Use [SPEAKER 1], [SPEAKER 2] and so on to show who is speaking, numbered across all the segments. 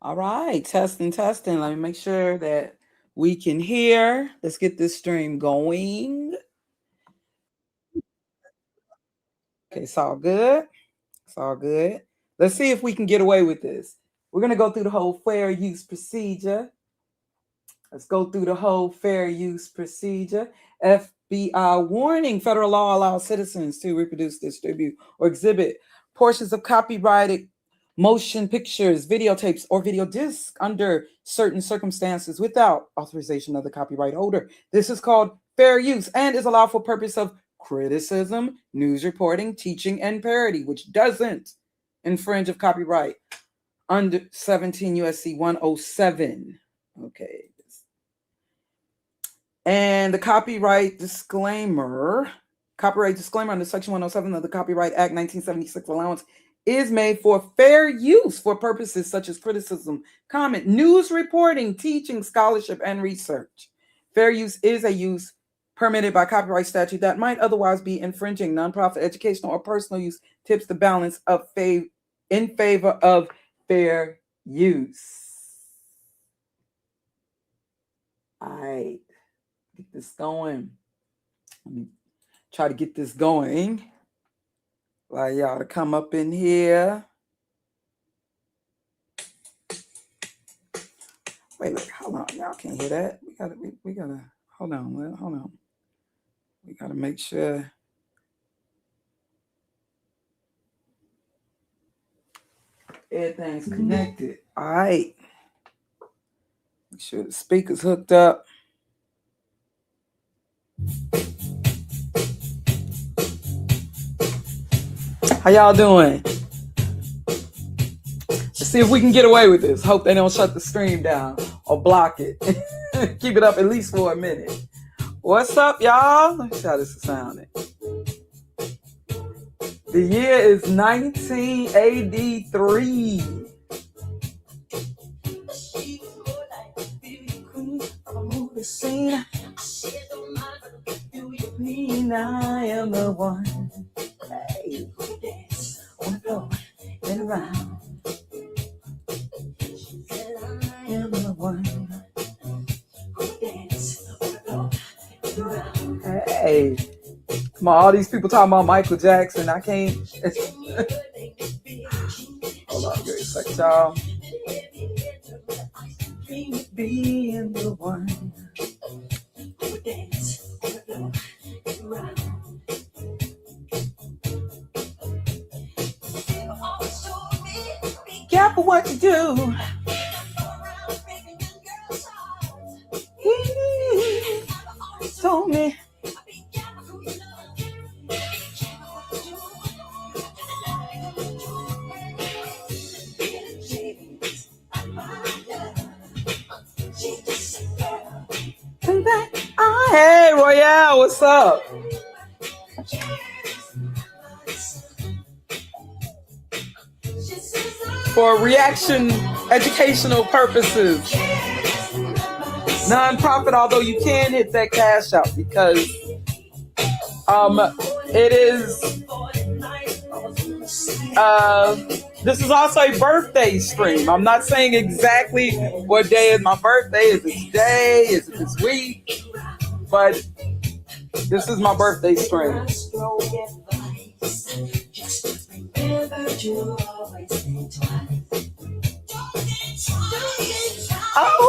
[SPEAKER 1] All right, testing. Let me make sure that we can hear. Let's get this stream going. Okay, it's all good. It's all good. Let's see if we can get away with this. We're going to go through the whole fair use procedure. Let's go through the whole fair use procedure. FBI warning: federal law allows citizens to reproduce, distribute, or exhibit portions of copyrighted motion pictures, videotapes, or video discs under certain circumstances without authorization of the copyright holder. This is called fair use and is allowed for purpose of criticism, news reporting, teaching, and parody, which doesn't infringe of copyright under 17 USC 107. Okay. And the copyright disclaimer under Section 107 of the Copyright Act 1976 allowance is made for fair use for purposes such as criticism, comment, news reporting, teaching, scholarship, and research. Fair use is a use permitted by copyright statute that might otherwise be infringing. Nonprofit, educational, or personal use tips the balance of in favor of fair use. All right. Get this going. Let me try to get this going. Allow y'all to come up in here. Wait, hold on. Y'all can't hear that. We gotta hold on. We gotta make sure. Everything's connected. All right. Make sure the speaker's hooked up. How y'all doing? Let's see if we can get away with this. Hope they don't shut the stream down or block it. Keep it up at least for a minute. What's up, y'all? Let me see how this is sounding. The year is 1983. I am the one. Hey, wanna go and around. I am the one. Hey, come on, all these people talking about Michael Jackson. I can't. Hold on, give me a second, y'all. Being the one. Careful what you do. He told me. Hey, Royale, what's up? For reaction, educational purposes. Non-profit, although you can hit that cash out because it is this is also a birthday stream. I'm not saying exactly what day is my birthday. Is it today? Is it this week? But this is my birthday stream. Oh.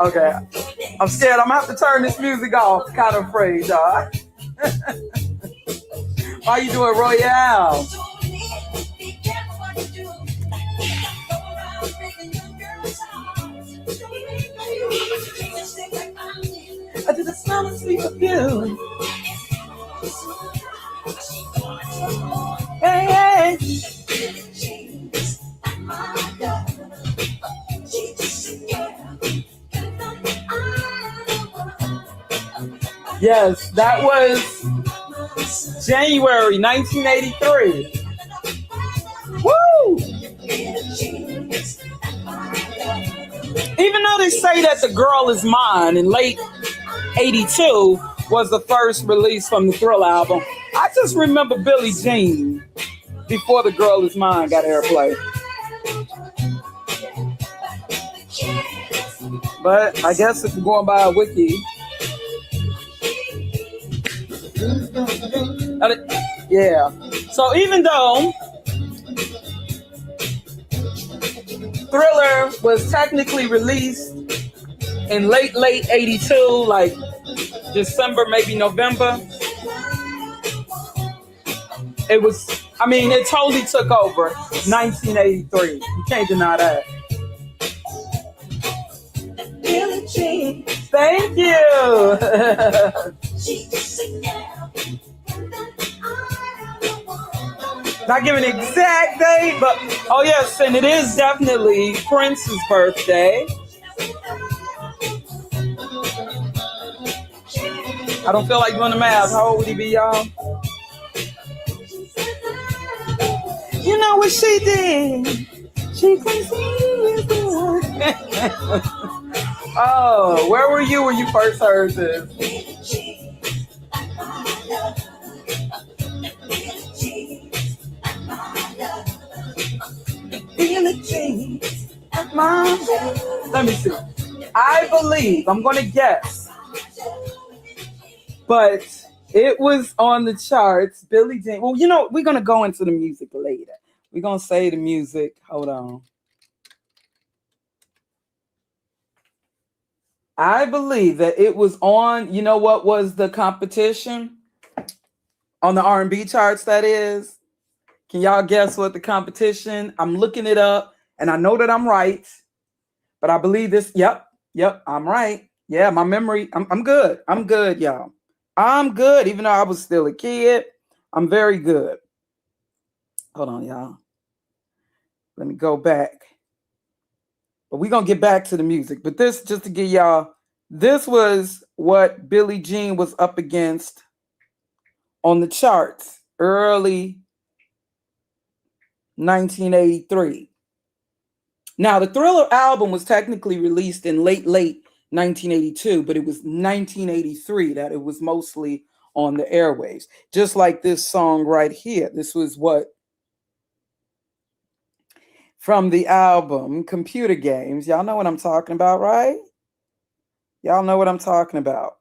[SPEAKER 1] Okay, I'm scared. I'm gonna have to turn this music off. Kind of afraid, y'all. How you doing, Royale? I did a smell and sleep of you. Hey, hey. Yes, that was January 1983. Woo! Even though they say that The Girl Is Mine in late 82 was the first release from the Thriller album. I just remember Billie Jean before The Girl Is Mine got airplay. But I guess if we're going by a wiki, yeah. So even though Thriller was technically released in late 82, like December, maybe November, it totally took over 1983. You can't deny that. Thank you. Not giving an exact date, but oh yes, and it is definitely Prince's birthday. I don't feel like doing the math. How old would he be, y'all? You know what she did? She conceived. Oh, where were you when you first heard this? Let me see. I believe, I'm going to guess, but it was on the charts. Billie Jean. Well, you know, we're going to go into the music later. We're going to say the music. Hold on. I believe that it was on, you know what was the competition? On the R&B charts, that is. Can y'all guess what the competition? I'm looking it up, and I know that I'm right, but I believe this. Yep, I'm right. Yeah, my memory, I'm good. I'm good, y'all. I'm good, even though I was still a kid. I'm very good. Hold on, y'all. Let me go back. But we're going to get back to the music. But this, just to give y'all, this was what Billie Jean was up against on the charts early 1983. Now, the Thriller album was technically released in late 1982, but it was 1983 that it was mostly on the airwaves. Just like this song right here. This was what? From the album Computer Games. Y'all know what I'm talking about, right? Y'all know what I'm talking about.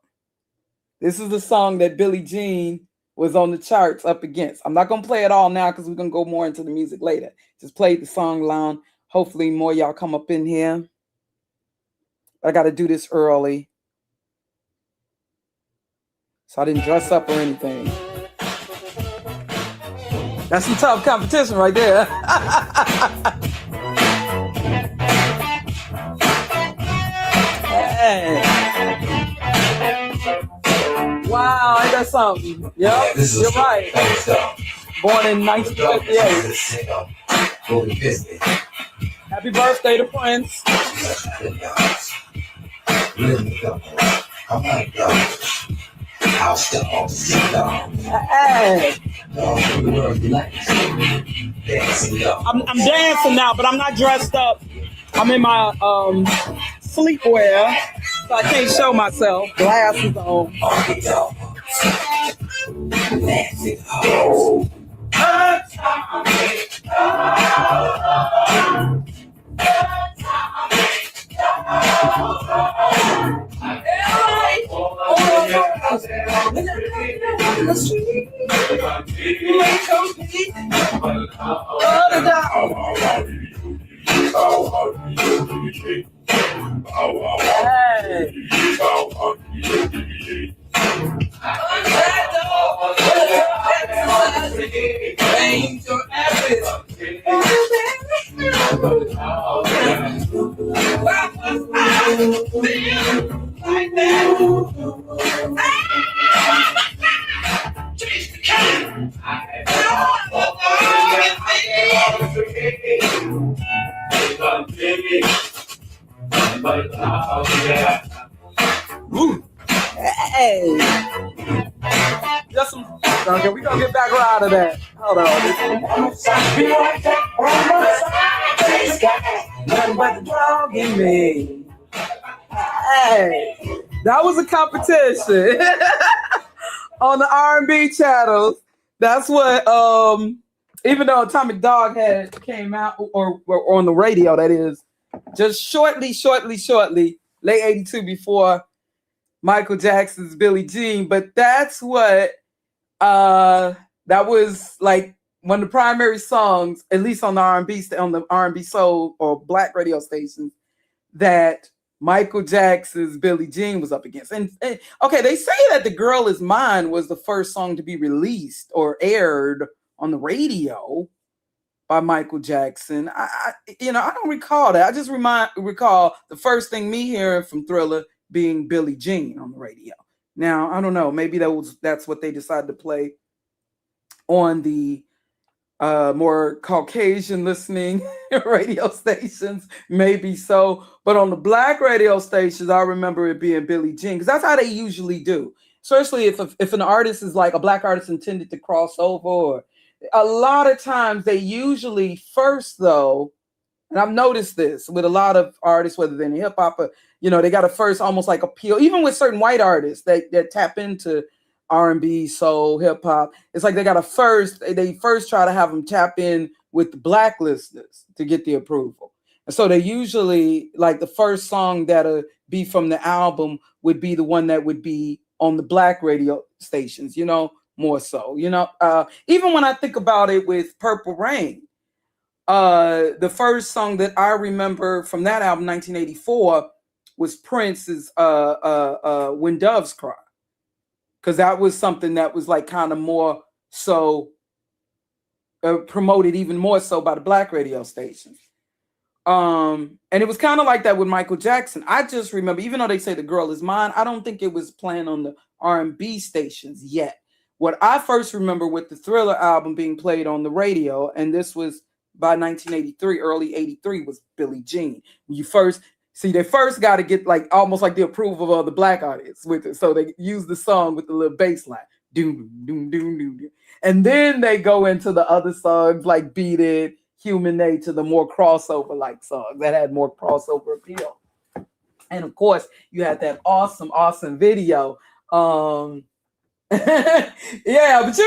[SPEAKER 1] This is the song that Billie Jean was on the charts up against. I'm not going to play it all now because we're going to go more into the music later. Just played the song loud. Hopefully more y'all come up in here. I got to do this early, so I didn't dress up or anything. That's some tough competition right there. Hey. Wow, ain't that something? Yep, you're right. Born in 1958. Happy birthday to Prince. Hey. I'm dancing now, but I'm not dressed up. I'm in my sleepwear, so I can't show myself. Glasses on. Hey. Just some. Okay, we gonna get back out of that. Hold on. Nothing but the dog in me. Hey. That was a competition on the R&B channels. That's what even though Atomic Dog had came out or on the radio, that is, just shortly, late 82 before Michael Jackson's Billie Jean. But that's what that was like one of the primary songs, at least on the R&B soul or black radio stations, that Michael Jackson's Billie Jean was up against. And okay, they say that The Girl Is Mine was the first song to be released or aired on the radio by Michael Jackson. I don't recall that. I just recall the first thing me hearing from Thriller being Billie Jean on the radio. Now, I don't know, maybe that's what they decided to play on the more Caucasian listening radio stations, maybe so. But on the black radio stations, I remember it being Billie Jean, because that's how they usually do. Especially if an artist is like a black artist intended to cross over, or a lot of times they usually first, though, and I've noticed this with a lot of artists, whether they're in hip hop or, they got to first almost like appeal, even with certain white artists that tap into R&B, soul, hip hop. It's like they first try to have them tap in with the black listeners to get the approval. And so they usually, like, the first song that'll be from the album would be the one that would be on the black radio stations, more so. Even when I think about it with Purple Rain, the first song that I remember from that album, 1984, was Prince's When Doves Cry. Because that was something that was like kind of more so promoted even more so by the black radio stations. And it was kind of like that with Michael Jackson. I just remember, even though they say The Girl Is Mine, I don't think it was playing on the R&B stations yet. What I first remember with the Thriller album being played on the radio, and this was by 1983, early 83, was Billie Jean. They first got to get like almost like the approval of the black audience with it. So they use the song with the little bass line. Doom, doom, doom, doom, doom. And then they go into the other songs like Beat It, Human Nature, the more crossover like songs that had more crossover appeal. And of course, you had that awesome video. Yeah, but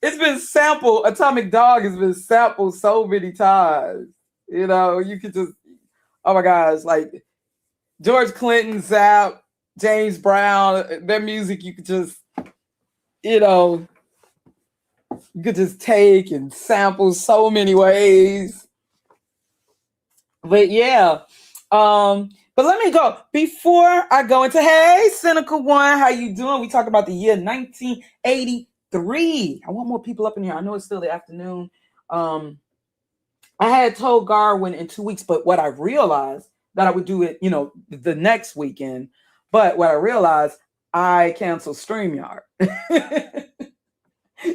[SPEAKER 1] it's been sampled. Atomic Dog has been sampled so many times. You could just, oh my gosh, like George Clinton, Zapp, James Brown, their music, you could just, you could just take and sample so many ways. But yeah, but let me go. Before I go into, hey, Cynical One, how you doing? We talk about the year 1983. I want more people up in here. I know it's still the afternoon. I had told Garwin in 2 weeks, but what I realized that I would do it, the next weekend. But what I realized, I canceled StreamYard.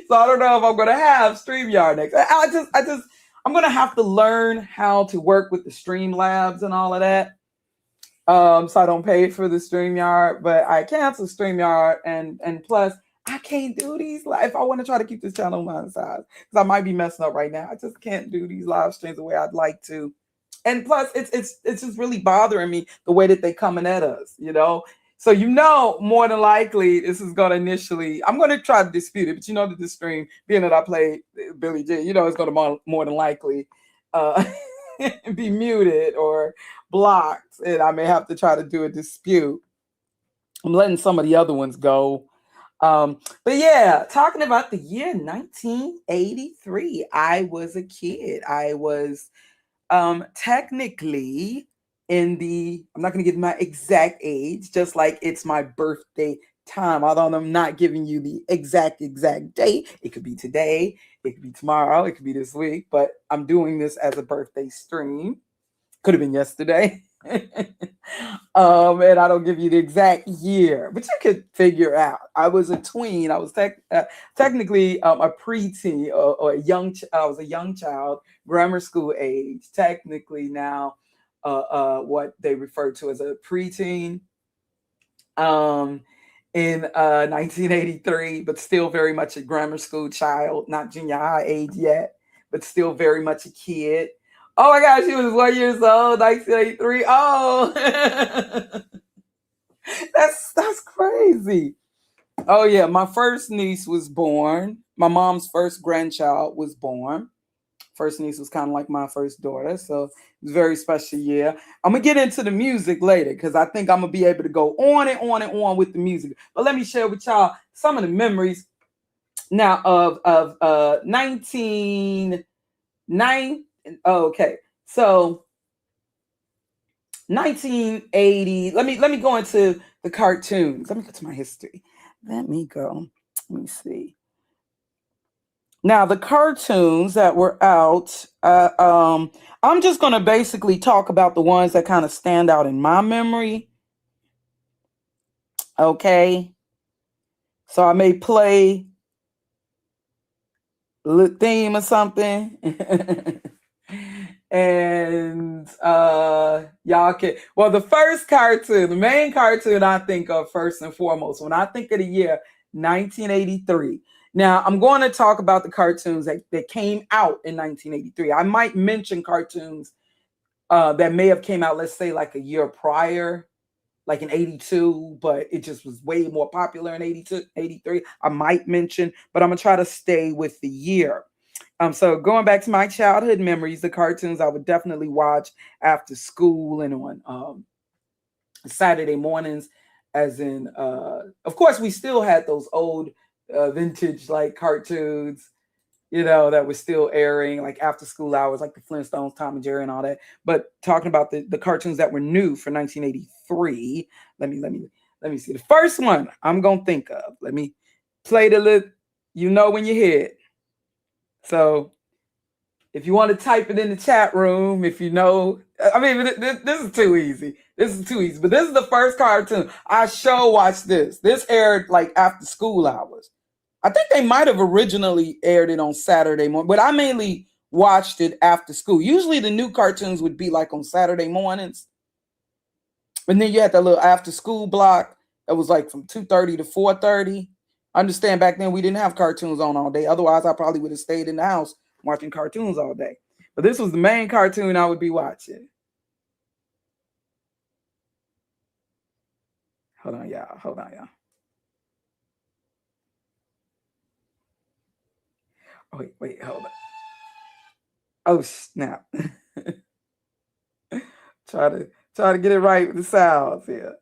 [SPEAKER 1] So I don't know if I'm going to have StreamYard next. I'm going to have to learn how to work with the Streamlabs and all of that. So I don't pay for the StreamYard, but I canceled StreamYard, and plus I can't do these live. If I want to try to keep this channel my size, because I might be messing up right now. I just can't do these live streams the way I'd like to. And plus, it's just really bothering me the way that they're coming at us, So more than likely, this is going to I'm going to try to dispute it, but that the stream, being that I played Billie Jean, it's going to more than likely be muted or blocked, and I may have to try to do a dispute. I'm letting some of the other ones go. But yeah, talking about the year 1983, I was a kid. I was technically I'm not going to give my exact age, just like it's my birthday time, although I'm not giving you the exact date. It could be today, it could be tomorrow, it could be this week, but I'm doing this as a birthday stream. Could have been yesterday. And I don't give you the exact year, but you could figure out. I was a tween. I was technically a preteen or a I was a young child, grammar school age. Technically now, what they refer to as a preteen. In 1983, but still very much a grammar school child, not junior high age yet, but still very much a kid. Oh my gosh, she was 1 year old, 1983. Oh, That's crazy. Oh yeah, my first niece was born. My mom's first grandchild was born. First niece was kind of like my first daughter, so it was a very special year. I'm gonna get into the music later because I think I'm gonna be able to go on and on and on with the music. But let me share with y'all some of the memories now of 1909. Okay, so 1980. Let me go into the cartoons. Let me go to my history. Let me go. Let me see. Now, the cartoons that were out, I'm just going to basically talk about the ones that kind of stand out in my memory. Okay. So I may play a theme or something. And y'all can, well, the first cartoon, the main cartoon I think of first and foremost, when I think of the year 1983. Now, I'm going to talk about the cartoons that came out in 1983. I might mention cartoons that may have came out, let's say, like a year prior, like in 82, but it just was way more popular in 82, 83. I might mention, but I'm going to try to stay with the year. So going back to my childhood memories, the cartoons I would definitely watch after school and on Saturday mornings, as in, of course, we still had those old vintage like cartoons, that was still airing like after school hours, like the Flintstones, Tom and Jerry, and all that. But talking about the cartoons that were new for 1983, let me see. The first one I'm gonna think of. Let me play the little, when you hear it. So if you want to type it in the chat room, if you know, I mean, this is too easy. This is too easy. But this is the first cartoon. I sure watched this. This aired like after school hours. I think they might have originally aired it on Saturday morning, but I mainly watched it after school. Usually the new cartoons would be like on Saturday mornings. And then you had that little after school block that was like from 2:30 to 4:30. I understand back then we didn't have cartoons on all day. Otherwise, I probably would have stayed in the house watching cartoons all day. But this was the main cartoon I would be watching. Hold on, y'all. Oh, wait, hold on. Oh, snap. try to get it right with the sounds here.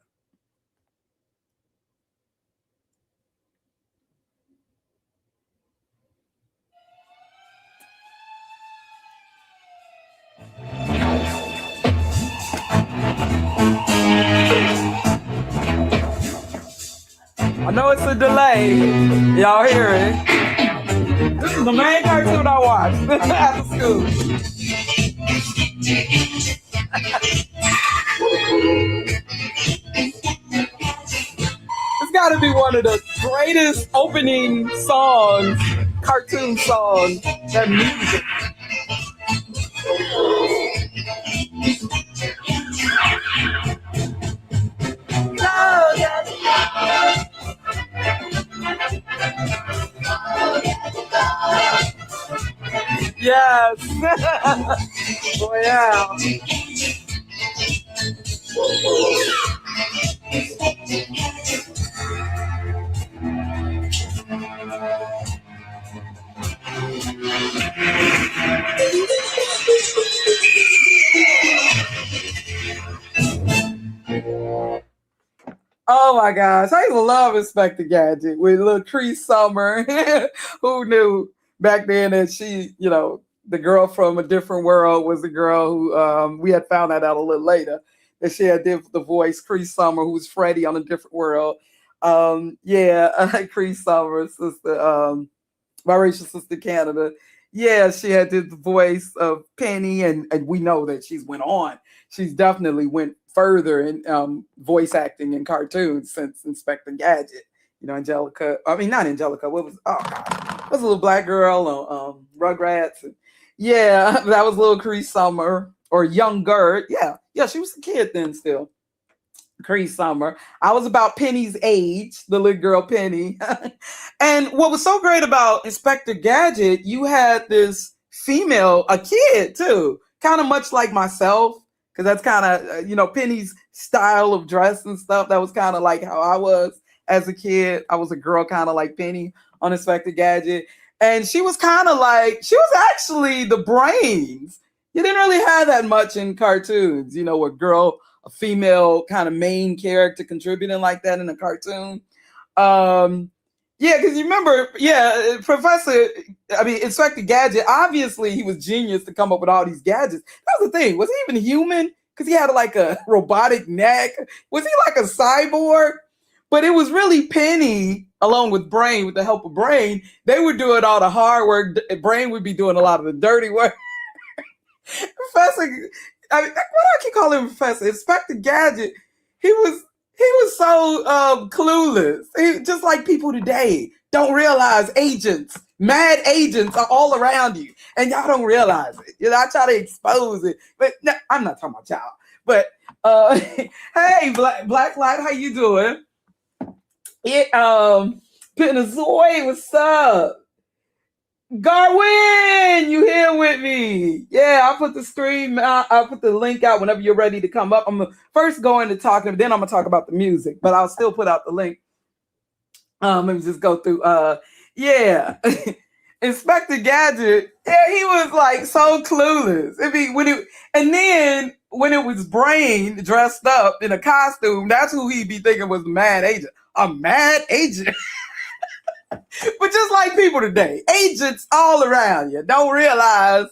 [SPEAKER 1] I know it's a delay. Y'all hear it? This is the main cartoon I watched after school. It's got to be one of the greatest opening songs, cartoon songs, that music. Yes. Oh, yeah. Oh my gosh, I used to love Inspector Gadget with little Cree Summer. Who knew back then that she, the girl from a different world was the girl who we had found that out a little later that she had did the voice Cree Summer, who was Freddie on a different world. Cree Summer, sister, biracial sister Canada. Yeah, she had did the voice of Penny, and we know that she's went on. She's definitely went further in voice acting in cartoons since Inspector Gadget. Angelica. I mean, not Angelica. What was? Oh God, was a little black girl on Rugrats. And, yeah, that was little Cree Summer or younger. Yeah, she was a kid then still. Cree Summer. I was about Penny's age, the little girl Penny. And what was so great about Inspector Gadget, you had this female, a kid too, kind of much like myself. because that's kind of, Penny's style of dress and stuff. That was kind of like how I was as a kid. I was a girl kind of like Penny on Inspector Gadget. And she was kind of like, she was actually the brains. You didn't really have that much in cartoons, a female kind of main character contributing like that in a cartoon. Yeah, because you remember, Inspector Gadget, obviously he was genius to come up with all these gadgets. That was the thing. Was he even human? Because he had like a robotic neck. Was he like a cyborg? But it was really Penny, along with Brain, with the help of Brain. They were doing all the hard work. Brain would be doing a lot of the dirty work. Professor, why do I keep calling him Professor? Inspector Gadget, he was so clueless. Just like people today don't realize mad agents are all around you, and y'all don't realize it. I try to expose it, but no, I'm not talking about y'all. But hey, Black Light, how you doing? Pinazoid, what's up? Garwin, you here with me? Yeah, I'll put the stream, I'll put the link out whenever you're ready to come up. I'm first going to talk, and then I'm gonna talk about the music, but I'll still put out the link. Let me just go through. Inspector Gadget, yeah, he was like so clueless. And then when it was Brain dressed up in a costume, that's who he'd be thinking was the mad agent. A mad agent. But just like people today, agents all around you. Don't realize,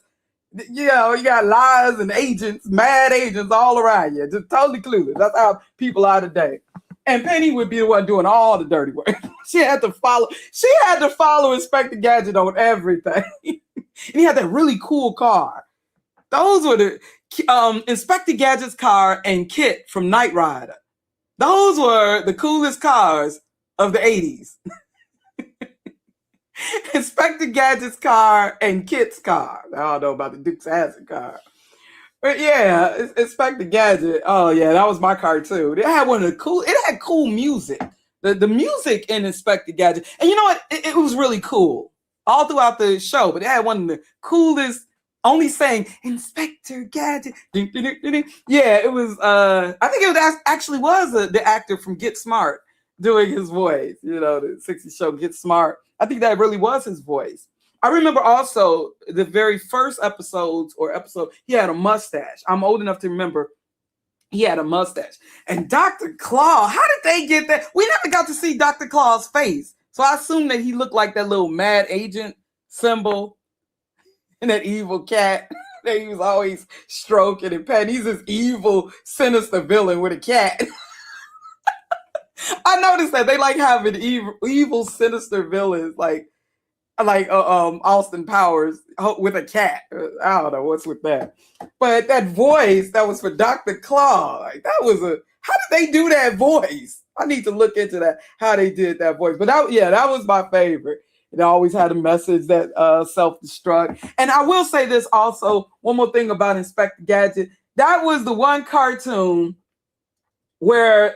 [SPEAKER 1] you got lies and agents, mad agents all around you. Just totally clueless. That's how people are today. And Penny would be the one doing all the dirty work. She had to follow Inspector Gadget on everything. And he had that really cool car. Those were the Inspector Gadget's car and Kit from Knight Rider. Those were the coolest cars of the 80s. Inspector Gadget's car and Kit's car. I don't know about the Duke's Hazzard car. But yeah, Inspector Gadget. Oh yeah, that was my cartoon. It had cool music. The music in Inspector Gadget. And you know what? It was really cool all throughout the show, but it had one of the coolest, only saying Inspector Gadget. Ding, ding, ding, ding. Yeah, it was I think it actually was the actor from Get Smart doing his voice. The 60s show Get Smart. I think that really was his voice. I remember also the very first episode, he had a mustache. I'm old enough to remember he had a mustache. And Dr. Claw, how did they get that? We never got to see Dr. Claw's face. So I assume that he looked like that little mad agent symbol and that evil cat that he was always stroking and petting. He's this evil, sinister villain with a cat. I noticed that they like having evil, sinister villains like Austin Powers with a cat. I don't know what's with that, but that voice that was for Dr. Claw, how did they do that voice? I need to look into that, how they did that voice. But that was my favorite. It always had a message that self-destruct. And I will say this also, one more thing about Inspector Gadget. That was the one cartoon where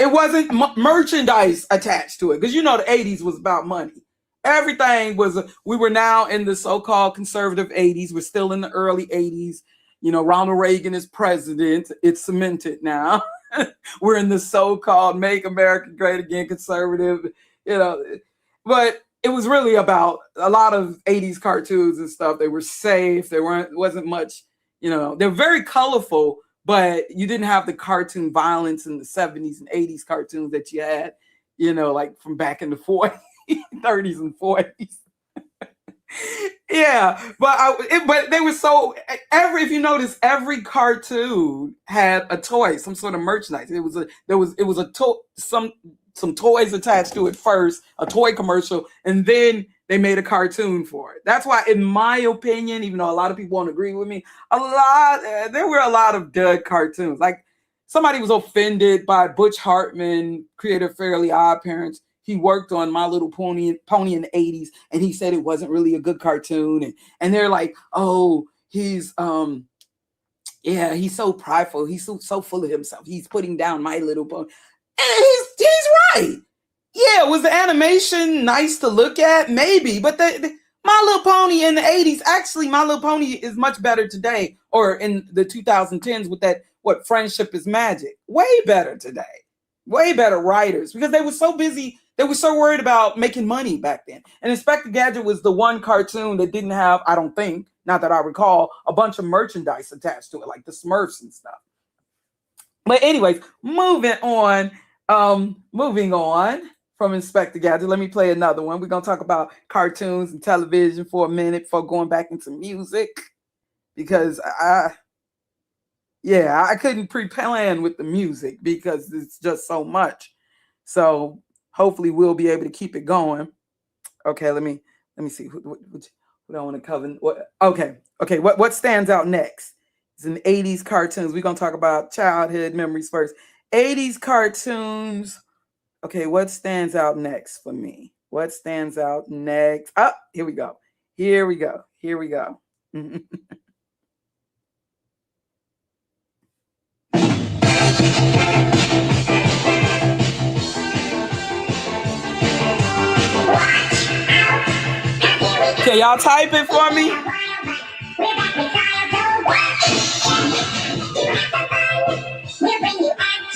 [SPEAKER 1] it wasn't merchandise attached to it. Because the 80s was about money. Everything we were now in the so-called conservative 80s. We're still in the early 80s. Ronald Reagan is president. It's cemented now. We're in the so-called Make America Great Again conservative, But it was really about a lot of 80s cartoons and stuff. They were safe. Wasn't much, they're very colorful, but you didn't have the cartoon violence in the 70s and 80s cartoons that you had, like from back in the 40s. 30s and 40s. Yeah, but they were so if you notice, every cartoon had a toy, some sort of merchandise. Some toys attached to it first, a toy commercial, and then they made a cartoon for it. That's why, in my opinion, even though a lot of people won't agree with me, there were a lot of dud cartoons. Like somebody was offended by Butch Hartman, creator of Fairly Odd Parents. He worked on My Little Pony in the 80s, and he said it wasn't really a good cartoon. And they're like, oh, he's so prideful. He's so full of himself. He's putting down My Little Pony. And he's right. Yeah, was the animation nice to look at? Maybe. But My My Little Pony in the 80s. Actually, My Little Pony is much better today, or in the 2010s with that, what, Friendship is Magic. Way better today. Way better writers, because they were so busy. They were so worried about making money back then. And Inspector Gadget was the one cartoon that didn't have, I don't think, not that I recall, a bunch of merchandise attached to it, like the Smurfs and stuff. But anyways, moving on from Inspector Gadget. Let me play another one. We're going to talk about cartoons and television for a minute before going back into music, because I couldn't pre-plan with the music because it's just so much. So hopefully we'll be able to keep it going. Okay, let me see what I want to cover. What stands out next? It's in the 80s cartoons. We're going to talk about childhood memories first. 80s cartoons. Okay, what stands out next for me? What stands out next? Oh, here we go. Can y'all type it for me?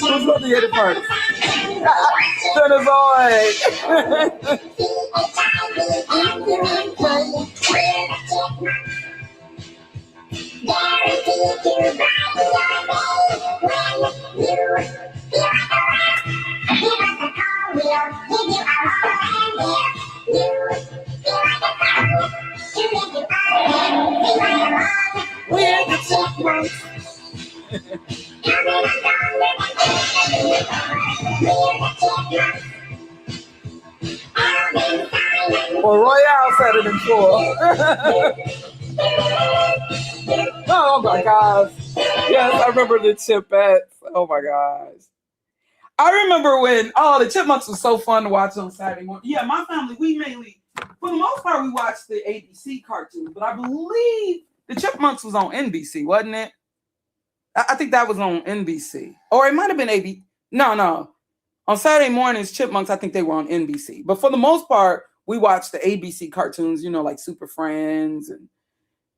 [SPEAKER 1] Who's going to get it first? Well, Royale said it in full. Oh my gosh. Yes, I remember the Chipettes. Oh my gosh. I remember when, the Chipmunks was so fun to watch on Saturday morning. Yeah, my family, we mainly, for the most part, we watched the ABC cartoons, but I believe the Chipmunks was on NBC, wasn't it? I think that was on NBC. Or it might have been ABC. No. On Saturday mornings, Chipmunks, I think they were on NBC. But for the most part, we watched the ABC cartoons, like Super Friends, and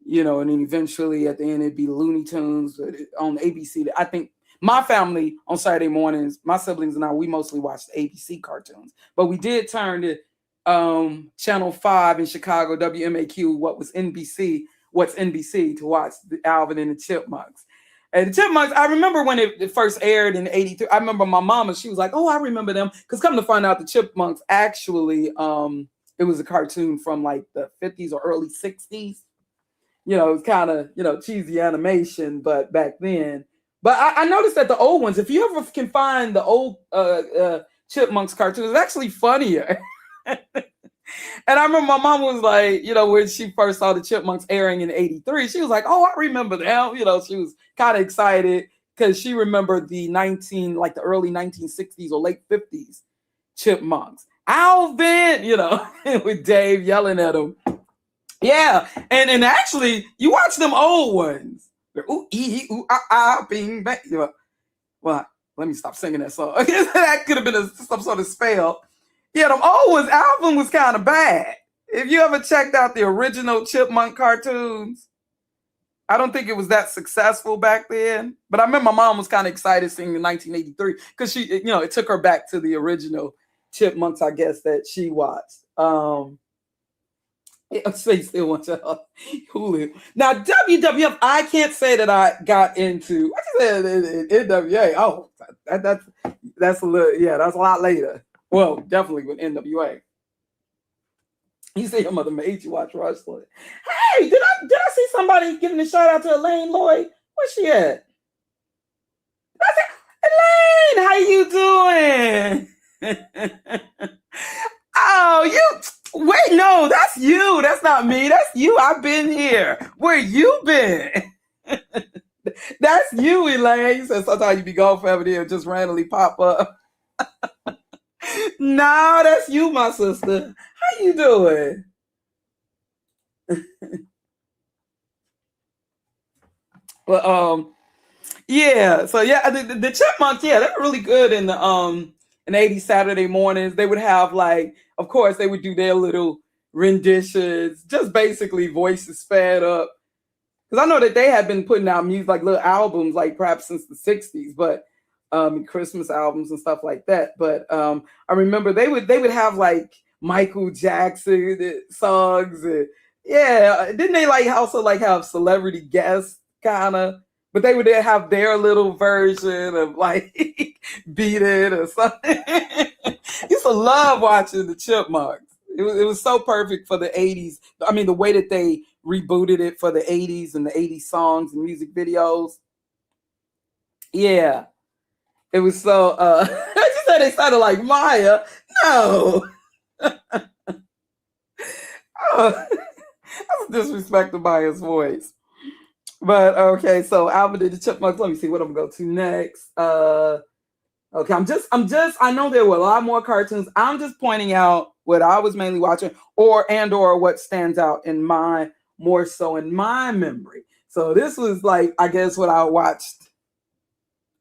[SPEAKER 1] and then eventually at the end it'd be Looney Tunes on ABC. I think my family on Saturday mornings, my siblings and I, we mostly watched ABC cartoons. But we did turn to Channel 5 in Chicago, WMAQ, what's NBC, to watch the Alvin and the Chipmunks. And the Chipmunks, I remember when it first aired in '83. I remember my mama, she was like, "Oh, I remember them." Because come to find out, the Chipmunks actually, it was a cartoon from like the 50s or early 60s. It was kind of, cheesy animation, but back then. But I noticed that the old ones, if you ever can find the old Chipmunks cartoons, it's actually funnier. And I remember my mom was like, when she first saw the Chipmunks airing in '83, she was like, "Oh, I remember them." She was kind of excited because she remembered the early 1960s or late 50s Chipmunks. Alvin, with Dave yelling at him. Yeah, and actually, you watch them old ones. Ooh, ooh, bing, bang. Well, let me stop singing that song. That could have been some sort of spell. Yeah, them old ones, Alvin was kind of bad. If you ever checked out the original Chipmunk cartoons, I don't think it was that successful back then. But I remember my mom was kind of excited seeing in 1983 because she, it took her back to the original Chipmunks, I guess, that she watched. Space still wants Hulu. Now, WWF, I can't say that I got into. What you said, NWA? Oh, that's a little, that's a lot later. Well, definitely with NWA. You say your mother made you watch wrestling. Hey, did I see somebody giving a shout out to Elaine Lloyd? Where's she at? Elaine, how you doing? Oh, wait, no, that's you. That's not me. That's you. I've been here. Where you been? That's you, Elaine. You said sometimes you be gone forever, then just randomly pop up. No, that's you, my sister. How you doing? Well, yeah. So yeah, the Chipmunks, yeah, they were really good in the 80s Saturday mornings. They would have of course, they would do their little renditions, just basically voices sped up. Because I know that they had been putting out music, like little albums, like perhaps since the 60s, but Christmas albums and stuff like that. But I remember they would have like Michael Jackson songs. And, yeah, didn't they like also like have celebrity guests kind of? But they would have their little version of like Beat It or something. Used to love watching the Chipmunks. It was so perfect for the 80s. I mean, the way that they rebooted it for the 80s and the 80s songs and music videos. Yeah. It was so you said they sounded like Maya. No. Oh, that's disrespected Maya's voice. But okay, so Alvin and the Chipmunks. Let me see what I'm gonna go to next. Okay, I'm just I know there were a lot more cartoons. I'm just pointing out what I was mainly watching or what stands out in my more so in my memory. So this was like, I guess what I watched.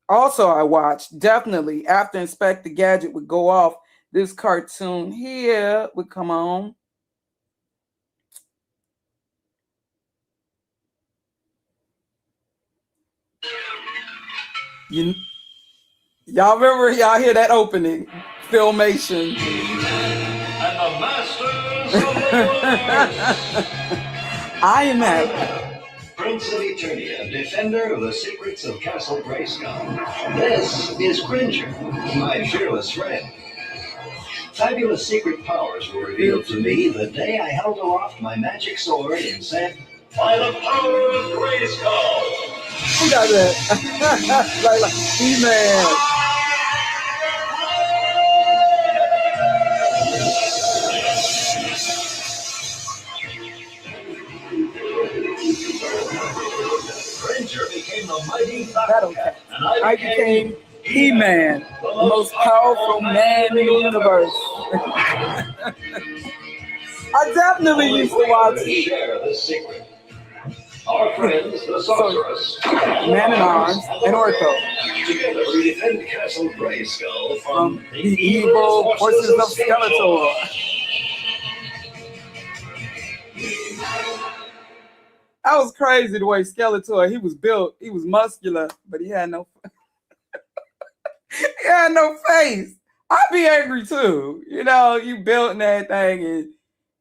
[SPEAKER 1] Also, I watched definitely after Inspector Gadget would go off, this cartoon here would come on. Y'all remember, y'all hear that opening? Filmation.
[SPEAKER 2] And the masters of the
[SPEAKER 1] I am happy.
[SPEAKER 2] Prince of Eternia, defender of the secrets of Castle Grayskull. This is Cringer, my fearless friend. Fabulous secret powers were revealed to me the day I held aloft my magic sword and said, "By the power of Grayskull!"
[SPEAKER 1] Who got that? like He-Man.
[SPEAKER 2] Cringer became the mighty Battle Cat, and
[SPEAKER 1] I became He-Man, the most powerful man in the universe. I definitely used to watch it.
[SPEAKER 2] Share this secret. Our friends, the Sorceress,
[SPEAKER 1] Man-at-Arms, and Orko.
[SPEAKER 2] Together we defend Castle Grayskull from
[SPEAKER 1] the evil forces of Skeletor. That was crazy the way Skeletor, he was built, he was muscular, but he had no he had no face. I'd be angry too. You know, you built that thing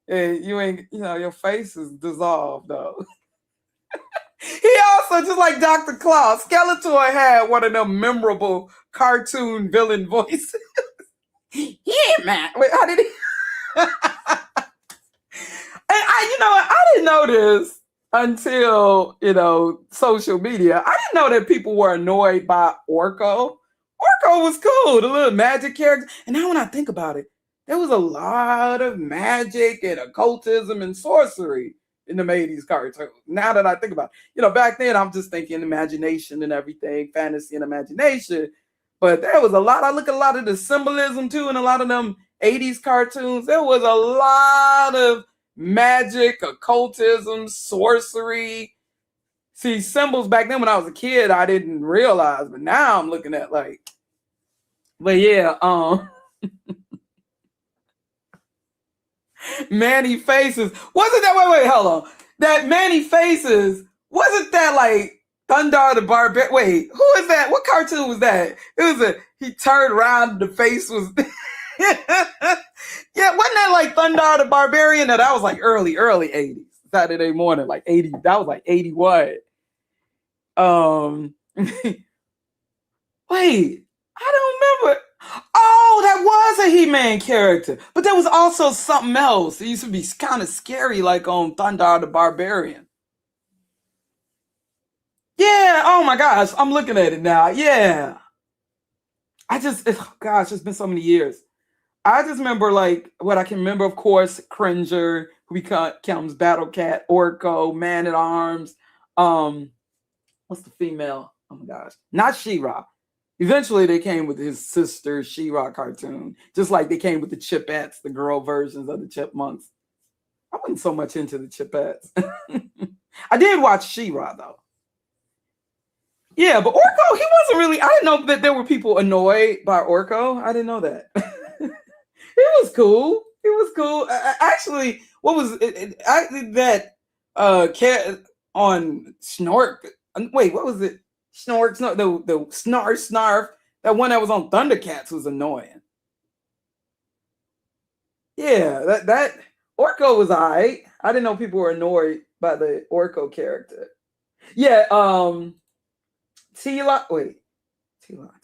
[SPEAKER 1] and you ain't, you know, your face is dissolved though. He also, just like Dr. Claw, Skeletor had one of them memorable cartoon villain voices. Yeah, man. Wait, how did he? You know, I didn't know this until, you know, social media. I didn't know that people were annoyed by Orko. Orko was cool, the little magic character. And now when I think about it, there was a lot of magic and occultism and sorcery in the 80s cartoon. Now that I think about it, you know, back then I'm just thinking imagination and everything, fantasy and imagination. But there was a lot. I look at a lot of the symbolism too in a lot of them 80s cartoons. There was a lot of magic, occultism, sorcery. See, symbols back then when I was a kid, I didn't realize, but now I'm looking at like, but yeah, Manny Faces. Wasn't that, wait, hold on. That Manny Faces, wasn't that like Thundar the Barbarian? Wait, who is that? What cartoon was that? It was he turned around, the face was, yeah, wasn't that like Thundar the Barbarian? No, that was like early 80s. Saturday morning, like 80, that was like 81. Wait, I don't remember. Oh, that was a He-Man character. But there was also something else. It used to be kind of scary, like on Thundar the Barbarian. Yeah, oh my gosh, I'm looking at it now. Yeah. Gosh, it's been so many years. I just remember like what I can remember, of course, Cringer, who becomes Battle Cat, Orko, Man-at-Arms. What's the female? Oh my gosh. Not She-Ra. Eventually they came with his sister She-Ra cartoon, just like they came with the Chipettes, the girl versions of the Chipmunks. I wasn't so much into the Chipettes. I did watch She-Ra though. Yeah, but Orko, he wasn't really, I didn't know that there were people annoyed by Orko. I didn't know that. It was cool. It was cool. Actually, what was it? I did that cat on Snork. Wait, what was it? Snork, the snarf. That one that was on Thundercats was annoying. Yeah, that Orko was alright. I didn't know people were annoyed by the Orko character. Yeah, T-Lot. Wait, T-Lot.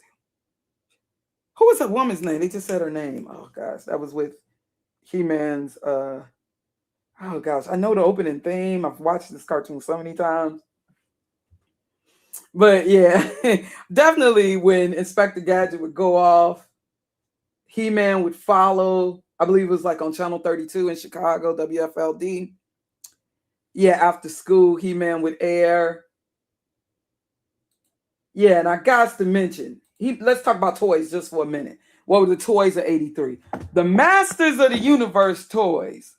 [SPEAKER 1] Who was that woman's name? They just said her name. Oh gosh, that was with He-Man's. Oh gosh, I know the opening theme. I've watched this cartoon so many times. But yeah, definitely when Inspector Gadget would go off, He-Man would follow. I believe it was like on Channel 32 in Chicago, WFLD. Yeah, after school, He-Man would air. Yeah, and I got to mention, let's talk about toys just for a minute. What were the toys of 83? The Masters of the Universe toys,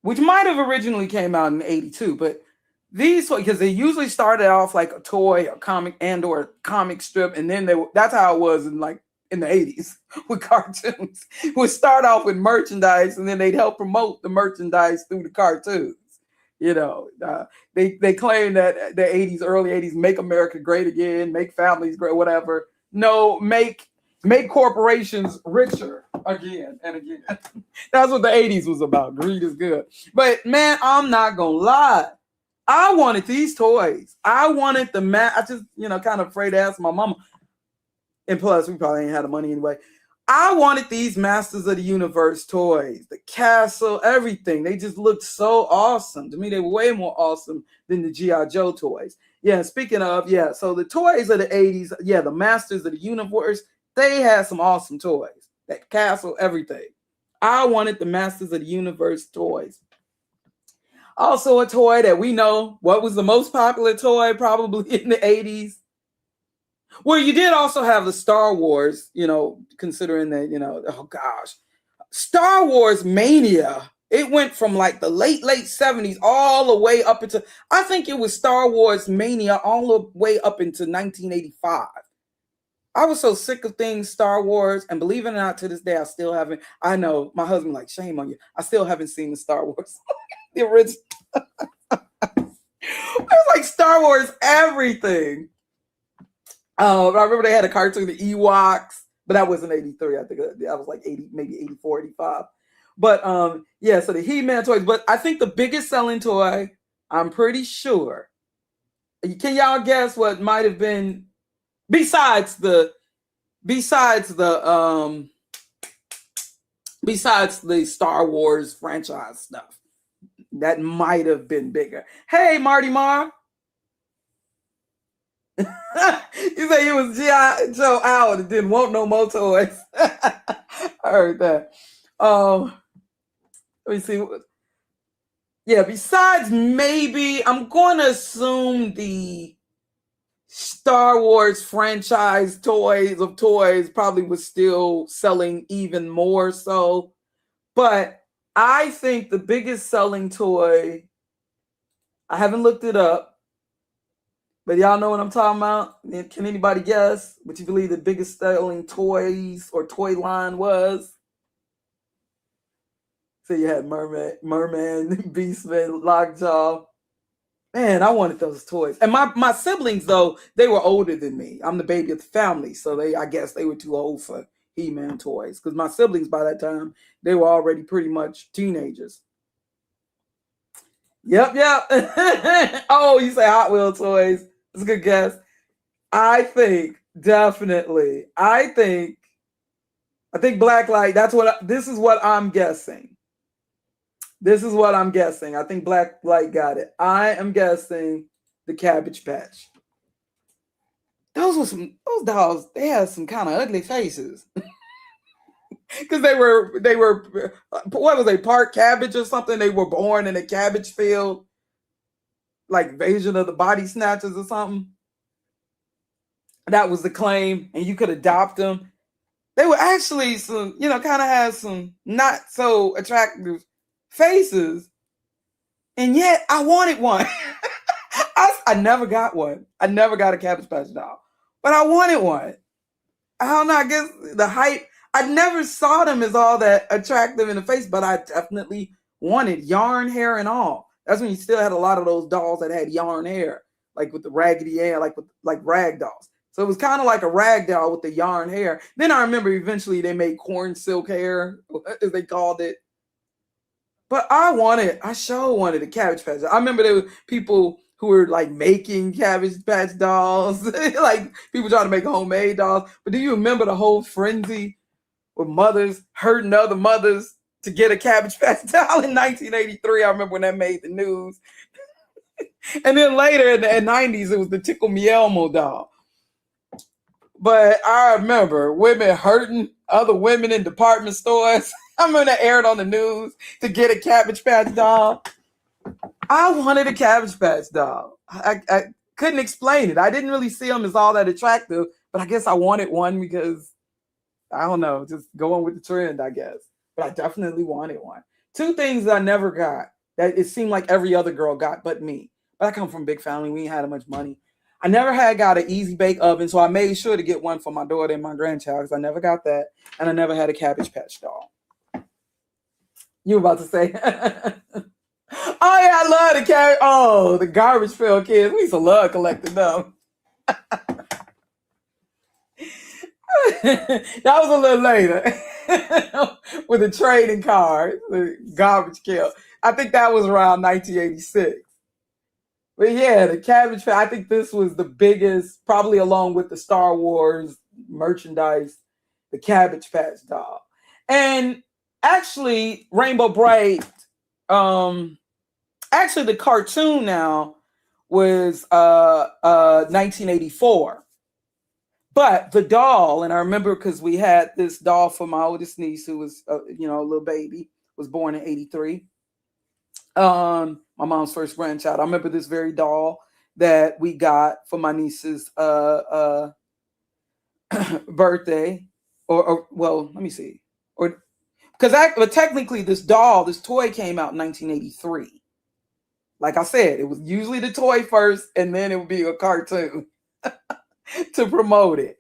[SPEAKER 1] which might have originally came out in 82, but these, because they usually started off like a toy, a comic, and or a comic strip, and then that's how it was in the 80s with cartoons. Would start off with merchandise, and then they'd help promote the merchandise through the cartoons. You know, they claim that the 80s, early 80s, make America great again, make families great, whatever. No, make corporations richer again and again. That's what the 80s was about. Greed is good. But man, I'm not gonna lie. I wanted these toys. I wanted the I just, kind of afraid to ask my mama. And plus, we probably ain't had the money anyway. I wanted these Masters of the Universe toys, the castle, everything. They just looked so awesome. To me, they were way more awesome than the G.I. Joe toys. Yeah, speaking of, so the toys of the 80s, the Masters of the Universe, they had some awesome toys. That castle, everything. I wanted the Masters of the Universe toys. Also a toy that we know, what was the most popular toy probably in the 80s? Well, you did also have the Star Wars, considering that, oh gosh, Star Wars mania. It went from like the late 70s all the way up into, I think it was Star Wars mania all the way up into 1985. I was so sick of things Star Wars, and believe it or not, to this day, I still haven't. I know my husband like, shame on you. I still haven't seen the Star Wars, the original. It was like Star Wars everything. I remember they had a cartoon, the Ewoks, but that wasn't 83. I think that was like 80, maybe 84, 85. But so the He-Man toys. But I think the biggest selling toy, I'm pretty sure. Can y'all guess what might have been besides the Star Wars franchise stuff? That might have been bigger. Hey, Marty Marr. You say he was G.I. Joe Owl that didn't want no more toys. I heard that. Let me see. Yeah, besides maybe, I'm going to assume the Star Wars franchise toys probably was still selling even more so. But I think the biggest selling toy, I haven't looked it up, but y'all know what I'm talking about? Can anybody guess what you believe the biggest selling toys or toy line was? So you had Merman, Beastman, Lockjaw. Man, I wanted those toys. And my siblings, though, they were older than me. I'm the baby of the family, so I guess they were too old for He-Man toys. Because my siblings, by that time, they were already pretty much teenagers. Yep. Oh, you say Hot Wheel toys. That's a good guess. I think definitely. I think Blacklight. This is what I'm guessing. I think Blacklight got it. I am guessing the Cabbage Patch. Those dolls. They had some kind of ugly faces. Because they were what was they, part cabbage or something? They were born in a cabbage field, like Invasion of the Body Snatchers or something. That was the claim, and you could adopt them. They were actually some, kind of had some not so attractive faces, and yet I wanted one. I never got one. I never got a Cabbage Patch doll, but I wanted one. I don't know. I guess the hype. I never saw them as all that attractive in the face, but I definitely wanted yarn hair and all. That's when you still had a lot of those dolls that had yarn hair, like with the raggedy hair, like with like rag dolls. So it was kind of like a rag doll with the yarn hair. Then I remember eventually they made corn silk hair, as they called it. But I sure wanted a Cabbage Patch. I remember there were people who were like making Cabbage Patch dolls, like people trying to make homemade dolls. But do you remember the whole frenzy with mothers hurting other mothers to get a Cabbage Patch doll in 1983? I remember when that made the news. And then later in the 90s, it was the Tickle Me Elmo doll. But I remember women hurting other women in department stores. I remember that aired on the news to get a Cabbage Patch doll. I wanted a Cabbage Patch doll. I couldn't explain it. I didn't really see them as all that attractive, but I guess I wanted one because, I don't know, just going with the trend, I guess. But I definitely wanted one. Two things that I never got that it seemed like every other girl got but me. But I come from a big family. We ain't had much money. I never had got an easy bake oven, so I made sure to get one for my daughter and my grandchild because I never got that. And I never had a Cabbage Patch doll. You were about to say? Oh yeah, I love the cabbage. Oh, the Garbage Pail Kids. We used to love collecting them. That was a little later with the trading card, the Garbage Pail. I think that was around 1986. But yeah, the Cabbage Patch. I think this was the biggest, probably along with the Star Wars merchandise, the Cabbage Patch doll. And actually, Rainbow Bright. Actually, the cartoon now was 1984. But the doll, and I remember because we had this doll for my oldest niece who was, a little baby, was born in 83. My mom's first grandchild. I remember this very doll that we got for my niece's birthday. Or, well, let me see. Or because but technically this toy came out in 1983. Like I said, it was usually the toy first, and then it would be a cartoon to promote it.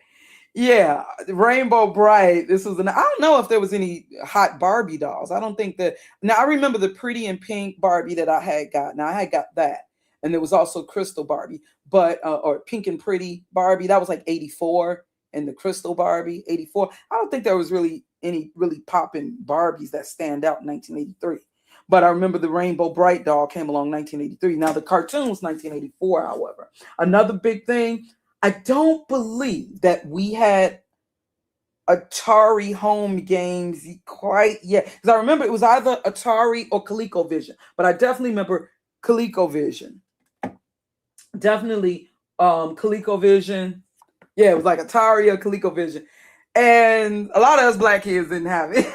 [SPEAKER 1] Yeah, Rainbow Bright. This was I don't know if there was any hot Barbie dolls. I don't think that. Now I remember the Pretty in Pink Barbie that I had got. Now I had got that, and there was also Crystal Barbie, but or Pink and Pretty Barbie. That was like 84, and the Crystal Barbie 84. I don't think there was really any really popping Barbies that stand out in 1983. But I remember the Rainbow Bright doll came along 1983. Now the cartoon was 1984, however. Another big thing, I don't believe that we had Atari home games quite yet. Because I remember it was either Atari or ColecoVision. But I definitely remember ColecoVision. Definitely ColecoVision. Yeah, it was like Atari or ColecoVision. And a lot of us black kids didn't have it.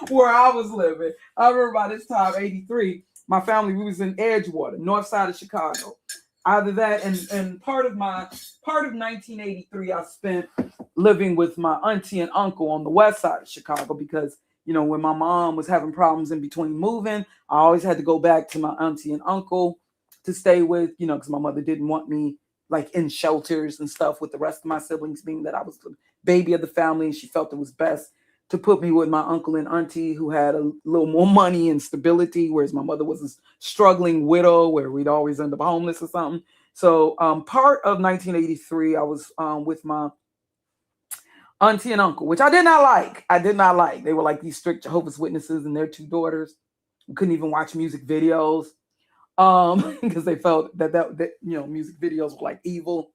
[SPEAKER 1] Where I was living. I remember by this time, 83, my family, we was in Edgewater, north side of Chicago. Either that and part of 1983 I spent living with my auntie and uncle on the west side of Chicago because, when my mom was having problems in between moving, I always had to go back to my auntie and uncle to stay with, because my mother didn't want me like in shelters and stuff with the rest of my siblings, being that I was the baby of the family and she felt it was best to put me with my uncle and auntie who had a little more money and stability, whereas my mother was a struggling widow where we'd always end up homeless or something. So part of 1983, I was with my auntie and uncle, which I did not like. They were like these strict Jehovah's Witnesses and their two daughters. We couldn't even watch music videos because they felt that music videos were like evil.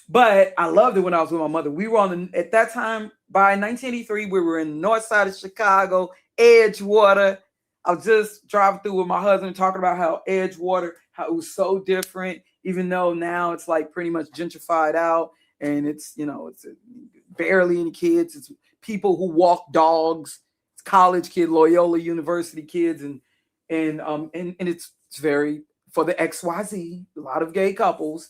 [SPEAKER 1] But I loved it when I was with my mother. We were at that time, by 1983, we were in the north side of Chicago, Edgewater. I was just driving through with my husband talking about how Edgewater, how it was so different, even though now it's like pretty much gentrified out and it's barely any kids. It's people who walk dogs. It's college kids, Loyola University kids, and it's very for the XYZ, a lot of gay couples.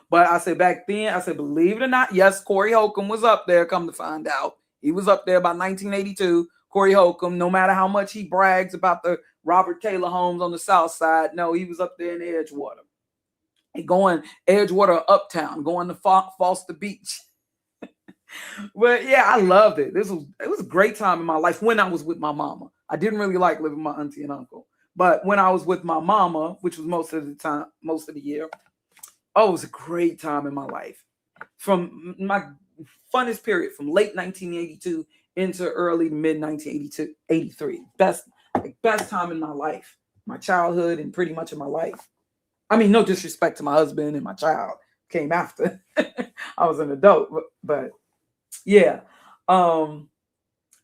[SPEAKER 1] But I said back then, believe it or not, yes, Corey Holcomb was up there. Come to find out, he was up there by 1982. Corey Holcomb, no matter how much he brags about the Robert Taylor homes on the south side, no, he was up there in Edgewater. Going Edgewater Uptown, going to Foster Beach. But yeah, I loved it. It was a great time in my life when I was with my mama. I didn't really like living with my auntie and uncle. But when I was with my mama, which was most of the time, most of the year, oh, it was a great time in my life. From my funnest period from late 1982 into early to mid 1982, 83. Best time in my life, my childhood, and pretty much in my life. I mean, no disrespect to my husband and my child came after. I was an adult, but yeah. But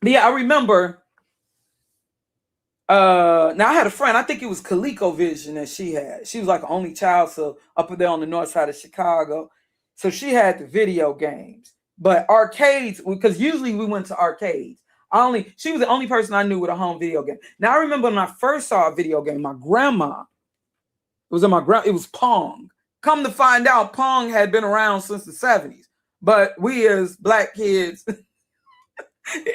[SPEAKER 1] yeah, I remember now I had a friend, I think it was ColecoVision that she had. She was like an only child, so up there on the north side of Chicago. So she had the video games. But arcades, because usually we went to arcades. She was the only person I knew with a home video game. Now I remember when I first saw a video game, my grandma, it was Pong. Come to find out, Pong had been around since the 70s. But we as black kids, the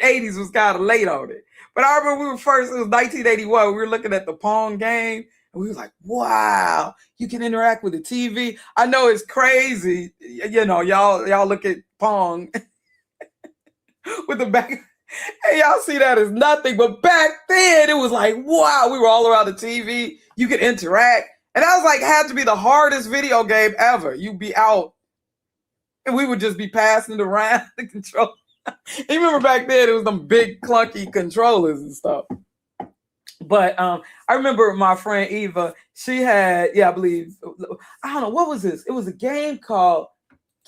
[SPEAKER 1] 80s was kind of late on it. But I remember it was 1981, we were looking at the Pong game, and we was like, wow, you can interact with the TV. I know it's crazy. You know, y'all look at Pong with the back. Hey, y'all see that as nothing. But back then, it was like, wow, we were all around the TV. You could interact. And that was like, had to be the hardest video game ever. You'd be out, and we would just be passing it around the control. You remember back then, it was them big, clunky controllers and stuff. But I remember my friend Eva, she had, I believe, I don't know, what was this? It was a game called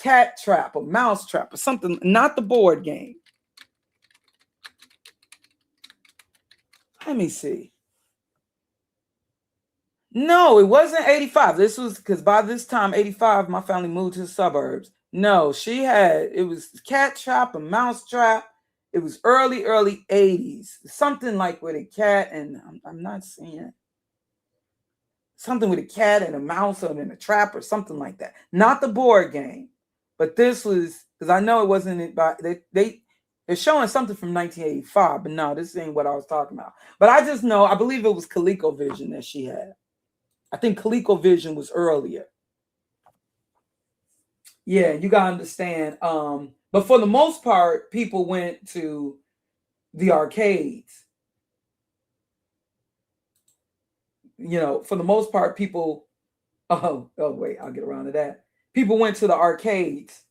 [SPEAKER 1] Cat Trap or Mouse Trap or something, not the board game. Let me see. No, it wasn't 85. This was because by this time, 85, my family moved to the suburbs. No, it was Cat Trap and Mouse Trap. It was early 80s. Something like with a cat and I'm not seeing something with a cat and a mouse and a trap or something like that. Not the board game, but this was, because I know it wasn't, they're showing something from 1985, but no, this ain't what I was talking about. But I just know, I believe it was ColecoVision that she had. I think ColecoVision was earlier. Yeah, you gotta understand. But for the most part, people went to the arcades. You know, for the most part, people. Oh wait, I'll get around to that. People went to the arcades.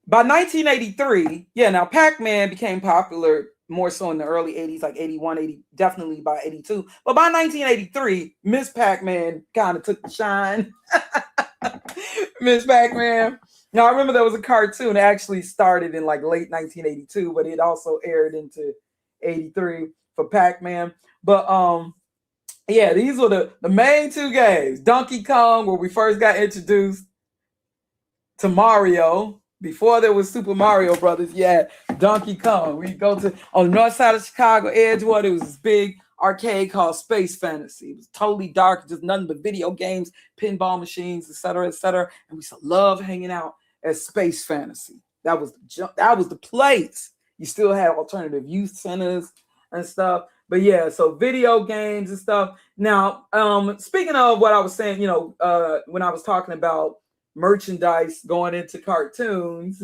[SPEAKER 1] By 1983, now Pac-Man became popular more so in the early 80s, like 81, 80, definitely by 82. But by 1983, Miss Pac-Man kind of took the shine. Miss Pac-Man. Now, I remember there was a cartoon that actually started in like late 1982, but it also aired into 83 for Pac-Man. But these were the main two games. Donkey Kong, where we first got introduced to Mario. Before there was Super Mario Brothers, Donkey Kong. We go to on the north side of Chicago, Edgewater. It was this big arcade called Space Fantasy. It was totally dark, just nothing but video games, pinball machines, etc., etc. And we used to love hanging out at Space Fantasy. That was the place. You still had alternative youth centers and stuff. But so video games and stuff. Now, speaking of what I was saying, when I was talking about merchandise going into cartoons,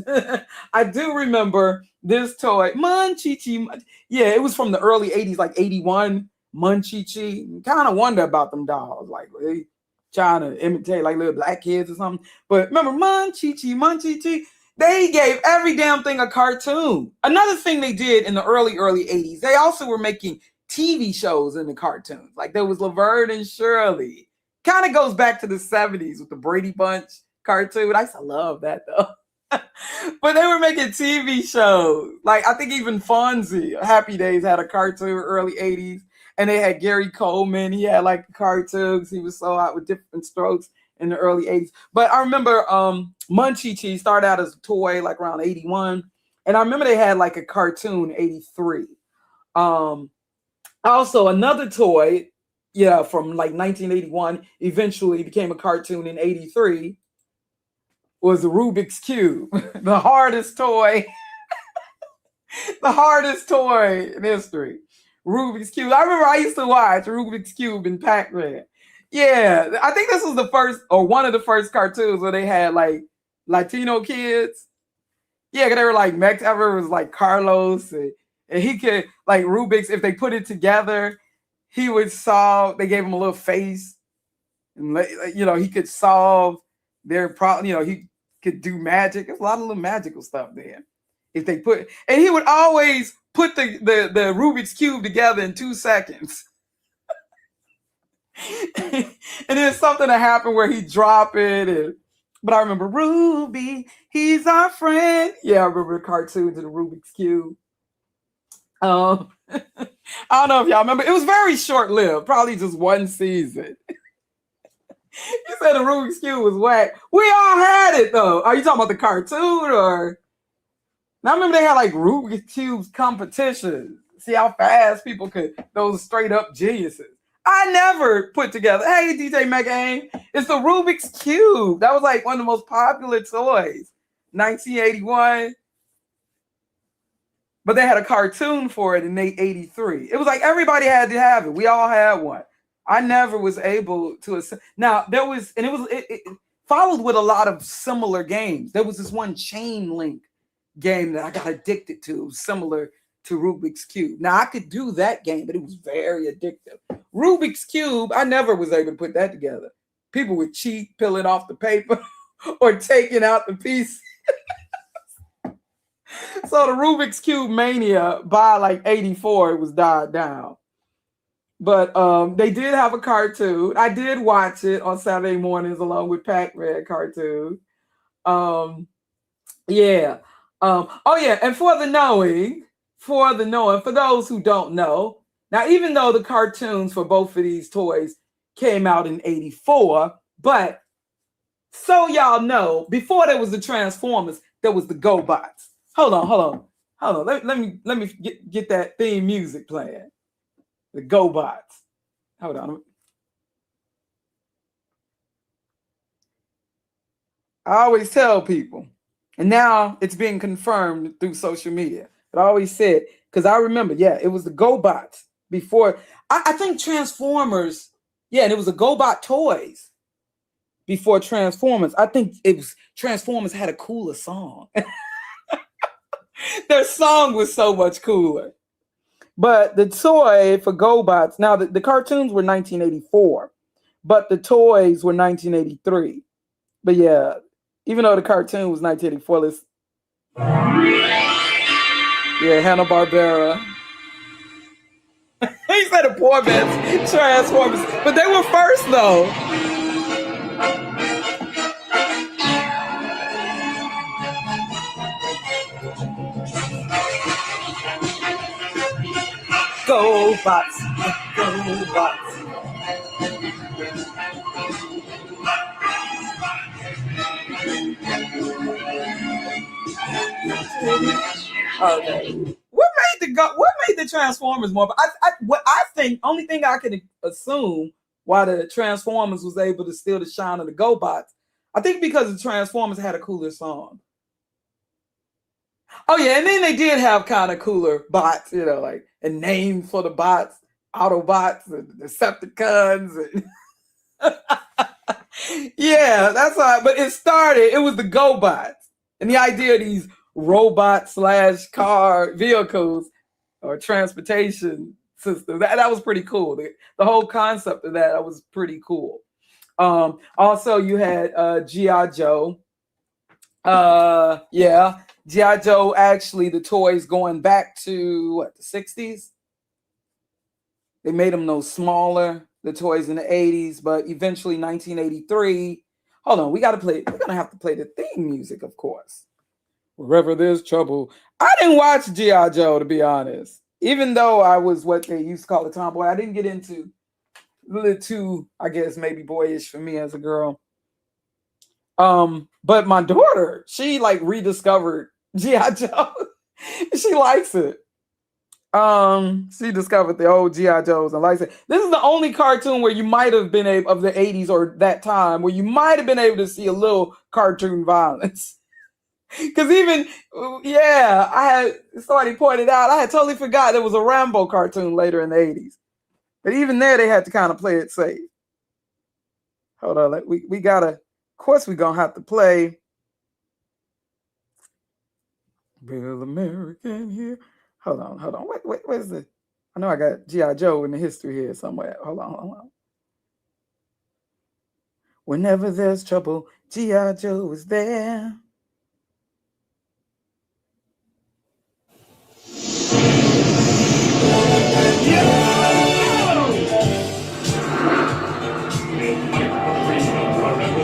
[SPEAKER 1] I do remember this toy, Munchie. It was from the early 80s, like 81, Munchie. Kind of wonder about them dolls, like they trying to imitate like little black kids or something. But remember Munchie. They gave every damn thing a cartoon. Another thing they did in the early 80s, they also were making TV shows in the cartoons. Like there was Laverne and Shirley. Kind of goes back to the 70s with the Brady Bunch cartoon. I used to love that though. But they were making TV shows. Like I think even Fonzie, Happy Days, had a cartoon early 80s. And they had Gary Coleman. He had like cartoons. He was so out with different strokes in the early 80s. But I remember Munchie started out as a toy like around 81. And I remember they had like a cartoon 83. Also another toy, from like 1981, eventually became a cartoon in 83, was the Rubik's Cube. The hardest toy. The hardest toy in history. Rubik's Cube. I remember I used to watch Rubik's Cube and Pac-Man. Yeah, I think this was the first or one of the first cartoons where they had like Latino kids. Yeah, 'cause they were like Mex. I remember it was like Carlos, and he could like Rubik's. If they put it together, he would solve. They gave him a little face, and he could solve their problem. He could do magic. There's a lot of little magical stuff there. If they put, and he would always put the Rubik's cube together in 2 seconds. And then something that happened where he drop it, but I remember Ruby, he's our friend. Yeah, I remember the cartoons of the Rubik's cube. I don't know if y'all remember. It was very short lived, probably just one season. You said the Rubik's cube was whack. We all had it though. Are you talking about the cartoon or? Now I remember they had like Rubik's cubes competitions. See how fast people could, those straight up geniuses. I never put together, hey, DJ McAim, it's the Rubik's Cube. That was like one of the most popular toys. 1981. But they had a cartoon for it in 83. It was like everybody had to have it. We all had one. I never was able to. Now, there was, and it followed with a lot of similar games. There was this one chain link game that I got addicted to, similar to Rubik's Cube. Now I could do that game, but it was very addictive. Rubik's Cube, I never was able to put that together. People would cheat, peeling off the paper or taking out the piece. So the Rubik's Cube mania by like 84, it was died down. But they did have a cartoon. I did watch it on Saturday mornings along with Pac-Man cartoon. Yeah. Oh yeah, and for those who don't know, now even though the cartoons for both of these toys came out in 84, but so y'all know, before there was the Transformers, there was the GoBots. Hold on. Let me get that theme music playing. The GoBots. Hold on. I always tell people, and now it's being confirmed through social media. But I always said, because I remember, yeah, it was the GoBots before. I think Transformers, yeah, and it was the GoBot toys before Transformers. I think it was Transformers had a cooler song. Their song was so much cooler. But the toy for GoBots, now the cartoons were 1984, but the toys were 1983. But yeah, even though the cartoon was 1984, let's. Yeah, Hanna-Barbera. He said a poor man's Transformers, but they were first though. GoBots, GoBots. Okay. What made the Transformers more? What I think, only thing I can assume why the Transformers was able to steal the shine of the GoBots, I think because the Transformers had a cooler song. Oh yeah, and then they did have kind of cooler bots, like a name for the bots, Autobots and Decepticons, and yeah, that's why. But it was the GoBots, and the idea of these robot/car vehicles or transportation system, that was pretty cool. The whole concept of that was pretty cool. Also, you had G.I. Joe. Yeah, G.I. Joe, actually, the toys going back to the 60s. They made them no smaller, the toys in the 80s, but eventually 1983. Hold on, we're gonna have to play the theme music, of course. Wherever there's trouble. I didn't watch G.I. Joe, to be honest. Even though I was what they used to call a tomboy, I didn't get into a little too, I guess, maybe boyish for me as a girl. But my daughter, she like rediscovered G.I. Joe. She likes it. She discovered the old G.I. Joes and likes it. This is the only cartoon where you might have been able, of the 80s or that time, where you might have been able to see a little cartoon violence. Because even, yeah, I had somebody pointed out, I had totally forgot there was a Rambo cartoon later in the 80s. But even there, they had to kind of play it safe. Hold on, we gotta, of course, we're gonna have to play Real American here. Hold on. Wait, where's the? I know I got G.I. Joe in the history here somewhere. Hold on. Whenever there's trouble, G.I. Joe is there.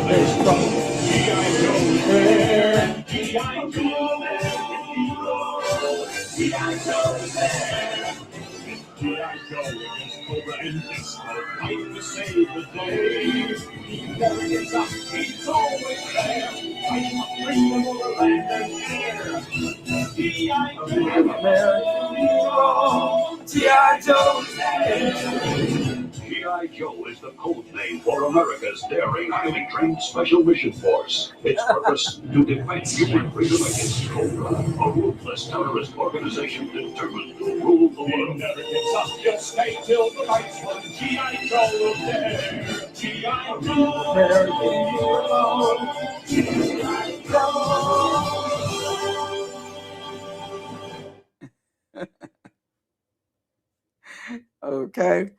[SPEAKER 1] There's trouble.
[SPEAKER 2] G.I. Joe against Cobra and Disco, fighting to save the day. He never gives up, he's always there, fighting for freedom over land and air. G.I. Joe,
[SPEAKER 1] G.I. Joe.
[SPEAKER 2] G.I. Joe is the code name for America's daring, highly trained special mission force. Its purpose, to defend human freedom against Cobra, a ruthless terrorist organization determined to rule the world. Never gives up, he'll stay till the fight's won. G.I. Joe will dare. G.I. Joe. G.I.
[SPEAKER 1] Joe. Okay.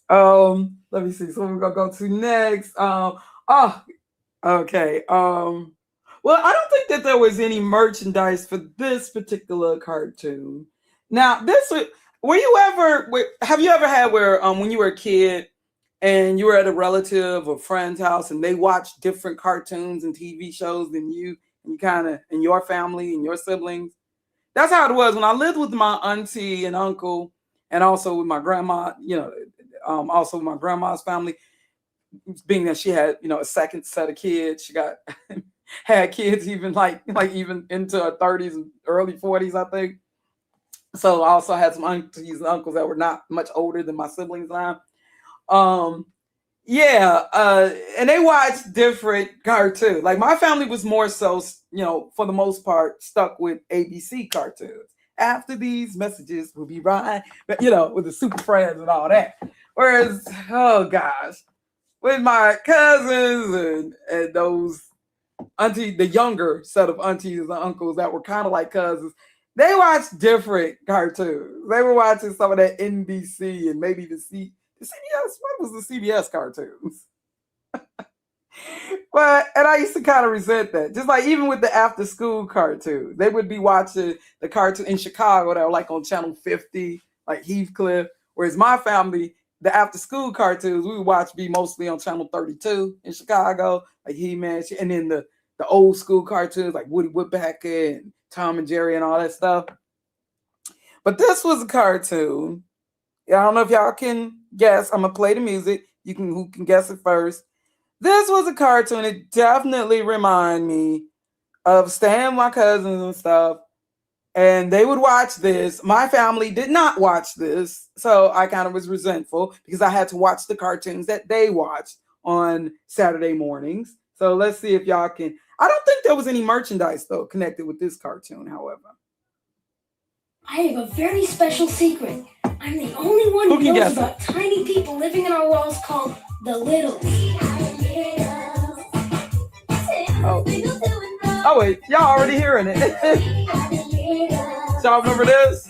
[SPEAKER 1] Let me see. So we're gonna go to next. Okay. Well, I don't think that there was any merchandise for this particular cartoon. Now, have you ever had where when you were a kid and you were at a relative or friend's house and they watched different cartoons and TV shows than you, and you kind of, and your family and your siblings? That's how it was when I lived with my auntie and uncle, and also with my grandma. Also with my grandma's family, being that she had a second set of kids. She got had kids even like even into her 30s and early 40s, I think. So I also had some aunties and uncles that were not much older than my siblings and I. And they watched different cartoons. Like my family was more so, for the most part, stuck with ABC cartoons. After these messages will be right, with the Super Friends and all that. Whereas, oh gosh, with my cousins and those the younger set of aunties and uncles that were kind of like cousins, they watched different cartoons. They were watching some of that NBC and maybe the CBS. What was the CBS cartoons? And I used to kind of resent that. Just like even with the after school cartoons, they would be watching the cartoon in Chicago that were like on channel 50, like Heathcliff. Whereas my family, the after school cartoons we would watch be mostly on channel 32 in Chicago, like He-Man, and then the old school cartoons like Woody Woodpecker and Tom and Jerry and all that stuff. But this was a cartoon. I don't know if y'all can guess. I'm gonna play the music. Who can guess it first? This was a cartoon. It definitely reminded me of staying with my cousins and stuff. And they would watch this. My family did not watch this. So I kind of was resentful because I had to watch the cartoons that they watched on Saturday mornings. So let's see if y'all can. I don't think there was any merchandise, though, connected with this cartoon, however.
[SPEAKER 3] I have a very special secret. I'm the only one who knows about tiny people living in our walls called the Littles.
[SPEAKER 1] Oh wait, y'all already hearing it. Y'all remember this?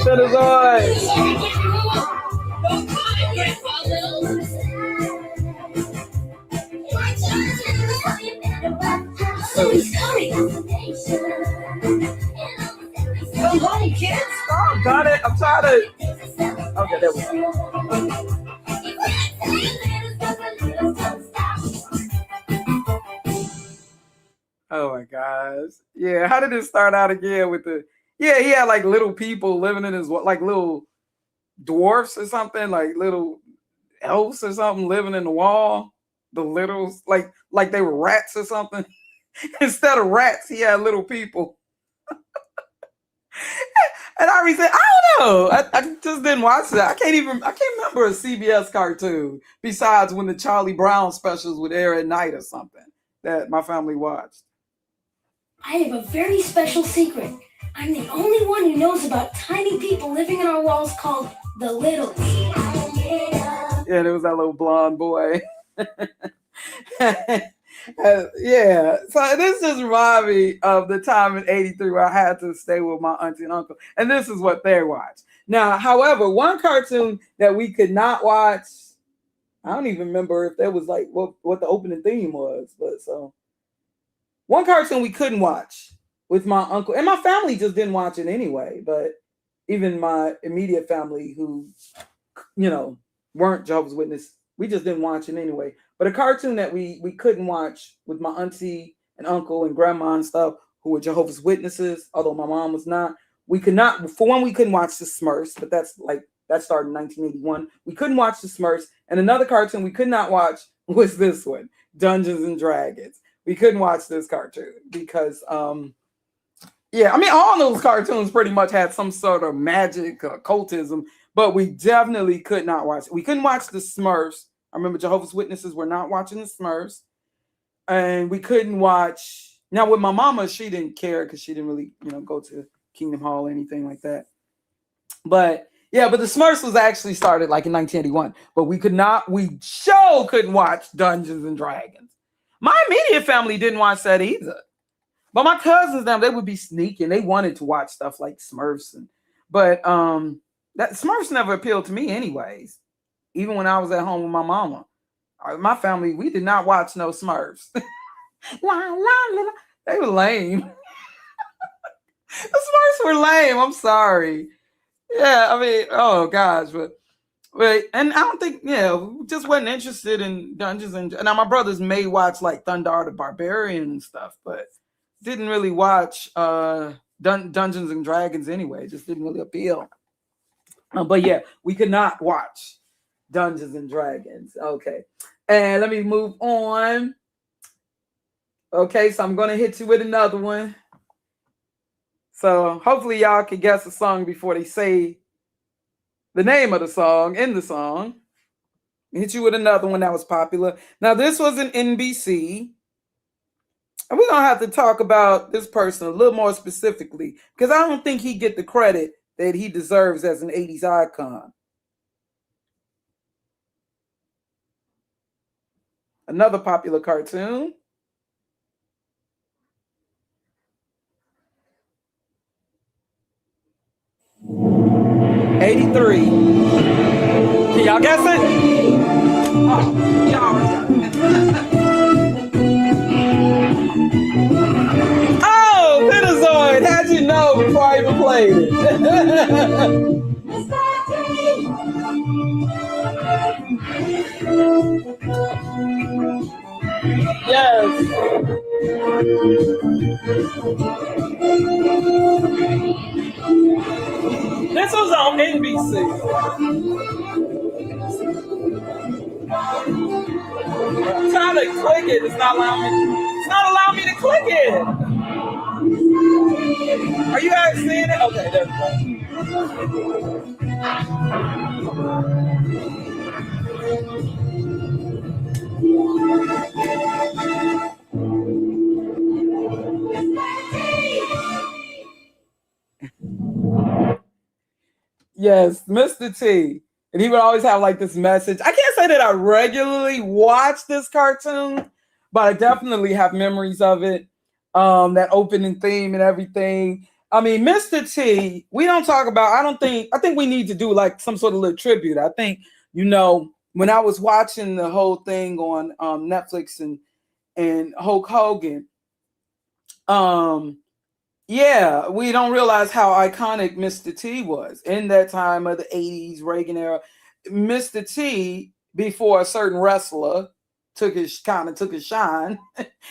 [SPEAKER 1] That is on. Come on, kids. Oh, got it. I'm trying to. Okay, there we go. Oh my gosh. Yeah, how did it start out again with the he had like little people living in his like little dwarfs or something, like little elves or something living in the wall. The littles like they were rats or something. Instead of rats, he had little people. And I said, I don't know. I just didn't watch that. I can't remember a CBS cartoon besides when the Charlie Brown specials would air at night or something that my family watched.
[SPEAKER 3] I have a very special secret. I'm the only one who knows about tiny people living in our walls called the Littles.
[SPEAKER 1] Yeah, there was that little blonde boy. Yeah. So this just reminded me of the time in '83 where I had to stay with my auntie and uncle, and this is what they watched. Now, however, one cartoon that we could not watch, I don't even remember if that was like what the opening theme was, but so one cartoon we couldn't watch with my uncle, and my family just didn't watch it anyway. But even my immediate family, who weren't Jehovah's Witness, we just didn't watch it anyway. But a cartoon that we couldn't watch with my auntie and uncle and grandma and stuff, who were Jehovah's Witnesses, although my mom was not. We could not, for one, we couldn't watch the Smurfs, but that started in 1981. We couldn't watch the Smurfs, and another cartoon we could not watch was this one, Dungeons and Dragons. We couldn't watch this cartoon because yeah, I mean, all those cartoons pretty much had some sort of magic, occultism, but we definitely could not watch it. We couldn't watch the Smurfs. I remember Jehovah's Witnesses were not watching the Smurfs. And we couldn't watch. Now, with my mama, she didn't care because she didn't really, go to Kingdom Hall or anything like that. But yeah, but the Smurfs was actually started like in 1981. But we couldn't watch Dungeons and Dragons. My immediate family didn't watch that either. But my cousins, they would be sneaking. They wanted to watch stuff like Smurfs, but that Smurfs never appealed to me, anyways. Even when I was at home with my mama, my family, we did not watch no Smurfs. They were lame. The Smurfs were lame. I'm sorry. Yeah, I mean, oh gosh, but and I don't think, just wasn't interested in Dungeons and now my brothers may watch like Thundar the Barbarian and stuff, but didn't really watch Dungeons and Dragons anyway. It just didn't really appeal. But yeah, we could not watch Dungeons and Dragons. Okay. And let me move on. Okay, so I'm going to hit you with another one. So hopefully y'all can guess the song before they say the name of the song in the song. Hit you with another one that was popular. Now, this was an NBC. And we're going to have to talk about this person a little more specifically because I don't think he get the credit that he deserves as an 80s icon. Another popular cartoon. '83. Can y'all guess it? Oh, y'all got it. Oh, Pentazoid! How'd you know before I even played it? Yes. This was on NBC. I'm trying to click it. It's not allowing me to click it. Are you guys seeing it? Okay, there we go. Yes, Mr. T. And he would always have like this message. I can't say that I regularly watch this cartoon, but I definitely have memories of it. That opening theme and everything. I mean, Mr. T, we don't talk about, I think we need to do like some sort of little tribute. I think, when I was watching the whole thing on Netflix and Hulk Hogan, yeah, we don't realize how iconic Mr. T was in that time of the 80s Reagan era. Mr. T, before a certain wrestler took his shine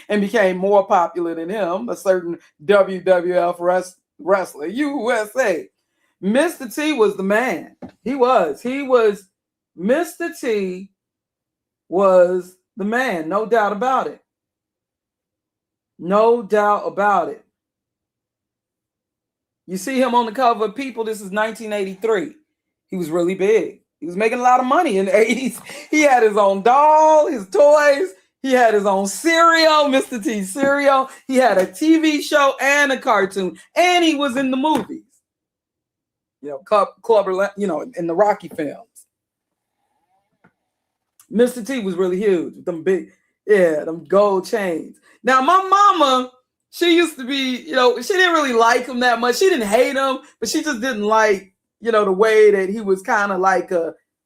[SPEAKER 1] and became more popular than him, a certain WWF wrestler, USA. Mr. T was the man. He was. Mr. T was the man, no doubt about it. No doubt about it. You see him on the cover of People. This is 1983. He was really big. He was making a lot of money in the 80s. He had his own doll, his toys. He had his own cereal, Mr. T cereal. He had a TV show and a cartoon. And he was in the movies. Clubber, in the Rocky films. Mr. T was really huge. Them big. Yeah, them gold chains. Now, my mama, she used to be, she didn't really like him that much. She didn't hate him, but she just didn't like, the way that he was kind of like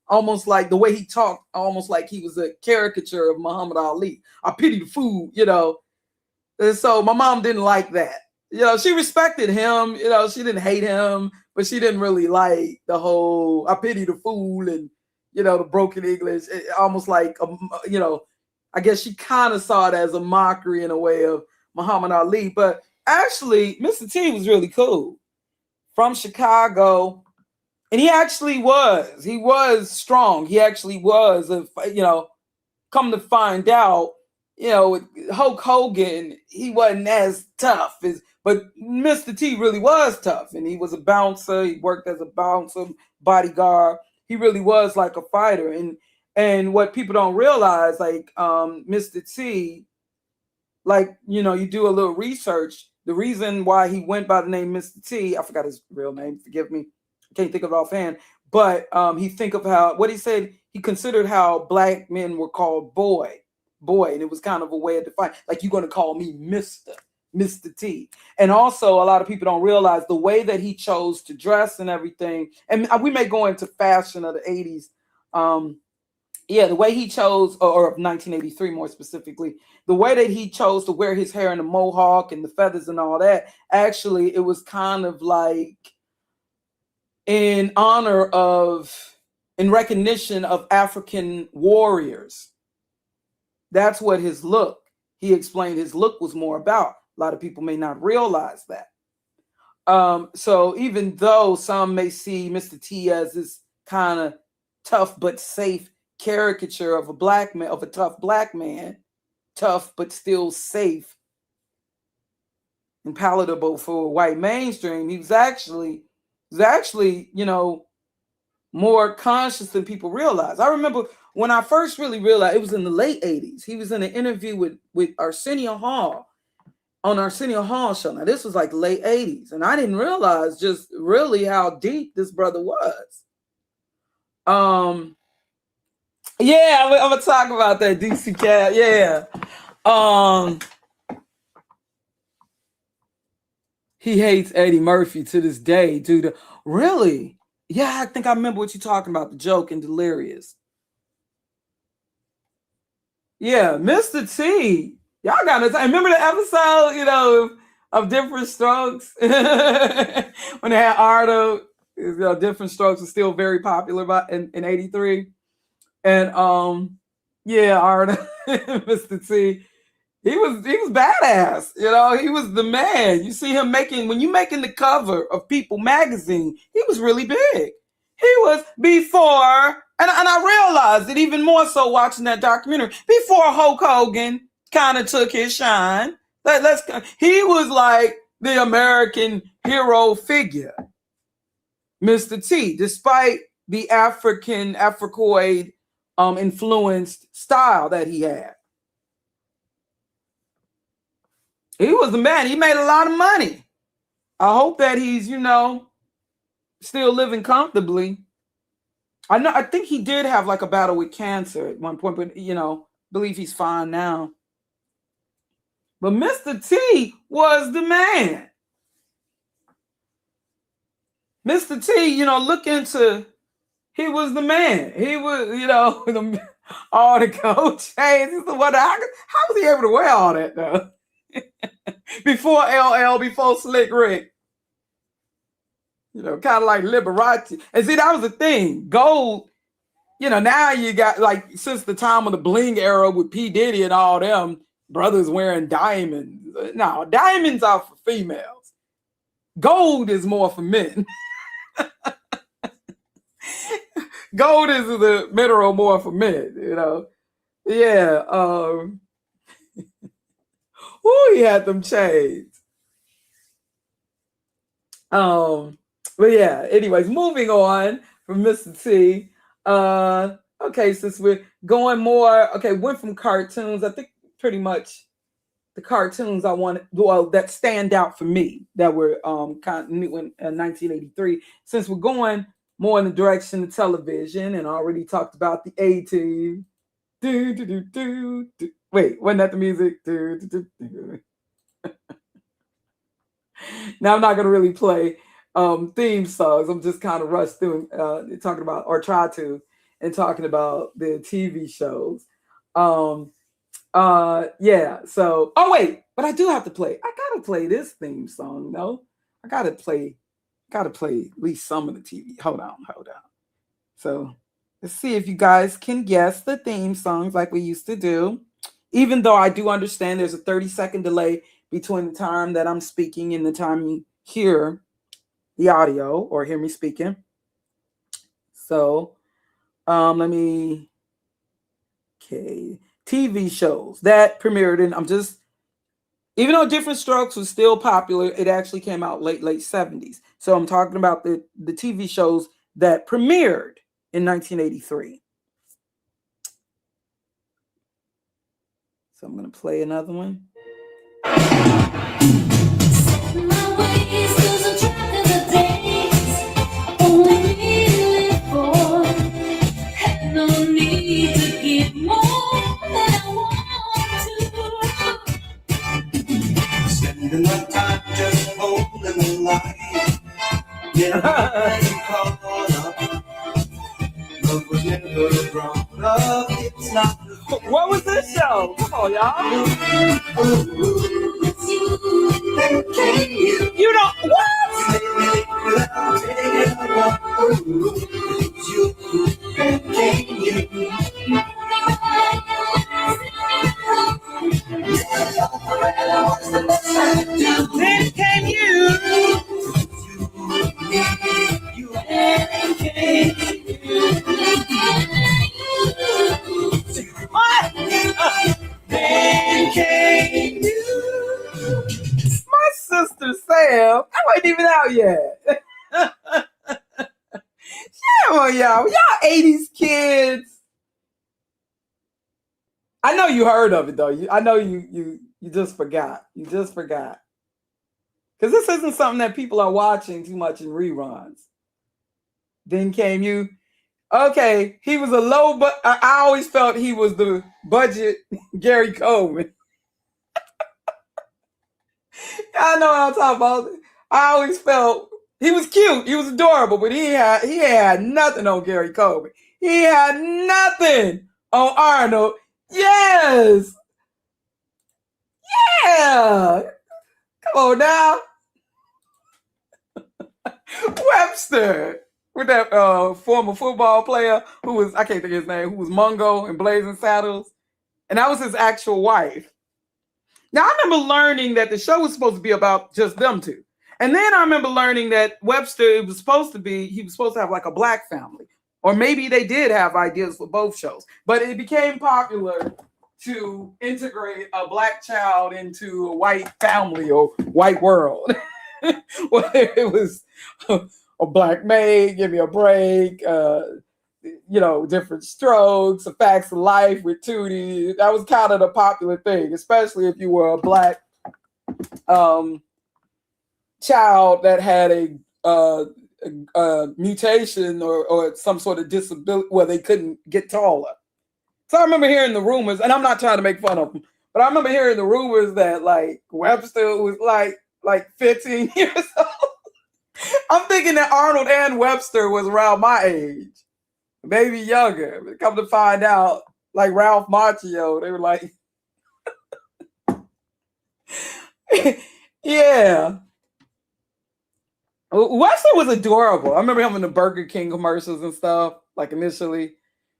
[SPEAKER 1] almost like the way he talked, almost like he was a caricature of Muhammad Ali. I pity the fool, And so my mom didn't like that. She respected him, she didn't hate him, but she didn't really like the whole I pity the fool and, the broken English. Almost like, I guess she kind of saw it as a mockery in a way of Muhammad Ali. But actually, Mr. T was really cool. From Chicago. And he was strong. He actually was, come to find out, with Hulk Hogan, he wasn't as tough but Mr. T really was tough. And he was a bouncer. He worked as a bouncer, bodyguard. He really was like a fighter. And what people don't realize, like Mr. T, like, you do a little research. The reason why he went by the name Mr. T, I forgot his real name, forgive me. I can't think of it offhand. But he think of what he said, he considered how black men were called boy. And it was kind of a way of defining, like, you're going to call me Mr. T. And also, a lot of people don't realize the way that he chose to dress and everything. And we may go into fashion of the 80s. The way he chose, or 1983 more specifically, the way that he chose to wear his hair in a mohawk and the feathers and all that, actually, it was kind of like in recognition of African warriors. That's what his look, he explained his look was more about. A lot of people may not realize that. So even though some may see Mr. T as this kind of tough but safe caricature of a tough black man, tough but still safe and palatable for white mainstream, he was actually, more conscious than people realize. I remember when I first really realized, it was in the late 80s. He was in an interview with Arsenio Hall on Arsenio Hall show. Now, this was like late 80s, and I didn't realize just really how deep this brother was. Yeah, I'm gonna talk about that DC Cat. Yeah. He hates Eddie Murphy to this day, dude. Really? Yeah, I think I remember what you're talking about, the joke in Delirious. Yeah, Mr. T. Y'all got to remember the episode, of Different Strokes when they had Ardo. Different Strokes was still very popular in 83. And Ardo, Mr. T. He was badass, he was the man. You see him when you making the cover of People magazine, he was really big. He was before, and I realized it even more so watching that documentary, before Hulk Hogan kind of took his shine. He was like the American hero figure, Mr. T, despite the Africoid influenced style that he had. He was the man. He made a lot of money. I hope that he's, still living comfortably. I think he did have like a battle with cancer at one point, but, believe he's fine now. But Mr. T was the man. Mr. T, look into, he was the man. He was, all the gold chains. How was he able to wear all that, though? Before LL, before Slick Rick, kind of like Liberace. And see, that was the thing. Gold, now you got, like, since the time of the bling era with P. Diddy and all them brothers wearing diamonds. No, diamonds are for females. Gold is more for men. Gold is the mineral more for men, Yeah. He had them chains. But yeah, anyways, moving on from Mr. T. Okay, since we're going more, went from cartoons. I think pretty much the cartoons I wanted, that stand out for me that were kind of new in 1983. Since we're going more in the direction of television, and I already talked about the A-Team. Do, do, do, do, do. Wait, wasn't that the music? Do, do, do, do. Now I'm not gonna really play theme songs. I'm just kind of rushed through talking about, or try to, and talking about the TV shows. Um yeah, so wait, but I do have to play. I gotta play this theme song, no? I gotta play at least some of the TV. Hold on. So let's see if you guys can guess the theme songs like we used to do. Even though I do understand there's a 30-second delay between the time that I'm speaking and the time you hear the audio or hear me speaking. So let me, okay, TV shows that premiered, and even though Different Strokes was still popular, it actually came out late 70s. So I'm talking about the TV shows that premiered in 1983. So I'm going to play another one.
[SPEAKER 2] Spending my time just holding the line. Yeah, caught up. Love was never brought up. It's not.
[SPEAKER 1] What was this show? Come on, y'all. You know what? Then came you. What? Then came you. My sister Sam, I wasn't even out yet. Come on, y'all 80s kids. I know you heard of it though. I know you just forgot. You just forgot. Because this isn't something that people are watching too much in reruns. Then came you. Okay, he was a low, but I always felt he was the budget Gary Coleman. I know what I'm talking about. I always felt he was cute, he was adorable, but he had nothing on Gary Coleman. He had nothing on Arnold. Yes. Yeah. Come on now. Webster. With that former football player who was, I can't think of his name, who was Mungo in Blazing Saddles. And that was his actual wife. Now, I remember learning that the show was supposed to be about just them two. And then I remember learning that Webster, he was supposed to have like a black family. Or maybe they did have ideas for both shows. But it became popular to integrate a black child into a white family or white world. Well, it was a black maid, give me a break, Different Strokes, A Facts of Life with Tootie. That was kind of the popular thing, especially if you were a black child that had a mutation or some sort of disability where they couldn't get taller. So I remember hearing the rumors, and I'm not trying to make fun of them, but I remember hearing the rumors that like Webster was like 15 years old. I'm thinking that Arnold and Webster was around my age, maybe younger. But come to find out, like Ralph Macchio, they were like, yeah. Webster was adorable. I remember him in the Burger King commercials and stuff, like initially.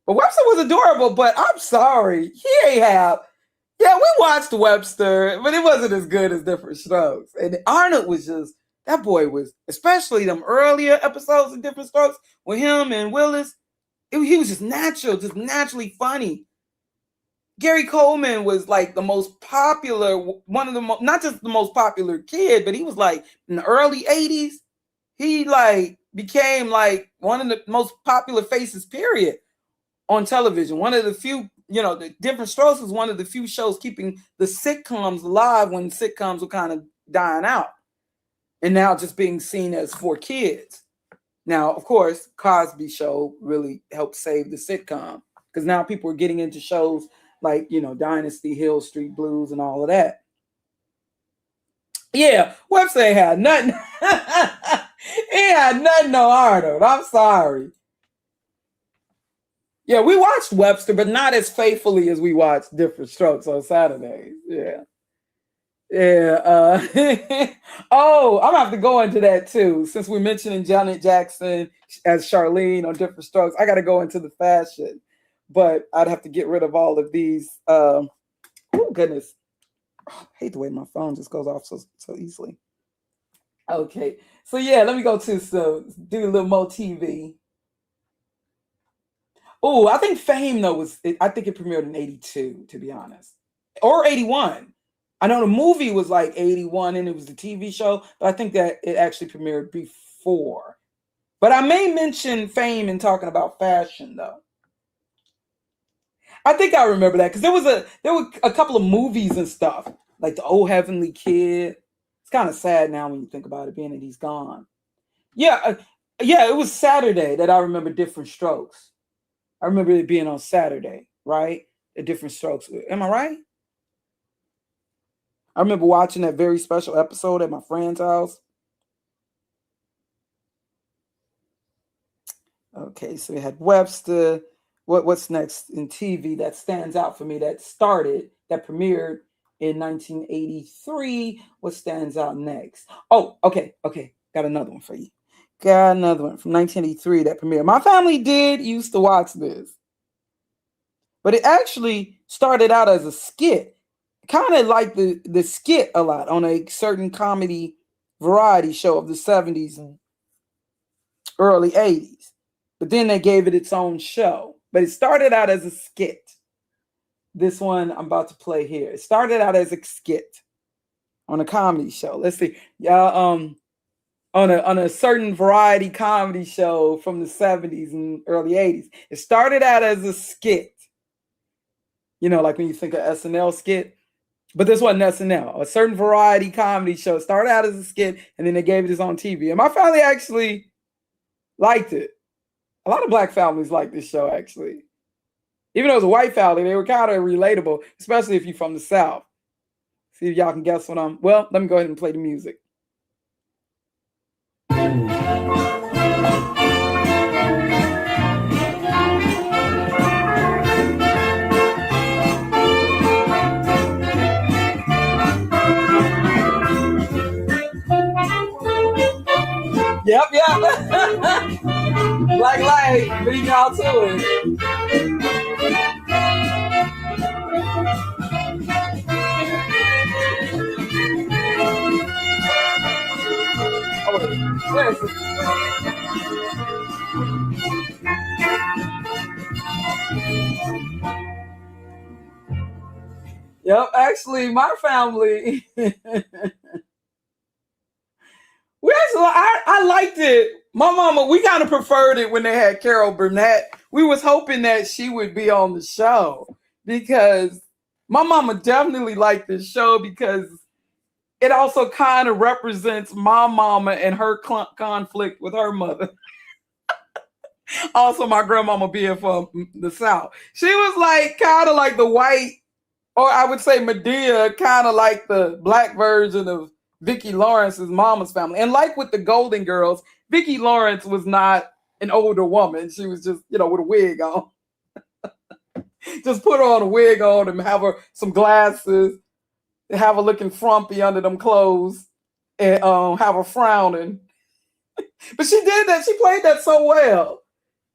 [SPEAKER 1] But Webster was adorable, but I'm sorry, he ain't have. Yeah, we watched Webster, but it wasn't as good as Different Strokes. And Arnold was just, that boy was, especially them earlier episodes of Different Strokes with him and Willis, he was just naturally funny. Gary Coleman was like the most popular, one of the not just the most popular kid, but he was like in the early 80s, he like became like one of the most popular faces, period, on television. One of the few, the Different Strokes was one of the few shows keeping the sitcoms alive when sitcoms were kind of dying out. And now just being seen as for kids. Now, of course, Cosby Show really helped save the sitcom. because now people are getting into shows like, Dynasty, Hill Street Blues, and all of that. Yeah, Webster ain't had nothing. He had nothing on Arnold. I'm sorry. Yeah, we watched Webster, but not as faithfully as we watched Different Strokes on Saturdays. Yeah. Yeah. Oh, I'm gonna have to go into that too. Since we're mentioning Janet Jackson as Charlene on Different Strokes, I gotta go into the fashion. But I'd have to get rid of all of these. Oh goodness. I hate the way my phone just goes off so easily. Okay. So yeah, let me go to do a little more TV. Oh, I think Fame though I think it premiered in 82, to be honest. Or 81. I know the movie was like 81 and it was the TV show, but I think that it actually premiered before. But I may mention Fame in talking about fashion though. I think I remember that because there were a couple of movies and stuff, like The Old Heavenly Kid. It's kind of sad now when you think about it, being that he's gone. Yeah, it was Saturday that I remember Different Strokes. I remember it being on Saturday, right? A Different Strokes. Am I right? I remember watching that very special episode at my friend's house. Okay, so we had Webster. What's next in TV that stands out for me that premiered in 1983? What stands out next? Oh, okay. Got another one for you. Got another one from 1983 that premiered. My family did used to watch this. But it actually started out as a skit. Kind of like the skit a lot on a certain comedy variety show of the 70s and early 80s. But then they gave it its own show. But it started out as a skit. This one I'm about to play here. It started out as a skit on a comedy show. Let's see. On a certain variety comedy show from the 70s and early 80s. It started out as a skit. Like when you think of SNL skit. But this wasn't SNL. A certain variety comedy show started out as a skit, and then they gave it its own TV. And my family actually liked it. A lot of black families like this show, actually. Even though it was a white family, they were kind of relatable, especially if you're from the South. See if y'all can guess what well, let me go ahead and play the music. Yep. Black light, bring y'all to it. Yep, actually, my family. I liked it. My mama, we kind of preferred it when they had Carol Burnett. We was hoping that she would be on the show because my mama definitely liked this show because it also kind of represents my mama and her conflict with her mother. Also, my grandmama being from the South. She was like kind of like the white, or I would say Medea, kind of like the black version of Vicki Lawrence's mama's family. And like with the Golden Girls, Vicki Lawrence was not an older woman. She was just, with a wig on. Just put her on a wig on and have her some glasses, have her looking frumpy under them clothes, and have her frowning. But she did that. She played that so well.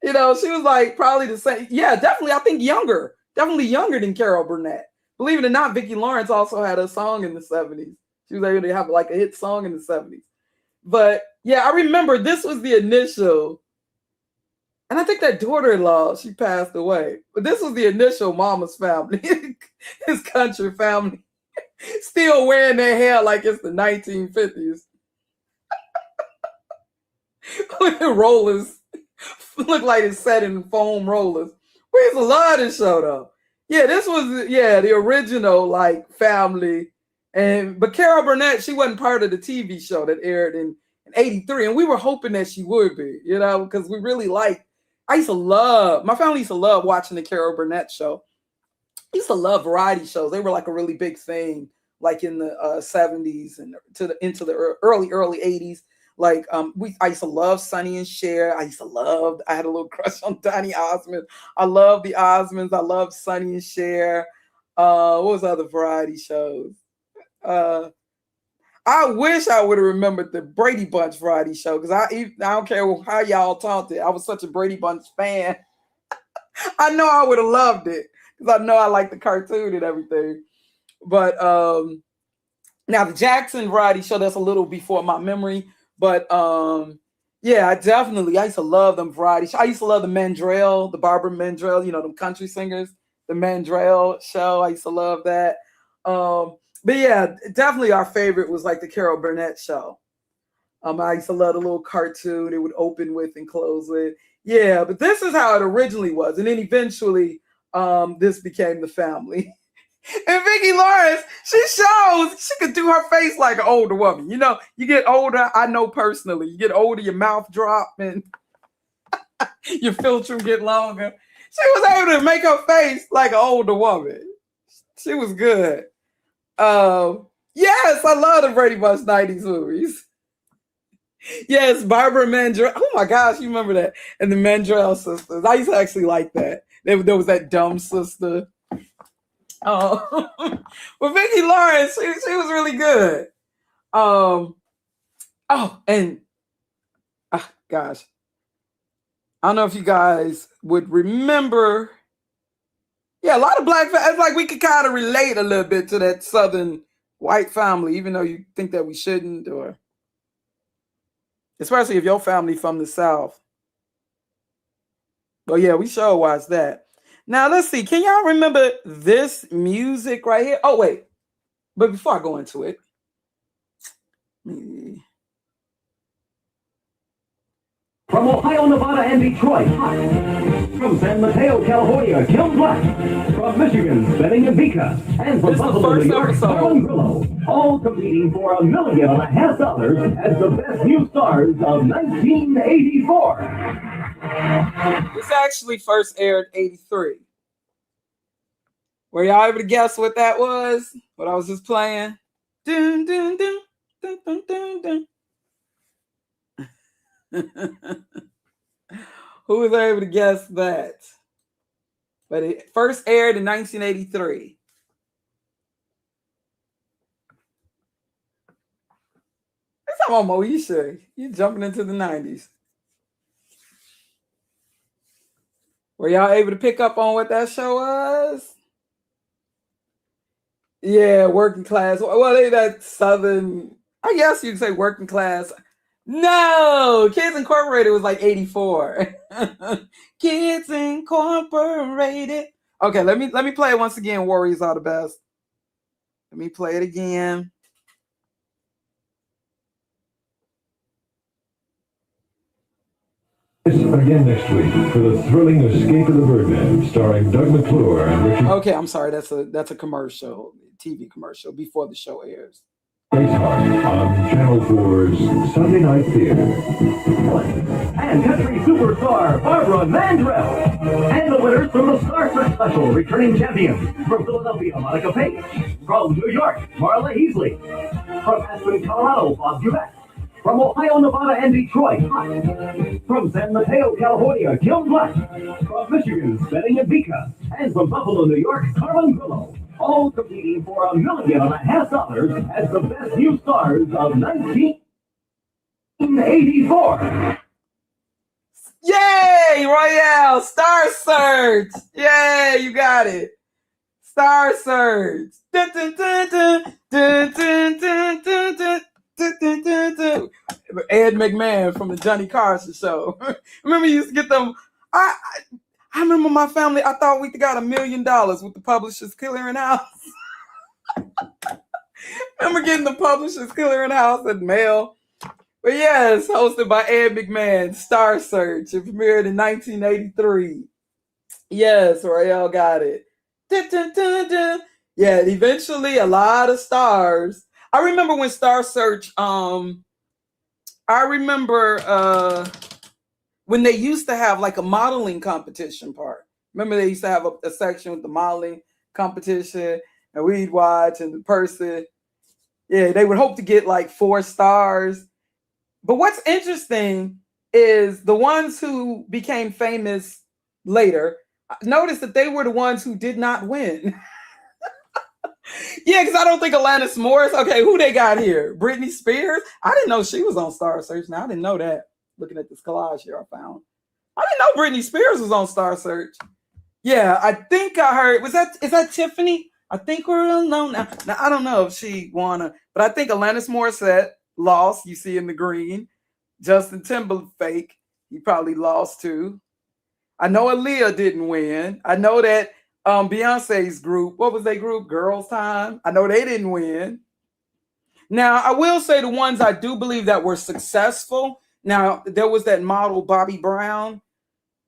[SPEAKER 1] She was like probably the same. Yeah, definitely. I think younger. Definitely younger than Carol Burnett. Believe it or not, Vicki Lawrence also had a song in the 70s. She was able to have like a hit song in the 70s. But yeah, I remember this was the initial. And I think that daughter-in-law, she passed away. But this was the initial mama's family. His country family. Still wearing their hair like it's the 1950s. Rollers. Look like it's set in foam rollers. We used to love this show though. Yeah, this was the original like family. But Carol Burnett, she wasn't part of the TV show that aired in 83. And we were hoping that she would be, because we really liked My family used to love watching the Carol Burnett show. I used to love variety shows. They were like a really big thing, like in the 70s and into the early 80s. Like I used to love Sonny and Cher. I had a little crush on Donny Osmond. I love the Osmonds. I love Sonny and Cher. What was other variety shows? I wish I would have remembered the Brady Bunch variety show, because I don't care how y'all taunted. I was such a Brady Bunch fan. I know I would have loved it, because I know I like the cartoon and everything. But now the Jackson variety show, that's a little before my memory. But yeah, I used to love them variety shows. I used to love the Mandrell, the Barbara Mandrell, them country singers, the Mandrell show. I used to love that. But yeah, definitely our favorite was like the Carol Burnett show. I used to love the little cartoon it would open with and close with. Yeah, but this is how it originally was. And then eventually this became the family. And Vicki Lawrence, she could do her face like an older woman. You get older, I know personally, you get older, your mouth drop and your filter get longer. She was able to make her face like an older woman. She was good. Yes, I love the Brady Bunch 90s movies. Yes, Barbara Mandrell. Oh my gosh, you remember that? And the Mandrell sisters. I used to actually like that. There was that dumb sister. Oh, but Vicki Lawrence, she was really good. And gosh, I don't know if you guys would remember. Yeah, a lot of black families, like we could kind of relate a little bit to that Southern white family, even though you think that we shouldn't, or especially if your family from the South. Well, yeah, we sure watched that. Now, let's see. Can y'all remember this music right here? Oh, wait. But before I go into it,
[SPEAKER 4] from Ohio, Nevada, and Detroit. From San Mateo, California, Kim Black. From Michigan, Benning and Vika. And from Buffalo, New York, Carmen Grillo. All competing for $1.5 million as the best new stars of 1984.
[SPEAKER 1] This actually first aired 83. Were y'all able to guess what that was? What I was just playing? Dun, dun, dun, dun, dun, dun, dun. Who was able to guess that? But it first aired in 1983. That's how I'm Moesha. You jumping into the 90s. Were y'all able to pick up on what that show was? Yeah, working class. Well, they that Southern, I guess you'd say working class. No, Kids Incorporated was like 84. Kids Incorporated. Okay, let me play it once again. Warriors are the best. Let me play it again.
[SPEAKER 5] Again next week for the thrilling Escape of the Birdman, starring Doug McClure and Richard.
[SPEAKER 1] Okay, I'm sorry. That's a commercial, TV commercial before the show airs.
[SPEAKER 5] Grace Hart on Channel 4's Sunday Night Theater.
[SPEAKER 4] And country superstar Barbara Mandrell. And the winners from the Star Search Special, returning champions. From Philadelphia, Monica Page. From New York, Marla Heasley. From Aspen, Colorado, Bob Dubek. From Ohio, Nevada, and Detroit. From San Mateo, California, Kim Black. From Michigan, Benning and Vika. And from Buffalo, New York, Carmen Grillo. All competing for $1.5 million as the best new stars of 1984.
[SPEAKER 1] Yay, Royale! Star Search! Yay, you got it. Star Search. Dun, dun, dun, dun, dun, dun, dun, dun, dun. Ed McMahon from the Johnny Carson show. Remember you used to get them. I remember my family. I thought we got $1 million with the Publishers Clearinghouse. Remember getting the Publishers Clearinghouse in mail. But yes, hosted by Ed McMahon, Star Search. It premiered in 1983. Yes, Royale got it. Dun, dun, dun, dun. Yeah, eventually a lot of stars. I remember when Star Search, I remember when they used to have like a modeling competition part. Remember they used to have a section with the modeling competition, and we'd watch, and the person, yeah, they would hope to get like 4 stars. But what's interesting is the ones who became famous later, notice that they were the ones who did not win. Yeah, because I don't think Alanis Morris. Okay, who they got here? Britney Spears? I didn't know she was on Star Search. Now, I didn't know that. Looking at this collage here, I found. I didn't know Britney Spears was on Star Search. Yeah, I think I heard. Is that Tiffany? I think we're alone now. Now, I don't know if she won, but I think Alanis Morissette lost. You see in the green. Justin Timberlake, he probably lost too. I know Aaliyah didn't win. I know that Beyonce's group, what was their group? Girls Time. I know they didn't win. Now, I will say the ones I do believe that were successful. Now, there was that model, Bobby Brown,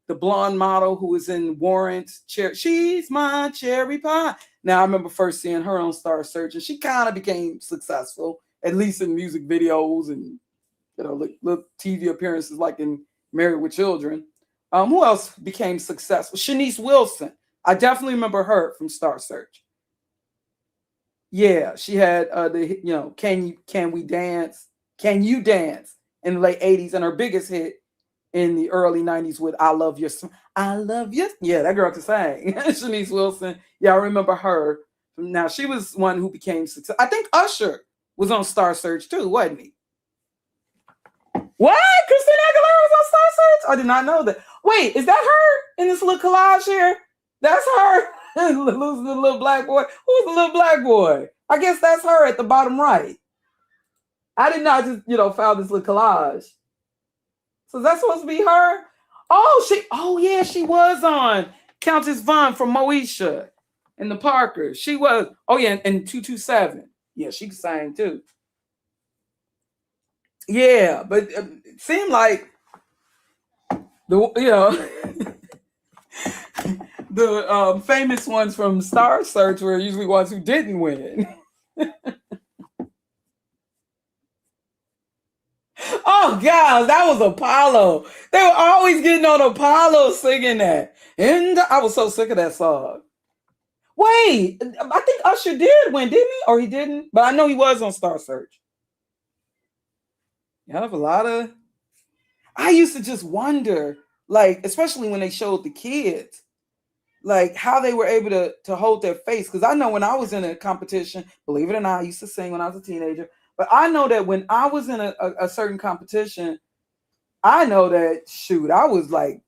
[SPEAKER 1] the blonde model who was in Warrant's chair. She's my cherry pie. Now, I remember first seeing her on Star Search, and she kind of became successful, at least in music videos and little TV appearances like in Married with Children. Who else became successful? Shanice Wilson. I definitely remember her from Star Search. Yeah, she had Can We Dance? Can You Dance in the late 80s, and her biggest hit in the early 90s with I Love Your. I Love You. Yeah, that girl could sing. Shanice Wilson. Yeah, I remember her. Now, she was one who became successful. I think Usher was on Star Search too, wasn't he? What? Christina Aguilera was on Star Search? I did not know that. Wait, is that her in this little collage here? That's her. The little black boy. Who's the little black boy? I guess that's her at the bottom right. I did not just, found this little collage. So that's supposed to be her? Oh yeah, she was on Countess Vaughn from Moesha and the Parkers. She was, and 227. Yeah, she could sing too. Yeah, but it seemed like the the famous ones from Star Search were usually ones who didn't win. Oh gosh, that was Apollo. They were always getting on Apollo singing that, and I was so sick of that song. Wait, I think Usher did win, didn't he? Or he didn't? But I know he was on Star Search. You have a lot of. I used to just wonder, like, especially when they showed the kids, like how they were able to hold their face. Because I know when I was in a competition, believe it or not, I used to sing when I was a teenager. But I know that when I was in a certain competition, I know that, shoot, I was like,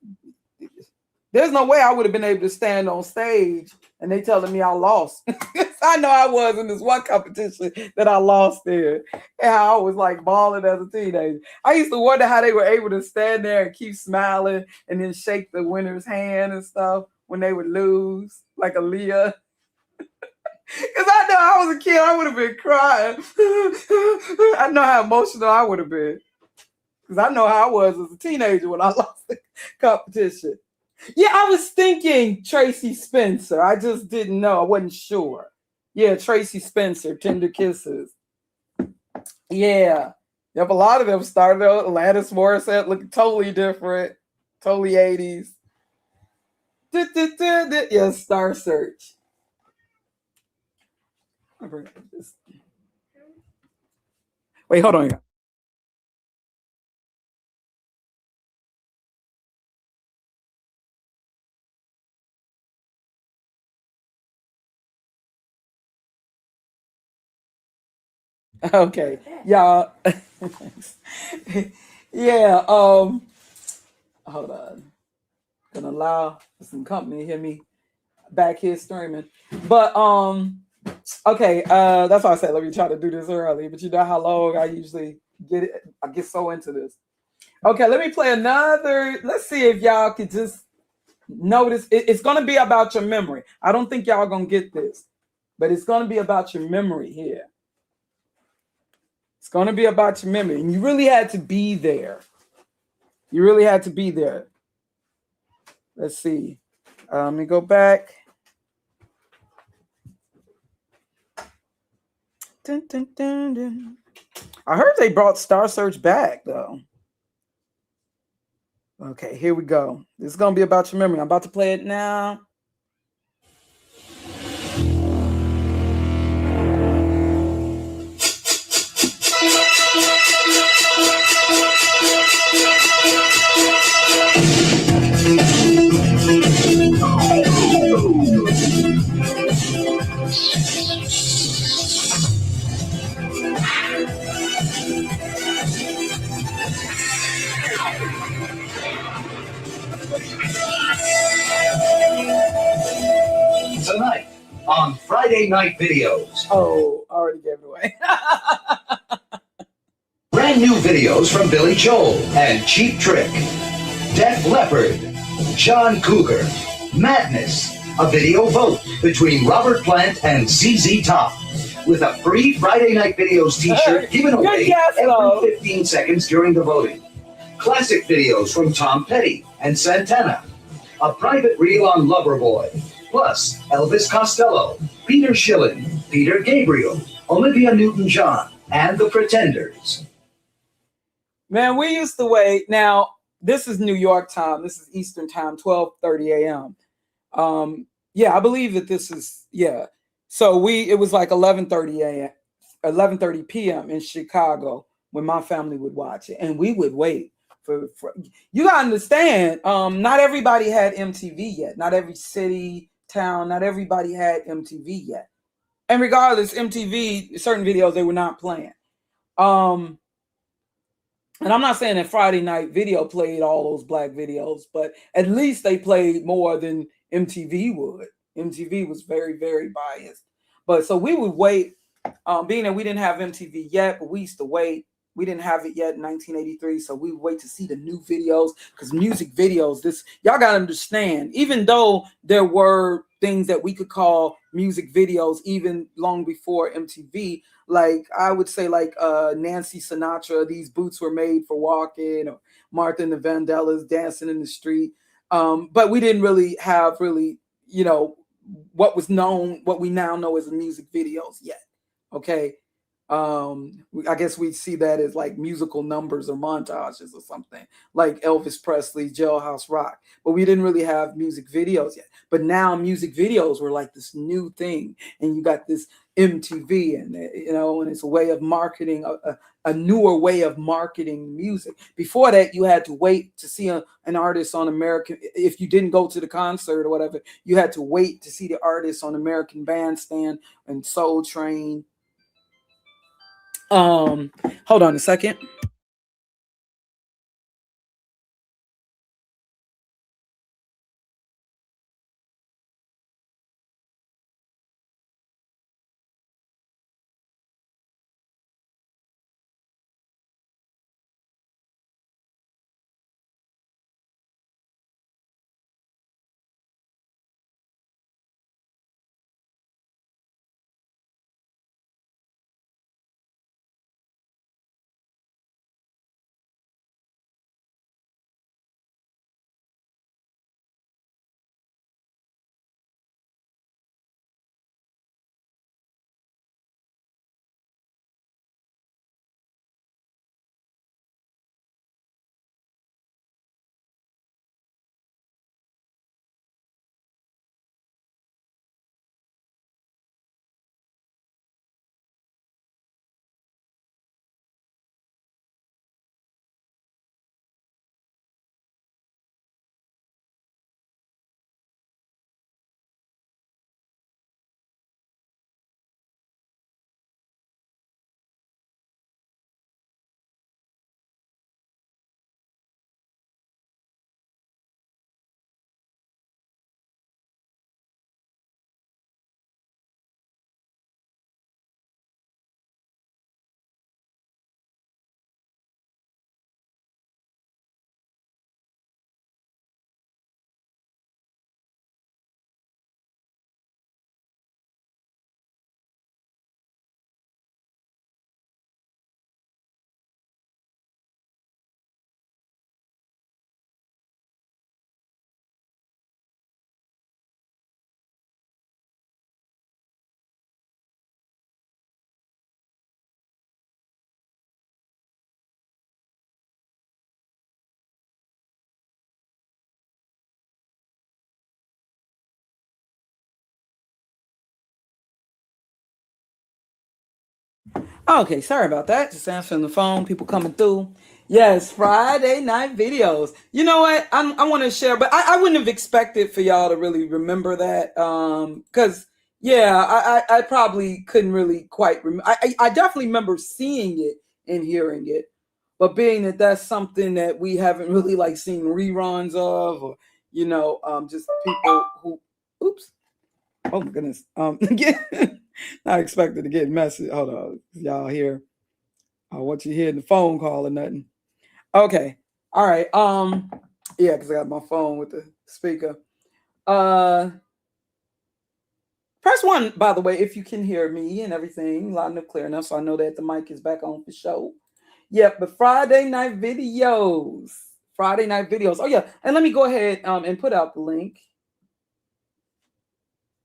[SPEAKER 1] there's no way I would have been able to stand on stage and they telling me I lost. I know I was in this one competition that I lost in. And I was like balling as a teenager. I used to wonder how they were able to stand there and keep smiling and then shake the winner's hand and stuff when they would lose, like Aaliyah. Because I know I was a kid, I would have been crying. I know how emotional I would have been. Because I know how I was as a teenager when I lost the competition. Yeah, I was thinking Tracy Spencer. I just didn't know. I wasn't sure. Yeah, Tracy Spencer, Tender Kisses. Yeah. Yep, a lot of them started out. Alanis Morissette looking totally different. Totally 80s. Yeah, Star Search. Wait, hold on. Okay, y'all. Yeah. Hold on. Gonna allow some company to hear me back here streaming, but okay. That's why I said let me try to do this early. But you know how long I usually get it. I get so into this. Okay, let me play another. Let's see if y'all could just notice. It's gonna be about your memory. I don't think y'all gonna get this, but it's gonna be about your memory here. It's going to be about your memory. And you really had to be there. You really had to be there. Let's see. Let me go back. Dun, dun, dun, dun. I heard they brought Star Search back, though. Okay, here we go. This is gonna be about your memory. I'm about to play it now.
[SPEAKER 2] Tonight on Friday Night Videos.
[SPEAKER 1] Oh, I already gave it away.
[SPEAKER 2] Brand new videos from Billy Joel and Cheap Trick, Def Leppard, John Cougar, Madness, a video vote between Robert Plant and ZZ Top, with a free Friday Night Videos t-shirt given away every 15 seconds during the voting. Classic videos from Tom Petty and Santana, a private reel on Loverboy, plus Elvis Costello, Peter Schilling, Peter Gabriel, Olivia Newton-John, and The Pretenders.
[SPEAKER 1] Man, we used to wait. Now, this is New York time. This is Eastern time, 12:30 a.m. Yeah, I believe that this is, yeah. So it was like 11:30 a.m., 11:30 p.m. in Chicago when my family would watch it. And we would wait for you gotta understand, not everybody had MTV yet. Not every city, town, not everybody had MTV yet. And regardless, MTV, certain videos they were not playing. And I'm not saying that Friday Night Video played all those black videos, but at least they played more than MTV would. MTV was very, very biased. But so we would wait, being that we didn't have MTV yet, but we used to wait. We didn't have it yet in 1983, so we would wait to see the new videos, because music videos, this, y'all gotta understand, even though there were things that we could call music videos even long before MTV, like I would say like Nancy Sinatra, These Boots Were Made for Walking, or Martha and the Vandellas, Dancing in the Street. But we didn't really have you know, what was known, what we now know as music videos yet. Okay. I guess we see that as like musical numbers or montages or something, like Elvis Presley, Jailhouse Rock. But we didn't really have music videos yet. But now music videos were like this new thing, and you got this MTV, and you know, and it's a way of marketing, a newer way of marketing music. Before that, you had to wait to see an artist on American. If you didn't go to the concert or whatever, you had to wait to see the artist on American Bandstand and Soul Train. Hold on a second. Okay, sorry about that. Just answering the phone. People coming through. Yes, Friday night videos. You know what? I want to share, but I wouldn't have expected for y'all to really remember that. Because yeah, I probably couldn't really quite remember. I definitely remember seeing it and hearing it, but being that that's something that we haven't really like seen reruns of, or just people who. Oops. Oh my goodness. Again, not expected to get messy. Hold on, y'all hear? What you hear in the phone call or nothing? Okay. All right. Yeah, because I got my phone with the speaker. Uh, Press one, by the way, if you can hear me and everything loud enough, clear enough, so I know that the mic is back on for show. Yep, but Friday night videos. Friday night videos. Oh yeah, and let me go ahead and put out the link.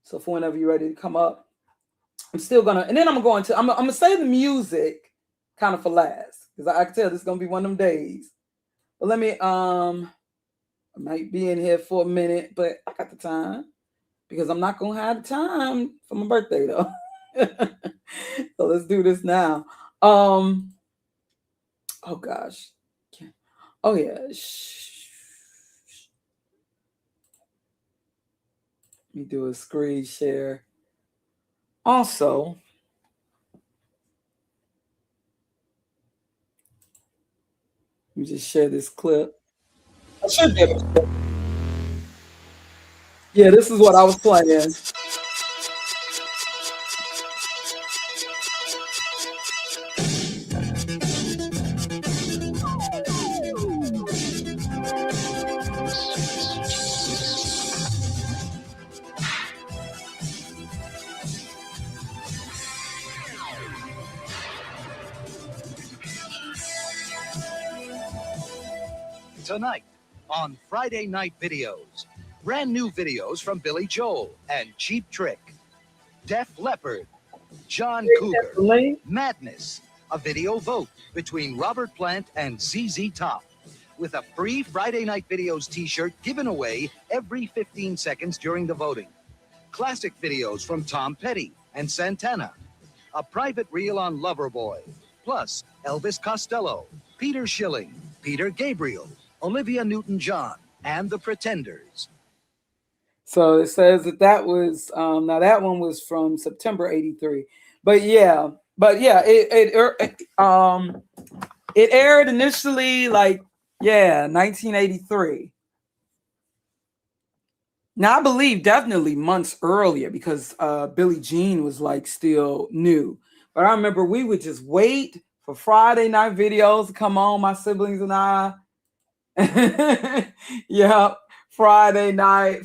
[SPEAKER 1] So for whenever you're ready to come up. I'm still gonna, and then I'm gonna say the music kind of for last because I can tell this is gonna be one of them days. But let me, I might be in here for a minute, but I got the time because I'm not gonna have the time for my birthday though. So let's do this now. Oh gosh, oh yeah. Let me do a screen share. Also, let me just share this clip. I should be able to. Yeah, this is what I was playing.
[SPEAKER 6] Tonight on Friday Night Videos, brand new videos from Billy Joel and Cheap Trick, Def Leppard, John Cougar, Madness, a video vote between Robert Plant and ZZ Top, with a free Friday Night Videos t-shirt given away every 15 seconds during the voting. Classic videos from Tom Petty and Santana, a private reel on Loverboy, plus Elvis Costello, Peter Schilling, Peter Gabriel, Olivia Newton-John, and The Pretenders.
[SPEAKER 1] So it says that was now that one was from September '83, but yeah, it aired initially like 1983. Now I believe definitely months earlier because Billie Jean was like still new, but I remember we would just wait for Friday night videos to come on, my siblings and I. Yeah, Friday night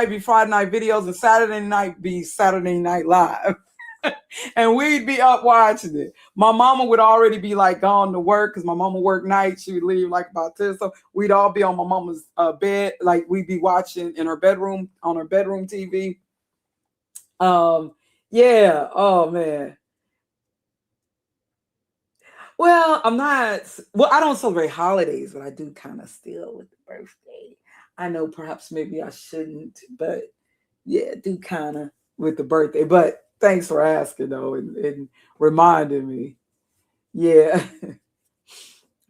[SPEAKER 1] be Friday night videos, and Saturday night be Saturday Night Live. And we'd be up watching it. My mama would already be like gone to work because my mama worked night. She would leave like about 10. So we'd all be on my mama's bed, like we'd be watching in her bedroom on her bedroom TV. Yeah. Oh man. Well, I don't celebrate holidays, but I do kind of still with the birthday. I know perhaps maybe I shouldn't, but yeah, do kind of with the birthday. But thanks for asking though and reminding me. Yeah.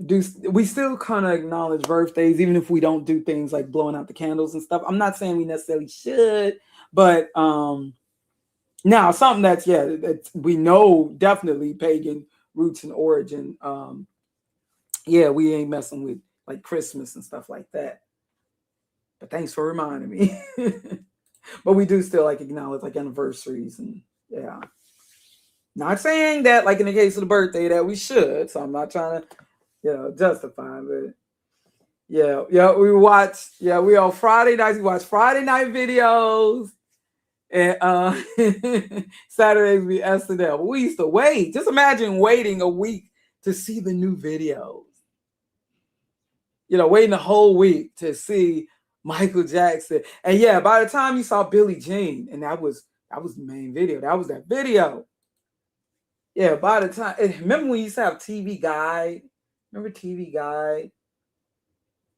[SPEAKER 1] Do we still kind of acknowledge birthdays even if we don't do things like blowing out the candles and stuff? I'm not saying we necessarily should, but now something that's that we know definitely pagan roots and origin. Yeah, we ain't messing with like Christmas and stuff like that. But thanks for reminding me. But we do still like acknowledge like anniversaries and yeah. Not saying that like in the case of the birthday that we should. So I'm not trying to, justify, but yeah, we on Friday nights, we watch Friday night videos. And Saturdays we SNL. We used to wait. Just imagine waiting a week to see the new videos. Waiting a whole week to see Michael Jackson. And yeah, by the time you saw Billie Jean, and that was the main video. That was that video. Yeah, by the time, remember when you used to have TV Guide? Remember TV Guide?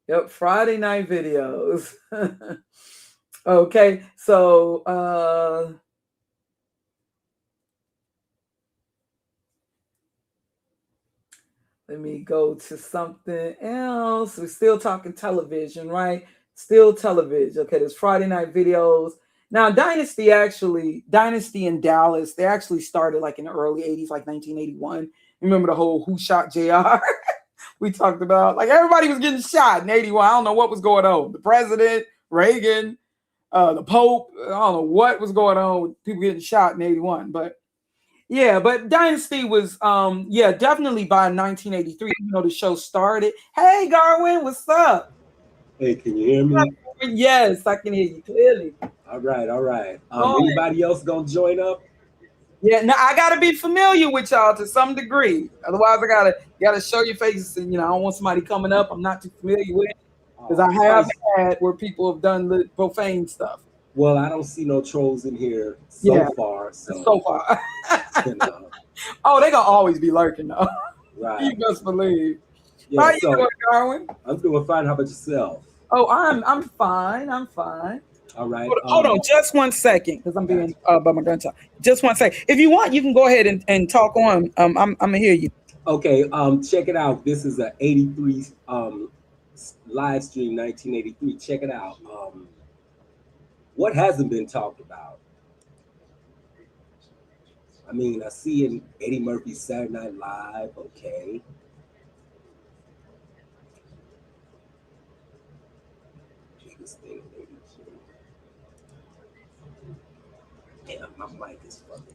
[SPEAKER 1] Yep, Friday night videos. Okay, so Let me go to something else. We're still talking television, right? Still television. Okay, there's Friday night videos. Now, Dynasty in Dallas, they actually started like in the early 80s, like 1981. Remember the whole Who Shot JR? We talked about, like, everybody was getting shot in 81. I don't know what was going on. The president, Reagan, the Pope, I don't know what was going on with people getting shot in 81. But yeah, but Dynasty was definitely by 1983, you know, the show started. Hey Garwin, what's up?
[SPEAKER 7] Hey, can you hear me?
[SPEAKER 1] Yes, I can hear you clearly.
[SPEAKER 7] All right, all right. Anybody else gonna join up?
[SPEAKER 1] Yeah, now I gotta be familiar with y'all to some degree. Otherwise, I gotta show your faces, and I don't want somebody coming up I'm not too familiar with, because I have had where people have done the profane stuff.
[SPEAKER 7] Well, I don't see no trolls in here so far.
[SPEAKER 1] So far. Oh, they gonna always be lurking though.
[SPEAKER 7] Right.
[SPEAKER 1] You best believe.
[SPEAKER 7] Yeah,
[SPEAKER 1] How you doing, Darwin?
[SPEAKER 7] I'm doing fine. How about yourself?
[SPEAKER 1] Oh, I'm fine. I'm fine.
[SPEAKER 7] All right.
[SPEAKER 1] Hold on just one second, because I'm being by my grandchild. Just one second. If you want, you can go ahead and talk on. I'm gonna hear you.
[SPEAKER 7] Okay. Check it out. This is a 83 live stream, 1983. Check it out. What hasn't been talked about? I mean, I see in Eddie Murphy's Saturday Night Live. Okay. Biggest thing. Damn, my mic is fucking.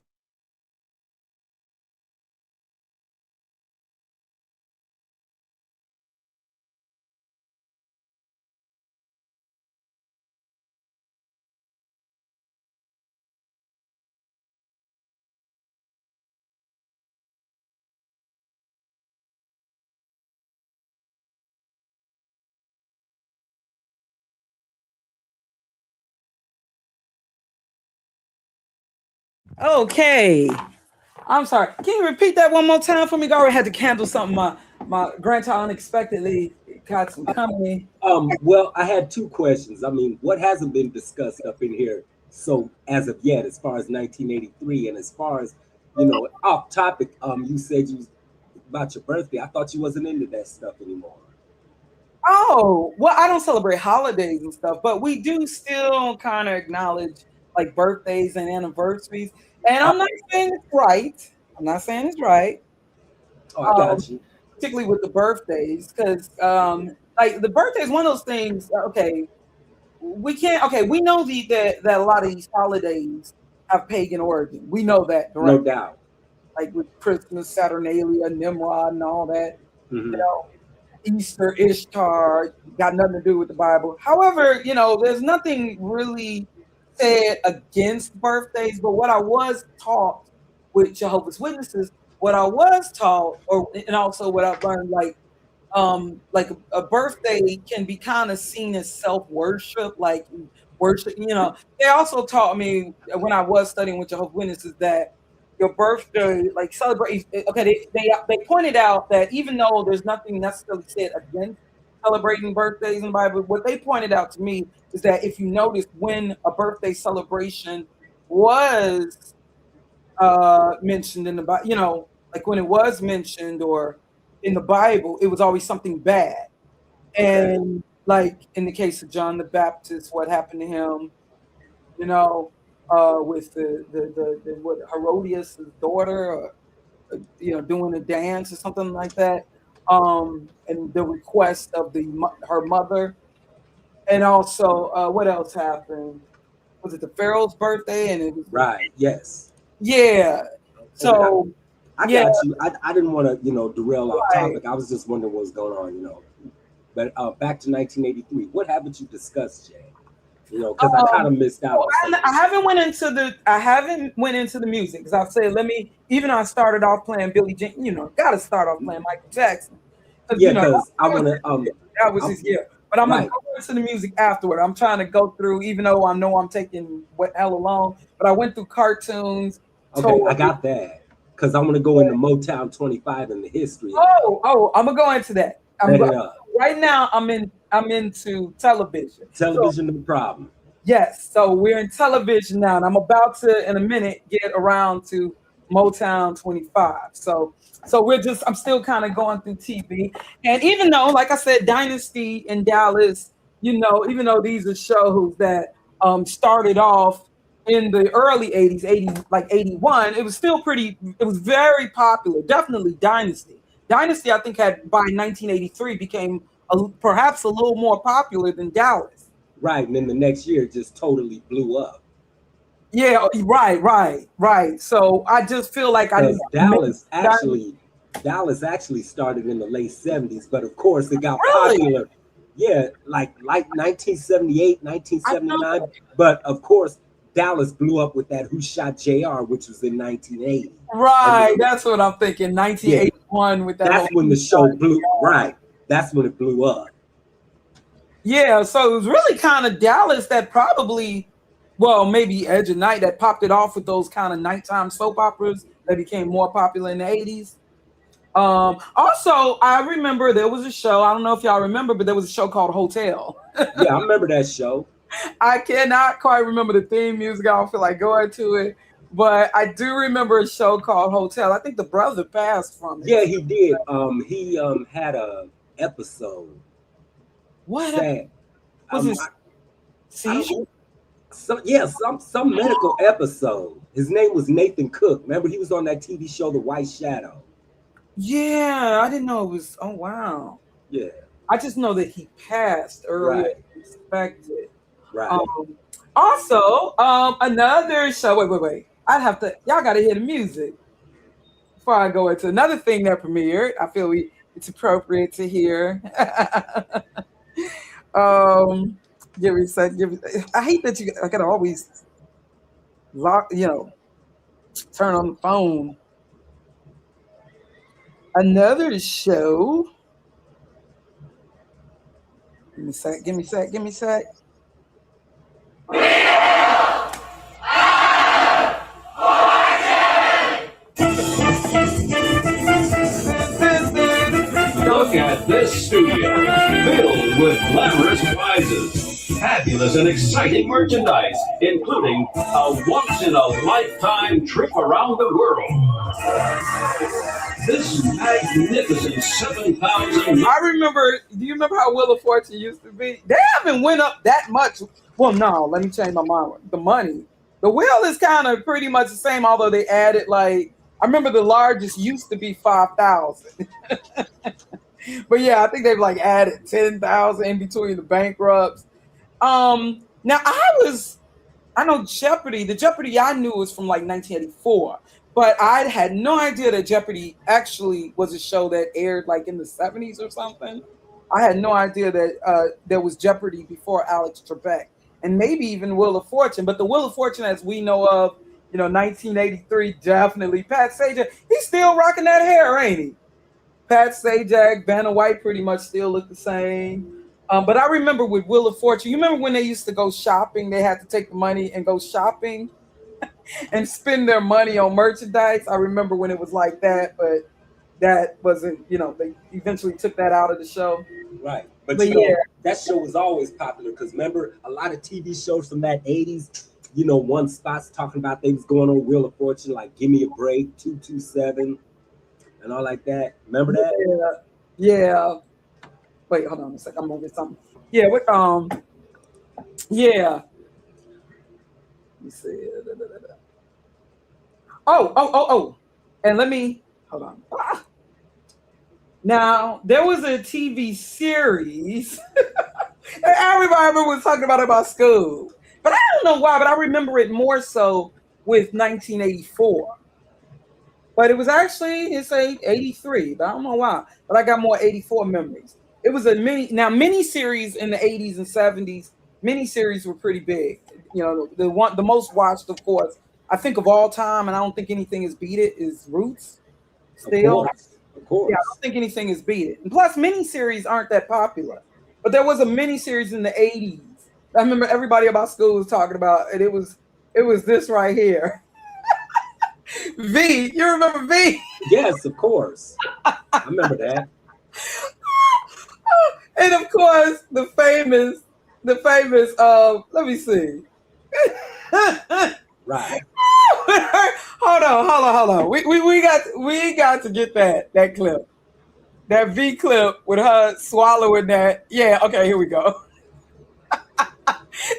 [SPEAKER 1] Okay. I'm sorry. Can you repeat that one more time for me? I already had to cancel something. My grandchild unexpectedly got some company.
[SPEAKER 7] Well, I had two questions. I mean, what hasn't been discussed up in here so as of yet, as far as 1983, and as far as off topic, you said you about your birthday. I thought you wasn't into that stuff anymore.
[SPEAKER 1] Oh, well, I don't celebrate holidays and stuff, but we do still kind of acknowledge like birthdays and anniversaries. And I'm not saying it's right. I'm not saying it's right.
[SPEAKER 7] Oh, I got you.
[SPEAKER 1] Particularly with the birthdays, because like the birthday is one of those things. Okay, we can't. Okay, we know that a lot of these holidays have pagan origin. We know that,
[SPEAKER 7] no doubt.
[SPEAKER 1] Like with Christmas, Saturnalia, Nimrod, and all that. Mm-hmm. Easter, Ishtar, got nothing to do with the Bible. However, there's nothing really said against birthdays. But what I was taught with Jehovah's Witnesses, what I was taught, and also what I've learned, like a birthday can be kind of seen as self-worship, like worship. They also taught me when I was studying with Jehovah's Witnesses that your birthday, like celebrate. Okay, they pointed out that even though there's nothing necessarily said against celebrating birthdays in the Bible, what they pointed out to me is that if you notice when a birthday celebration was mentioned in the Bible, like when it was mentioned or in the Bible, it was always something bad. And like in the case of John the Baptist, what happened to him, with the what Herodias' daughter, doing a dance or something like that, and the request of her mother, and also what else happened? Was it the Pharaoh's birthday? And it was
[SPEAKER 7] right. Yes.
[SPEAKER 1] Yeah. So
[SPEAKER 7] I got you. I didn't want to derail off topic. I was just wondering what was going on. But back to 1983. What haven't you discussed, Jay? Because I kind of missed out.
[SPEAKER 1] I haven't went into the music, because I said even though I started off playing Billie Jean, gotta start off playing Michael Jackson.
[SPEAKER 7] Yeah, because I want to.
[SPEAKER 1] That was his year. But I'm gonna go into the music afterward. I'm trying to go through, even though I know I'm taking hella long, but I went through cartoons.
[SPEAKER 7] Okay, I got that. Because I want to go into Motown 25 and the history.
[SPEAKER 1] Oh, I'm gonna go into that. Right now, I'm into television.
[SPEAKER 7] Television, no problem.
[SPEAKER 1] Yes, so we're in television now, and I'm about to, in a minute, get around to Motown 25. So I'm still kind of going through TV. And even though, like I said, Dynasty and Dallas, even though these are shows that started off in the early 80s, 81, it was still it was very popular. Definitely Dynasty. Dynasty, I think, had by 1983 became perhaps a little more popular than Dallas.
[SPEAKER 7] Right. And then the next year it just totally blew up.
[SPEAKER 1] Yeah, right. So I just feel like
[SPEAKER 7] Dallas actually started in the late 70s, but of course it got popular. Yeah, like 1978, 1979. But of course, Dallas blew up with that Who Shot JR, which was in 1980.
[SPEAKER 1] Right, that's what I'm thinking. 1981 with that.
[SPEAKER 7] That's when the show blew. Right, that's when it blew up.
[SPEAKER 1] Yeah, so it was really kind of Dallas that probably, well, maybe Edge of Night that popped it off with those kind of nighttime soap operas that became more popular in the 80s. Also, I remember there was a show, I don't know if y'all remember, but there was a show called Hotel.
[SPEAKER 7] Yeah, I remember that show.
[SPEAKER 1] I cannot quite remember the theme music. I don't feel like going to it, but I do remember a show called Hotel. I think the brother passed from it.
[SPEAKER 7] Yeah, he did. He had a episode.
[SPEAKER 1] What?
[SPEAKER 7] Sad.
[SPEAKER 1] Was it seizure?
[SPEAKER 7] Some medical episode. His name was Nathan Cook. Remember, he was on that TV show, The White Shadow.
[SPEAKER 1] Yeah, I didn't know it was. Oh wow.
[SPEAKER 7] Yeah.
[SPEAKER 1] I just know that he passed earlier than expected.
[SPEAKER 7] Right.
[SPEAKER 1] Also, another show. Wait. Y'all got to hear the music before I go into another thing that premiered. I feel it's appropriate to hear. Give me a sec. I hate that I gotta always turn on the phone. Another show. Give me a sec.
[SPEAKER 2] Look at this studio, filled with glamorous prizes, fabulous and exciting merchandise, including a once-in-a-lifetime trip around the world. This magnificent 7,000...
[SPEAKER 1] I remember, do you remember how Wheel of Fortune used to be? They haven't went up that much. Well, no, let me change my mind. The money. The wheel is kind of pretty much the same, although they added I remember the largest used to be 5,000. But yeah, I think they've added 10,000 in between the bankrupts. Now I know Jeopardy. The Jeopardy I knew was from 1984, but I had no idea that Jeopardy actually was a show that aired in the 70s or something. I had no idea that there was Jeopardy before Alex Trebek, and maybe even Wheel of Fortune. But the Wheel of Fortune, as we know of, 1983, definitely. Pat Sajak, he's still rocking that hair, ain't he? Pat Sajak, Vanna White pretty much still look the same. But I remember with Wheel of Fortune, you remember when they used to go shopping? They had to take the money and go shopping and spend their money on merchandise. I remember when it was like that, but that wasn't, they eventually took that out of the show.
[SPEAKER 7] Right. But that show was always popular because remember, a lot of TV shows from that 80s, one spot's talking about they was going on Wheel of Fortune, like Give Me a Break, 227, and all like that. Remember that?
[SPEAKER 1] Yeah. Wait, hold on a second. I'm gonna get something. Yeah, yeah. Let me see. Oh. And let me hold on. Now, there was a TV series. Everybody was talking about school. But I don't know why, but I remember it more so with 1984. But it was actually, it's 83, but I don't know why. But I got more 84 memories. It was a miniseries in the 80s and 70s. Miniseries were pretty big. The most watched, of course, I think of all time, and I don't think anything has beat it, is Roots. Still.
[SPEAKER 7] Of course.
[SPEAKER 1] Yeah, I don't think anything has beat it. And plus, miniseries aren't that popular. But there was a miniseries in the 80s. I remember everybody about school was talking about it. It was this right here. V, you remember V?
[SPEAKER 7] Yes, of course. I remember that.
[SPEAKER 1] And of course, the famous, let me see.
[SPEAKER 7] Right.
[SPEAKER 1] Hold on. We got to get that clip. That V clip with her swallowing that. Yeah, okay, here we go.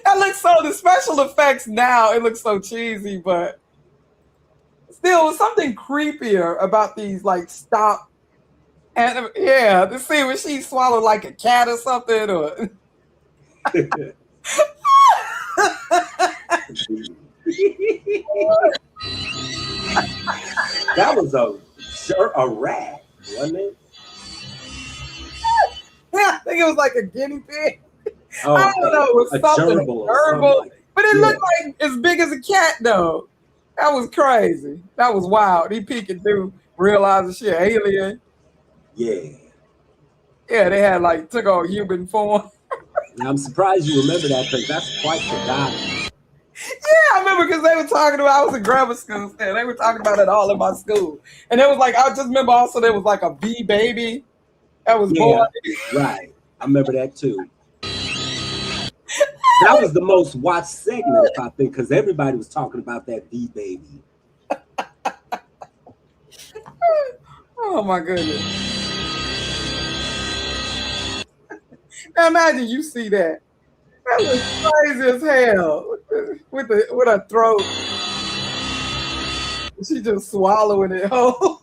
[SPEAKER 1] That looks so, the special effects now, it looks so cheesy, but still was something creepier about these like stop and yeah, to see when she swallowed like a cat or something or
[SPEAKER 7] That was a rat, wasn't it?
[SPEAKER 1] yeah, I think it was like a guinea pig.
[SPEAKER 7] Oh,
[SPEAKER 1] I don't know, it was
[SPEAKER 7] a
[SPEAKER 1] something
[SPEAKER 7] gerbil or something like that.
[SPEAKER 1] but it
[SPEAKER 7] Yeah.
[SPEAKER 1] looked like as big as a cat though. That was crazy. That was wild. He peeking through, realizing she an alien.
[SPEAKER 7] Yeah.
[SPEAKER 1] Yeah, they had like took on human form.
[SPEAKER 7] Now, I'm surprised you remember that because that's quite forgotten.
[SPEAKER 1] Yeah, I remember because they were talking about, I was in grammar school still. They were talking about it all in my school. And it was like, I just remember also there was like a bee baby that was born.
[SPEAKER 7] Right. I remember that too. That was the most watched segment, I think, because everybody was talking about that bee baby.
[SPEAKER 1] Oh my goodness. Now imagine you see that. That was crazy as hell. With her throat. She just swallowing it whole.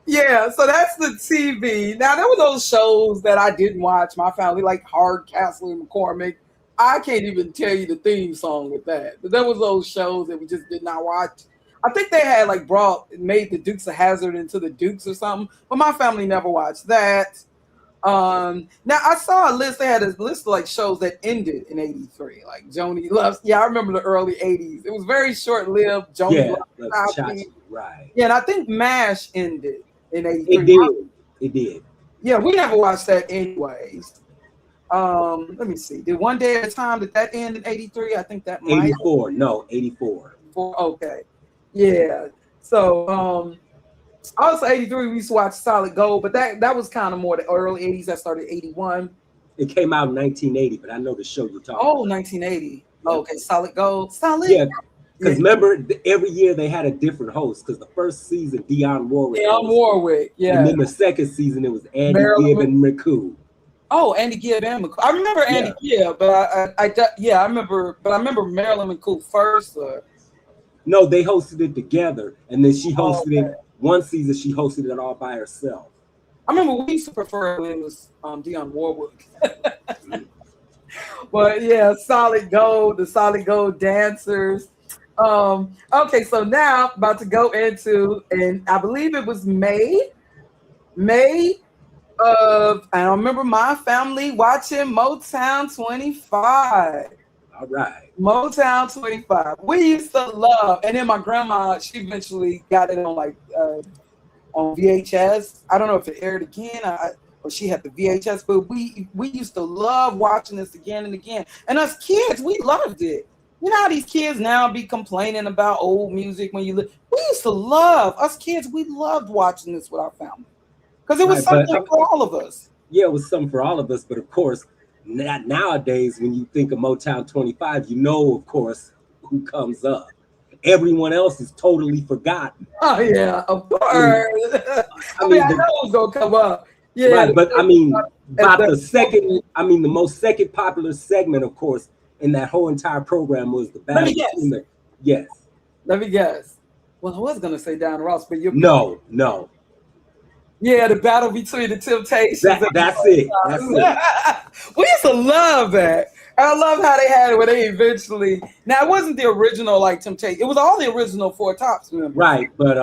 [SPEAKER 1] Yeah, so that's the TV. Now there were those shows that I didn't watch. My family, like Hardcastle and McCormick. I can't even tell you the theme song with that. But there was those shows that we just did not watch. I think they had like made the Dukes of Hazzard into the Dukes or something, but my family never watched that. Now I saw a list. They had a list of like shows that ended in '83, like Joni Loves. Yeah, I remember the early '80s. It was very short lived. Joni Loves Chachi.
[SPEAKER 7] Right.
[SPEAKER 1] Yeah, and I think MASH ended in '83.
[SPEAKER 7] It did. It did.
[SPEAKER 1] Yeah, we never watched that anyways. Let me see. Did One Day at a Time, did that end in '83? I think that might.
[SPEAKER 7] 84. No, 84.
[SPEAKER 1] Okay. Yeah. So also '83 we used to watch Solid Gold, but that was kind of more the early '80s. That started '81.
[SPEAKER 7] It came out in 1980, but I know the show you're talking about.
[SPEAKER 1] 1980. Yeah. Okay, Solid Gold. Solid.
[SPEAKER 7] Yeah. Because remember, every year they had a different host. Because the first season, Dionne Warwick.
[SPEAKER 1] Yeah.
[SPEAKER 7] And then the second season, it was Andy Gibb and McCoo.
[SPEAKER 1] Oh, Andy Gibb and McCoo. I remember Andy Gibb, but I remember Marilyn McCoo first.
[SPEAKER 7] No, they hosted it together, and then she hosted it. One season, she hosted it all by herself.
[SPEAKER 1] I remember we used to prefer when it was Dionne Warwick. But yeah, Solid Gold, the Solid Gold dancers. Okay, so now about to go into, and I believe it was May of, I remember my family watching Motown 25.
[SPEAKER 7] All right.
[SPEAKER 1] Motown 25. We used to love, and then my grandma, she eventually got it on like on VHS. I don't know if it aired again or she had the VHS, but we used to love watching this again and again. And us kids, we loved it. You know how these kids now be complaining about old music when you live. We used to love, us kids, we loved watching this with our family. Because it was something for all of us.
[SPEAKER 7] Yeah, it was something for all of us. But of course, nowadays, when you think of Motown 25, you know, of course, who comes up. Everyone else is totally forgotten.
[SPEAKER 1] Oh, yeah, of course. I know who's going to come up. Yeah.
[SPEAKER 7] Right, but I mean, about the most second popular segment, of course, in that whole entire program was the battle between the. Yes.
[SPEAKER 1] Let me guess. Well, I was going to say Diana Ross, but you're.
[SPEAKER 7] No.
[SPEAKER 1] Yeah, the battle between the Temptations.
[SPEAKER 7] That's it.
[SPEAKER 1] We used to love that. I love how they had it when they eventually. Now it wasn't the original like Temptation. It was all the original Four Tops members.
[SPEAKER 7] Right, but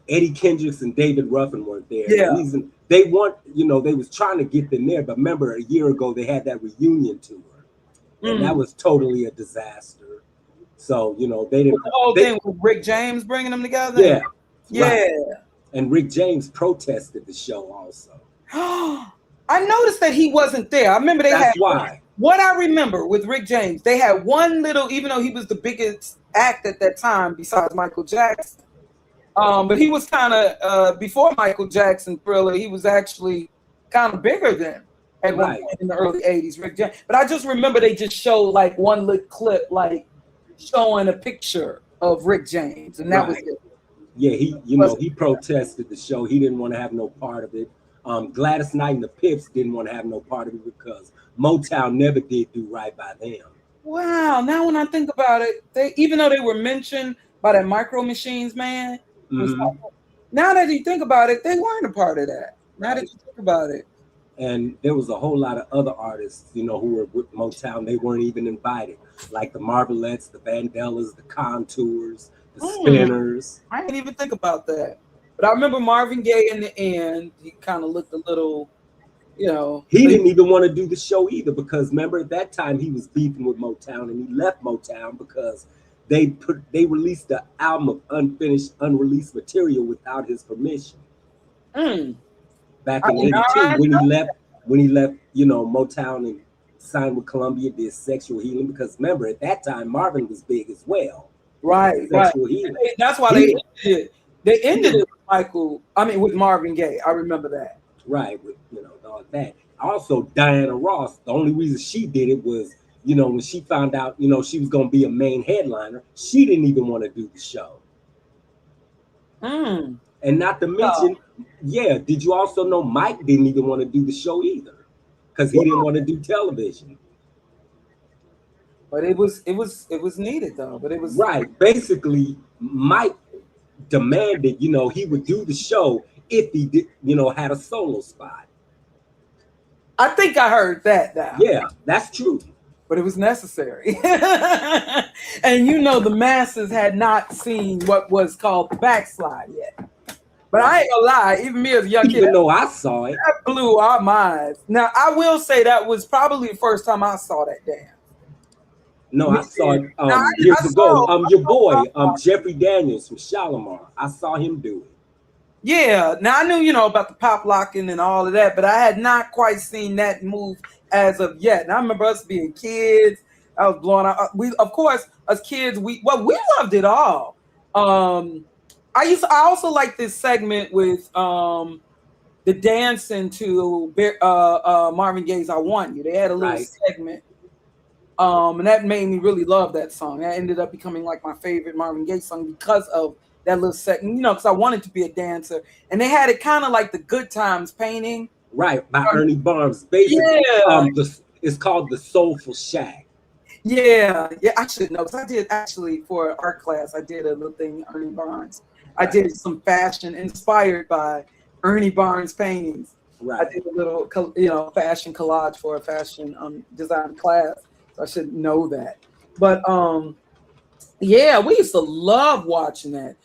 [SPEAKER 7] Eddie Kendricks and David Ruffin weren't there.
[SPEAKER 1] Yeah.
[SPEAKER 7] The reason they weren't, they was trying to get them there, but remember a year ago they had that reunion tour, and that was totally a disaster. So they didn't.
[SPEAKER 1] The whole thing with Rick James bringing them together.
[SPEAKER 7] Yeah.
[SPEAKER 1] Yeah.
[SPEAKER 7] Right. And Rick James protested the show also.
[SPEAKER 1] I noticed that he wasn't there. I remember
[SPEAKER 7] That's why.
[SPEAKER 1] What I remember with Rick James, they had one little, even though he was the biggest act at that time besides Michael Jackson, but he was kind of, before Michael Jackson Thriller, he was actually kind of bigger than at one point in the early 80s, Rick James. But I just remember they just showed like one little clip, like showing a picture of Rick James, and that was it.
[SPEAKER 7] Yeah, he protested the show. He didn't want to have no part of it. Gladys Knight and the Pips didn't want to have no part of it because Motown never did do right by them.
[SPEAKER 1] Wow. Now when I think about it, even though they were mentioned by that Micro Machines man, now that you think about it, they weren't a part of that. Now that you think about it.
[SPEAKER 7] And there was a whole lot of other artists, who were with Motown. They weren't even invited, like the Marvelettes, the Vandellas, the Contours, the Spinners.
[SPEAKER 1] I didn't even think about that. But I remember Marvin Gaye in the end, he kind of looked a little,
[SPEAKER 7] He didn't even want to do the show either because remember at that time he was beefing with Motown and he left Motown because they released the album of unreleased material without his permission. Back in '82 when he left, Motown and signed with Columbia, did Sexual Healing because remember at that time Marvin was big as well.
[SPEAKER 1] Right.
[SPEAKER 7] Healing.
[SPEAKER 1] That's why they ended it with Marvin Gaye. I remember that.
[SPEAKER 7] Right, with all that. Also, Diana Ross, the only reason she did it was, when she found out, she was going to be a main headliner, she didn't even want to do the show. And not to mention, did you also know Mike didn't even want to do the show either because he didn't want to do television.
[SPEAKER 1] But it was needed though. But it was
[SPEAKER 7] right. Basically, Mike demanded, he would do the show if he did, had a solo spot.
[SPEAKER 1] I think I heard that now.
[SPEAKER 7] Yeah, that's true.
[SPEAKER 1] But it was necessary. And the masses had not seen what was called the backslide yet. But I ain't gonna lie, even me as a young kid,
[SPEAKER 7] even though I saw it,
[SPEAKER 1] that blew our minds. Now I will say that was probably the first time I saw that dance.
[SPEAKER 7] No, I saw it years ago. Your boy, Jeffrey Daniels from Shalimar, I saw him do it.
[SPEAKER 1] Yeah, now I knew, about the pop locking and all of that, but I had not quite seen that move as of yet. And I remember us being kids. I was blowing out. We, of course, as kids, we loved it all. I also like this segment with the dancing to Marvin Gaye's "I Want You." They had a little segment, and that made me really love that song. That ended up becoming like my favorite Marvin Gaye song because of that little segment. Because I wanted to be a dancer, and they had it kind of like the Good Times painting,
[SPEAKER 7] right, by Ernie Barnes. Basically, it's called the Soulful Shack.
[SPEAKER 1] Yeah, I should know because I did actually for art class. I did a little thing, Ernie Barnes. I did some fashion inspired by Ernie Barnes paintings.
[SPEAKER 7] Right.
[SPEAKER 1] I did a little, fashion collage for a fashion design class. So I should know that. But we used to love watching that.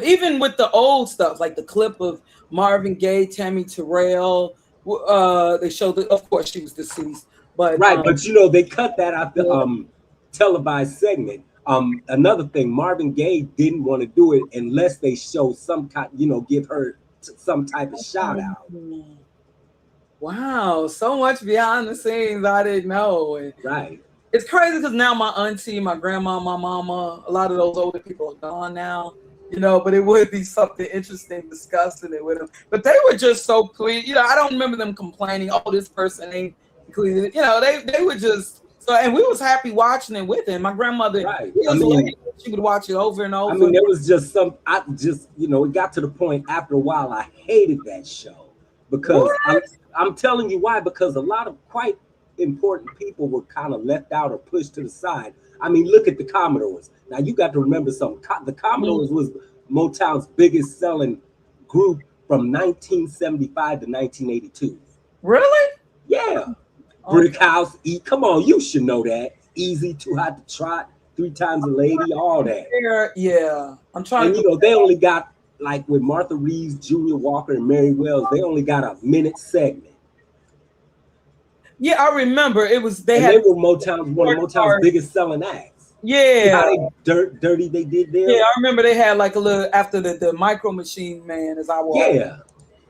[SPEAKER 1] Even with the old stuff, like the clip of Marvin Gaye, Tammy Terrell. They showed of course, she was deceased. But
[SPEAKER 7] but they cut that out the televised segment. Another thing, Marvin Gaye didn't want to do it unless they show some kind, give her some type of shout out.
[SPEAKER 1] Wow, so much behind the scenes I didn't know. And
[SPEAKER 7] right.
[SPEAKER 1] It's crazy because now my auntie, my grandma, my mama, a lot of those older people are gone now. But it would be something interesting discussing it with them. But they were just so pleased. I don't remember them complaining, oh, this person ain't included. They were just and we was happy watching it with him. My grandmother, she would watch it over and over.
[SPEAKER 7] I mean, there was just it got to the point after a while I hated that show because I'm telling you why, because a lot of quite important people were kind of left out or pushed to the side. I mean, look at the Commodores. Now you got to remember something. The Commodores was Motown's biggest selling group from 1975 to 1982.
[SPEAKER 1] Really?
[SPEAKER 7] Yeah. Brick House, come on, you should know that. Easy, Too Hot to Trot, 3 Times a Lady, all that.
[SPEAKER 1] Yeah, I'm trying.
[SPEAKER 7] And they only got, like with Martha Reeves, Junior Walker, and Mary Wells, they only got a minute segment.
[SPEAKER 1] Yeah, I remember it was. They
[SPEAKER 7] were one of Motown's biggest selling acts.
[SPEAKER 1] Yeah,
[SPEAKER 7] see how dirty they did there.
[SPEAKER 1] Yeah, I remember they had like a little after the Micro Machine Man as I was.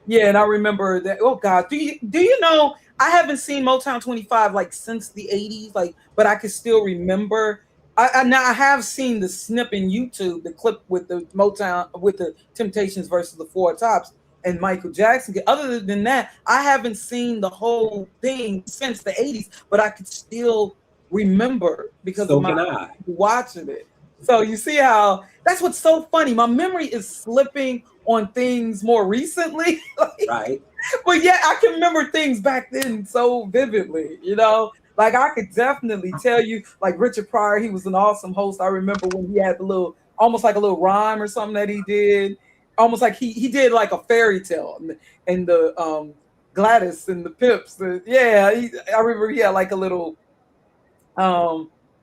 [SPEAKER 1] Yeah, and I remember that. Oh God, do you know? I haven't seen Motown 25 like since the 80s, but I can still remember. I have seen the snip in YouTube, the clip with the Motown, with the Temptations versus the Four Tops and Michael Jackson. Other than that, I haven't seen the whole thing since the 80s, but I could still remember because of my watching it. So you see how that's what's so funny. My memory is slipping on things more recently.
[SPEAKER 7] Right.
[SPEAKER 1] But yeah, I can remember things back then so vividly, you know. Like I could definitely tell you, like Richard Pryor, he was an awesome host. I remember when he had the little, almost like a little rhyme or something that he did, almost like he did like a fairy tale, and the Gladys and the Pips. Yeah, I remember he had like a little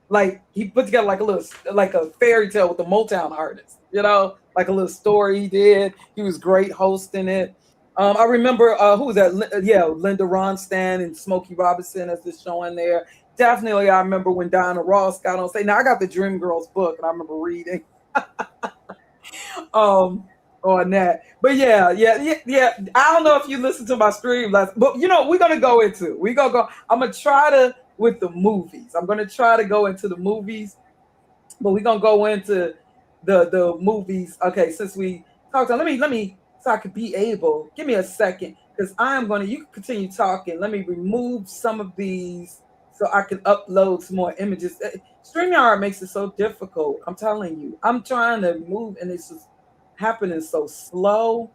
[SPEAKER 1] like he put together like a little like a fairy tale with the Motown artist, you know, like a little story he did. He was great hosting it. I remember who was that? Yeah, Linda Ronstadt and Smokey Robinson as the show in there. Definitely, I remember when Diana Ross got on stage. Now I got the Dream Girls book, and I remember reading um on that. But yeah. I don't know if you listened to my stream last, but you know, we're gonna go into we gonna go. I'm gonna try to with the movies. I'm gonna try to go into the movies, but we're gonna go into the movies. Okay, since we talked on, let me so I could be able. Give me a second, because I am gonna. You can continue talking. Let me remove some of these so I can upload some more images. StreamYard makes it so difficult. I'm telling you. I'm trying to move, and it's just happening so slow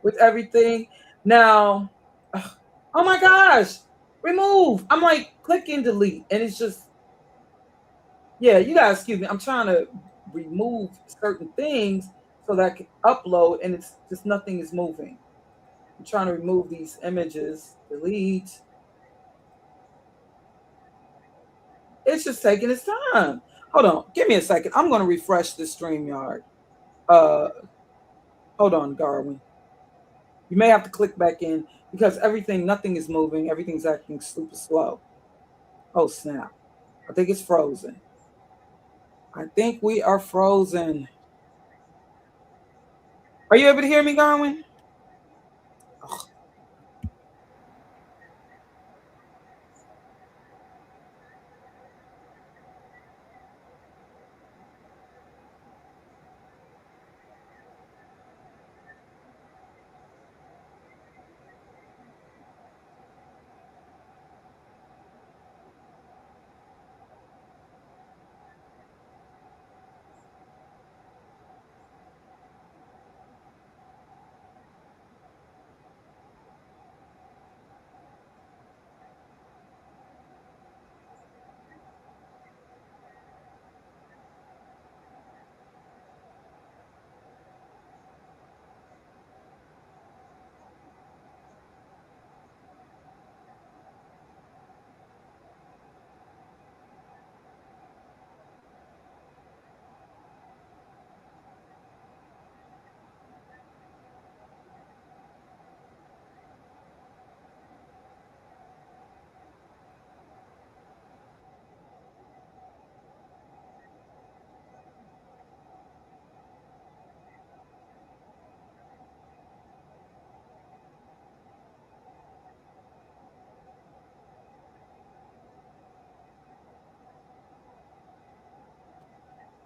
[SPEAKER 1] with everything. Now, oh my gosh, remove. I'm like clicking delete, and it's just yeah, you guys excuse me. I'm trying to remove certain things so that I can upload, and it's just nothing is moving. I'm trying to remove these images, delete. It's just taking its time. Hold on, give me a second. I'm going to refresh the StreamYard. Uh, hold on, Darwin. You may have to click back in because nothing is moving. Everything's acting super slow. Oh snap! I think it's frozen. I think we are frozen. Are you able to hear me, Darwin?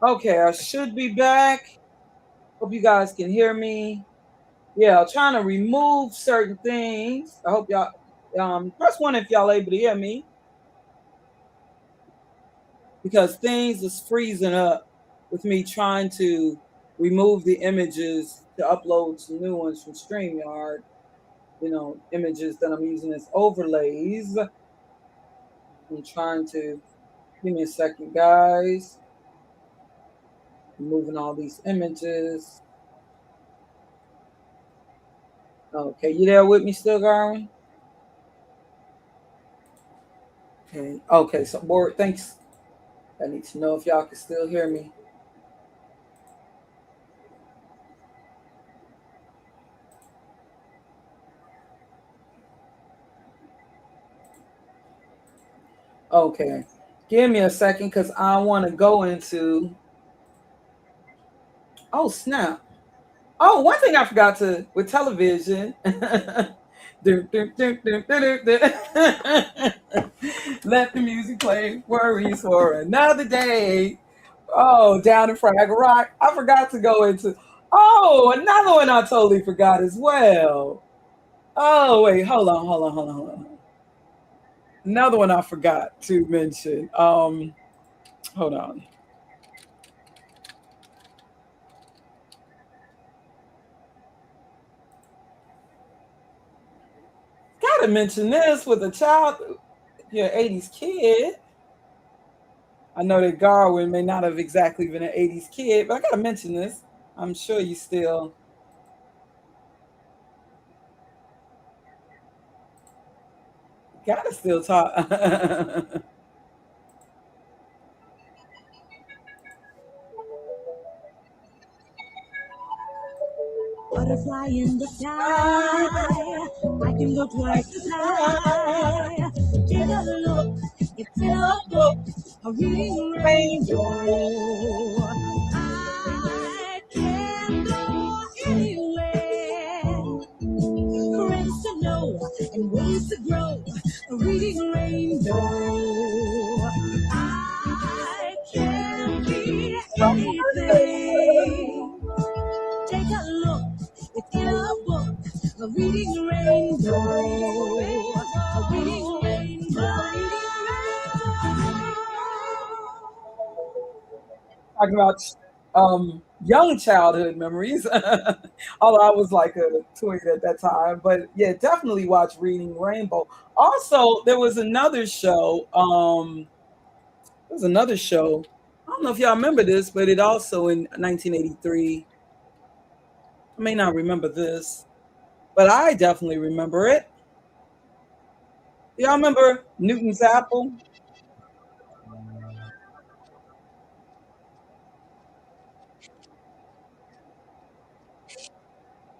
[SPEAKER 1] Okay, I should be back. Hope you guys can hear me. Yeah, I'm trying to remove certain things. I hope y'all press one if y'all able to hear me. Because things is freezing up with me trying to remove the images to upload some new ones from StreamYard. You know, images that I'm using as overlays. I'm trying to give me a second, guys. Removing all these images. Okay, you there with me still, Garwin? Okay, so board, thanks. I need to know if y'all can still hear me. Okay, give me a second because I want to go into. Oh snap! Oh, one thing I forgot to with television. Let the music play. Worries for another day. Oh, down in Fraggle Rock. I forgot to go into. Oh, another one I totally forgot as well. Oh wait, hold on. Another one I forgot to mention. Hold on. gotta mention this with a child, if you're an 80s kid. I know that Garwin may not have exactly been an 80s kid, but I gotta mention this. I'm sure you still gotta still talk.
[SPEAKER 8] Butterfly in the sky, I can go twice as high. Take a look, it's in a book, a reading rainbow. I can go anywhere, friends to know and ways to grow, a reading rainbow. I can be anything. Take a look, it's in a book, a reading rainbow, a reading rainbow.
[SPEAKER 1] Talking about young childhood memories. Although I was like a twig at that time, but yeah, definitely watch Reading Rainbow. Also, there was another show. There was another show. I don't know if y'all remember this, but it also in 1983. I may not remember this, but I definitely remember it. Y'all remember Newton's Apple?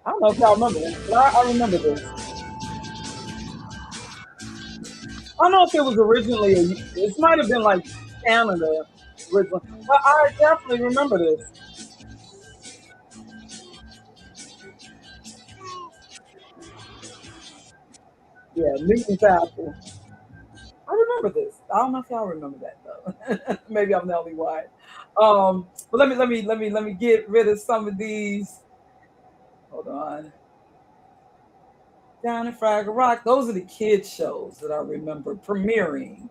[SPEAKER 1] I don't know if y'all remember this, but I remember this. I don't know if it was originally, it might have been like Canada originally, but I definitely remember this. Yeah, Newton's Apple. I remember this. I don't know if y'all remember that though. Maybe I'm the only one. But let me get rid of some of these. Hold on. Down in Fraggle Rock. Those are the kids shows that I remember premiering.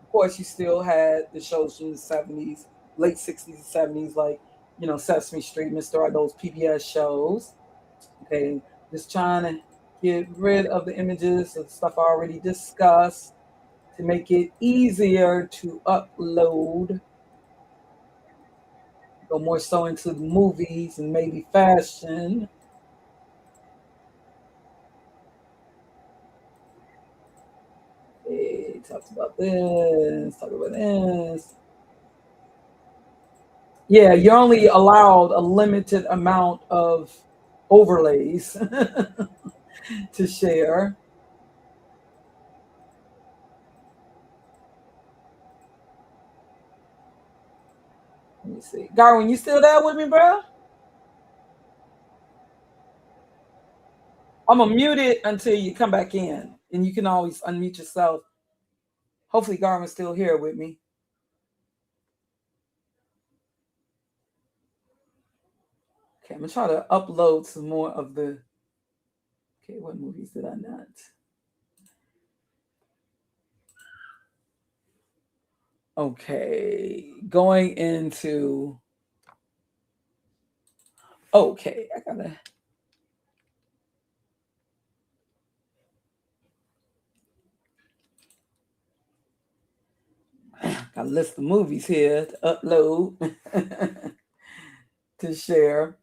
[SPEAKER 1] Of course, you still had the shows from the 70s, late 60s and 70s, like, Sesame Street, Mr. Those PBS shows. Okay, just trying to get rid of the images of stuff I already discussed to make it easier to upload. Go more so into the movies and maybe fashion. Okay, talked about this, talk about this. Yeah, you're only allowed a limited amount of overlays to share. Let me see. Garwin, you still there with me, bro? I'm gonna mute it until you come back in, and you can always unmute yourself. Hopefully, Garwin's still here with me. Okay, I'm gonna try to upload some more of the. Okay, what movies did I not? Okay, going into. Okay, I gotta. Got a list of movies here to upload to share.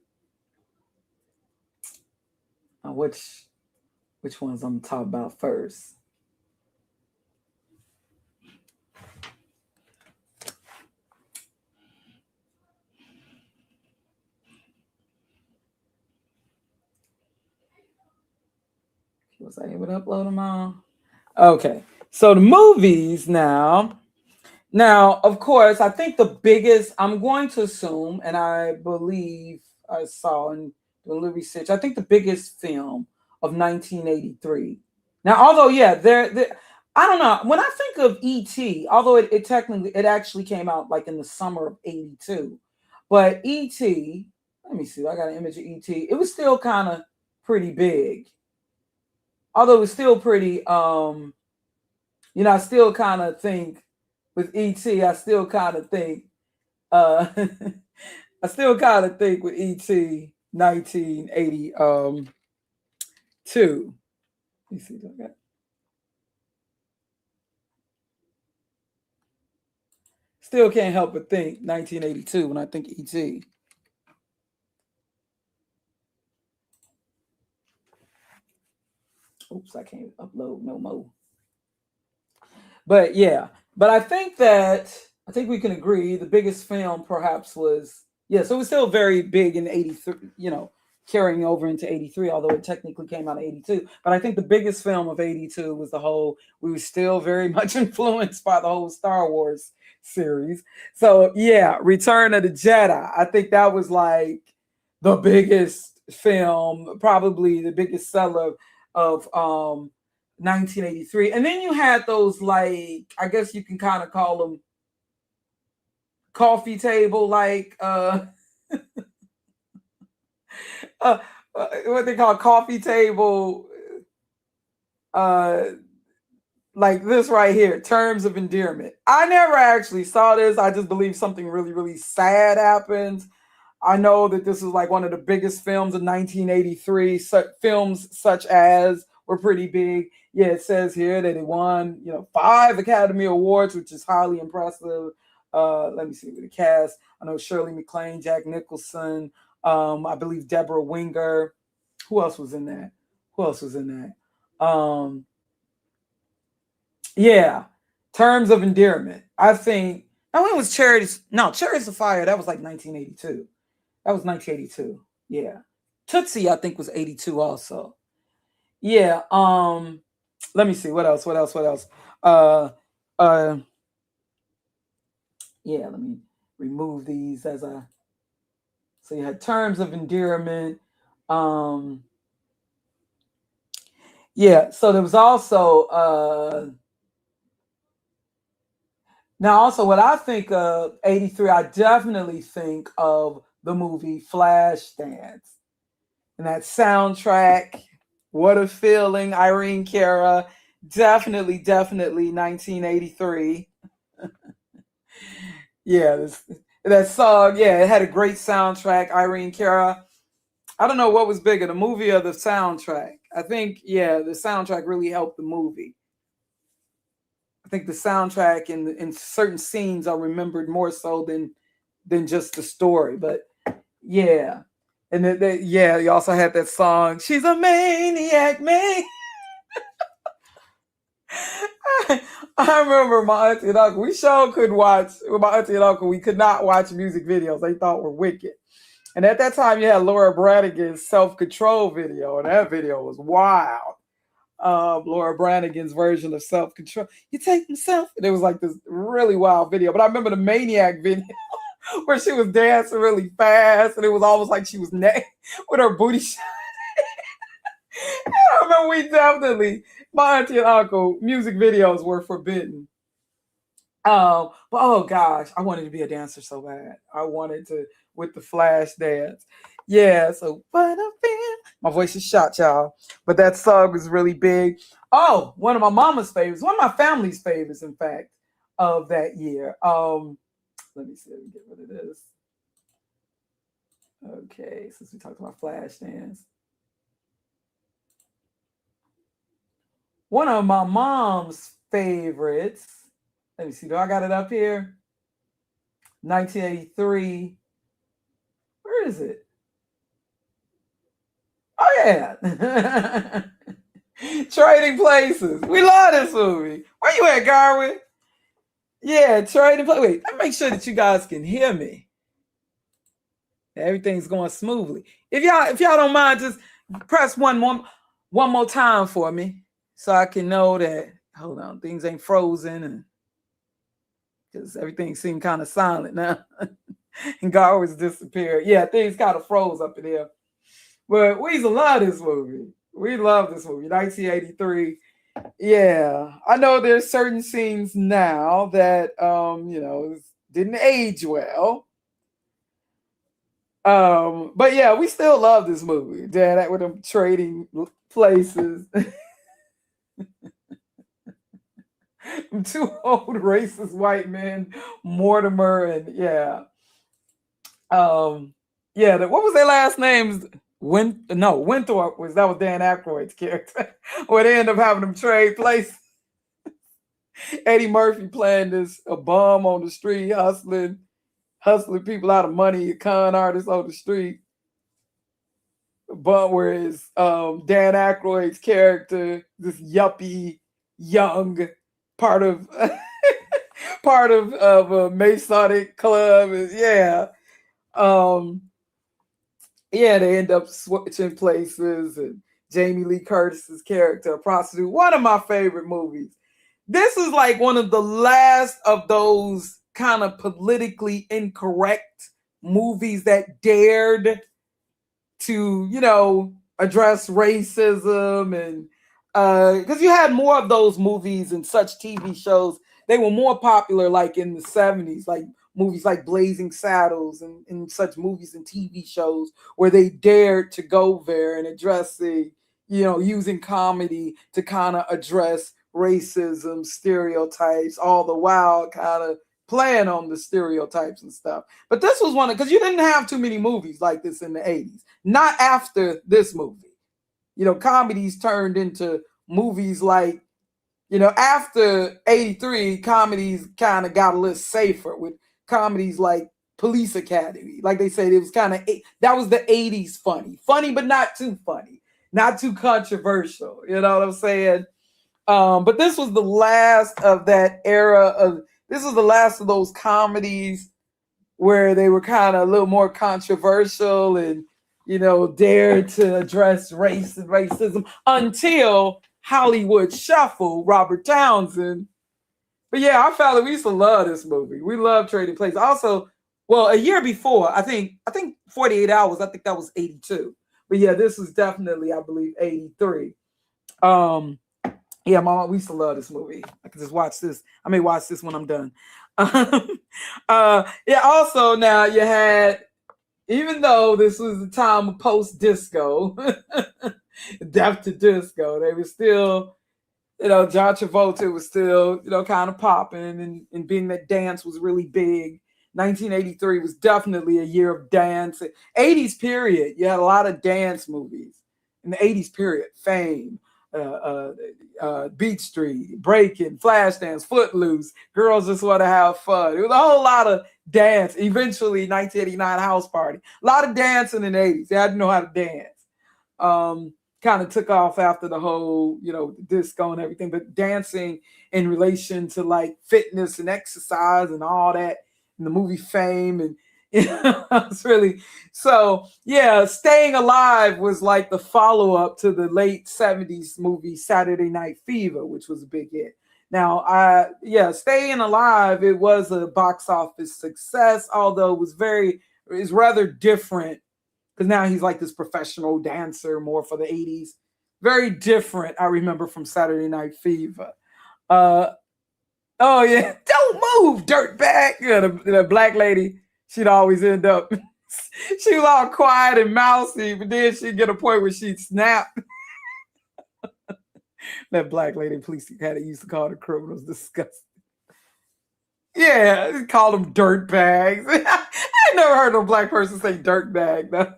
[SPEAKER 1] Which ones I'm gonna talk about first? Was I able to upload them all? Okay, so the movies now. Now, of course, I think the biggest, I'm going to assume, and I believe I saw in the research, I think the biggest film of 1983. Now, although, yeah, I don't know. When I think of E.T., although it technically, it actually came out like in the summer of 82. But E.T., let me see, I got an image of E.T. It was still kind of pretty big. Although it was still pretty, I still kind of think with E.T., I still kind of think, I still kind of think with E.T. 1982. Let me see. Still can't help but think 1982 when I think E.T. Oops, I can't upload no more. But yeah, but I think we can agree the biggest film perhaps was, so it was still very big in 83, carrying over into 83, although it technically came out in 82. But I think the biggest film of 82 was we were still very much influenced by the whole Star Wars series. So yeah, Return of the Jedi. I think that was like the biggest film, probably the biggest seller of 1983. And then you had those, like, I guess you can kind of call them coffee table, like what they call coffee table, like this right here, Terms of Endearment. I never actually saw this. I just believe something really, really sad happened. I know that this is like one of the biggest films of 1983. Films such as were pretty big. Yeah, it says here that it won, 5 Academy Awards, which is highly impressive. Let me see with the cast. I know Shirley MacLaine, Jack Nicholson, I believe Deborah Winger. Who else was in that? Yeah, Terms of Endearment. I think. Now, when was Chariots of Fire? That was like 1982. That was 1982. Yeah. Tootsie, I think, was 82 also. Yeah. Let me see. What else? Yeah, let me remove these so you had Terms of Endearment. Yeah, so there was also now also when I think of 83, I definitely think of the movie Flashdance. And that soundtrack, what a feeling, Irene Cara, definitely 1983. Yeah, that song, it had a great soundtrack, Irene Cara. I don't know what was bigger, the movie or the soundtrack. I think, the soundtrack really helped the movie. I think the soundtrack in certain scenes are remembered more so than just the story. But yeah. And then, you also had that song, She's a Maniac, man. I remember my auntie and uncle, we sure could watch, with my auntie and uncle, we could not watch music videos they thought were wicked. And at that time, you had Laura Branigan's Self-Control video, and that video was wild. Laura Branigan's version of Self-Control. You take myself. And it was like this really wild video. But I remember the Maniac video where she was dancing really fast, and it was almost like she was with her booty shot. I remember we definitely, my auntie and uncle, music videos were forbidden. But oh gosh, I wanted to be a dancer so bad. I wanted to with the flash dance. Yeah, so but my voice is shot, y'all. But that song was really big. Oh, one of my mama's favorites, one of my family's favorites, in fact, of that year. Let me see, let me get rid of this. Okay, since we talked about flash dance. One of my mom's favorites. Let me see, do I got it up here? 1983. Where is it? Oh, yeah. Trading Places. We love this movie. Where you at, Garwin? Yeah, Trading Places. Wait, let me make sure that you guys can hear me. Everything's going smoothly. If y'all don't mind, just press one more time for me so I can know that, hold on, things ain't frozen, and because everything seemed kind of silent now. And Garwin's disappeared. Yeah, things kind of froze up in here. But we love this movie. We love this movie, 1983. Yeah, I know there's certain scenes now that didn't age well. But yeah, we still love this movie. Dad, with them trading places. Two old racist white men, Mortimer and what was their last names? Winthorpe was Dan Aykroyd's character. Where they end up having them trade places. Eddie Murphy playing a bum on the street, hustling people out of money, a con artist on the street. But whereas Dan Aykroyd's character, this yuppie, young, part of a Masonic club, they end up switching places, and Jamie Lee Curtis's character, a prostitute, one of my favorite movies. This is like one of the last of those kind of politically incorrect movies that dared to, address racism, and because you had more of those movies and such TV shows. They were more popular like in the 70s, like movies like Blazing Saddles and such movies and TV shows where they dared to go there and address using comedy to kind of address racism, stereotypes, all the while kind of playing on the stereotypes and stuff. But this was because you didn't have too many movies like this in the 80s. Not after this movie. Comedies turned into movies like, after 83, comedies kind of got a little safer with comedies like Police Academy. Like they said, it was kind of, that was the 80s funny. Funny, but not too funny. Not too controversial. You know what I'm saying? But this was the last of that era this was the last of those comedies where they were kind of a little more controversial and, dared to address race and racism until Hollywood Shuffle, Robert Townsend. But yeah, our family, we used to love this movie. We love Trading Places. Also, well, a year before, I think 48 Hours, I think that was 82. But yeah, this was definitely, I believe, 83. Yeah, Mama, we used to love this movie. I could just watch this. I may watch this when I'm done. Yeah, also now you had, even though this was the time of post-disco, death to disco, they were still, John Travolta was still, kind of popping, and being that dance was really big. 1983 was definitely a year of dance. 80s period, you had a lot of dance movies. In the 80s period, Fame, Beat Street, Breaking, Flashdance, Footloose, Girls Just Want to Have Fun. It was a whole lot of dance. Eventually, 1989 House Party. A lot of dancing in the 80s. They had to know how to dance. Kind of took off after the whole, disco and everything, but dancing in relation to like fitness and exercise and all that in the movie Fame, and it's really, so yeah, Staying Alive was like the follow-up to the late 70s movie Saturday Night Fever, which was a big hit. Now, Staying Alive, it was a box office success, although it was rather different, because now he's like this professional dancer more for the 80s. Very different, I remember, from Saturday Night Fever. Oh yeah, don't move, dirtbag. The black lady, she'd always end up, she was all quiet and mousy, but then she'd get a point where she'd snap. That black lady, police used to call the criminals disgusting. Yeah, call them dirt bags. I never heard no black person say dirt bag though.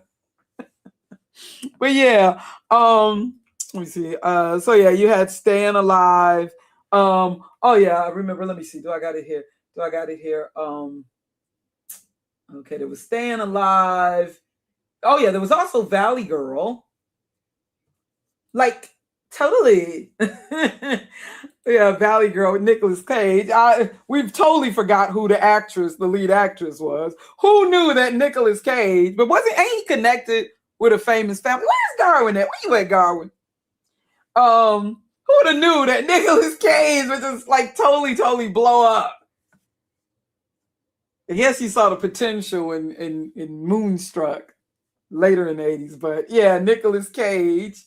[SPEAKER 1] But yeah, let me see. So yeah, you had Staying Alive. Oh yeah, I remember. Let me see. Do I got it here? Okay, there was Staying Alive. Oh yeah, there was also Valley Girl. Like totally. Yeah, Valley Girl with Nicolas Cage. We've totally forgot who the lead actress was. Who knew that Nicolas Cage? But ain't he connected with a famous family? Where's Garwin at? Where you at, Garwin? Who'd have knew that Nicolas Cage would just like totally blow up? I guess he saw the potential in Moonstruck later in the 80s. But yeah, Nicolas Cage.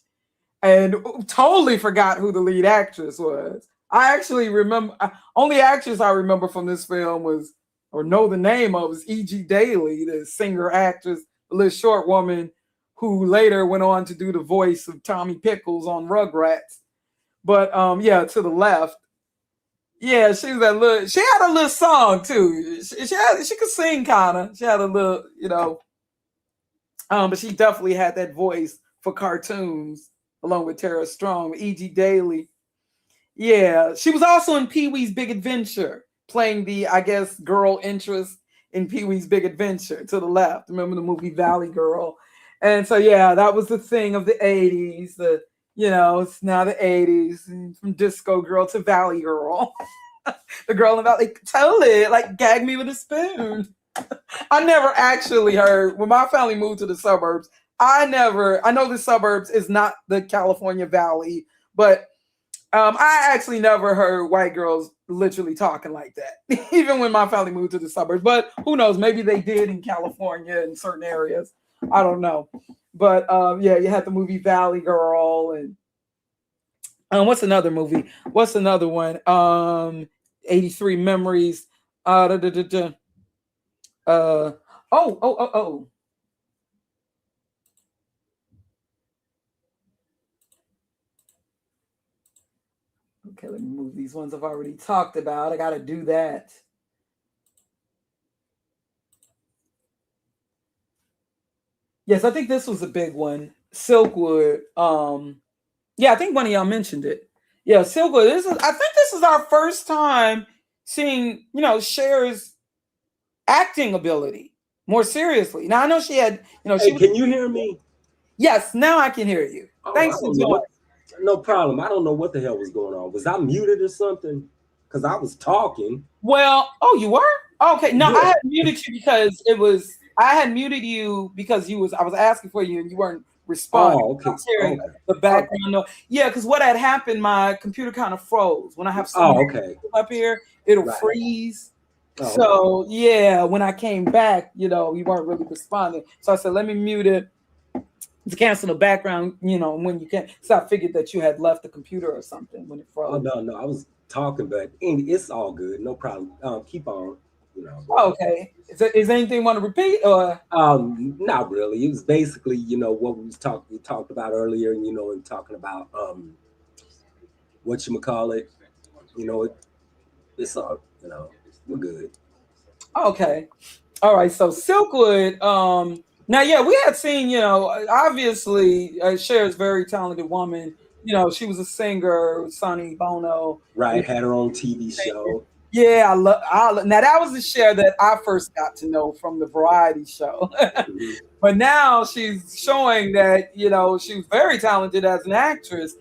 [SPEAKER 1] And totally forgot who the lead actress was. I actually remember, only actress I remember from this film know the name of, was E.G. Daily, the singer actress, a little short woman who later went on to do the voice of Tommy Pickles on Rugrats. But yeah, to the left. Yeah, she had a little song too. She could sing kind of. She had a little, but she definitely had that voice for cartoons along with Tara Strong, E.G. Daily. Yeah, she was also in Pee-wee's Big Adventure, playing the, I guess, girl interest in Pee-wee's Big Adventure to the left. Remember the movie Valley Girl? And so, yeah, that was the thing of the 80s. It's now the 80s, and from disco girl to Valley Girl. The girl in the Valley, totally, like, gag me with a spoon. I never actually heard, when my family moved to the suburbs, I know the suburbs is not the California Valley, but I actually never heard white girls literally talking like that, even when my family moved to the suburbs. But who knows? Maybe they did in California in certain areas. I don't know. But yeah, you had the movie Valley Girl, and what's another movie? What's another one? 83 Memories. Da, da, da, da. Uh, oh. Okay, let me move these ones I've already talked about. I got to do that. Yes, I think this was a big one. Silkwood. Yeah, I think one of y'all mentioned it. Yeah, Silkwood. I think this is our first time seeing, Cher's acting ability more seriously. Now I know she had,
[SPEAKER 7] Hey, can you hear me?
[SPEAKER 1] Yes, now I can hear you.
[SPEAKER 7] Oh,
[SPEAKER 1] Thanks for joining.
[SPEAKER 7] No problem. I don't know what the hell was going on. Was I muted or something? Because I was talking.
[SPEAKER 1] Well, you were? Okay. No,
[SPEAKER 7] Yeah.
[SPEAKER 1] I had muted you because I had muted you because I was asking for you and you weren't responding.
[SPEAKER 7] Oh, okay.
[SPEAKER 1] I was hearing the background noise. Yeah, because what had happened, my computer kind of froze. When I have
[SPEAKER 7] okay.
[SPEAKER 1] up here, it'll freeze.
[SPEAKER 7] Oh,
[SPEAKER 1] so yeah, when I came back, you weren't really responding. So I said, let me mute it to cancel the background, when you can. So I figured that you had left the computer or something when it froze.
[SPEAKER 7] Oh no, I was talking, but it's all good, no problem. Keep on,
[SPEAKER 1] Okay. Is anything you want to repeat or?
[SPEAKER 7] Not really. It was basically, what we talked about earlier, and talking about whatchamacallit, it's all, we're good.
[SPEAKER 1] Okay. All right. So Silkwood, now, yeah, we had seen, obviously, Cher is a very talented woman. She was a singer, Sonny Bono.
[SPEAKER 7] Right. Had her own TV show.
[SPEAKER 1] Yeah, I love. Now that was the Cher that I first got to know from the variety show. But now she's showing that, she was very talented as an actress.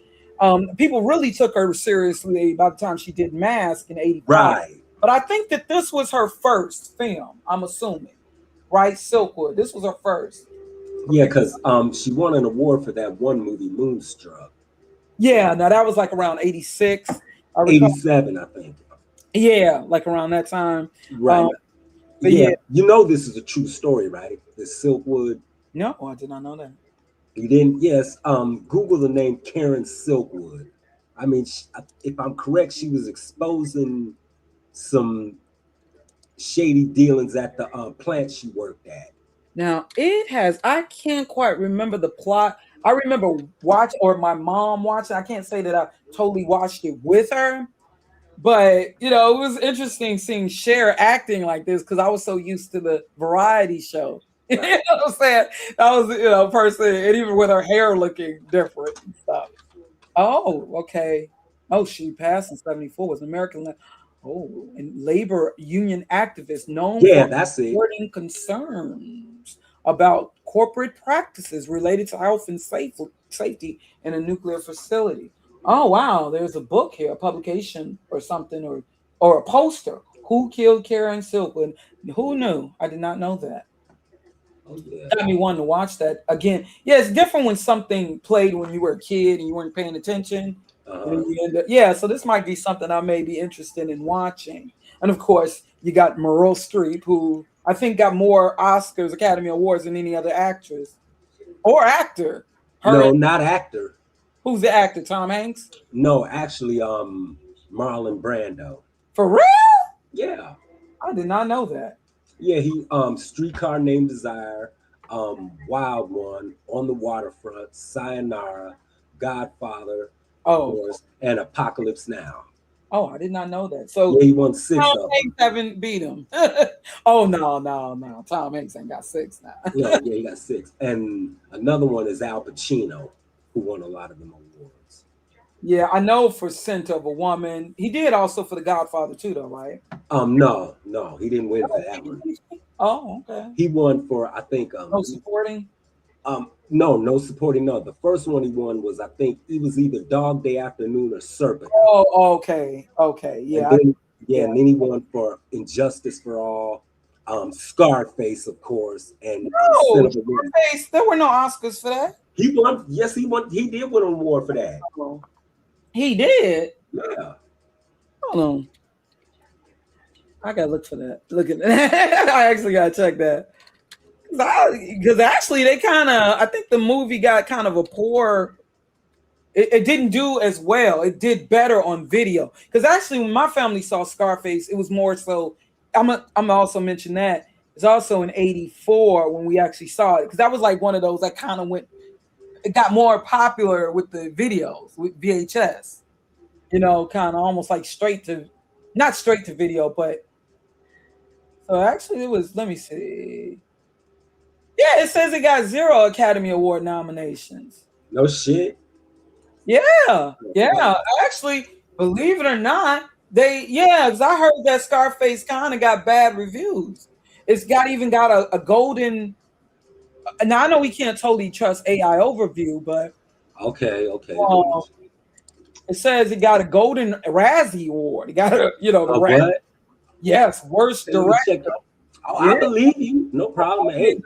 [SPEAKER 1] People really took her seriously by the time she did Mask in '85.
[SPEAKER 7] Right.
[SPEAKER 1] But I think that this was her first film, I'm assuming. Right? Silkwood. This was her first.
[SPEAKER 7] Yeah, because she won an award for that one movie, Moonstruck.
[SPEAKER 1] Yeah, now that was like around 86.
[SPEAKER 7] 87, I think.
[SPEAKER 1] Yeah, like around that time.
[SPEAKER 7] Right. Yeah. This is a true story, right? This Silkwood.
[SPEAKER 1] No, I did not know that.
[SPEAKER 7] You didn't? Yes. Google the name Karen Silkwood. I mean, if I'm correct, she was exposing some shady dealings at the plant she worked at.
[SPEAKER 1] Now I can't quite remember the plot. I remember my mom watching. I can't say that I totally watched it with her, but it was interesting seeing Cher acting like this because I was so used to the variety show. Right. You know what I'm saying? That was person, and even with her hair looking different and stuff. Oh, okay. Oh, she passed in '74. Was an American. And labor union activist known for reporting concerns about corporate practices related to health and safety in a nuclear facility. Oh wow, there's a book here, a publication or something, or a poster. Who killed Karen Silkwood? Who knew? I did not know that.
[SPEAKER 7] Oh, yeah.
[SPEAKER 1] Got me wanting to watch that again. Yeah, it's different when something played when you were a kid and you weren't paying attention. So this might be something I may be interested in watching. And of course, you got Meryl Streep, who I think got more Oscars, Academy Awards than any other actress or actor.
[SPEAKER 7] No, not actor.
[SPEAKER 1] Who's the actor? Tom Hanks?
[SPEAKER 7] No, actually, Marlon Brando.
[SPEAKER 1] For real?
[SPEAKER 7] Yeah.
[SPEAKER 1] I did not know that.
[SPEAKER 7] Yeah, he Streetcar Named Desire, Wild One, On the Waterfront, Sayonara, Godfather, of course, and Apocalypse Now.
[SPEAKER 1] Oh, I did not know that. So
[SPEAKER 7] yeah, he won 6
[SPEAKER 1] Tom
[SPEAKER 7] of them.
[SPEAKER 1] Hanks haven't beat him. Oh no. Tom Hanks ain't got 6 now.
[SPEAKER 7] Yeah, he got 6. And another one is Al Pacino, who won a lot of them awards.
[SPEAKER 1] Yeah, I know for Scent of a Woman. He did also for The Godfather too, though, right?
[SPEAKER 7] No, he didn't win for that one.
[SPEAKER 1] Oh, okay.
[SPEAKER 7] He won for, I think,
[SPEAKER 1] No supporting.
[SPEAKER 7] no supporting. No, the first one he won was, I think, he was either Dog Day Afternoon or Serpent.
[SPEAKER 1] Oh, okay, yeah,
[SPEAKER 7] And then he won for Injustice for All, Scarface, of course, and
[SPEAKER 1] no, Scarface. There were no Oscars for that.
[SPEAKER 7] He won. Yes, he won. He did win an award for that.
[SPEAKER 1] Oh, he did.
[SPEAKER 7] Yeah.
[SPEAKER 1] Hold on. I gotta look for that. Look at that. I actually gotta check that. Because actually, they kind of, I think the movie got kind of a poor. It didn't do as well. It did better on video. Because actually, when my family saw Scarface, it was more so. I'm also mention that it's also in '84 when we actually saw it. Because that was like one of those that kind of went. It got more popular with the videos with VHS. You know, kind of almost like not straight to video, but. So actually, it was. Let me see. Yeah, it says it got 0 Academy Award nominations.
[SPEAKER 7] No shit.
[SPEAKER 1] Yeah. Actually, believe it or not, because I heard that Scarface kind of got bad reviews. It's even got a golden. Now I know we can't totally trust AI overview, but
[SPEAKER 7] okay.
[SPEAKER 1] It says it got a golden Razzie Award. It got the
[SPEAKER 7] what?
[SPEAKER 1] Yes, worst director.
[SPEAKER 7] I believe you. No problem. Hey.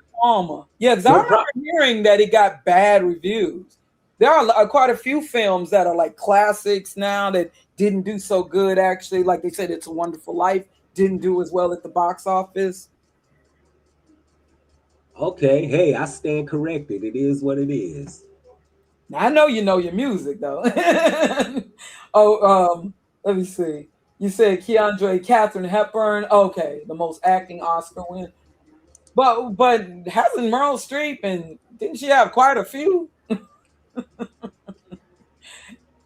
[SPEAKER 1] Yeah, because I remember hearing that it got bad reviews. There are quite a few films that are like classics now that didn't do so good, actually. Like they said, It's a Wonderful Life didn't do as well at the box office.
[SPEAKER 7] Okay, hey, I stand corrected. It is what it is.
[SPEAKER 1] Now, I know you know your music, though. Let me see. You said Katharine Hepburn. Okay, the most acting Oscar win. But hasn't Meryl Streep, and didn't she have quite a few?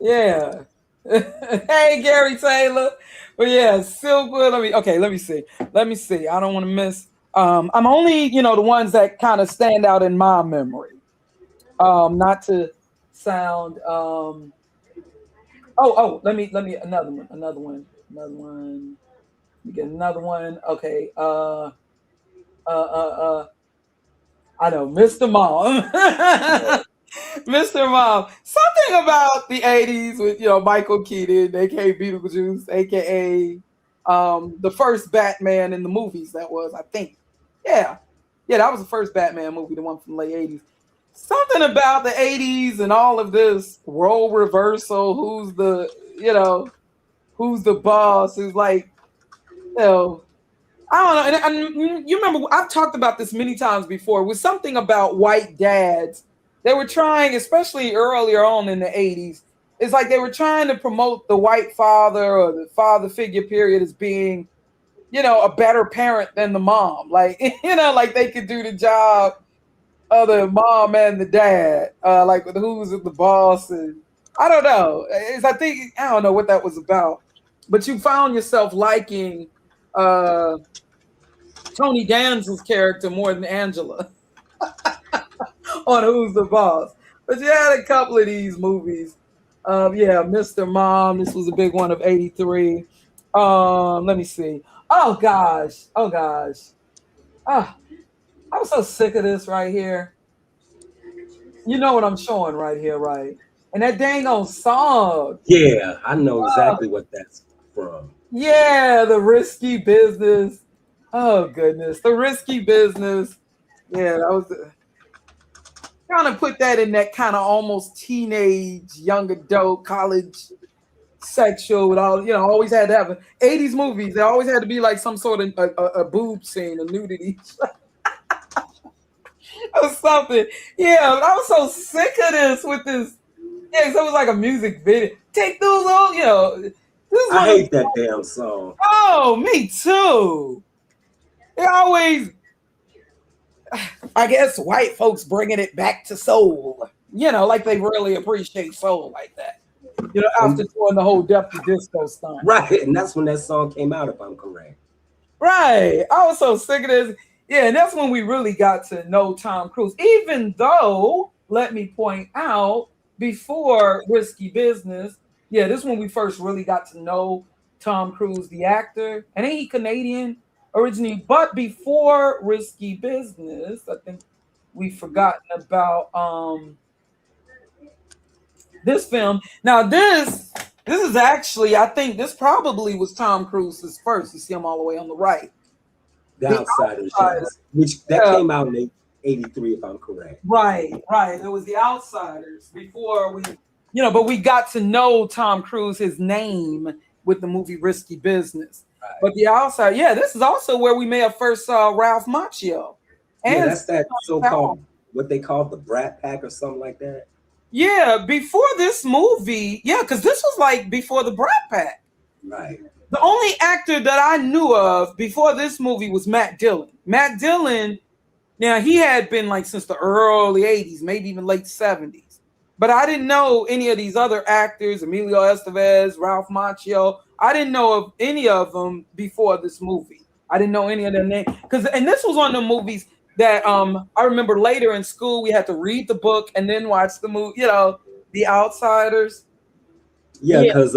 [SPEAKER 1] Yeah. Hey, Gary Taylor. But yeah, Silkwood. Let me see. I don't want to miss. I'm only, the ones that kind of stand out in my memory. Not to sound. Let me another one. Let me get another one. Okay. I know, Mr. Mom. Mr. Mom. Something about the 80s with Michael Keaton, aka Beetlejuice, aka the first Batman in the movies, that was, I think. Yeah, that was the first Batman movie, the one from the late 80s. Something about the 80s and all of this role reversal, who's the boss, who's like, I don't know. And you remember, I've talked about this many times before. It was something about white dads. They were trying, especially earlier on in the 80s, it's like they were trying to promote the white father or the father figure period as being, a better parent than the mom. Like, like they could do the job of the mom and the dad, like who's the boss. And I don't know. I don't know what that was about. But you found yourself liking Tony Danza's character more than Angela on Who's the Boss. But you had a couple of these movies. Mr. Mom. This was a big one of '83. Let me see. Oh gosh. I'm so sick of this right here. You know what I'm showing right here, right? And that dang old song.
[SPEAKER 7] Yeah, I know exactly what that's from.
[SPEAKER 1] Yeah, The Risky Business. Oh goodness, The Risky Business. Yeah, that was kind of put that in that kind of almost teenage, young adult, college sexual with all, always had to have 80s movies. They always had to be like some sort of a boob scene, a nudity. Or something. Yeah, but I was so sick of this with this. Yeah, so it was like a music video. Take those old,
[SPEAKER 7] I hate that damn song.
[SPEAKER 1] Oh, me too. They always, I guess, white folks bringing it back to soul. Like they really appreciate soul like that. After doing the whole Death to Disco stunt.
[SPEAKER 7] Right, and that's when that song came out, if I'm correct.
[SPEAKER 1] Right. I was so sick of this. Yeah, and that's when we really got to know Tom Cruise. Even though, let me point out, before Risky Business, Yeah, this is when we first really got to know Tom Cruise, the actor. And ain't he Canadian originally? But before Risky Business, I think we've forgotten about this film. Now this is actually, I think this probably was Tom Cruise's first. You see him all the way on the right.
[SPEAKER 7] The
[SPEAKER 1] The
[SPEAKER 7] Outsiders,
[SPEAKER 1] Outsider.
[SPEAKER 7] yes. Which that
[SPEAKER 1] Yeah.
[SPEAKER 7] came out in 83, if I'm correct.
[SPEAKER 1] Right. It was The Outsiders before we, but we got to know Tom Cruise, his name, with the movie Risky Business.
[SPEAKER 7] Right.
[SPEAKER 1] But The Outsider, yeah, this is also where we may have first saw Ralph Macchio.
[SPEAKER 7] Yeah,
[SPEAKER 1] And
[SPEAKER 7] that's that so-called, what they call the Brat Pack or something like that.
[SPEAKER 1] yeah, before this movie, yeah, because this was like before the Brat Pack.
[SPEAKER 7] Right.
[SPEAKER 1] The only actor that I knew of before this movie was Matt Dillon. Matt Dillon, now he had been like since the early 80s, maybe even late 70s. But I didn't know any of these other actors, Emilio Estevez, Ralph Macchio. I didn't know of any of them before this movie. I didn't know any of their names. And this was one of the movies that I remember later in school we had to read the book and then watch the movie, The Outsiders.
[SPEAKER 7] Yeah, because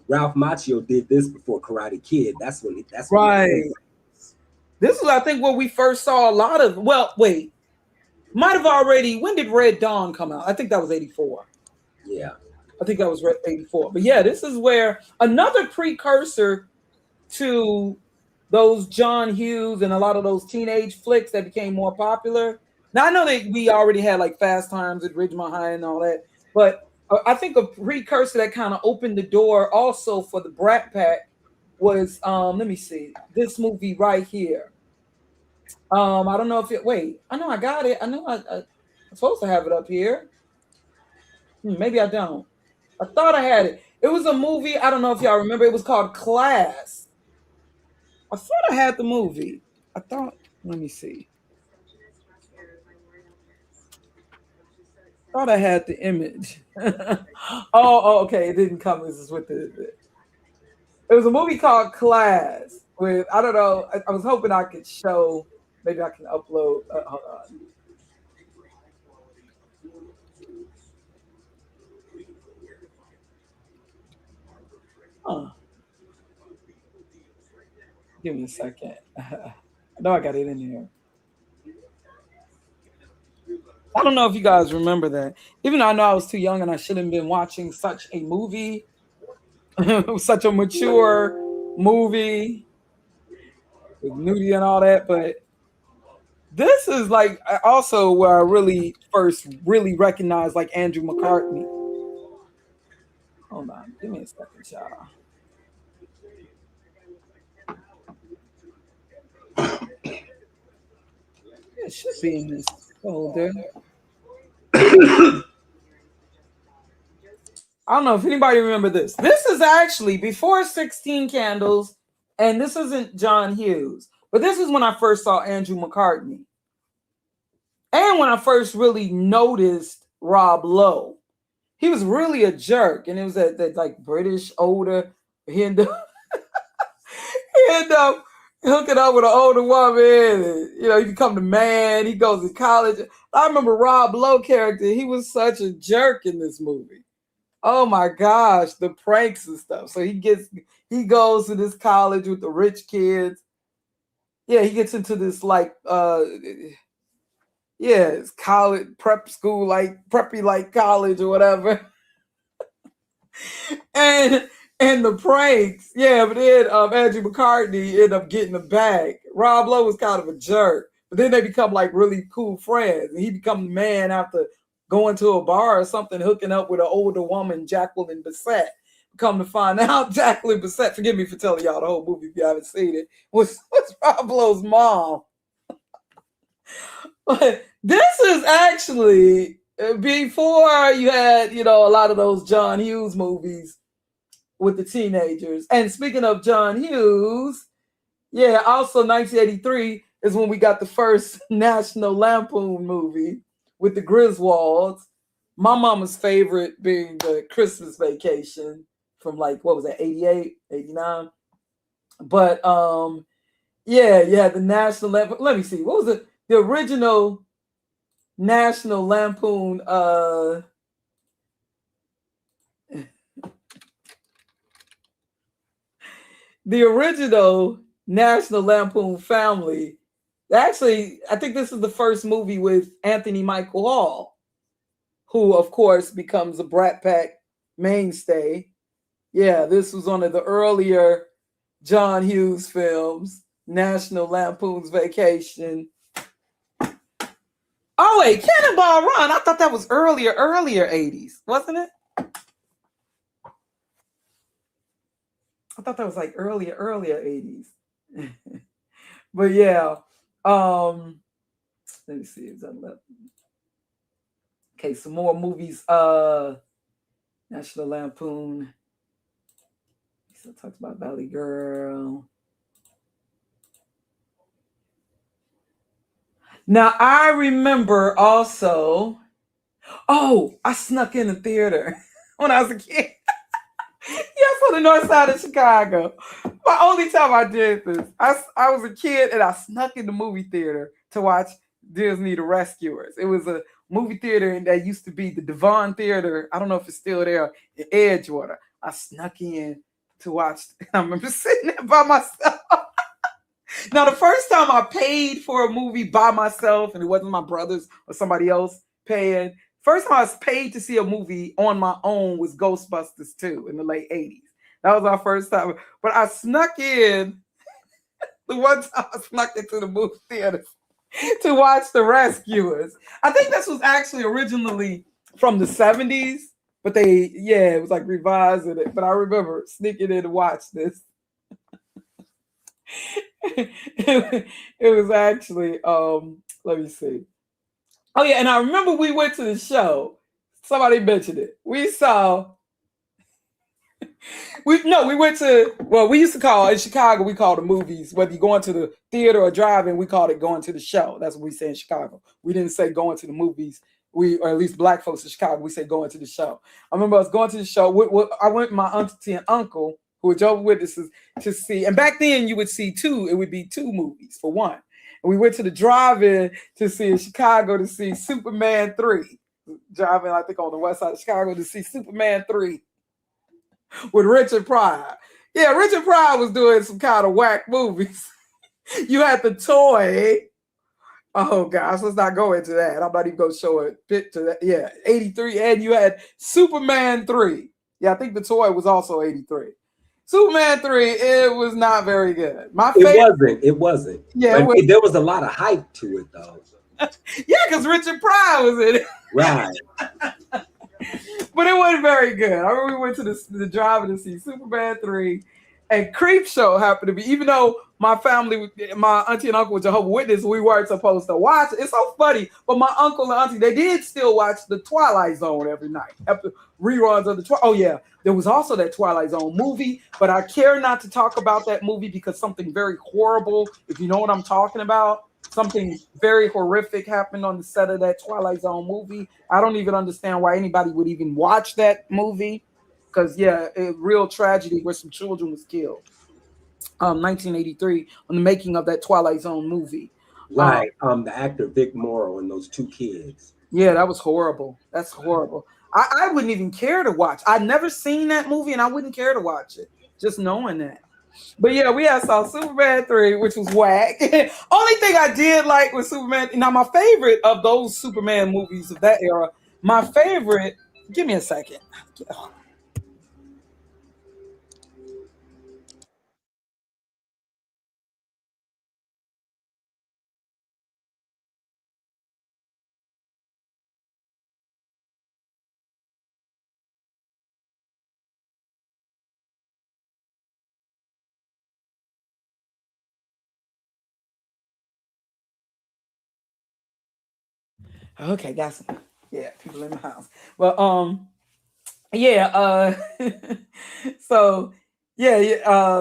[SPEAKER 7] Ralph Macchio did this before Karate Kid. That's when
[SPEAKER 1] right. This is, I think, where we first saw a lot of. Well, wait, might have already. When did Red Dawn come out? I think that was 84.
[SPEAKER 7] Yeah,
[SPEAKER 1] I think that was 84. But yeah, this is where another precursor to those John Hughes and a lot of those teenage flicks that became more popular. Now I know that we already had like Fast Times at Ridgemont High and all that, but I think a precursor that kind of opened the door also for the Brat Pack was let me see, this movie right here. I don't know if it. Wait, I know I got it. I know I'm supposed to have it up here. Maybe I don't. I thought I had it. It was a movie. I don't know if y'all remember. It was called Class. I thought I had the movie. I thought. Let me see. Thought I had the image. oh, okay. It didn't come. This is with the. It was a movie called Class. With, I don't know. I was hoping I could show. Maybe I can upload. Hold on. Huh. Give me a second. I know I got it in here. I don't know if you guys remember that. Even though I know I was too young and I shouldn't have been watching such a movie, such a mature movie with nudity and all that. But this is like also where I really first recognized like Andrew McCartney. Hold on, give me a second, y'all. It should be in this folder. I don't know if anybody remember this. This is actually before 16 Candles, and this isn't John Hughes, but this is when I first saw Andrew McCartney. And when I first really noticed Rob Lowe. He was really a jerk, and it was that like British older. He ended up hooking up with an older woman, and he become the man. He goes to college. I remember Rob Lowe character. He was such a jerk in this movie. Oh my gosh, the pranks and stuff. So he goes to this college with the rich kids. Yeah, he gets into this like it's college prep school, like preppy like college or whatever. and the pranks, but then Andrew McCartney ended up getting the bag. Rob Lowe was kind of a jerk, but then they become like really cool friends, and he becomes the man after going to a bar or something, hooking up with an older woman, Jacqueline Bisset. Come to find out, Jacqueline Bisset, forgive me for telling y'all the whole movie if you haven't seen it, was Rob Lowe's mom. But this is actually before you had, a lot of those John Hughes movies with the teenagers. And speaking of John Hughes, also 1983 is when we got the first National Lampoon movie with the Griswolds. My mama's favorite being the Christmas Vacation from like, what was that, 88, 89? But you had the National Lampoon. Let me see, what was it? The original National Lampoon the original National Lampoon Family. Actually, I think this is the first movie with Anthony Michael Hall, who, of course, becomes a Brat Pack mainstay. Yeah, this was one of the earlier John Hughes films, National Lampoon's Vacation. Oh, wait, Cannonball Run. I thought that was earlier 80s, wasn't it? I thought that was like earlier 80s. But yeah, let me see. Is that left? Okay, some more movies. National Lampoon. He still talks about Valley Girl. Now I remember also. Oh, I snuck in the theater when I was a kid. Yes, on the north side of Chicago. My only time I did this, I was a kid and I snuck in the movie theater to watch Disney The Rescuers. It was a movie theater that used to be the Devon Theater. I don't know if it's still there in Edgewater. I snuck in to watch. I remember sitting there by myself. Now, the first time I paid for a movie by myself, and it wasn't my brothers or somebody else paying, first time I was paid to see a movie on my own was Ghostbusters 2 in the late 80s. That was my first time. But I snuck in, the one time I snuck into the movie theater to watch The Rescuers. I think this was actually originally from the 70s, but it was like revising it. But I remember sneaking in to watch this. It was actually, let me see. Oh yeah, and I remember we went to the show. Somebody mentioned it. We used to call in Chicago, we call the movies, whether you're going to the theater or driving, we called it going to the show. That's what we say in Chicago. We didn't say going to the movies. Or at least black folks in Chicago, we say going to the show. I remember I was going to the show. I went with my auntie and uncle, who were Jehovah's Witnesses, to see. And back then, you would see two. It would be two movies for one. And we went to the drive-in to see in Chicago to see Superman 3. Driving, I think, on the west side of Chicago to see Superman 3 with Richard Pryor. Yeah, Richard Pryor was doing some kind of whack movies. You had the toy. Oh gosh, let's not go into that. I'm not even going to show a picture. That. Yeah, 83. And you had Superman 3. Yeah, I think the toy was also 83. Superman 3, it was not very good.
[SPEAKER 7] It wasn't.
[SPEAKER 1] Yeah,
[SPEAKER 7] there was a lot of hype to it, though.
[SPEAKER 1] Yeah, because Richard Pryor was in it.
[SPEAKER 7] Right.
[SPEAKER 1] But it wasn't very good. I remember we went to the drive-in to see Superman 3, and Creepshow happened to be, even though my family, my auntie and uncle were Jehovah's Witnesses, we weren't supposed to watch it. It's so funny, but my uncle and auntie, they did still watch the Twilight Zone every night, after reruns of the Twilight. Oh yeah, there was also that Twilight Zone movie, but I care not to talk about that movie because something very horrible, if you know what I'm talking about, something very horrific happened on the set of that Twilight Zone movie. I don't even understand why anybody would even watch that movie. Because, a real tragedy where some children was killed. 1983, on the making of that Twilight Zone movie.
[SPEAKER 7] Right. The actor Vic Morrow and those two kids.
[SPEAKER 1] Yeah, that was horrible. That's horrible. I wouldn't even care to watch. I'd never seen that movie, and I wouldn't care to watch it, just knowing that. But yeah, we saw Superman 3, which was whack. Only thing I did like was Superman. Now, my favorite of those Superman movies of that era, my favorite, give me a second. Okay, got some. Yeah, people in the house. Well, so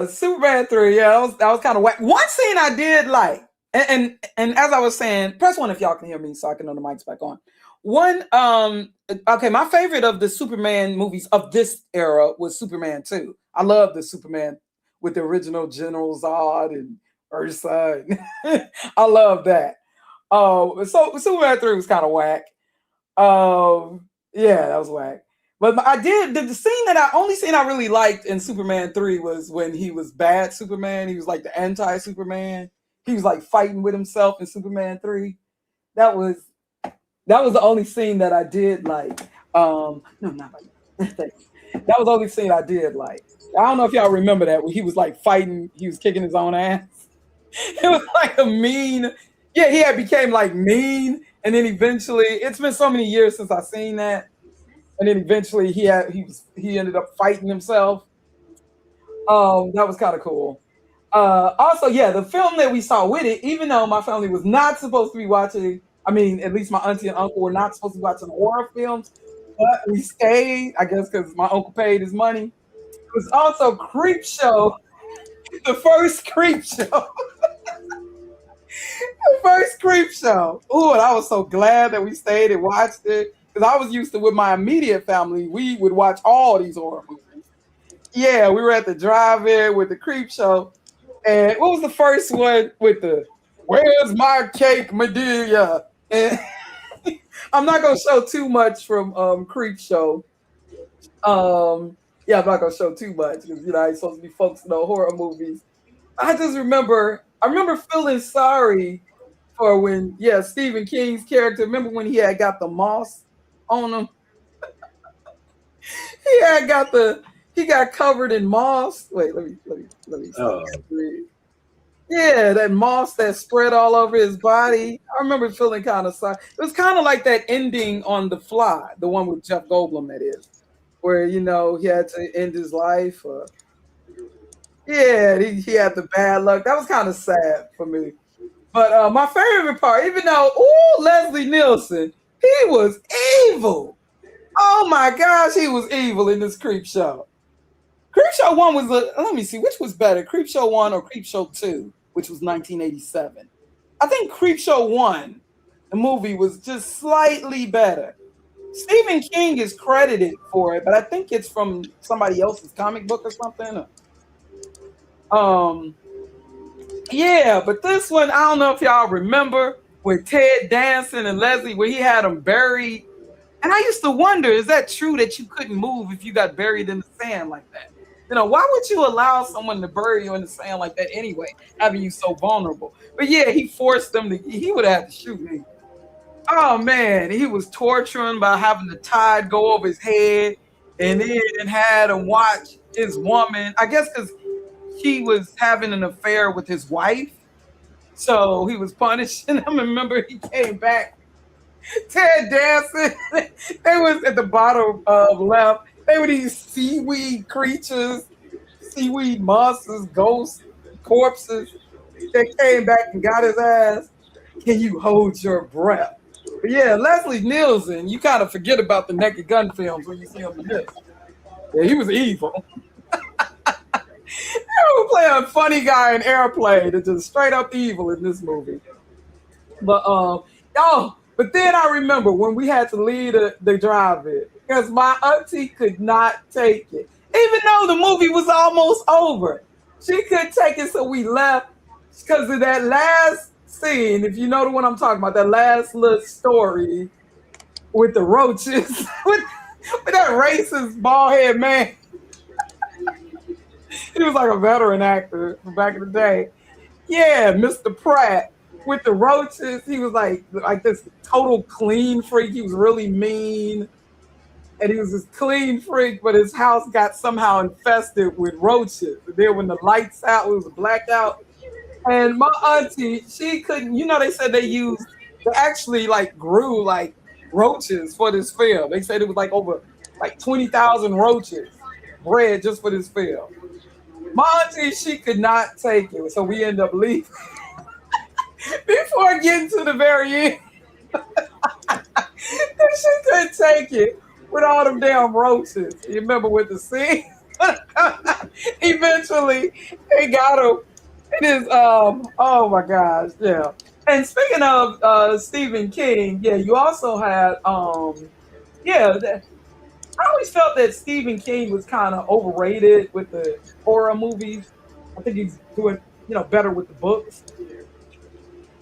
[SPEAKER 1] Superman 3, that was kind of whack. One scene I did like, and as I was saying, press one if y'all can hear me so I can know the mic's back on. One, okay, my favorite of the Superman movies of this era was Superman 2. I love the Superman with the original General Zod and Ursa. I love that. So Superman 3 was kind of whack. That was whack. But I did the scene that I only scene I really liked in Superman 3 was when he was bad Superman. He was like the anti-Superman. He was like fighting with himself in Superman 3. That was the only scene that I did like. No, not like that. That was the only scene I did like. I don't know if y'all remember that when he was like fighting, he was kicking his own ass. It was like a mean. Yeah, he had became like mean, and then eventually, it's been so many years since I seen that, and then eventually he ended up fighting himself. That was kind of cool. Also, yeah, the film that we saw with it, even though my family was not supposed to be watching, I mean, at least my auntie and uncle were not supposed to be watching horror films, but we stayed, I guess, because my uncle paid his money. It was also Creep Show, the first Creep Show. The first Creep Show. Ooh, and I was so glad that we stayed and watched it. Because I was used to, with my immediate family, we would watch all these horror movies. Yeah, we were at the drive-in with the Creep Show. And what was the first one with the "Where's my cake, Medea"? And I'm not gonna show too much from Creep Show. Yeah, I'm not gonna show too much because I ain't supposed to be focusing on horror movies. I remember feeling sorry for when, yeah, Stephen King's character. Remember when he had got the moss on him? He got covered in moss. Wait, let me stop. Yeah, that moss that spread all over his body. I remember feeling kind of sorry. It was kind of like that ending on The Fly, the one with Jeff Goldblum, that is, where he had to end his life. Yeah, he had the bad luck. That was kind of sad for me. But my favorite part, even though, Leslie Nielsen, he was evil. Oh my gosh, he was evil in this Creep Show. Creep Show 1 was, let me see, which was better, Creep Show 1 or Creep Show 2, which was 1987. I think Creep Show 1, the movie, was just slightly better. Stephen King is credited for it, but I think it's from somebody else's comic book or something. Yeah, but this one, I don't know if y'all remember, with Ted Danson and Leslie, where he had them buried. And I used to wonder, is that true that you couldn't move if you got buried in the sand like that? Why would you allow someone to bury you in the sand like that anyway, having you so vulnerable? But yeah, he forced them he would have to shoot me. Oh man, he was torturing by having the tide go over his head and then had him watch his woman, I guess because he was having an affair with his wife. So he was punishing him. Remember, he came back. Ted Danson, they was at the bottom of left. They were these seaweed creatures, seaweed monsters, ghosts, corpses that came back and got his ass. Can you hold your breath? But yeah, Leslie Nielsen, you kind of forget about the Naked Gun films when you see him in this. Yeah, he was evil. He was playing a funny guy in Airplane that's just straight up evil in this movie. But but then I remember when we had to leave the drive-in because my auntie could not take it. Even though the movie was almost over, she couldn't take it, so we left because of that last scene. If you know the one I'm talking about, that last little story with the roaches, with that racist bald-head man. He was like a veteran actor from back in the day. Yeah, Mr. Pratt with the roaches. He was like this total clean freak. He was really mean. And he was this clean freak, but his house got somehow infested with roaches. And then when the lights out, it was blacked out. And my auntie, she couldn't, they said they actually like grew like roaches for this film. They said it was like over like 20,000 roaches bred just for this film. My auntie, she could not take it, so we ended up leaving. Before getting to the very end, she couldn't take it with all them damn roaches. You remember with the scene? Eventually, they got him. It is, oh my gosh, yeah. And speaking of Stephen King, yeah, you also had, I always felt that Stephen King was kind of overrated with the horror movies. I think he's doing, better with the books.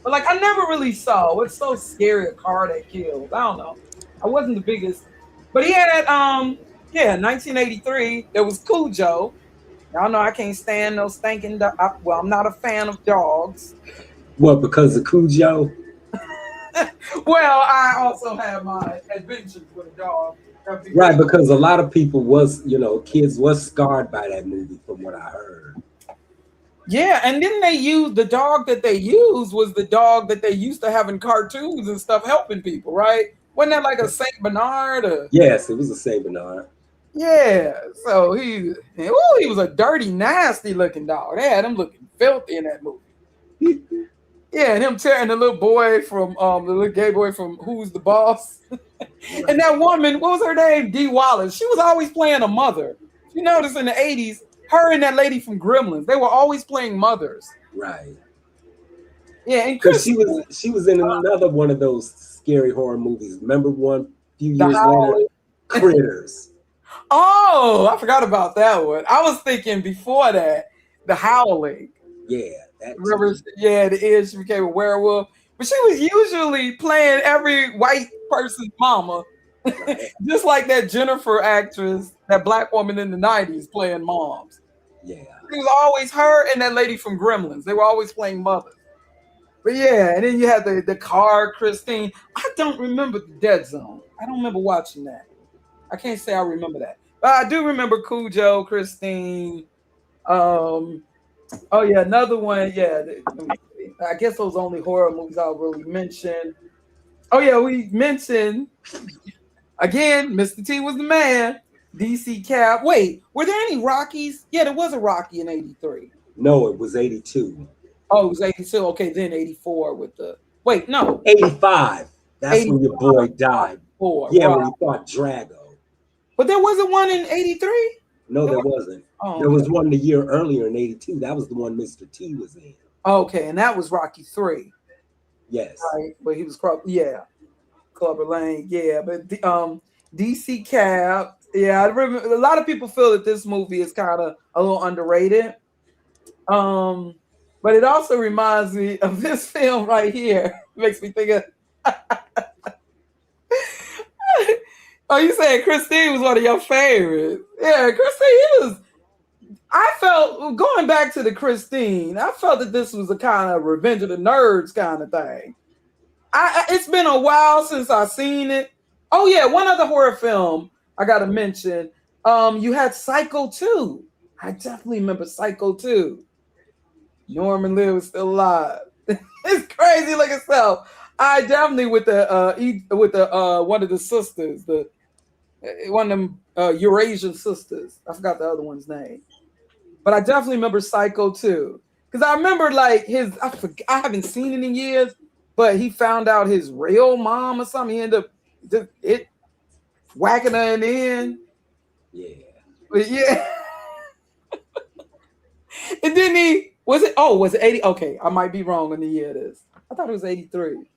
[SPEAKER 1] But like, I never really saw what's so scary, a car that kills. I don't know. I wasn't the biggest, but he had that Yeah, 1983. There was Cujo. Y'all know I can't stand no stinking. Well, I'm not a fan of dogs.
[SPEAKER 7] What, because of Cujo?
[SPEAKER 1] Well, I also have my adventures with a dog.
[SPEAKER 7] Right, because a lot of people was, kids was scarred by that movie from what I heard.
[SPEAKER 1] Yeah, and then they used the dog that they used was the dog that they used to have in cartoons and stuff helping people, right? Wasn't that like a Saint Bernard?
[SPEAKER 7] Yes, it was a Saint Bernard.
[SPEAKER 1] Yeah, so he was a dirty, nasty looking dog. They had him looking filthy in that movie. Yeah, and him tearing the little boy from the little gay boy from Who's the Boss. And that woman, what was her name? Dee Wallace. She was always playing a mother. You notice in the 80s, her and that lady from Gremlins, they were always playing mothers.
[SPEAKER 7] Right.
[SPEAKER 1] Yeah, and
[SPEAKER 7] because she was in another one of those scary horror movies. Remember one few years later, Critters.
[SPEAKER 1] Oh, I forgot about that one. I was thinking before that, The Howling.
[SPEAKER 7] Yeah, that
[SPEAKER 1] remember? Yeah, the end she became a werewolf, but she was usually playing every white person's mama, just like that Jennifer actress, that black woman in the 90s playing moms.
[SPEAKER 7] Yeah,
[SPEAKER 1] it was always her and that lady from Gremlins. They were always playing mothers. But yeah, and then you had the car, Christine. I don't remember the Dead Zone. I don't remember watching that. I can't say I remember that. But I do remember Cujo, Christine. Oh yeah, another one. Yeah, I guess those only horror movies I'll really mention. Oh yeah, we mentioned again, Mr. T was the man. DC Cap. Wait, were there any Rockies? Yeah, there was a Rocky in '83.
[SPEAKER 7] No, it was '82.
[SPEAKER 1] Oh, it was '82. Okay, then '84 with the no,
[SPEAKER 7] '85. That's 85. When your boy died. Yeah,
[SPEAKER 1] right.
[SPEAKER 7] When he fought Drago.
[SPEAKER 1] But there wasn't one in '83.
[SPEAKER 7] No, there wasn't. Oh, there was one the year earlier in '82. That was the one Mr. T was in.
[SPEAKER 1] Okay, and that was Rocky 3.
[SPEAKER 7] Yes.
[SPEAKER 1] Right, but he was Clubber Lang. Yeah, but DC Cap. Yeah, I remember a lot of people feel that this movie is kind of a little underrated. But it also reminds me of this film right here. Makes me think of. Oh, you saying Christine was one of your favorites? Yeah, Christine. I felt going back to the Christine. I felt that this was a kind of Revenge of the Nerds kind of thing. It's been a while since I've seen it. Oh yeah, one other horror film I got to mention. You had Psycho 2. I definitely remember Psycho 2. Norman Lear was still alive. It's crazy like itself. I definitely with the one of the sisters, one of them Eurasian sisters. I forgot the other one's name, but I definitely remember Psycho 2 because I remember like I haven't seen it in years, but he found out his real mom or something. He ended up whacking her in the end.
[SPEAKER 7] Yeah,
[SPEAKER 1] but yeah. And then was it 80? Okay, I might be wrong on the year it is. I thought it was 83.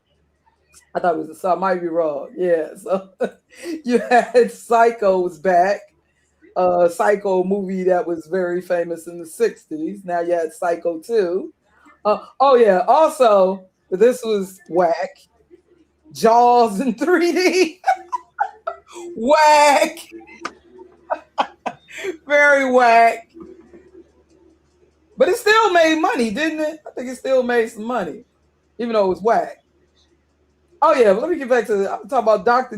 [SPEAKER 1] I thought it was, so I might be wrong. Yeah, so you had Psycho was back. Psycho movie that was very famous in the 60s. Now you had Psycho 2. Oh yeah, also, this was whack. Jaws in 3D. Whack. Very whack. But it still made money, didn't it? I think it still made some money, even though it was whack. Oh yeah, but let me get back to I'm talking about Dr.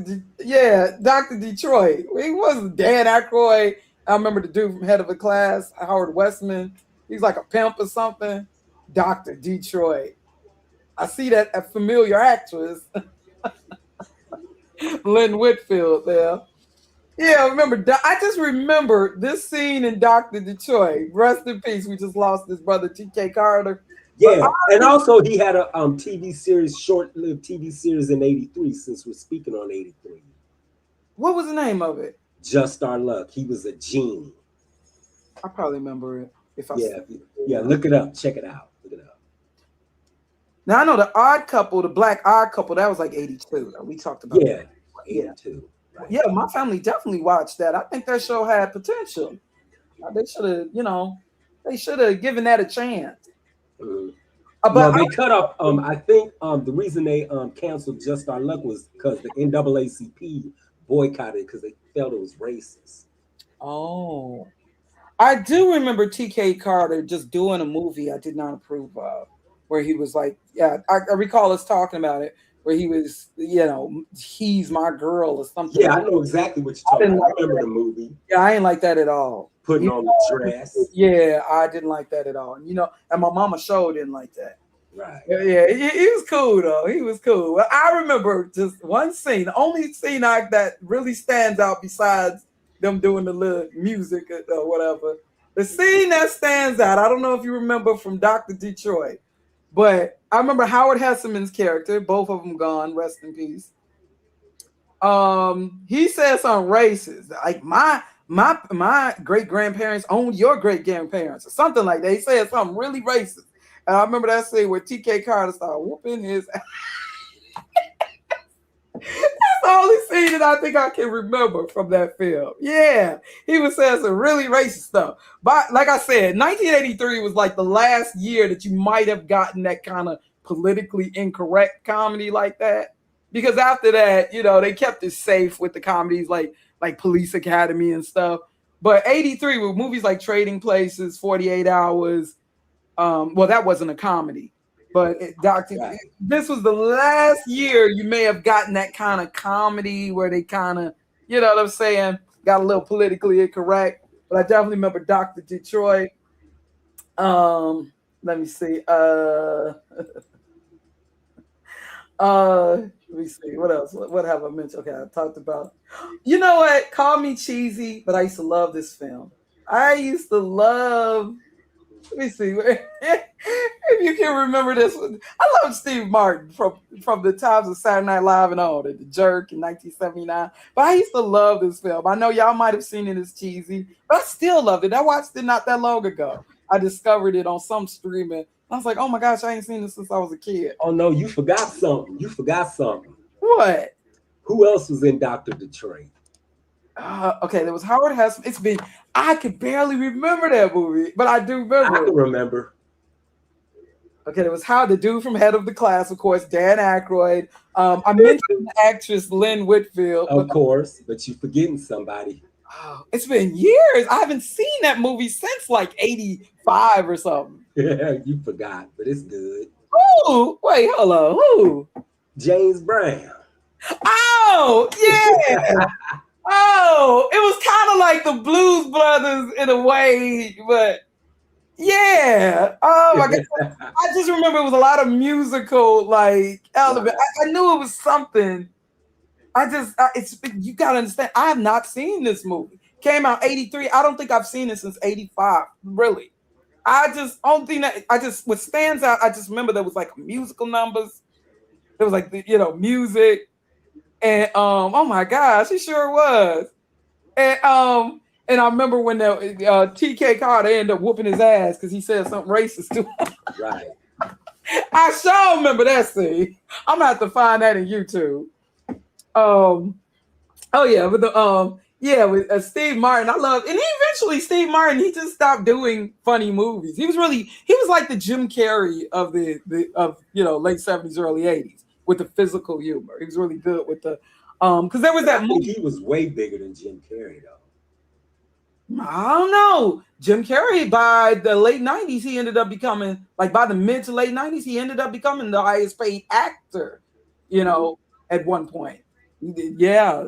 [SPEAKER 1] Detroit. He wasn't Dan Aykroyd. I remember the dude from Head of a Class, Howard Westman. He's like a pimp or something. Dr. Detroit. I see that a familiar actress, Lynn Whitfield there. Yeah, I just remember this scene in Dr. Detroit. Rest in peace. We just lost his brother, T.K. Carter.
[SPEAKER 7] Yeah, and also he had a TV series, short-lived TV series in '83. Since we're speaking on '83,
[SPEAKER 1] what was the name of it?
[SPEAKER 7] Just Our Luck. He was a genie.
[SPEAKER 1] I probably remember it.
[SPEAKER 7] Look it up. Check it out. Look it up.
[SPEAKER 1] Now I know the Odd Couple, the Black Odd Couple. That was like '82. We talked about that.
[SPEAKER 7] 82. Right.
[SPEAKER 1] Yeah, my family definitely watched that. I think that show had potential. They should have given that a chance.
[SPEAKER 7] But they cut off. I think the reason they canceled Just Our Luck was because the NAACP boycotted because they felt it was racist.
[SPEAKER 1] Oh, I do remember T.K. Carter just doing a movie I did not approve of, where he was like, yeah, I recall us talking about it, where he was, he's my girl or something
[SPEAKER 7] Yeah,
[SPEAKER 1] like
[SPEAKER 7] I know exactly what
[SPEAKER 1] that.
[SPEAKER 7] you're
[SPEAKER 1] I
[SPEAKER 7] talking
[SPEAKER 1] didn't
[SPEAKER 7] about. I
[SPEAKER 1] like
[SPEAKER 7] remember
[SPEAKER 1] that.
[SPEAKER 7] the movie,
[SPEAKER 1] Yeah, I ain't like that at all.
[SPEAKER 7] putting
[SPEAKER 1] You
[SPEAKER 7] on the dress.
[SPEAKER 1] yeah, I didn't like that at all. And my mama sure didn't like that.
[SPEAKER 7] Right.
[SPEAKER 1] Yeah, he was cool though. He was cool. Well, I remember just one scene, the only scene that really stands out besides them doing the little music or whatever. The scene that stands out, I don't know if you remember from Dr. Detroit, but I remember Howard Hesseman's character, both of them gone, rest in peace. He said something racist, like my great grandparents owned your great grandparents, or something like that. He said something really racist, and I remember that scene where T.K. Carter started whooping his. That's the only scene that I think I can remember from that film. Yeah, he was saying some really racist stuff. But like I said, 1983 was like the last year that you might have gotten that kind of politically incorrect comedy like that. Because after that, they kept it safe with the comedies like Police Academy and stuff. But 83 with movies like Trading Places, 48 Hours. Well, that wasn't a comedy. But
[SPEAKER 7] Right.
[SPEAKER 1] this was the last year you may have gotten that kind of comedy where they kind of, you know what I'm saying, got a little politically incorrect. But I definitely remember Dr. Detroit. Let me see. Let me see. What else? What have I mentioned? Okay, I talked about. You know what? Call me cheesy, but I used to love this film. I used to love. Let me see if you can remember this one. I love Steve Martin from the times of Saturday Night Live and all, the Jerk in 1979. But I used to love this film. I know y'all might have seen it as cheesy, but I still loved it. I watched it not that long ago. I discovered it on some streaming. I was like, oh my gosh, I ain't seen this since I was a kid.
[SPEAKER 7] Oh no, you forgot something. You forgot something.
[SPEAKER 1] What?
[SPEAKER 7] Who else was in Dr. Detroit?
[SPEAKER 1] Okay, there was Howard Hess. I could barely remember that movie, but I do remember.
[SPEAKER 7] I can remember.
[SPEAKER 1] Okay, there was the dude from Head of the Class, of course, Dan Aykroyd. I mentioned the actress Lynn Whitfield.
[SPEAKER 7] Of course, but you're forgetting somebody.
[SPEAKER 1] Oh, it's been years. I haven't seen that movie since like 85 or something.
[SPEAKER 7] Yeah, you forgot, but it's good.
[SPEAKER 1] Ooh, wait, hold on. Who?
[SPEAKER 7] James Brown.
[SPEAKER 1] Oh, yeah. Oh, it was kind of like the Blues Brothers in a way, but yeah. Oh my God. I just remember it was a lot of musical like element. I knew it was something. You gotta understand. I have not seen this movie. Came out 83. I don't think I've seen it since 85. Really. What stands out, I just remember there was like musical numbers. There was like music. And oh my gosh, it sure was. And I remember when the T.K. Carter ended up whooping his ass because he said something racist to him.
[SPEAKER 7] Right.
[SPEAKER 1] I sure remember that scene. I'm gonna have to find that in YouTube. Oh yeah, with Steve Martin, I love, and eventually Steve Martin, he just stopped doing funny movies. He was like the Jim Carrey of the late 70s, early 80s with the physical humor. He was really good with the because there was that movie.
[SPEAKER 7] He was way bigger than Jim Carrey though.
[SPEAKER 1] I don't know. Jim Carrey, by the late 90s, he ended up becoming, like by the mid to late 90s, he ended up becoming the highest paid actor, at one point. Yeah.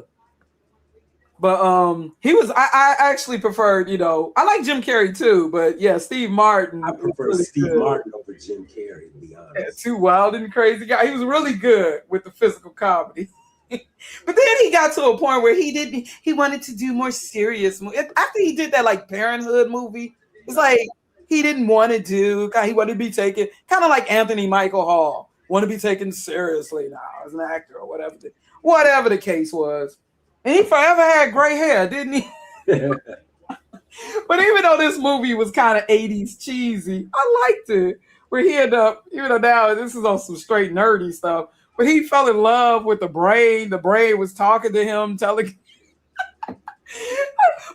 [SPEAKER 1] But I actually preferred, I like Jim Carrey too, but yeah, Steve Martin.
[SPEAKER 7] I prefer really Steve Martin over Jim Carrey, to be honest.
[SPEAKER 1] Yeah, too wild and crazy guy. He was really good with the physical comedy. But then he got to a point where he wanted to do more serious movies. After he did that like Parenthood movie, it's like he didn't want to do, he wanted to be taken, kind of like Anthony Michael Hall, want to be taken seriously now as an actor or whatever the case was. And he forever had gray hair, didn't he? But even though this movie was kind of 80s cheesy, I liked it. Where he ended up, now this is on some straight nerdy stuff, but he fell in love with the brain. The brain was talking to him, telling.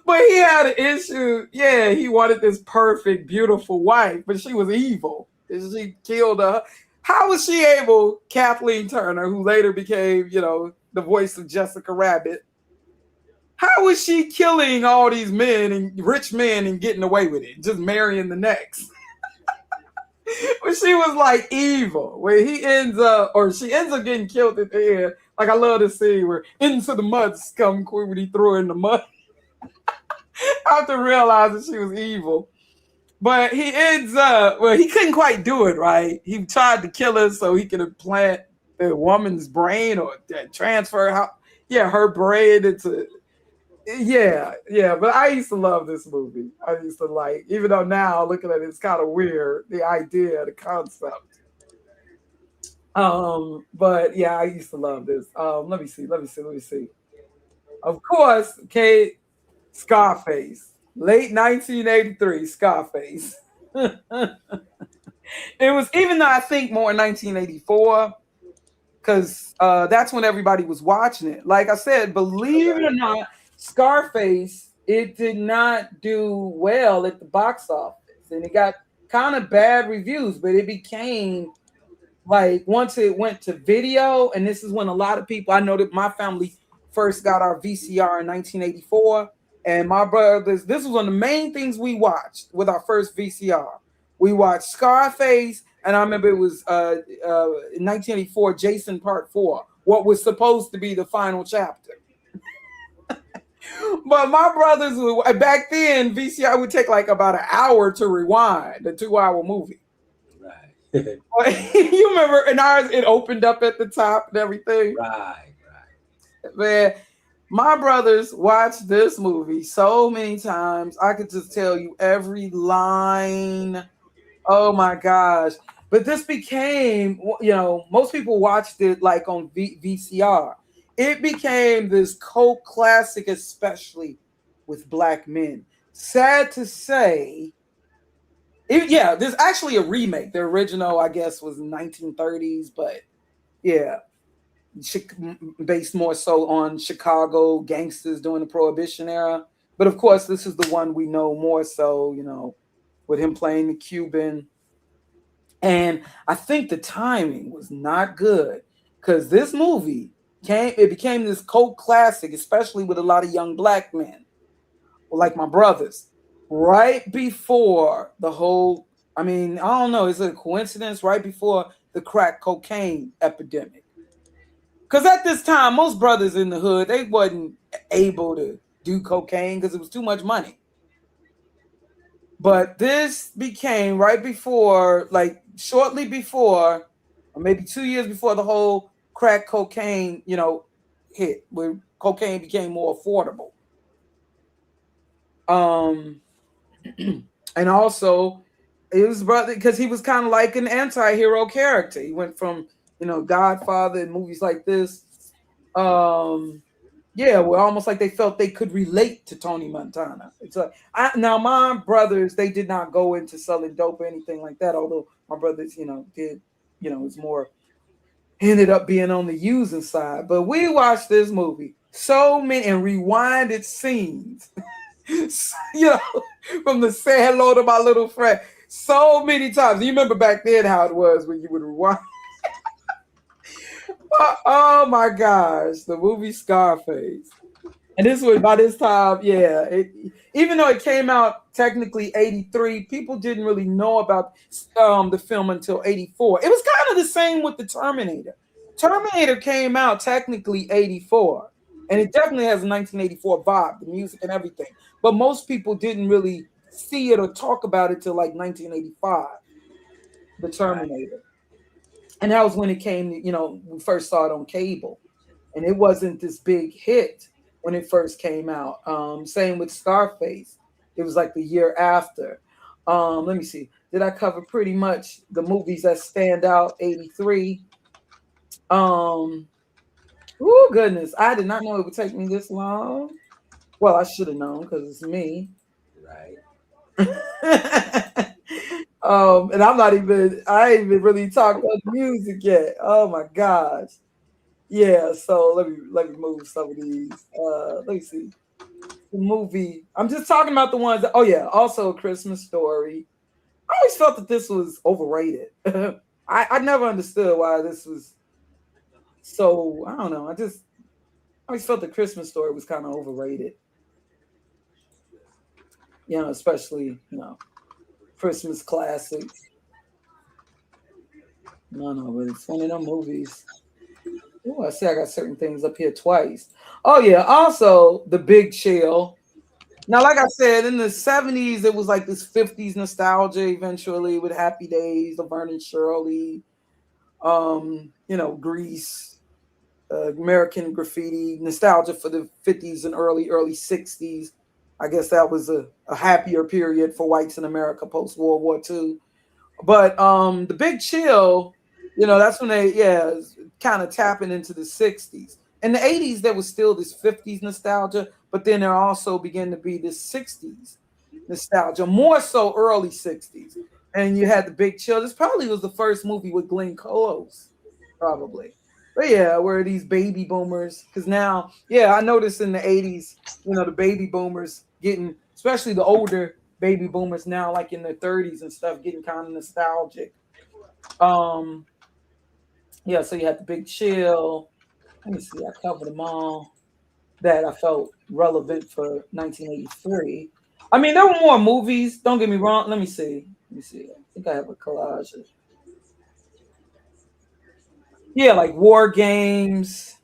[SPEAKER 1] But he had an issue. Yeah, he wanted this perfect, beautiful wife, but she was evil. And she killed her. How was she able, Kathleen Turner, who later became, the voice of Jessica Rabbit? How was she killing all these men and rich men and getting away with it? Just marrying the next. But she was like evil. Where he ends up, or she ends up getting killed at the end. Like I love to see where into the mud scum quick when he threw her in the mud. After realizing she was evil. But he ends up, well, he couldn't quite do it, right? He tried to kill her so he could implant the woman's brain or transfer her brain into, yeah. But I used to love this movie. I used to like, even though now looking at it, it's kind of weird, the idea, the concept. But yeah, I used to love this. Let me see. Of course, okay, Scarface. Late 1983, Scarface. It was, even though I think more 1984, because that's when everybody was watching it. Like I said, believe it or not, Scarface, it did not do well at the box office, and it got kind of bad reviews. But it became like once it went to video, and this is when a lot of people, I know that my family first got our VCR in 1984, and my brothers, this was one of the main things we watched with our first VCR. We watched Scarface, and I remember it was in 1984, Jason Part 4, what was supposed to be the final chapter. But my brothers, back then, VCR would take like about an hour to rewind, a 2-hour movie. You remember, and ours, it opened up at the top and everything.
[SPEAKER 7] Right.
[SPEAKER 1] Man, my brothers watched this movie so many times. I could just tell you every line. Oh my gosh. But this became, most people watched it like on VCR. It became this cult classic, especially with black men. Sad to say, there's actually a remake. The original, I guess, was 1930s, but yeah, based more so on Chicago gangsters during the Prohibition era. But of course, this is the one we know more so, with him playing the Cuban. And I think the timing was not good because this movie became this cult classic, especially with a lot of young black men, like my brothers, right before the whole, I don't know, is it a coincidence? Right before the crack cocaine epidemic. Because at this time, most brothers in the hood, they wasn't able to do cocaine because it was too much money. But this became right before, like shortly before, or maybe 2 years before the whole crack cocaine, hit, where cocaine became more affordable. And also, it was brother because he was kind of like an anti-hero character. He went from Godfather and movies like this. Almost like they felt they could relate to Tony Montana. It's like now my brothers, they did not go into selling dope or anything like that. Although my brothers, did, it's more ended up being on the using side. But we watched this movie so many and rewinded scenes. From the say hello to my little friend so many times. You remember back then how it was when you would rewind. Oh my gosh, the movie Scarface. And this was by this time, even though it came out technically 83, people didn't really know about the film until 84. It was kind of the same with the Terminator. Terminator came out technically 84. And it definitely has a 1984 vibe, the music and everything. But most people didn't really see it or talk about it till like 1985, the Terminator. And that was when it came, we first saw it on cable. And it wasn't this big hit when it first came out. Same with Scarface. It was like the year after. Let me see. Did I cover pretty much the movies that stand out? 83. Oh goodness, I did not know it would take me this long. Well, I should have known because it's me.
[SPEAKER 7] Right.
[SPEAKER 1] And I ain't even really talked about music yet. Oh my gosh. Yeah, so let me move some of these. Let me see. The movie. I'm just talking about the ones that, also A Christmas Story. I always felt that this was overrated. I never understood why this was so, I don't know. I always felt the Christmas Story was kind of overrated. You know, especially, you know, Christmas classics. No, but it's one of them movies. Oh, I see I got certain things up here twice. Oh yeah, also The Big Chill. Now, like I said, in the 70s, it was like this 50s nostalgia eventually with Happy Days, Laverne and Shirley, you know, Grease, American Graffiti, nostalgia for the 50s and early 60s. I guess that was a happier period for whites in America post World War II. But The Big Chill, you know, that's when they kind of tapping into the 60s. In the 80s, there was still this 50s nostalgia, but then there also began to be this 60s nostalgia, more so early 60s. And you had The Big Chill. This probably was the first movie with Glenn Close, probably. But yeah, where these baby boomers, because now, yeah, I noticed in the 80s, you know, the baby boomers getting, especially the older baby boomers now, like in their 30s and stuff, getting kind of nostalgic. Um, yeah, so you had The Big Chill. Let me see, I covered them all that I felt relevant for 1983. I mean, there were more movies. Don't get me wrong. Let me see. I think I have a collage. Yeah, like War Games.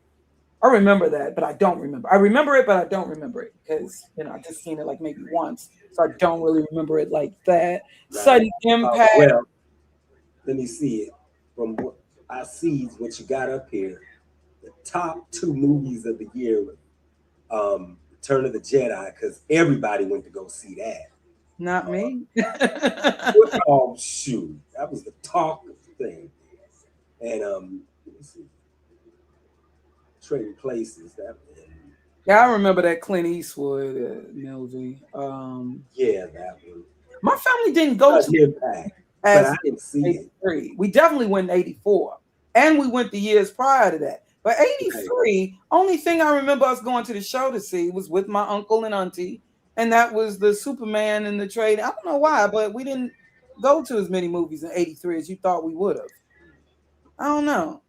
[SPEAKER 1] I remember that, but I don't remember. I remember it, but I don't remember it because, you know, I just seen it like maybe once, so I don't really remember it like that.
[SPEAKER 7] Right.
[SPEAKER 1] Sudden Impact.
[SPEAKER 7] Well, let me see it. From what I see, what you got up here, the top 2 movies of the year, Return of the Jedi, because everybody went to go see that.
[SPEAKER 1] Not me.
[SPEAKER 7] Oh shoot, that was the talk of the thing. And let me see, Trading Places. That.
[SPEAKER 1] Yeah, I remember that Clint Eastwood movie.
[SPEAKER 7] Yeah, that one.
[SPEAKER 1] My family didn't go to
[SPEAKER 7] Impact, but I didn't see
[SPEAKER 1] it. We definitely went in 84. And we went the years prior to that. But 83, only thing I remember us going to the show to see was with my uncle and auntie. And that was the Superman and the trade. I don't know why, but we didn't go to as many movies in 83 as you thought we would have. I don't know.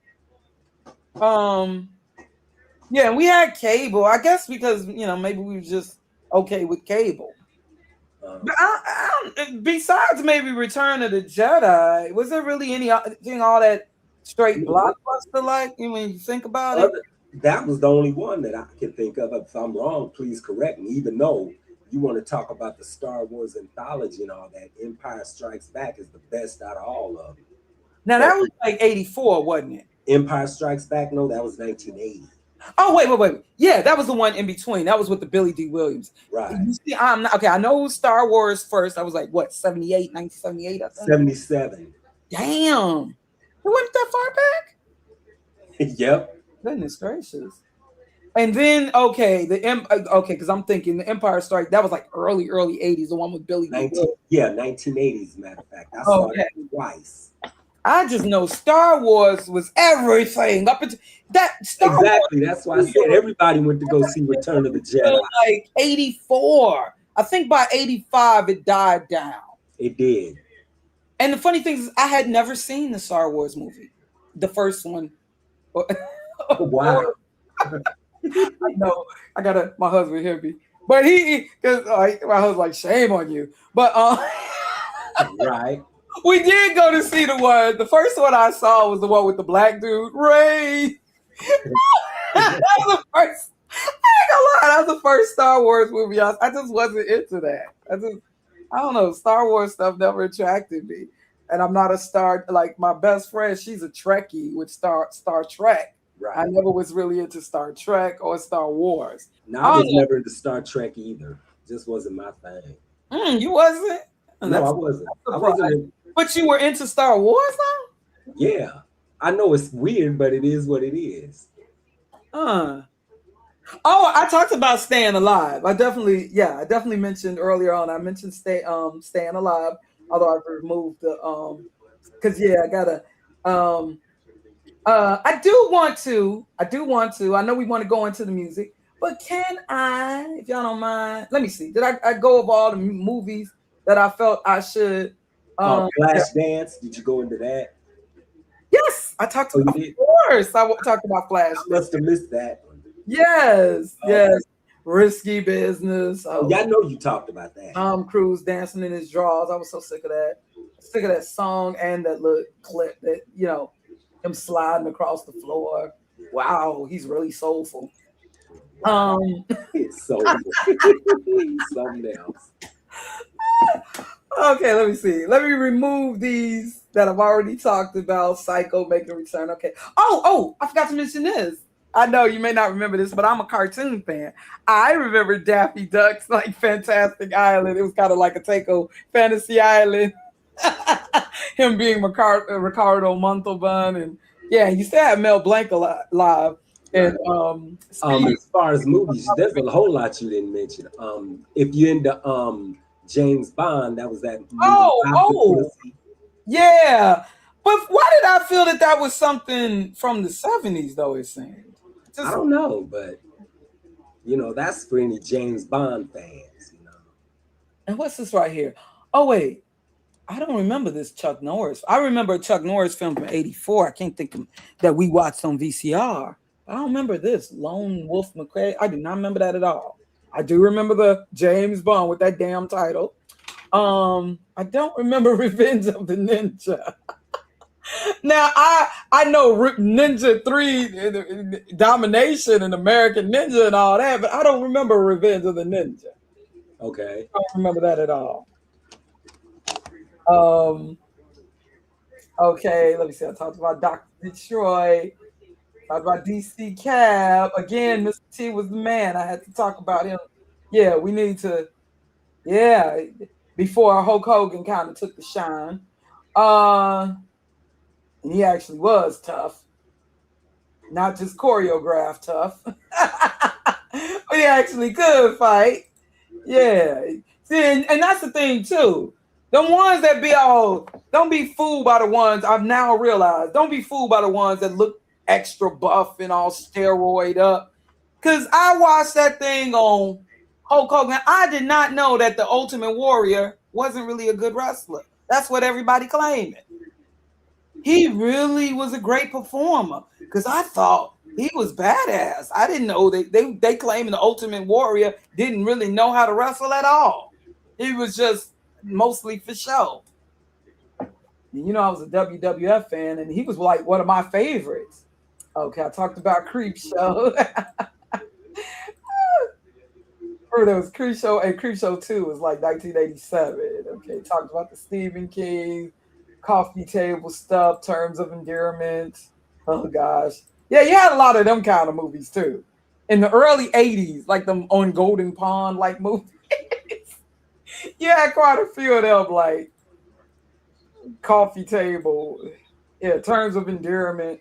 [SPEAKER 1] Yeah, we had cable. I guess because, you know, maybe we were just okay with cable. But besides maybe Return of the Jedi, was there really anything all that straight blockbuster like when you think about it?
[SPEAKER 7] That was the only one that I can think of. If I'm wrong, please correct me. Even though you want to talk about the Star Wars anthology and all that, Empire Strikes Back is the best out of all of them.
[SPEAKER 1] Now that was like 84, wasn't it?
[SPEAKER 7] Empire Strikes Back? No, that was 1980.
[SPEAKER 1] Oh, wait. Yeah, that was the one in between. That was with the Billy D. Williams.
[SPEAKER 7] Right.
[SPEAKER 1] You see, I'm not okay. I know Star Wars first. I was like, what, 78, 1978, I think?
[SPEAKER 7] 77.
[SPEAKER 1] Damn. It went that far back?
[SPEAKER 7] Yep.
[SPEAKER 1] Goodness gracious. And then, okay, because I'm thinking the Empire Strike, that was like early 80s, the one with Billy D. Williams.
[SPEAKER 7] Yeah, 1980s, matter of fact. I saw it twice.
[SPEAKER 1] I just know Star Wars was everything up until that.
[SPEAKER 7] Exactly. That's why I said everybody went to go see Return of the Jedi.
[SPEAKER 1] Like 84. I think by 85 it died down.
[SPEAKER 7] It did.
[SPEAKER 1] And the funny thing is, I had never seen the Star Wars movie, the first one.
[SPEAKER 7] Wow.
[SPEAKER 1] I know. I gotta. My husband hear me, but because my husband's like, shame on you. But
[SPEAKER 7] right.
[SPEAKER 1] We did go to see the one. The first one I saw was the one with the black dude, Ray. That was the first. I ain't gonna lie, that was the first Star Wars movie. I just wasn't into that. I don't know. Star Wars stuff never attracted me, and I'm not a Star. Like my best friend, she's a Trekkie with Star Trek. Right. I never was really into Star Trek or Star Wars.
[SPEAKER 7] No, I was never into Star Trek either. Just wasn't my thing.
[SPEAKER 1] You wasn't?
[SPEAKER 7] No, I wasn't.
[SPEAKER 1] But you were into Star Wars, though?
[SPEAKER 7] Yeah. I know it's weird, but it is what it is.
[SPEAKER 1] Oh, I talked about staying alive. I definitely mentioned earlier on. I mentioned staying alive, although I've removed the because I gotta I do want to. I know we want to go into the music, but can I, if y'all don't mind, let me see. Did I go over all the movies that I felt I should?
[SPEAKER 7] Flashdance. Did you go into that?
[SPEAKER 1] Yes, I talked about. Of course, I talked about Flash.
[SPEAKER 7] I must have missed that.
[SPEAKER 1] Yes, yes. Risky Business.
[SPEAKER 7] Oh, yeah, I know you talked about that.
[SPEAKER 1] Tom Cruise dancing in his drawers. I was so sick of that. Sick of that song and that little clip that, him sliding across the floor. Wow, he's really soulful.
[SPEAKER 7] It's so something else.
[SPEAKER 1] Okay, let me see. Let me remove these that I've already talked about. Psycho making a return. Okay. Oh, I forgot to mention this. I know you may not remember this, but I'm a cartoon fan. I remember Daffy Duck's like Fantastic Island. It was kind of like a takeover Fantasy Island. Him being Ricardo Montalban, and yeah, you still have Mel Blanc live. And
[SPEAKER 7] as far as movies, there's a whole lot you didn't mention. If you're into James Bond, that was that movie.
[SPEAKER 1] Yeah. But why did I feel that was something from the 70s, though, it seemed?
[SPEAKER 7] I don't know, but, that's for any James Bond fans,
[SPEAKER 1] And what's this right here? Oh, wait. I don't remember this Chuck Norris. I remember a Chuck Norris film from 84. I can't think that we watched on VCR. I don't remember this. Lone Wolf McQuarrie. I do not remember that at all. I do remember the James Bond with that damn title. I don't remember Revenge of the Ninja. Now I know Ninja 3 Domination and American Ninja and all that, but I don't remember Revenge of the Ninja.
[SPEAKER 7] Okay.
[SPEAKER 1] I don't remember that at all. Okay, let me see. I talked about Dr. Detroit. Talked about DC Cab. Again, Mr. T was the man. I had to talk about him. Yeah, we need to. Yeah, before Hulk Hogan kind of took the shine. And he actually was tough. Not just choreographed tough. But he actually could fight. Yeah. See, and that's the thing, too. The ones that don't be fooled by the ones, I've now realized, don't be fooled by the ones that look extra buff and all steroid up. Because I watched that thing on Hulk Hogan. I did not know that the Ultimate Warrior wasn't really a good wrestler. That's what everybody claiming. He really was a great performer because I thought he was badass. I didn't know they claiming the Ultimate Warrior didn't really know how to wrestle at all. He was just mostly for show. I was a WWF fan, and he was like one of my favorites. Okay, I talked about Creepshow. There was Creepshow, and Creepshow 2 was like 1987. Okay, talked about the Stephen King, coffee table stuff, Terms of Endearment. Oh gosh. Yeah, you had a lot of them kind of movies too. In the early 80s, like them on Golden Pond like movies. You had quite a few of them, like Coffee Table. Yeah, Terms of Endearment.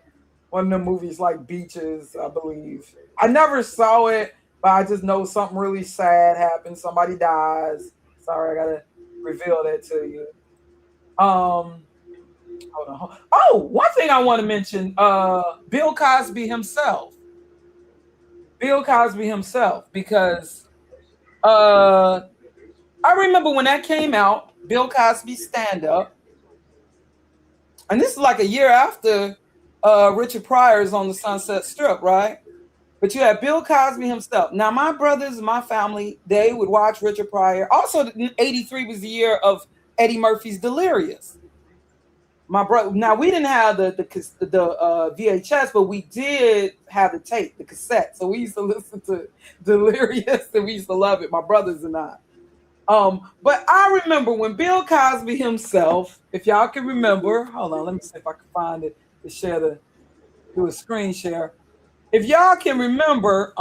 [SPEAKER 1] One of them movies like Beaches, I believe. I never saw it, but I just know something really sad happened. Somebody dies. Sorry, I gotta reveal that to you. Hold on. Oh, one thing I want to mention, Bill Cosby himself. Bill Cosby himself, because I remember when that came out, Bill Cosby stand-up. And this is like a year after Richard Pryor's on the Sunset Strip, right? But you had Bill Cosby himself. Now, my brothers and my family, they would watch Richard Pryor. Also, 83 was the year of Eddie Murphy's Delirious. My brother. Now, we didn't have the VHS, but we did have the tape, the cassette. So we used to listen to Delirious, and we used to love it, my brothers and I. But I remember when Bill Cosby himself, if y'all can remember, hold on, let me see if I can find it to share do a screen share. If y'all can remember,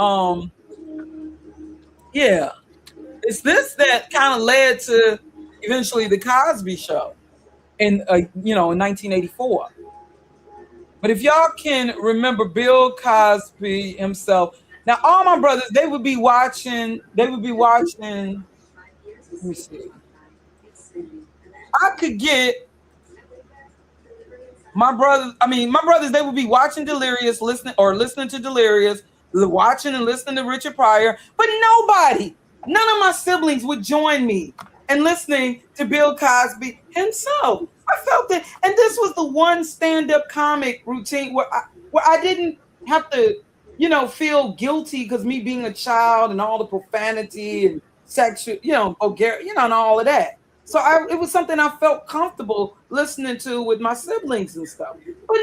[SPEAKER 1] yeah, it's this that kind of led to eventually the Cosby Show in 1984. But if y'all can remember Bill Cosby himself, now all my brothers, they would be watching. Let me see. I could get my brothers, they would be watching Delirious, listening to Delirious, watching and listening to Richard Pryor, but none of my siblings would join me in listening to Bill Cosby himself. I felt that, and this was the one stand-up comic routine where I didn't have to feel guilty because me being a child and all the profanity and sexual, vulgar, and all of that. So it was something I felt comfortable listening to with my siblings and stuff. But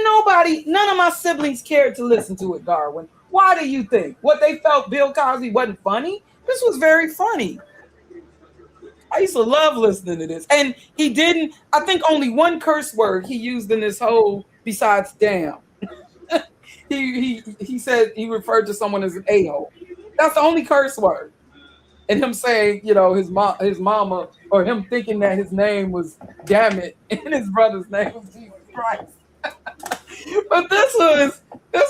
[SPEAKER 1] none of my siblings cared to listen to it, Darwin. Why do you think? What they felt Bill Cosby wasn't funny? This was very funny. I used to love listening to this. And he didn't, I think only one curse word he used in this whole besides damn. he said he referred to someone as an a-hole. That's the only curse word. And him saying, his mama, or him thinking that his name was damn it, and his brother's name was Jesus Christ. But this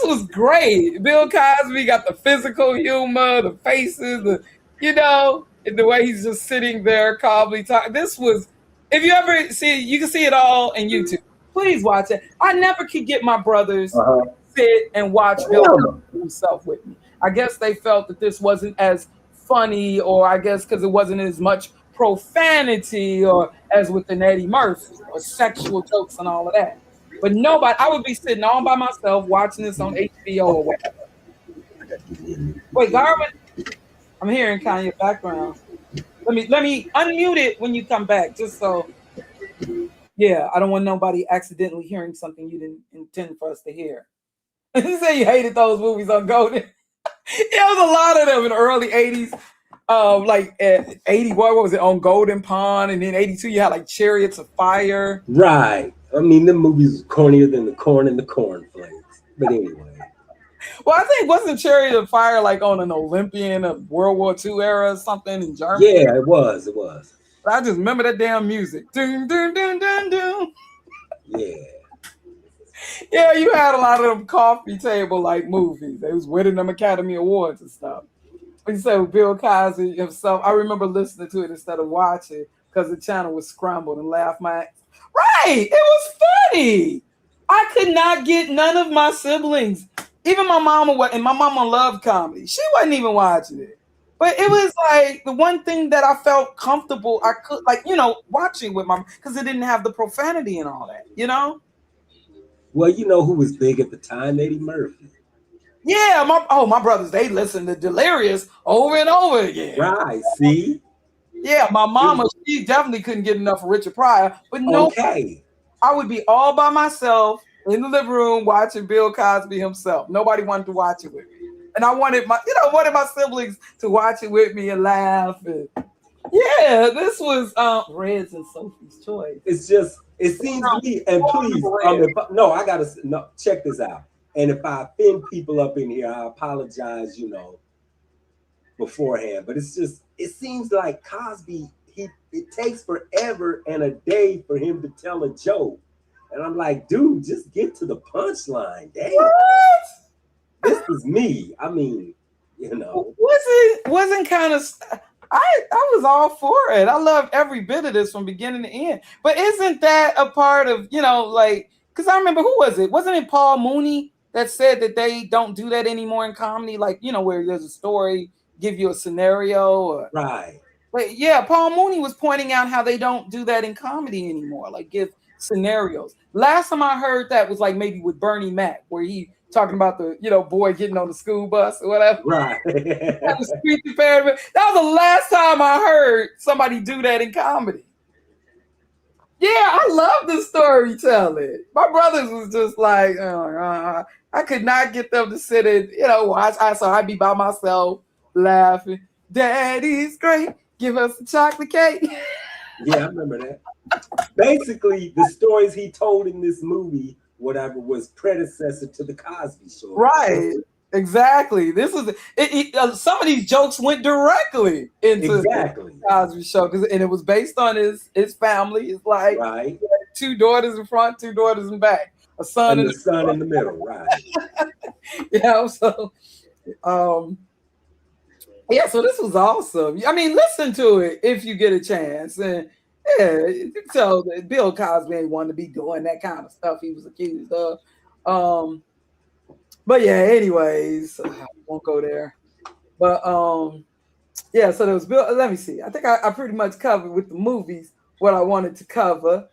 [SPEAKER 1] was great. Bill Cosby got the physical humor, the faces, and the way he's just sitting there calmly talking. This was, if you ever see it, you can see it all on YouTube. Please watch it. I never could get my brothers to sit and watch Bill Cosby himself with me. I guess they felt that this wasn't as funny, or I guess because it wasn't as much profanity, or as with an Eddie Murphy, or sexual jokes and all of that. But nobody, I would be sitting all by myself watching this on HBO or whatever. Wait, Garvin, I'm hearing kind of your background. Let me unmute it when you come back, just so. Yeah, I don't want nobody accidentally hearing something you didn't intend for us to hear. You say you hated those movies on Golden. There was a lot of them in the early 80s. Like at 81, what was it, on Golden Pond, and then 82 you had like Chariots of Fire.
[SPEAKER 7] Right. I mean, them movies were cornier than the corn and the cornflakes. But anyway.
[SPEAKER 1] Well, I think wasn't Chariot of Fire like on an Olympian of World War II era or something in Germany?
[SPEAKER 7] Yeah, it was.
[SPEAKER 1] I just remember that damn music. Dun, dun, dun, dun, dun.
[SPEAKER 7] Yeah.
[SPEAKER 1] Yeah, you had a lot of them coffee table like movies. They was winning them Academy Awards and stuff. He said with Bill Cosby himself, I remember listening to it instead of watching because the channel was scrambled and laughed my ass. Right, it was funny. I could not get none of my siblings, even my mama, and my mama loved comedy. She wasn't even watching it. But it was like the one thing that I felt comfortable, I could watching with my, because it didn't have the profanity and all that,
[SPEAKER 7] Well, you know who was big at the time? Eddie Murphy.
[SPEAKER 1] Yeah, my brothers, they listened to Delirious over and over again.
[SPEAKER 7] Right, see?
[SPEAKER 1] Yeah, my mama, she definitely couldn't get enough of Richard Pryor, but no, I would be all by myself in the living room watching Bill Cosby himself. Nobody wanted to watch it with me. And I wanted my siblings to watch it with me and laugh. And yeah, this was Red's and Sophie's Choice.
[SPEAKER 7] It's just, it seems to me, and please, check this out. And if I offend people up in here, I apologize, beforehand. But it's just, it seems like Cosby, it takes forever and a day for him to tell a joke. And I'm like, dude, just get to the punchline. Damn.
[SPEAKER 1] What?
[SPEAKER 7] This is me. I mean,
[SPEAKER 1] Wasn't kind of, I was all for it. I loved every bit of this from beginning to end. But isn't that a part of, because I remember, who was it? Wasn't it Paul Mooney that said that they don't do that anymore in comedy? Like, where there's a story, give you a scenario.
[SPEAKER 7] Right.
[SPEAKER 1] But yeah, Paul Mooney was pointing out how they don't do that in comedy anymore. Like, give scenarios. Last time I heard that was like maybe with Bernie Mac, where he talking about the, boy getting on the school bus or whatever.
[SPEAKER 7] Right.
[SPEAKER 1] That was the last time I heard somebody do that in comedy. Yeah, I love the storytelling. My brothers was just like, I could not get them to sit and, watch. So I'd be by myself laughing. Daddy's great. Give us a chocolate cake.
[SPEAKER 7] Yeah, I remember that. Basically, the stories he told in this movie, whatever, was predecessor to the Cosby Show.
[SPEAKER 1] Right. Exactly. This was some of these jokes went directly into the Cosby Show, and it was based on his family. It's like two daughters in front, two daughters in back, a son
[SPEAKER 7] and the son in the middle. Right.
[SPEAKER 1] Yeah. So, yeah. So this was awesome. I mean, listen to it if you get a chance. And yeah, you can tell that Bill Cosby ain't wanting to be doing that kind of stuff he was accused of. But yeah, anyways, I won't go there. But yeah, so there was Bill. Let me see. I think I pretty much covered with the movies what I wanted to cover.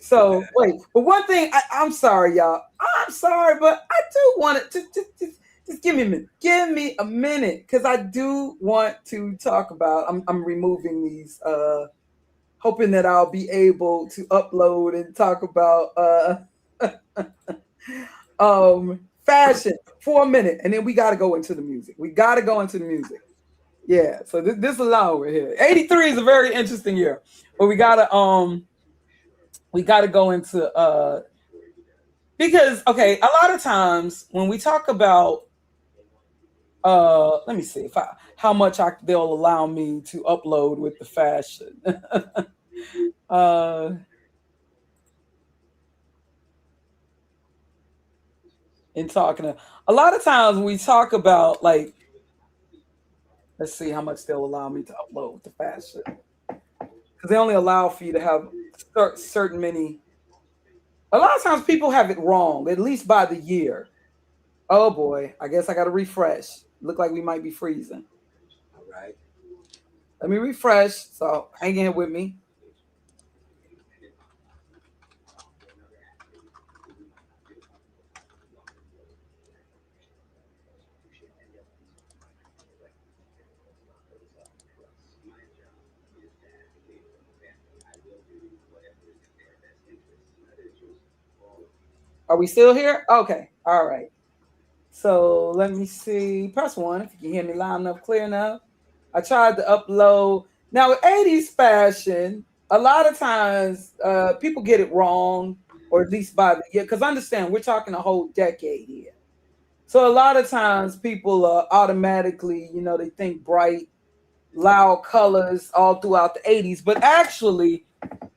[SPEAKER 1] So wait, but one thing, I'm sorry, y'all. I'm sorry, but I do want to Just give me a minute. Give me a minute, because I do want to talk about. I'm removing these, hoping that I'll be able to upload and talk about fashion for a minute, and then we got to go into the music. We got to go into the music. Yeah. So this is a lot over here. 83 is a very interesting year, but we gotta go into because okay, a lot of times when we talk about let me see if how much they'll allow me to upload with the fashion. In talking to, a lot of times when we talk about, like, let's see how much they'll allow me to upload with the fashion, because they only allow for you to have certain many. A lot of times people have it wrong, at least by the year. Oh boy, I guess I got to refresh. Look like we might be freezing.
[SPEAKER 7] All right.
[SPEAKER 1] Let me refresh. So hang in with me. Are we still here? Okay. All right. So let me see. Press 1 if you can hear me loud enough, clear enough. I tried to upload. Now, with 80s fashion, a lot of times people get it wrong, or at least by the year. Because understand, we're talking a whole decade here. So a lot of times people automatically, they think bright, loud colors all throughout the 80s. But actually,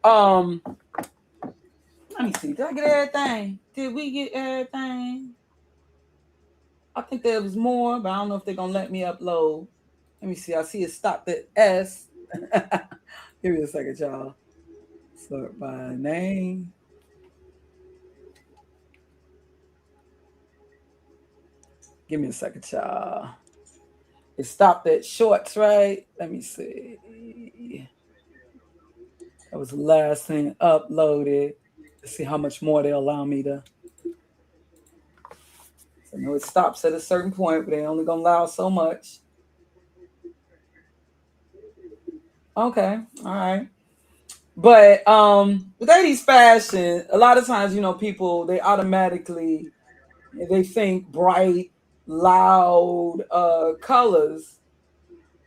[SPEAKER 1] let me see. Did I get everything? Did we get everything? I think there was more, but I don't know if they're going to let me upload. Let me see. I see it stopped at S. Give me a second, y'all. Sort by name. Give me a second, y'all. It stopped at shorts, right? Let me see. That was the last thing uploaded. Let's see how much more they allow me to. So I know it stops at a certain point, but they only gonna allow so much. Okay, all right. But with 80s fashion, a lot of times, people they automatically they think bright, loud colors.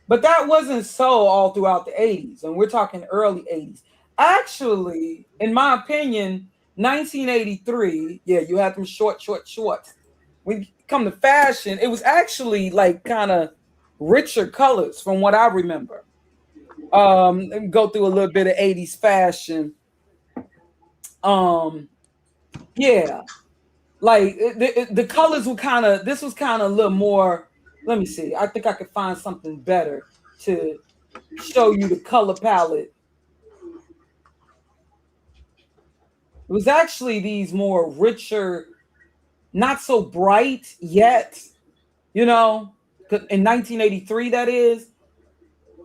[SPEAKER 1] But that wasn't so all throughout the 80s, and we're talking early 80s. Actually, in my opinion, 1983, yeah, you had them shorts. When you come to fashion, it was actually like kind of richer colors from what I remember. Let me go through a little bit of 80s fashion. Yeah, like the colors were kind of, this was kind of a little more. Let me see. I think I could find something better to show you the color palette. It was actually these more richer, not so bright yet, in 1983, that is.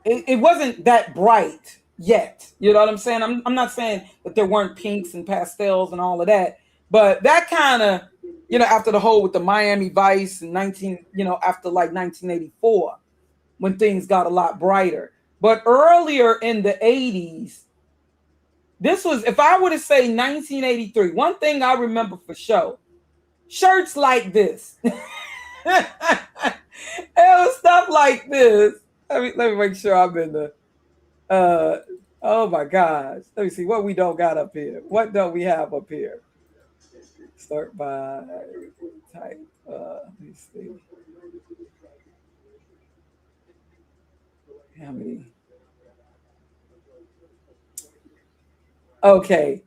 [SPEAKER 1] It wasn't that bright yet. You know what I'm saying? I'm not saying that there weren't pinks and pastels and all of that, but that kind of, after the whole with the Miami Vice and after like 1984, when things got a lot brighter. But earlier in the 80s, this was, if I were to say 1983, one thing I remember for sure, shirts like this. It was stuff like this. Let me make sure I'm in the oh my gosh. Let me see what we don't got up here. What don't we have up here? Start by type. Let me see. How many? Okay.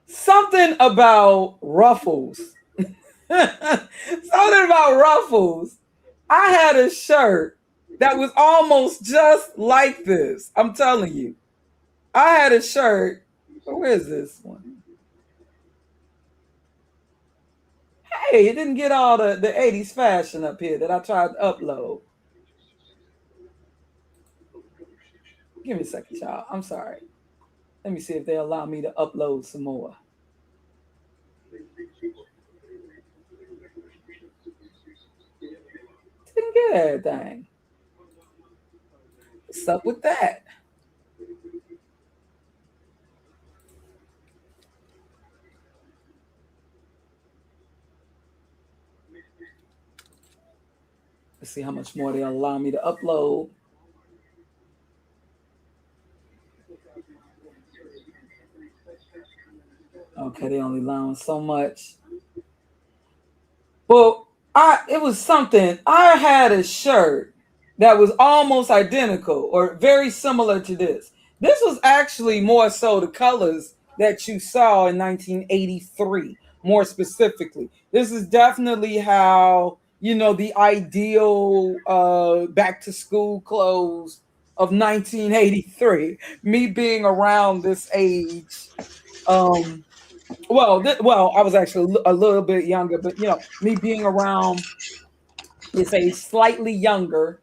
[SPEAKER 1] Something about ruffles. Something about ruffles. I had a shirt that was almost just like this. I'm telling you. I had a shirt. Where is this one? Hey, it didn't get all the 80s fashion up here that I tried to upload. Give me a second, y'all. I'm sorry. Let me see if they allow me to upload some more. Yeah, dang. What's up with that? Let's see how much more they'll allow me to upload. Okay, they only allowing so much. Well, it was something. I had a shirt that was almost identical or very similar to this. This was actually more so the colors that you saw in 1983, more specifically. This is definitely how, the ideal back to school clothes of 1983. Me being around this age. Um, well, I was actually a little bit younger, but me being around this age, slightly younger.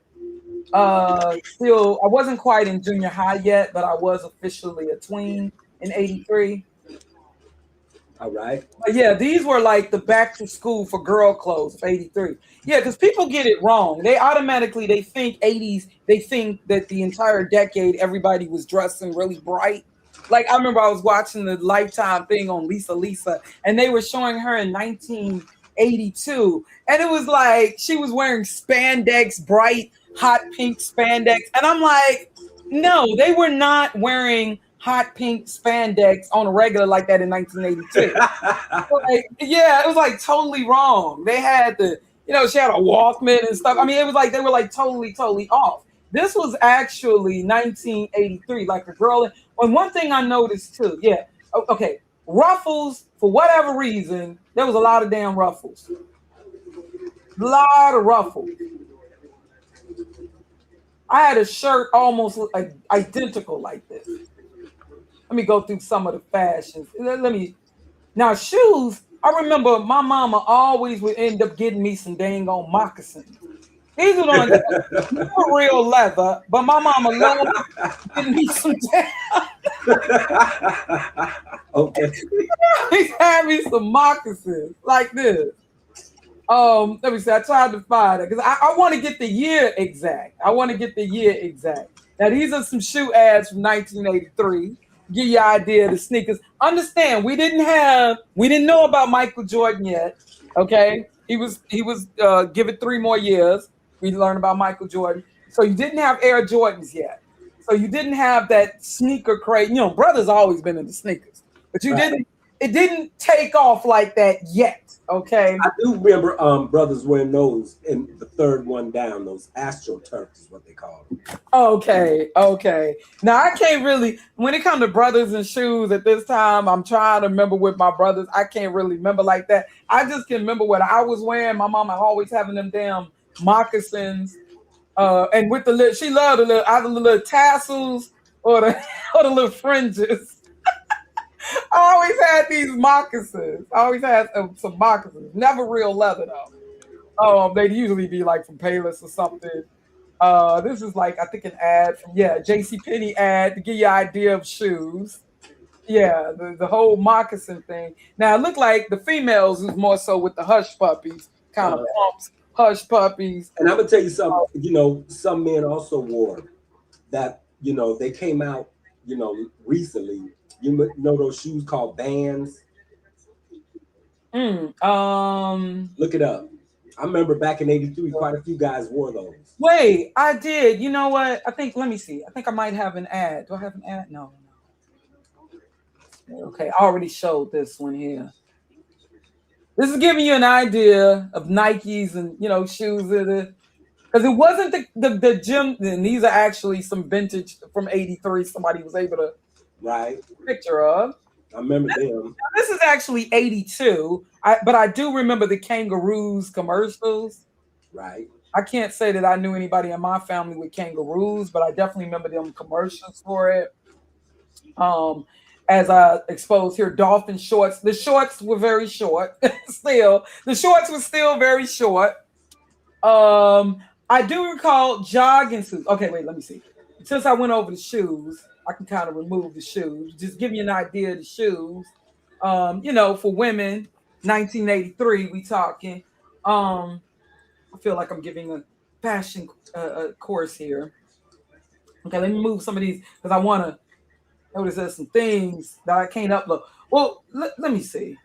[SPEAKER 1] Still, I wasn't quite in junior high yet, but I was officially a tween in '83.
[SPEAKER 7] All right.
[SPEAKER 1] But yeah, these were like the back to school for girl clothes of '83. Yeah, because people get it wrong. They think '80s. They think that the entire decade everybody was dressing really bright. Like I remember I was watching the Lifetime thing on Lisa, and they were showing her in 1982, and it was like she was wearing spandex, bright hot pink spandex, and I'm like, no, they were not wearing hot pink spandex on a regular like that in 1982. Like, yeah, it was like totally wrong. They had she had a Walkman and stuff. I mean, it was like they were like totally, totally off. This was actually 1983, like a girl. And one thing I noticed too, yeah, okay, ruffles, for whatever reason, there was a lot of damn ruffles. A lot of ruffles. I had a shirt almost identical like this. Let me go through some of the fashions. Let me. Now, shoes, I remember my mama always would end up getting me some dang on moccasins. These were on never real leather, but my mama loved getting me some
[SPEAKER 7] Okay.
[SPEAKER 1] She had me some moccasins like this. Let me see. I tried to find it because I want to get the year exact. I want to get the year exact. Now these are some shoe ads from 1983. Give you an idea of the sneakers. Understand, we didn't know about Michael Jordan yet. Okay, he was give it 3 more years. We learned about Michael Jordan. So you didn't have Air Jordans yet. So you didn't have that sneaker craze. Brothers always been into sneakers, but you
[SPEAKER 7] Right.
[SPEAKER 1] didn't. It didn't take off like that yet. Okay.
[SPEAKER 7] I do remember brothers wearing those in the third one down, those Astro Turfs is what they call them.
[SPEAKER 1] Okay, okay. Now I can't really when it comes to brothers and shoes at this time, I'm trying to remember with my brothers. I can't really remember like that. I just can remember what I was wearing. My mama always having them damn moccasins. And with she loved either the little tassels or the or the little fringes. I always had these moccasins. I always had some moccasins. Never real leather though. They'd usually be like from Payless or something. This is like I think an ad from J.C. Penney ad to give you an idea of shoes. Yeah, the whole moccasin thing. Now it looked like the females was more so with the hush puppies, kind of pumps, hush puppies.
[SPEAKER 7] And I'm gonna tell you something. Some men also wore that. They came out. Recently. You know those shoes called Vans. Look it up. I remember back in '83, quite a few guys wore those.
[SPEAKER 1] Wait, I did. You know what? Let me see. I think I might have an ad. Do I have an ad? No. Okay, I already showed this one here. This is giving you an idea of Nikes and shoes because it wasn't the gym. And these are actually some vintage from '83. Somebody was able to
[SPEAKER 7] Right.
[SPEAKER 1] picture of.
[SPEAKER 7] I remember them.
[SPEAKER 1] This is actually '82. But I do remember the kangaroos commercials.
[SPEAKER 7] Right.
[SPEAKER 1] I can't say that I knew anybody in my family with kangaroos, but I definitely remember them commercials for it. As I exposed here, dolphin shorts. The shorts were very short. Still, the shorts were still very short. I do recall jogging suits. Okay, wait, let me see. Since I went over the shoes, I can kind of remove the shoes. Just give you an idea of the shoes. For women, 1983, we talking. I feel like I'm giving fashion course here. Okay, let me move some of these because I want to notice there's some things that I can't upload. Well, let me see.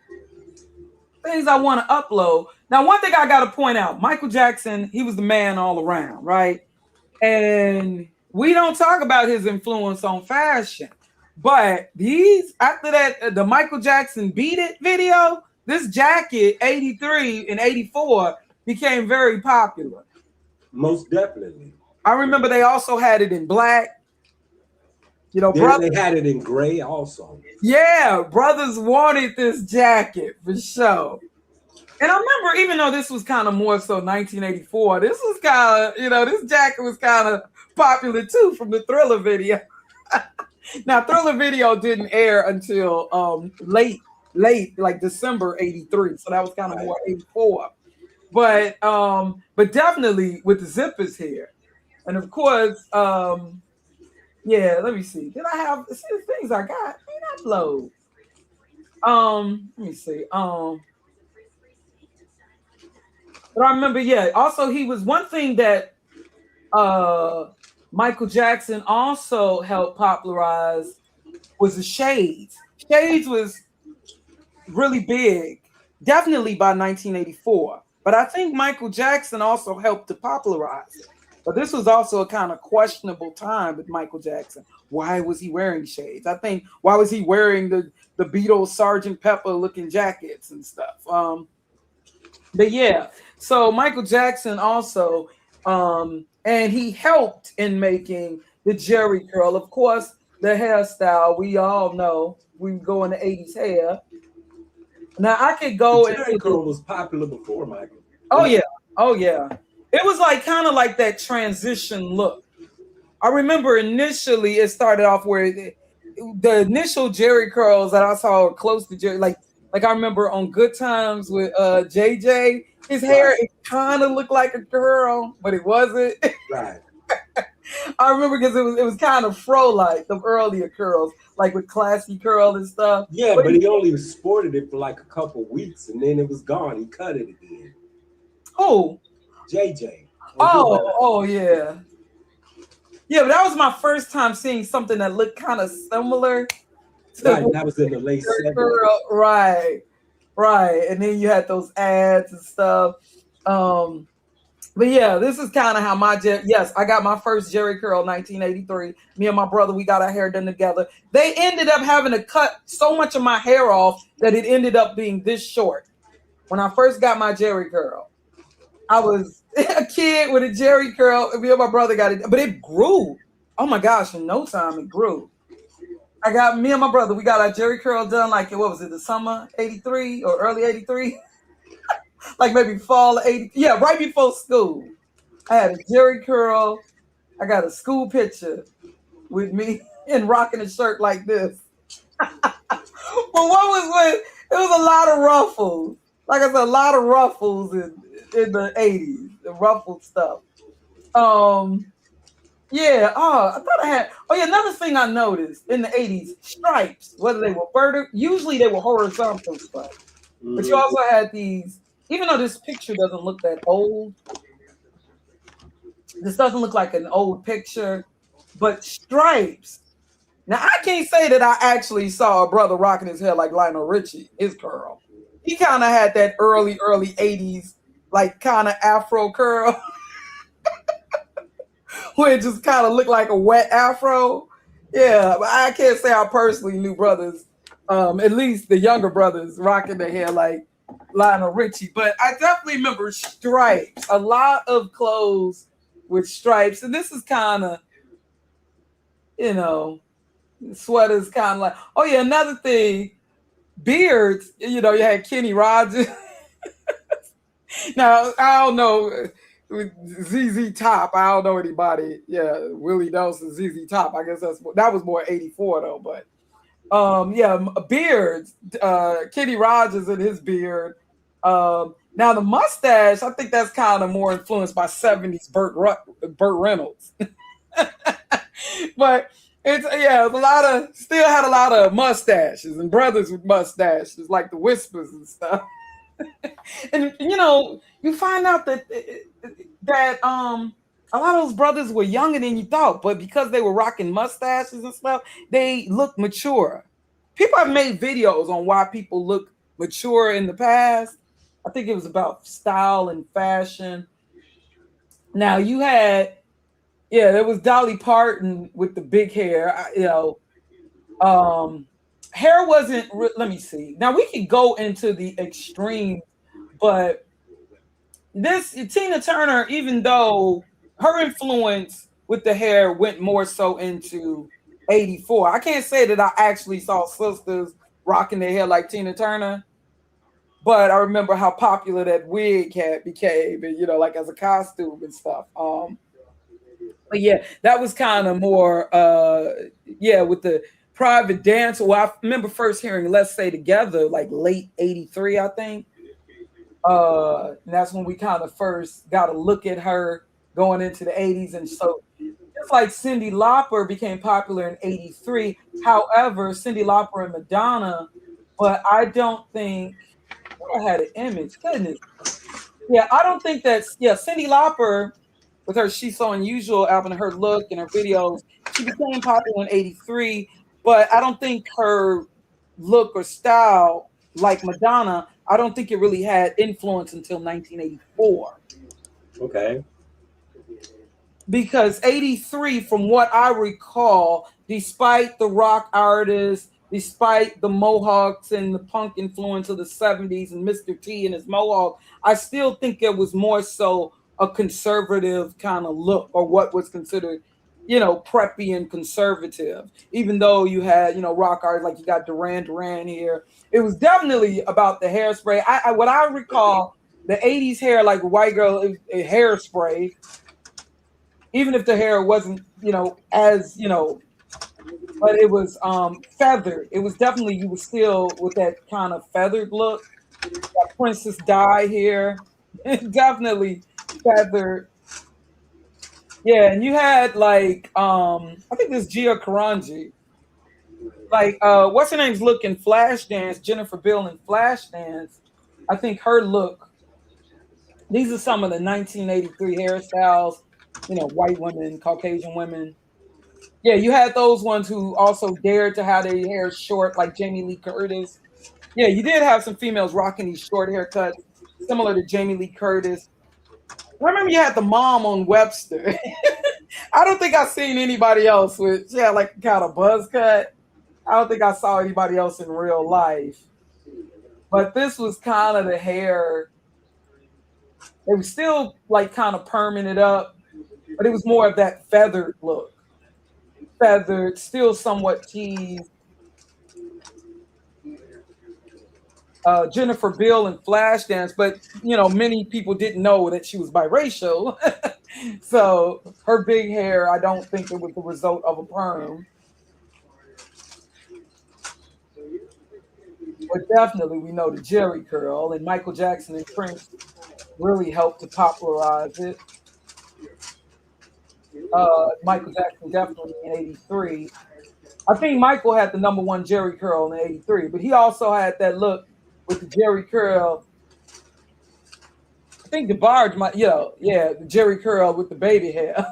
[SPEAKER 1] Things I want to upload. Now, one thing I got to point out, Michael Jackson, he was the man all around, right? And we don't talk about his influence on fashion. But after that, the Michael Jackson Beat It video, this jacket, 83 and 84, became very popular.
[SPEAKER 7] Most definitely.
[SPEAKER 1] I remember they also had it in black. You know,
[SPEAKER 7] they had it in gray also.
[SPEAKER 1] Yeah, brothers wanted this jacket for sure. And I remember, even though this was kind of more so 1984, this was kind of, this jacket was kind of popular too from the Thriller video. Now, Thriller video didn't air until late, like December 83. So that was kind of more 84. But definitely with the zippers here. And of course, yeah, let me see. Did I have the things I got? I didn't upload. Let me see. But I remember, yeah. Also, he was one thing that Michael Jackson also helped popularize was the shades. Shades was really big, definitely by 1984. But I think Michael Jackson also helped to popularize it. But this was also a kind of questionable time with Michael Jackson. Why was he wearing shades? I think, why was he wearing the Beatles Sgt. Pepper looking jackets and stuff? But yeah, so Michael Jackson also, and he helped in making the Jerry curl. Of course, the hairstyle, we all know, we go in the 80s hair. Now I could go.
[SPEAKER 7] The Jerry curl was popular before Michael.
[SPEAKER 1] Oh yeah, oh yeah. It was like kind of like that transition look. I remember initially it started off where the initial Jerry curls that I saw close to Jerry, like I remember on Good Times with JJ, his hair it kind of looked like a curl, but it wasn't.
[SPEAKER 7] Right.
[SPEAKER 1] I remember because it was kind of fro-like, the earlier curls, like with Classy Curl and stuff.
[SPEAKER 7] Yeah, but he only sported it for like a couple weeks, and then it was gone. He cut it again.
[SPEAKER 1] Oh,
[SPEAKER 7] JJ.
[SPEAKER 1] Oh, yeah. Yeah, but that was my first time seeing something that looked kind of similar.
[SPEAKER 7] That was in the late
[SPEAKER 1] 70s. Right. And then you had those ads and stuff. But yeah, this is kind of how I got my first Jerry curl 1983. Me and my brother, we got our hair done together. They ended up having to cut so much of my hair off that it ended up being this short. When I first got my Jerry curl, I was a kid with a Jerry curl. Me and my brother got it, but it grew. Oh my gosh, in no time it grew. Me and my brother, we got our Jerry curl done like, what was it, the summer 83 or early 83? Like maybe fall 80. Yeah, right before school. I had a Jerry curl. I got a school picture with me and rocking a shirt like this. But it was a lot of ruffles. Like I said, a lot of ruffles in the 80s, the ruffled stuff. Yeah, I thought I had, another thing I noticed in the 80s, stripes, whether they were vertical, usually they were horizontal stripes. Mm-hmm. But you also had these, even though this picture doesn't look that old, this doesn't look like an old picture, but stripes. Now, I can't say that I actually saw a brother rocking his hair like Lionel Richie, his curl. He kind of had that early 80s, like kind of afro curl, where it just kind of looked like a wet afro. Yeah, but I can't say I personally knew brothers, at least the younger brothers, rocking their hair like Lionel Richie. But I definitely remember stripes, a lot of clothes with stripes. And this is kind of, sweaters kind of like, another thing, beards, you had Kenny Rogers. Now, I don't know, ZZ Top, I don't know anybody. Yeah, Willie Nelson, ZZ Top. I guess that was more 84 though, but beards, Kenny Rogers and his beard. Now the mustache, I think that's kind of more influenced by 70s Burt Reynolds. But still had a lot of mustaches and brothers with mustaches, like the Whispers and stuff. And you find out that a lot of those brothers were younger than you thought, but because they were rocking mustaches and stuff, they look mature. People have made videos on why people look mature in the past. I think it was about style and fashion. Now you had, yeah, there was Dolly Parton with the big hair. Um, hair wasn't. Let me see. Now we could go into the extreme, but this Tina Turner, even though her influence with the hair went more so into '84, I can't say that I actually saw sisters rocking their hair like Tina Turner, but I remember how popular that wig had became, and like as a costume and stuff. But yeah, that was kind of more yeah, with the private dance. Well, I remember first hearing Let's Stay Together like late '83, I think. And that's when we kind of first got a look at her going into the '80s. And so just like Cyndi Lauper became popular in '83. However, Cyndi Lauper and Madonna, but I don't think I had an image. Goodness. Yeah, I don't think that's Cyndi Lauper with her She's So Unusual album, her look and her videos, she became popular in '83, but I don't think her look or style like Madonna, I don't think it really had influence until 1984.
[SPEAKER 7] Okay.
[SPEAKER 1] Because '83, from what I recall, despite the rock artists, despite the Mohawks and the punk influence of the '70s and Mr. T and his Mohawk, I still think it was more so a conservative kind of look, or what was considered, preppy and conservative. Even though you had, rock artists like you got Duran Duran here, it was definitely about the hairspray. What I recall, the '80s hair, like white girl, hairspray, even if the hair wasn't, as, but it was feathered. It was definitely, you were still with that kind of feathered look. That Princess Di here. Definitely feathered. Yeah, and you had like I think this Gia Karanji. Like what's her name's look in Flashdance, Jennifer Bill in Flashdance. I think her look, these are some of the 1983 hairstyles, white women, Caucasian women. Yeah, you had those ones who also dared to have their hair short, like Jamie Lee Curtis. Yeah, you did have some females rocking these short haircuts, similar to Jamie Lee Curtis. I remember you had the mom on Webster. I don't think I seen anybody else with, she had like kind of buzz cut. I don't think I saw anybody else in real life. But this was kind of the hair. It was still like kind of perming it up, but it was more of that feathered look. Feathered, still somewhat teased. Jennifer Bill in Flashdance, but many people didn't know that she was biracial. So her big hair, I don't think it was the result of a perm. But definitely we know the Jerry curl, and Michael Jackson and Prince really helped to popularize it. Michael Jackson definitely in '83. I think Michael had the number one Jerry curl in '83, but he also had that look with the Jerry curl. I think DeBarge might, the Jerry curl with the baby hair.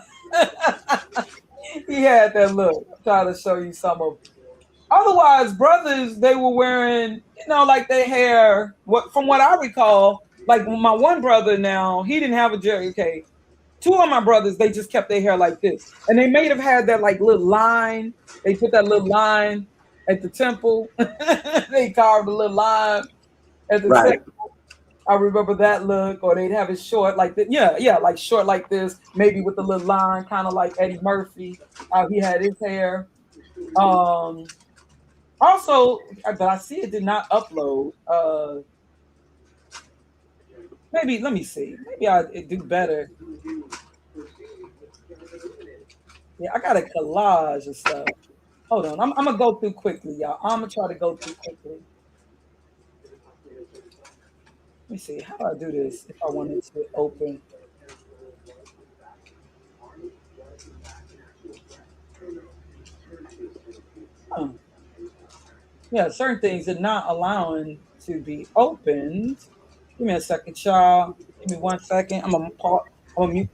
[SPEAKER 1] He had that look. I'm trying to show you some of. Otherwise, brothers, they were wearing, like their hair. From what I recall, like my one brother now, he didn't have a Jerry. Okay, two of my brothers, they just kept their hair like this, and they may have had that like little line. They put that little line at the temple. They carved a little line at the temple. I remember that look, or they'd have it short like that. Yeah, like short like this, maybe with a little line, kind of like Eddie Murphy, how he had his hair. Also, but I see it did not upload. Maybe let me see. Maybe I do better. Yeah, I got a collage of stuff. Hold on, I'm gonna go through quickly, y'all. I'm gonna try to go through quickly. Let me see. How do I do this if I wanted to open? Huh. Yeah, certain things are not allowing to be opened. Give me a second, y'all. Give me 1 second. I'm gonna pause. I'm gonna mute.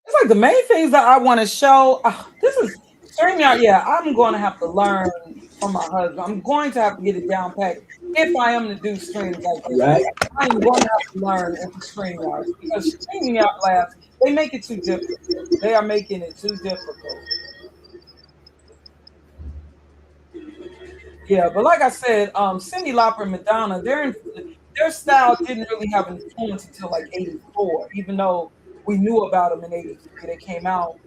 [SPEAKER 1] It's like the main things that I want to show. This is StreamYard. Yeah, I'm going to have to learn from my husband. I'm going to have to get it down packed if I am to do streams like this.
[SPEAKER 7] Right.
[SPEAKER 1] I am going to have to learn into StreamYard because StreamYard Labs, they make it too difficult. They are making it too difficult. Yeah, but like I said, Cyndi Lauper and Madonna, their style didn't really have an influence until like '84, even though we knew about them in '83. They came out,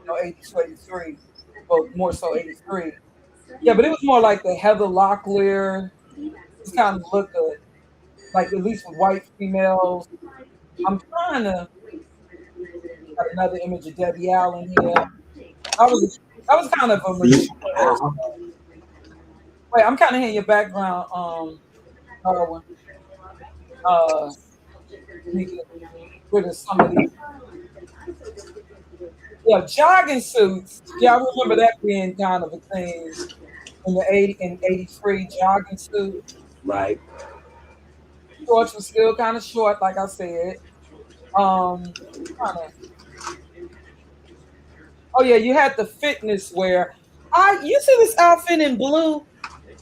[SPEAKER 1] 82, '83, but more so '83. Yeah, but it was more like the Heather Locklear, this kind of look of, like at least with white females. I'm trying to got another image of Debbie Allen here. That was kind of a mature. Wait, I'm kind of hearing your background, Darwin. Let me get rid of some of these. Yeah, jogging suits. Yeah, I remember that being kind of a thing in the '83 jogging suit.
[SPEAKER 7] Right.
[SPEAKER 1] Shorts were still kind of short, like I said. Kinda, oh yeah, you had the fitness wear. You see this outfit in blue?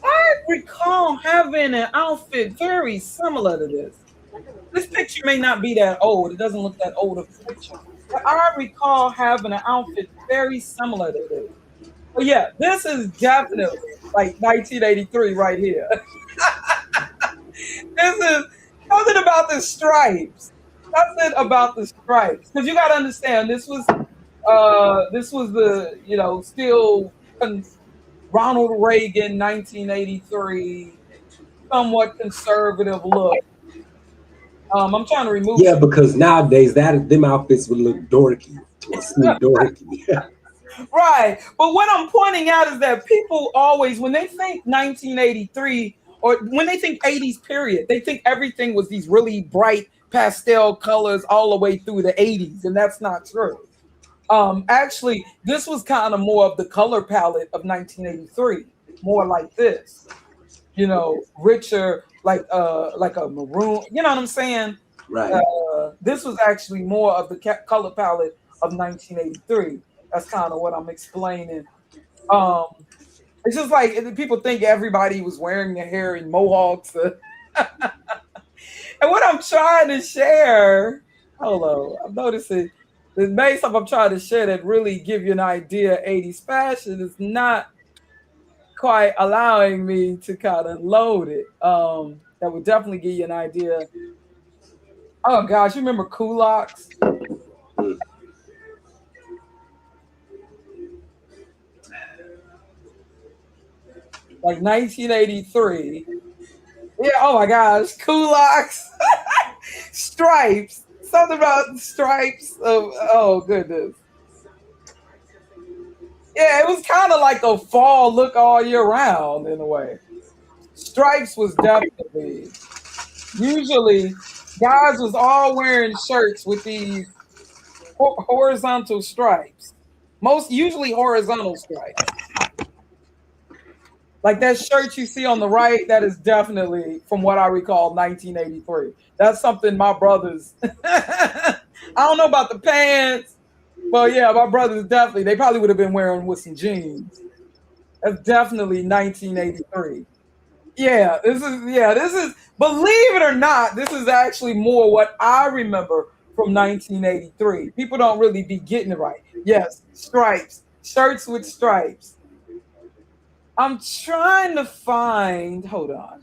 [SPEAKER 1] I recall having an outfit very similar to this. This picture may not be that old. It doesn't look that old of a picture. But I recall having an outfit very similar to this. But yeah, this is definitely like 1983 right here. This is something about the stripes. Something about the stripes. Because you got to understand, this was the still Ronald Reagan 1983 somewhat conservative look. I'm trying to remove.
[SPEAKER 7] Yeah, because nowadays them outfits would look dorky, twisted dorky.
[SPEAKER 1] Right. But what I'm pointing out is that people always, when they think 1983 or when they think 80s period, they think everything was these really bright pastel colors all the way through the 80s, and that's not true. Actually, this was kind of more of the color palette of 1983, more like this, richer, like a maroon. You know what I'm saying?
[SPEAKER 7] Right.
[SPEAKER 1] This was actually more of the color palette of 1983. That's kind of what I'm explaining. It's just like people think everybody was wearing their hair in mohawks. And what I'm trying to share, hold on, I'm noticing the main stuff I'm trying to share that really give you an idea of 80s fashion is not quite allowing me to kind of load it. That would definitely give you an idea. Oh gosh, you remember Kulaks? Like 1983. Yeah, oh my gosh, Kulaks. Stripes. Something about stripes of, oh goodness. Yeah, it was kind of like a fall look all year round in a way. Stripes was definitely, usually guys was all wearing shirts with these horizontal stripes. Usually horizontal stripes. Like that shirt you see on the right, that is definitely, from what I recall, 1983. That's something my brothers, I don't know about the pants, but yeah, my brothers definitely, they probably would have been wearing with some jeans. That's definitely 1983. Yeah, this is, believe it or not, this is actually more what I remember from 1983. People don't really be getting it right. Yes, stripes, shirts with stripes. I'm trying to find, hold on.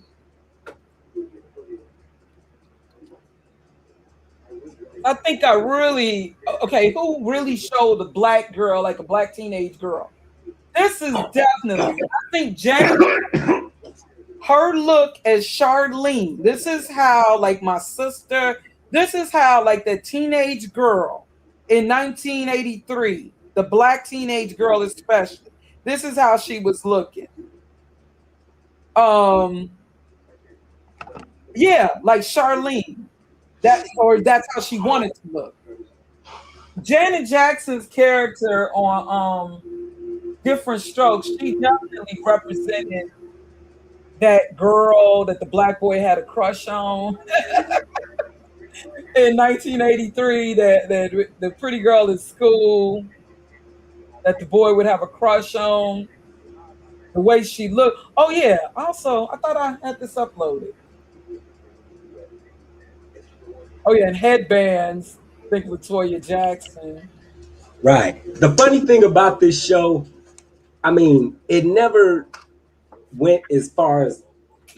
[SPEAKER 1] I think I really, okay, who really showed a black girl, like a black teenage girl? This is definitely, I think Janet, her look as Charlene. This is how, like, my sister, this is how, like, the teenage girl in 1983, the black teenage girl especially, this is how she was looking. Yeah, like Charlene. Or that's how she wanted to look. Janet Jackson's character on Different Strokes, she definitely represented that girl that the black boy had a crush on in 1983. That the pretty girl at school that the boy would have a crush on. The way she looked. Oh yeah. Also, I thought I had this uploaded. Oh yeah, and headbands. I think Latoya Jackson.
[SPEAKER 7] Right. The funny thing about this show, I mean, it never went as far as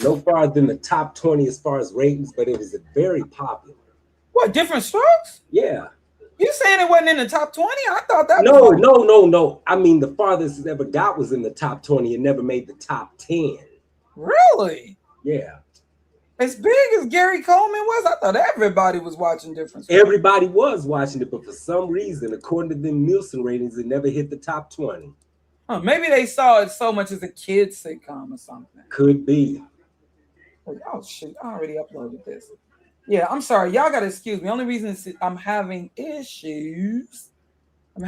[SPEAKER 7] no farther than the top 20 as far as ratings, but it was very popular.
[SPEAKER 1] What, Different Strokes?
[SPEAKER 7] Yeah.
[SPEAKER 1] You saying it wasn't in the top 20? I thought that
[SPEAKER 7] no,
[SPEAKER 1] was
[SPEAKER 7] no. I mean, the farthest it ever got was in the top 20. It never made the top 10.
[SPEAKER 1] Really?
[SPEAKER 7] Yeah.
[SPEAKER 1] As big as Gary Coleman was, I thought everybody was watching Different Strokes.
[SPEAKER 7] Everybody was watching it, but for some reason, according to the Nielsen ratings, it never hit the top 20.
[SPEAKER 1] Huh, maybe they saw it so much as a kid's sitcom or something.
[SPEAKER 7] Could be.
[SPEAKER 1] Oh shoot, I already uploaded this. Yeah, I'm sorry. Y'all gotta excuse me. Only reason is I'm having issues.
[SPEAKER 7] I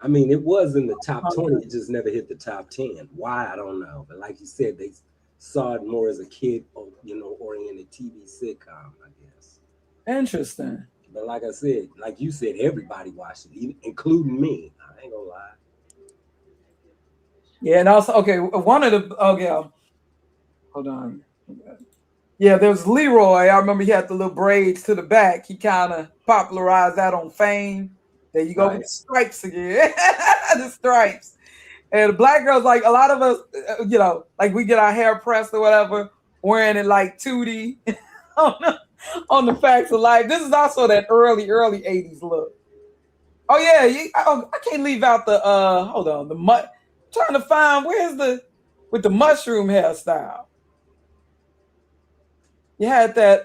[SPEAKER 7] mean, it was in the top 20. It just never hit the top 10. Why? I don't know. But like you said, they saw it more as a kid, oriented TV sitcom, I guess.
[SPEAKER 1] Interesting.
[SPEAKER 7] But like I said, like you said, everybody watched it, including me. I ain't gonna lie.
[SPEAKER 1] Yeah, and also, okay, one of the, hold on. Yeah, there was Leroy. I remember he had the little braids to the back. He kind of popularized that on Fame. There you go with the stripes again. The stripes. And the black girls, like a lot of us, like we get our hair pressed or whatever, wearing it like Tootie on the Facts of Life. This is also that early 80s look. Oh yeah, I can't leave out the hold on, the trying to find with the mushroom hairstyle. You had that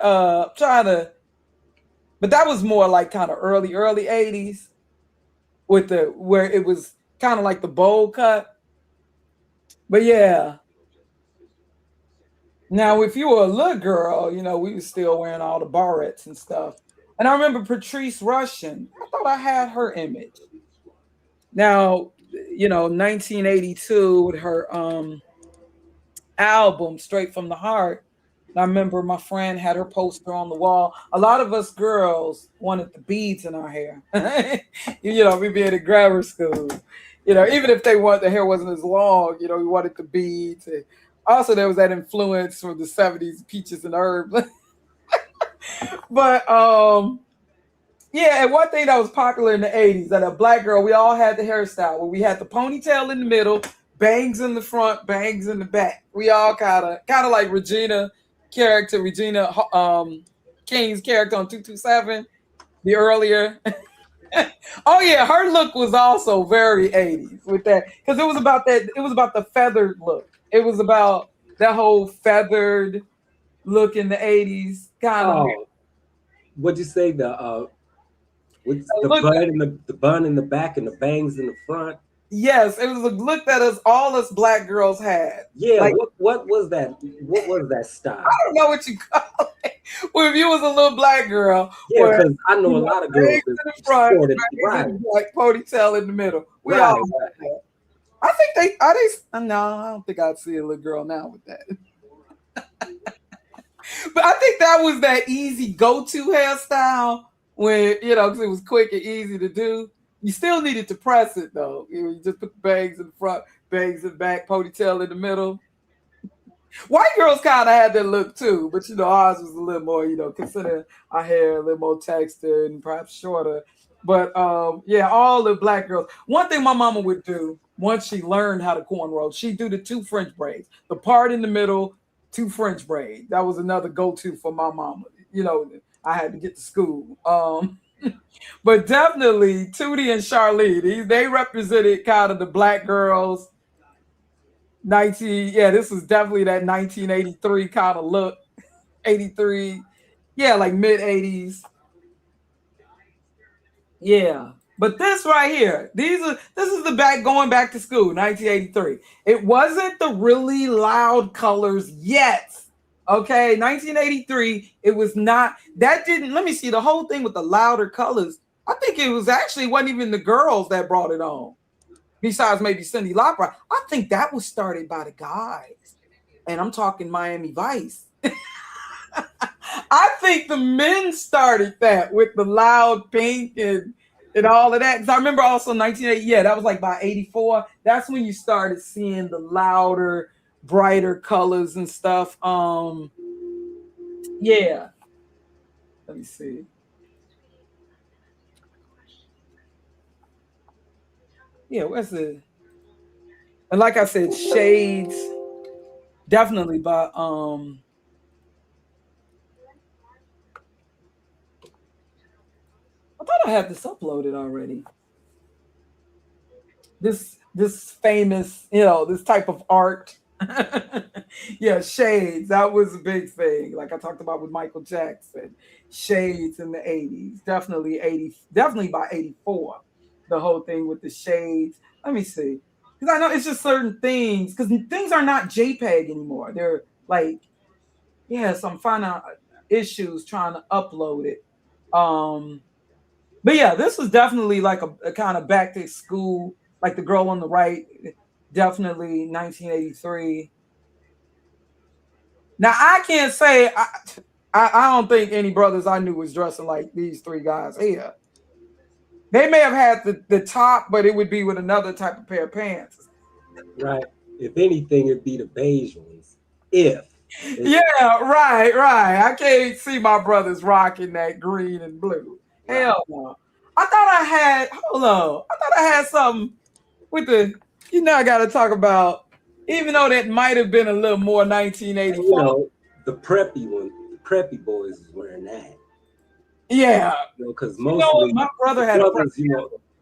[SPEAKER 1] but that was more like kind of early 80s with where it was kind of like the bowl cut. But yeah. Now, if you were a little girl, we were still wearing all the barrettes and stuff. And I remember Patrice Rushen. I thought I had her image. Now, 1982 with her album Straight from the Heart. And I remember my friend had her poster on the wall. A lot of us girls wanted the beads in our hair. We being at grammar school. Even if the hair wasn't as long, we wanted the beads. And also, there was that influence from the 70s, Peaches and Herb. But yeah, and one thing that was popular in the 80s, that a black girl, we all had the hairstyle where we had the ponytail in the middle, bangs in the front, bangs in the back. We all kind of like Regina King's character on 227, the earlier. Oh yeah, her look was also very 80s with that, because it was about the feathered look. It was about that whole feathered look in the 80s kind of.
[SPEAKER 7] What'd you say? With the bun in the back and the bangs in the front.
[SPEAKER 1] Yes, it was a look that all us black girls had.
[SPEAKER 7] Yeah, like, what was that? What was that style?
[SPEAKER 1] I don't know what you call it. Well, if you was a little black girl,
[SPEAKER 7] yeah, because I know a lot of girls
[SPEAKER 1] in the front, like ponytail in the middle. We all had that. I think no, I don't think I'd see a little girl now with that. But I think that was that easy go-to hairstyle when, because it was quick and easy to do. You still needed to press it, though. You just put the bangs in the front, bangs in the back, ponytail in the middle. White girls kind of had that look too, but ours was a little more, consider our hair a little more textured and perhaps shorter. But yeah, all the black girls. One thing my mama would do once she learned how to cornrow, she'd do the two French braids, the part in the middle, two French braids. That was another go-to for my mama. I had to get to school. But definitely Tootie and Charlene, they represented kind of the black girls. This was definitely that 1983 kind of look. 83, yeah, like mid 80s. Yeah. But this right here, this is the going back to school, 1983. It wasn't the really loud colors yet. Okay, 1983, it was not, that didn't, let me see, the whole thing with the louder colors, I think it was actually wasn't even the girls that brought it on. Besides maybe Cindy Lauper. I think that was started by the guys. And I'm talking Miami Vice. I think the men started that with the loud pink and all of that. Because I remember also 1980, yeah, that was like by 84. That's when you started seeing the louder, brighter colors and stuff. Yeah. Let me see. Yeah, where's the, and like I said, shades definitely by I thought I had this uploaded already. This famous, this type of art. Yeah, shades. That was a big thing. Like I talked about with Michael Jackson. Shades in the 80s. Definitely by 84. The whole thing with the shades. Let me see. Because I know it's just certain things. Because things are not JPEG anymore. They're like, yeah, so I'm finding out issues trying to upload it. But yeah, this was definitely like a kind of back to school, like the girl on the right, definitely 1983. Now I can't say I don't think any brothers I knew was dressing like these three guys here. They may have had the top, but it would be with another type of pair of pants.
[SPEAKER 7] Right. If anything, it'd be the beige ones. Yeah,
[SPEAKER 1] right. I can't see my brothers rocking that green and blue. Right. Hell no. I thought I had, hold on. I thought I had something with the, I got to talk about, even though that might have been a little more 1984.
[SPEAKER 7] The preppy one, the preppy boys is wearing that.
[SPEAKER 1] Yeah.
[SPEAKER 7] Because mostly
[SPEAKER 1] my brother had
[SPEAKER 7] brothers,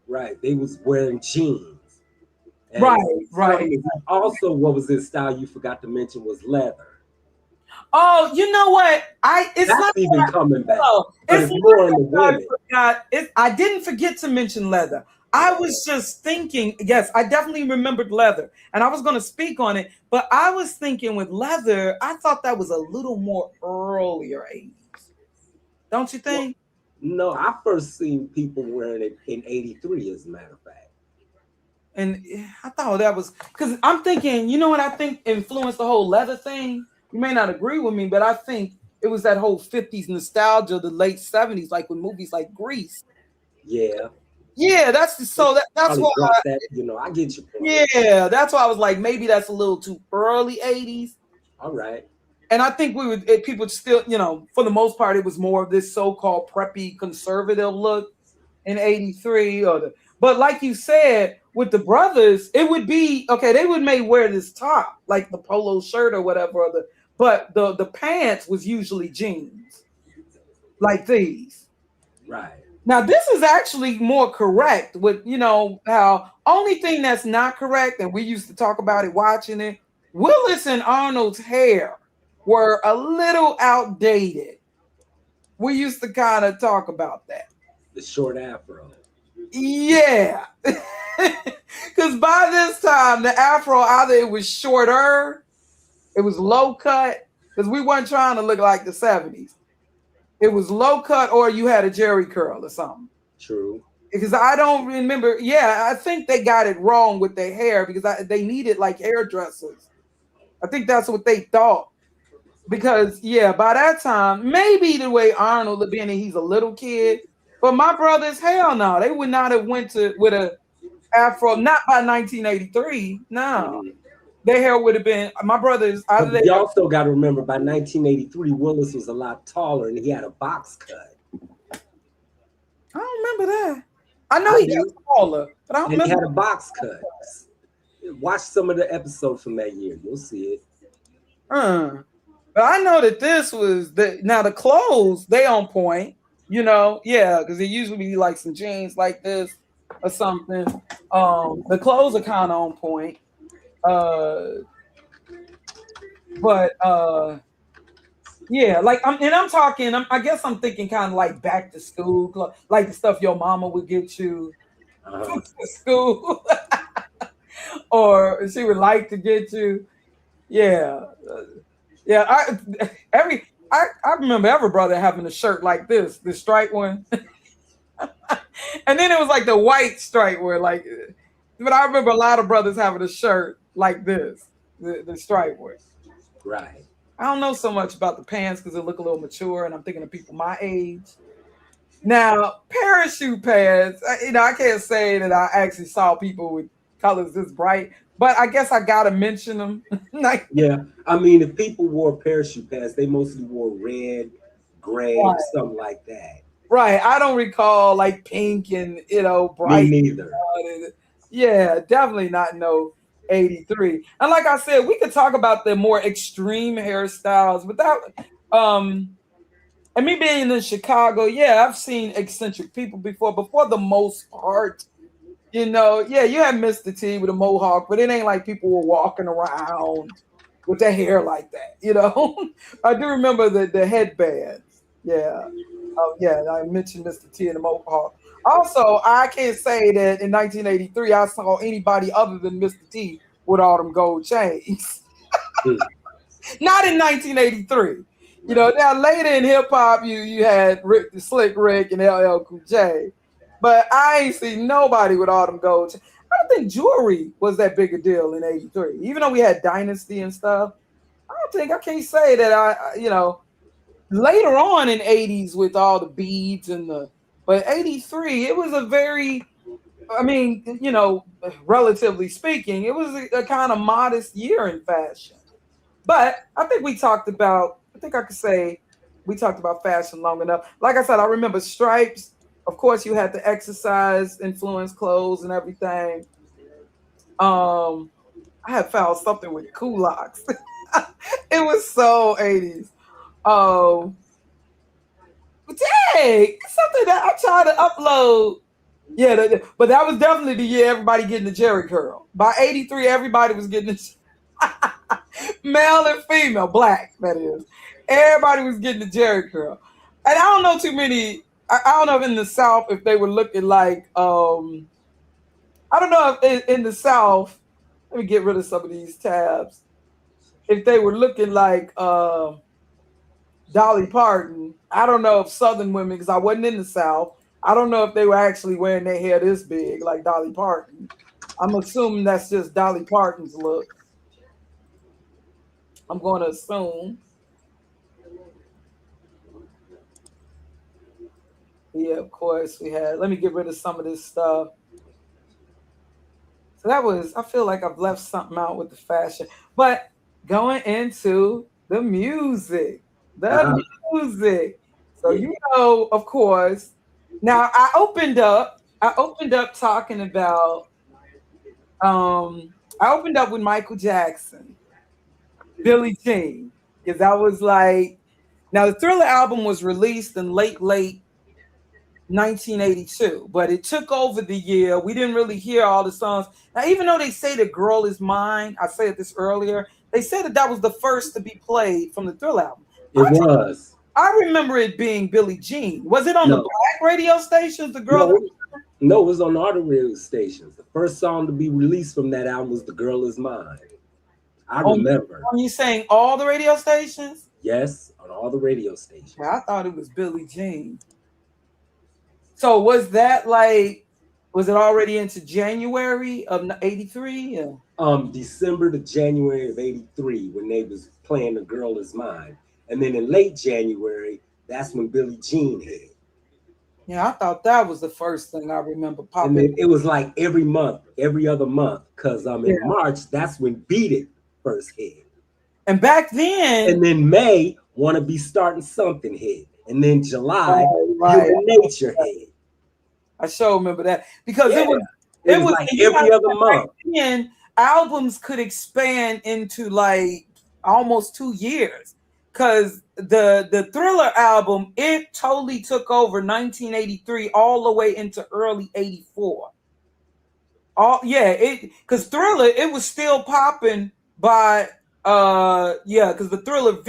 [SPEAKER 7] right, they was wearing jeans. And
[SPEAKER 1] right.
[SPEAKER 7] Also, what was this style you forgot to mention was leather.
[SPEAKER 1] Oh, you know what?
[SPEAKER 7] That's not even coming back.
[SPEAKER 1] It's more in the women. I didn't forget to mention leather. I was just thinking, yes, I definitely remembered leather, and I was going to speak on it, but I was thinking with leather, I thought that was a little more earlier 80s. Don't you think?
[SPEAKER 7] Well, no, I first seen people wearing it in 83, as a matter of fact.
[SPEAKER 1] And I thought that was, because I'm thinking, you know what I think influenced the whole leather thing? You may not agree with me, but I think it was that whole 50s nostalgia, the late 70s, like with movies like Grease.
[SPEAKER 7] Yeah.
[SPEAKER 1] Yeah, that's why
[SPEAKER 7] I get your point.
[SPEAKER 1] Yeah, that's why I was like, maybe that's a little too early 80s.
[SPEAKER 7] All right.
[SPEAKER 1] And I think people still, for the most part, it was more of this so-called preppy conservative look in 83 but like you said, with the brothers, it would be okay. They may wear this top, like the polo shirt or whatever, but the pants was usually jeans, like these.
[SPEAKER 7] Right.
[SPEAKER 1] Now this is actually more correct. With how only thing that's not correct, and we used to talk about it watching it. Willis and Arnold's hair were a little outdated. We used to kind of talk about that.
[SPEAKER 7] The short afro.
[SPEAKER 1] Yeah. Because by this time, the afro, either it was shorter, it was low cut, because we weren't trying to look like the 70s. It was low cut, or you had a Jerry curl or something.
[SPEAKER 7] True.
[SPEAKER 1] Because I don't remember. Yeah, I think they got it wrong with their hair because they needed like hairdressers. I think that's what they thought. Because, by that time, maybe the way Arnold, being he's a little kid, but my brothers, hell no, they would not have went with a afro, not by 1983, no. their hair would have been my brother's.
[SPEAKER 7] But you also got to remember, by 1983, Willis was a lot taller and he had a box cut.
[SPEAKER 1] I don't remember that. I know he got taller, but I don't remember.
[SPEAKER 7] He had a box cut. Watch some of the episodes from that year. You'll see it.
[SPEAKER 1] But I know that this was now the clothes, they on point, because it usually be like some jeans like this or something. The clothes are kind of on point. Yeah, like I'm talking. I guess I'm thinking kind of like back to school clothes, like the stuff your mama would get you to school, or she would like to get you. Yeah. Yeah, I remember every brother having a shirt like this, the striped one, and then it was like the white striped one, like. But I remember a lot of brothers having a shirt like this, the striped one.
[SPEAKER 7] Right.
[SPEAKER 1] I don't know so much about the pants because they look a little mature, and I'm thinking of people my age. Now, parachute pants, I can't say that I actually saw people with colors this bright. But I guess I gotta mention them.
[SPEAKER 7] Yeah, I mean, if people wore parachute pants, they mostly wore red, gray, or something like that.
[SPEAKER 1] Right. I don't recall like pink and bright.
[SPEAKER 7] Me neither.
[SPEAKER 1] Yeah, definitely not no 83. And like I said, we could talk about the more extreme hairstyles without and me being in Chicago, yeah, I've seen eccentric people before, but for the most part. You had Mr. T with a mohawk, but it ain't like people were walking around with their hair like that, I do remember the headbands. Yeah. Oh, yeah, I mentioned Mr. T and the mohawk. Also, I can't say that in 1983 I saw anybody other than Mr. T with all them gold chains. Not in 1983. Now later in hip-hop, you had the Slick Rick and LL Cool J. But I ain't seen nobody with all them gold. I don't think jewelry was that big a deal in 83. Even though we had Dynasty and stuff, I can't say that later on in 80s with all the beads but 83, it was a very, relatively speaking, it was a kind of modest year in fashion. But I think we talked about fashion long enough. Like I said, I remember stripes. Of course, you had the exercise influence clothes and everything. I had found something with culottes. It was so 80s. Dang, something that I tried to upload. Yeah, but that was definitely the year everybody getting the Jerry curl. By 83, everybody was getting male and female, black, that is. Everybody was getting the Jerry curl. And I don't know too many. I don't know if in the South if they were looking like I don't know if in the South, let me get rid of some of these tabs. If they were looking like Dolly Parton, I don't know if Southern women, because I wasn't in the South, I don't know if they were actually wearing their hair this big like Dolly Parton. I'm assuming that's just Dolly Parton's look. I'm going to assume. Yeah, of course we had. Let me get rid of some of this stuff. So I feel like I've left something out with the fashion. But going into the music. Music. So of course. Now I opened up talking about I opened up with Michael Jackson, Billie Jean. Because I was like, now the Thriller album was released in late 1982, but it took over the year. We didn't really hear all the songs. Now, even though they say The Girl Is Mine, I said this earlier, they said that was the first to be played from the Thriller album.
[SPEAKER 7] It was.
[SPEAKER 1] I remember it being Billie Jean. Was it on the black radio stations, The Girl?
[SPEAKER 7] No, it was on all the radio stations. The first song to be released from that album was The Girl Is Mine. I remember.
[SPEAKER 1] Are you saying all the radio stations?
[SPEAKER 7] Yes, on all the radio stations.
[SPEAKER 1] Yeah, I thought it was Billie Jean. So was it already into January of 83?
[SPEAKER 7] December to January of 83 when they was playing The Girl Is Mine. And then in late January, that's when Billie Jean hit.
[SPEAKER 1] Yeah, I thought that was the first thing I remember popping.
[SPEAKER 7] And it was like every other month, because in March, that's when Beat It first hit.
[SPEAKER 1] And back then,
[SPEAKER 7] and then May, Wanna Be Starting Something hit. And then July,
[SPEAKER 1] right.
[SPEAKER 7] Human Nature hit.
[SPEAKER 1] I sure remember that because
[SPEAKER 7] Yeah.
[SPEAKER 1] it was
[SPEAKER 7] like every other month.
[SPEAKER 1] Then albums could expand into like almost 2 years because the Thriller album, it totally took over 1983 all the way into early 84. Because Thriller, it was still popping by because the Thriller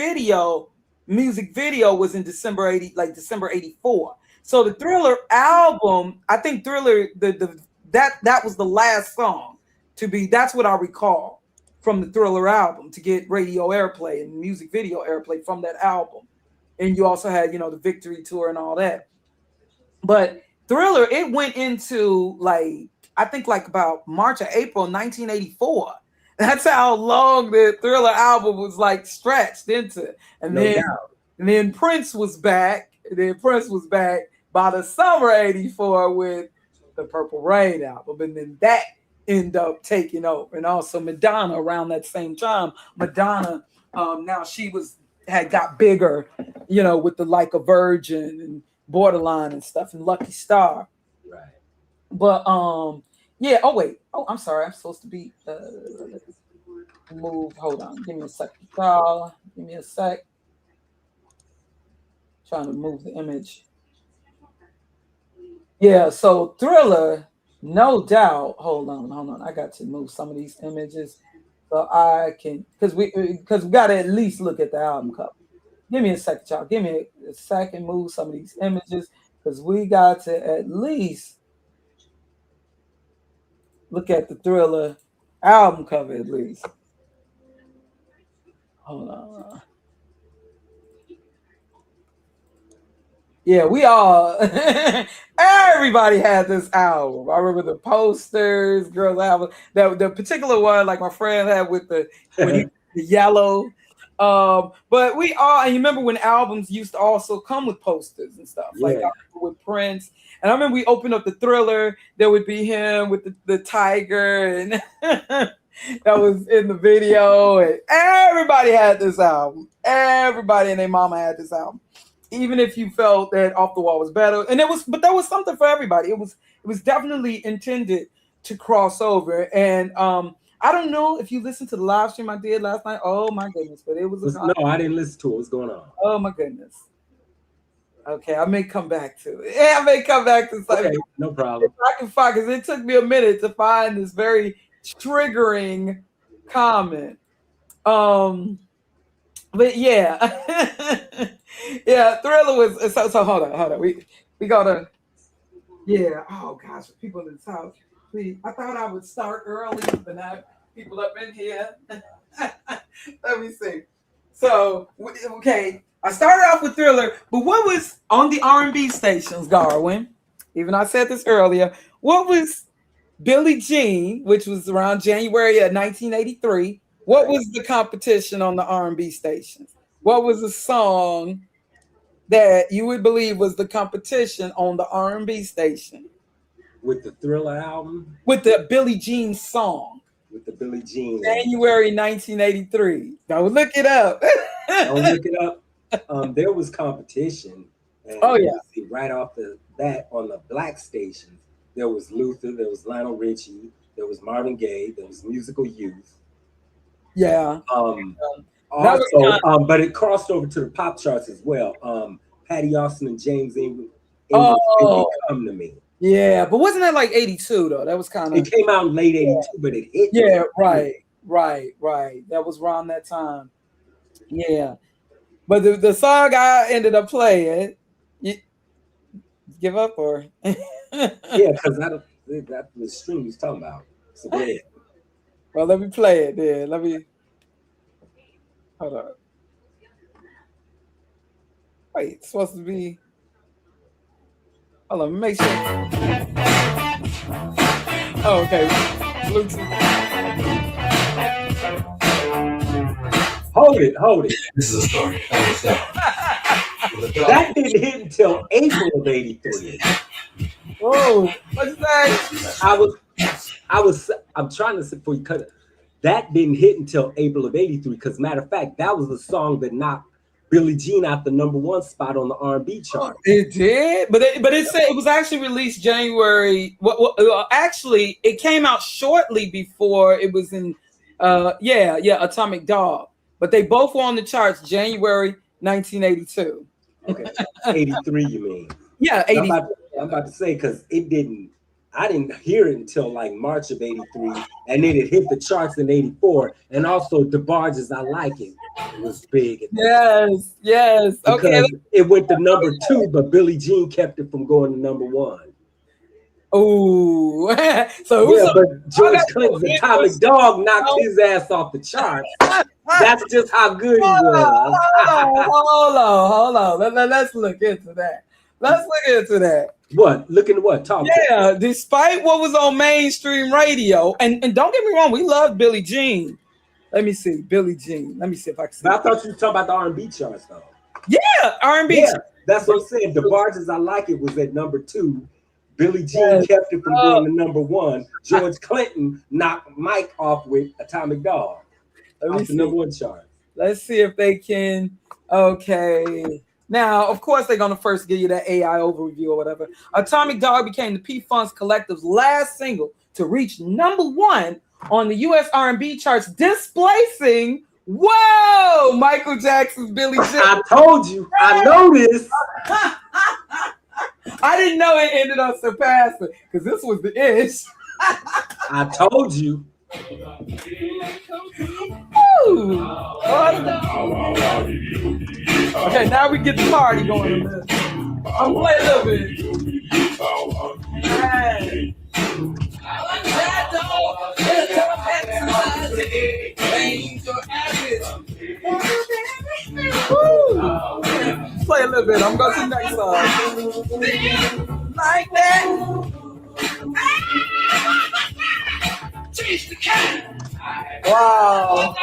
[SPEAKER 1] music video was in December 84. So the Thriller album, I think Thriller, that was the last song to be. That's what I recall from the Thriller album to get radio airplay and music video airplay from that album. And you also had, the Victory Tour and all that. But Thriller, it went into I think about March or April 1984. That's how long the Thriller album was stretched into. And then Prince was back. By the summer 84 with the Purple Rain album. And then that ended up taking over. And also Madonna around that same time. Madonna, now she had got bigger, with the Like a Virgin and Borderline and stuff and Lucky Star.
[SPEAKER 7] Right.
[SPEAKER 1] But yeah, I'm sorry. I'm supposed to be move. Hold on. Give me a second. Give me a sec. Trying to move the image. Yeah, so Thriller, no doubt. Hold on. I got to move some of these images so I can because we got to at least look at the album cover. Give me a second, y'all. Give me a second. Move some of these images because we got to at least look at the Thriller album cover at least. Hold on. Yeah, we all, everybody had this album. I remember the posters, girls' album. The particular one, like my friend had with the yellow. But we all, and you remember when albums used to also come with posters and stuff, like with Prince. And I remember we opened up the Thriller, there would be him with the tiger, and that was in the video. And everybody had this album. Everybody and their mama had this album. Even if you felt that Off the Wall was better, but there was something for everybody. It was definitely intended to cross over. And I don't know if you listened to the live stream I did last night. Oh my goodness! But it was
[SPEAKER 7] no, I didn't listen to it. What's going on?
[SPEAKER 1] Oh my goodness. Okay, I may come back to it. Yeah, I may come back to something.
[SPEAKER 7] Okay, no problem.
[SPEAKER 1] If I can find, because it took me a minute to find this very triggering comment. But yeah, yeah, Thriller was so. Hold on. We gotta. Yeah. Oh gosh, people in this house. Please, I thought I would start early, but now people up in here. Let me see. So okay, I started off with Thriller, but what was on the R&B stations, Darwin? Even I said this earlier. What was Billie Jean, which was around January of 1983? What was the competition on the R&B stations? What was the song that you would believe was the competition on the R&B station?
[SPEAKER 7] With the Thriller album?
[SPEAKER 1] With the Billie Jean song.
[SPEAKER 7] With the Billie Jean.
[SPEAKER 1] January 1983. Don't look it up.
[SPEAKER 7] Don't look it up. There was competition. And see, right off the bat on the black stations, there was Luther, there was Lionel Richie, there was Marvin Gaye, there was Musical Youth.
[SPEAKER 1] Yeah.
[SPEAKER 7] Also, but it crossed over to the pop charts as well. Patty Austin and James Ingram. Come to Me.
[SPEAKER 1] Yeah, but wasn't that like 82 though? That was kind of.
[SPEAKER 7] It came out in late 82, but it hit.
[SPEAKER 1] Yeah, right. That was around that time. Yeah, but the song I ended up playing, you give up or?
[SPEAKER 7] Yeah, because that the stream he was talking about. So go ahead.
[SPEAKER 1] Well, let me play it then. Hold on. Wait, it's supposed to be. Hold on, make sure. Oh, okay. Bluetooth.
[SPEAKER 7] Hold it.
[SPEAKER 5] This is a story.
[SPEAKER 7] That didn't hit until April of 83.
[SPEAKER 1] Whoa, what's that?
[SPEAKER 7] I'm trying to say before you cut it. that didn't hit until April of '83. Because matter of fact, that was the song that knocked Billie Jean out the #1 spot on the R&B chart.
[SPEAKER 1] It did, but it said it was actually released January. Actually, it came out shortly before it was in. Atomic Dog. But they both were on the charts January 1982.
[SPEAKER 7] Okay, 83, you mean?
[SPEAKER 1] Yeah, 80.
[SPEAKER 7] I'm about to say because I didn't hear it until like March of '83, and then it hit the charts in '84, and also DeBarge As I Like It was big.
[SPEAKER 1] Yes.
[SPEAKER 7] Because
[SPEAKER 1] Okay.
[SPEAKER 7] it went to #2, but Billie Jean kept it from going to #1.
[SPEAKER 1] Oh, so
[SPEAKER 7] but George Clinton's Atomic Dog knocked his ass off the charts. That's just how good he was.
[SPEAKER 1] Hold on. Let's look into that. What?
[SPEAKER 7] Look into what? Talk.
[SPEAKER 1] Yeah, despite what was on mainstream radio, and don't get me wrong, we love Billie Jean. Let me see, Billie Jean. Let me see if I can see.
[SPEAKER 7] But I thought you were talking about the R&B charts, though.
[SPEAKER 1] Yeah, R&B.
[SPEAKER 7] Yeah, that's what I'm saying. DeBarge As I Like It was at #2. Billie Jean kept it from going to #1. George Clinton knocked Mike off with Atomic Dog off the #1 chart.
[SPEAKER 1] Let's see if they can. Okay. Now, of course, they're going to first give you that AI overview or whatever. Atomic Dog became the P-Funk's Collective's last single to reach #1 on the U.S. R&B charts, displacing, Michael Jackson's Billie Jean.
[SPEAKER 7] I told you. I know this.
[SPEAKER 1] I didn't know it ended up surpassing because this was the ish.
[SPEAKER 7] I told you.
[SPEAKER 1] Okay, now we get the party going. I'm playing a little bit. Hey. Play a little bit. I'm going to the next song. Like that. Wow.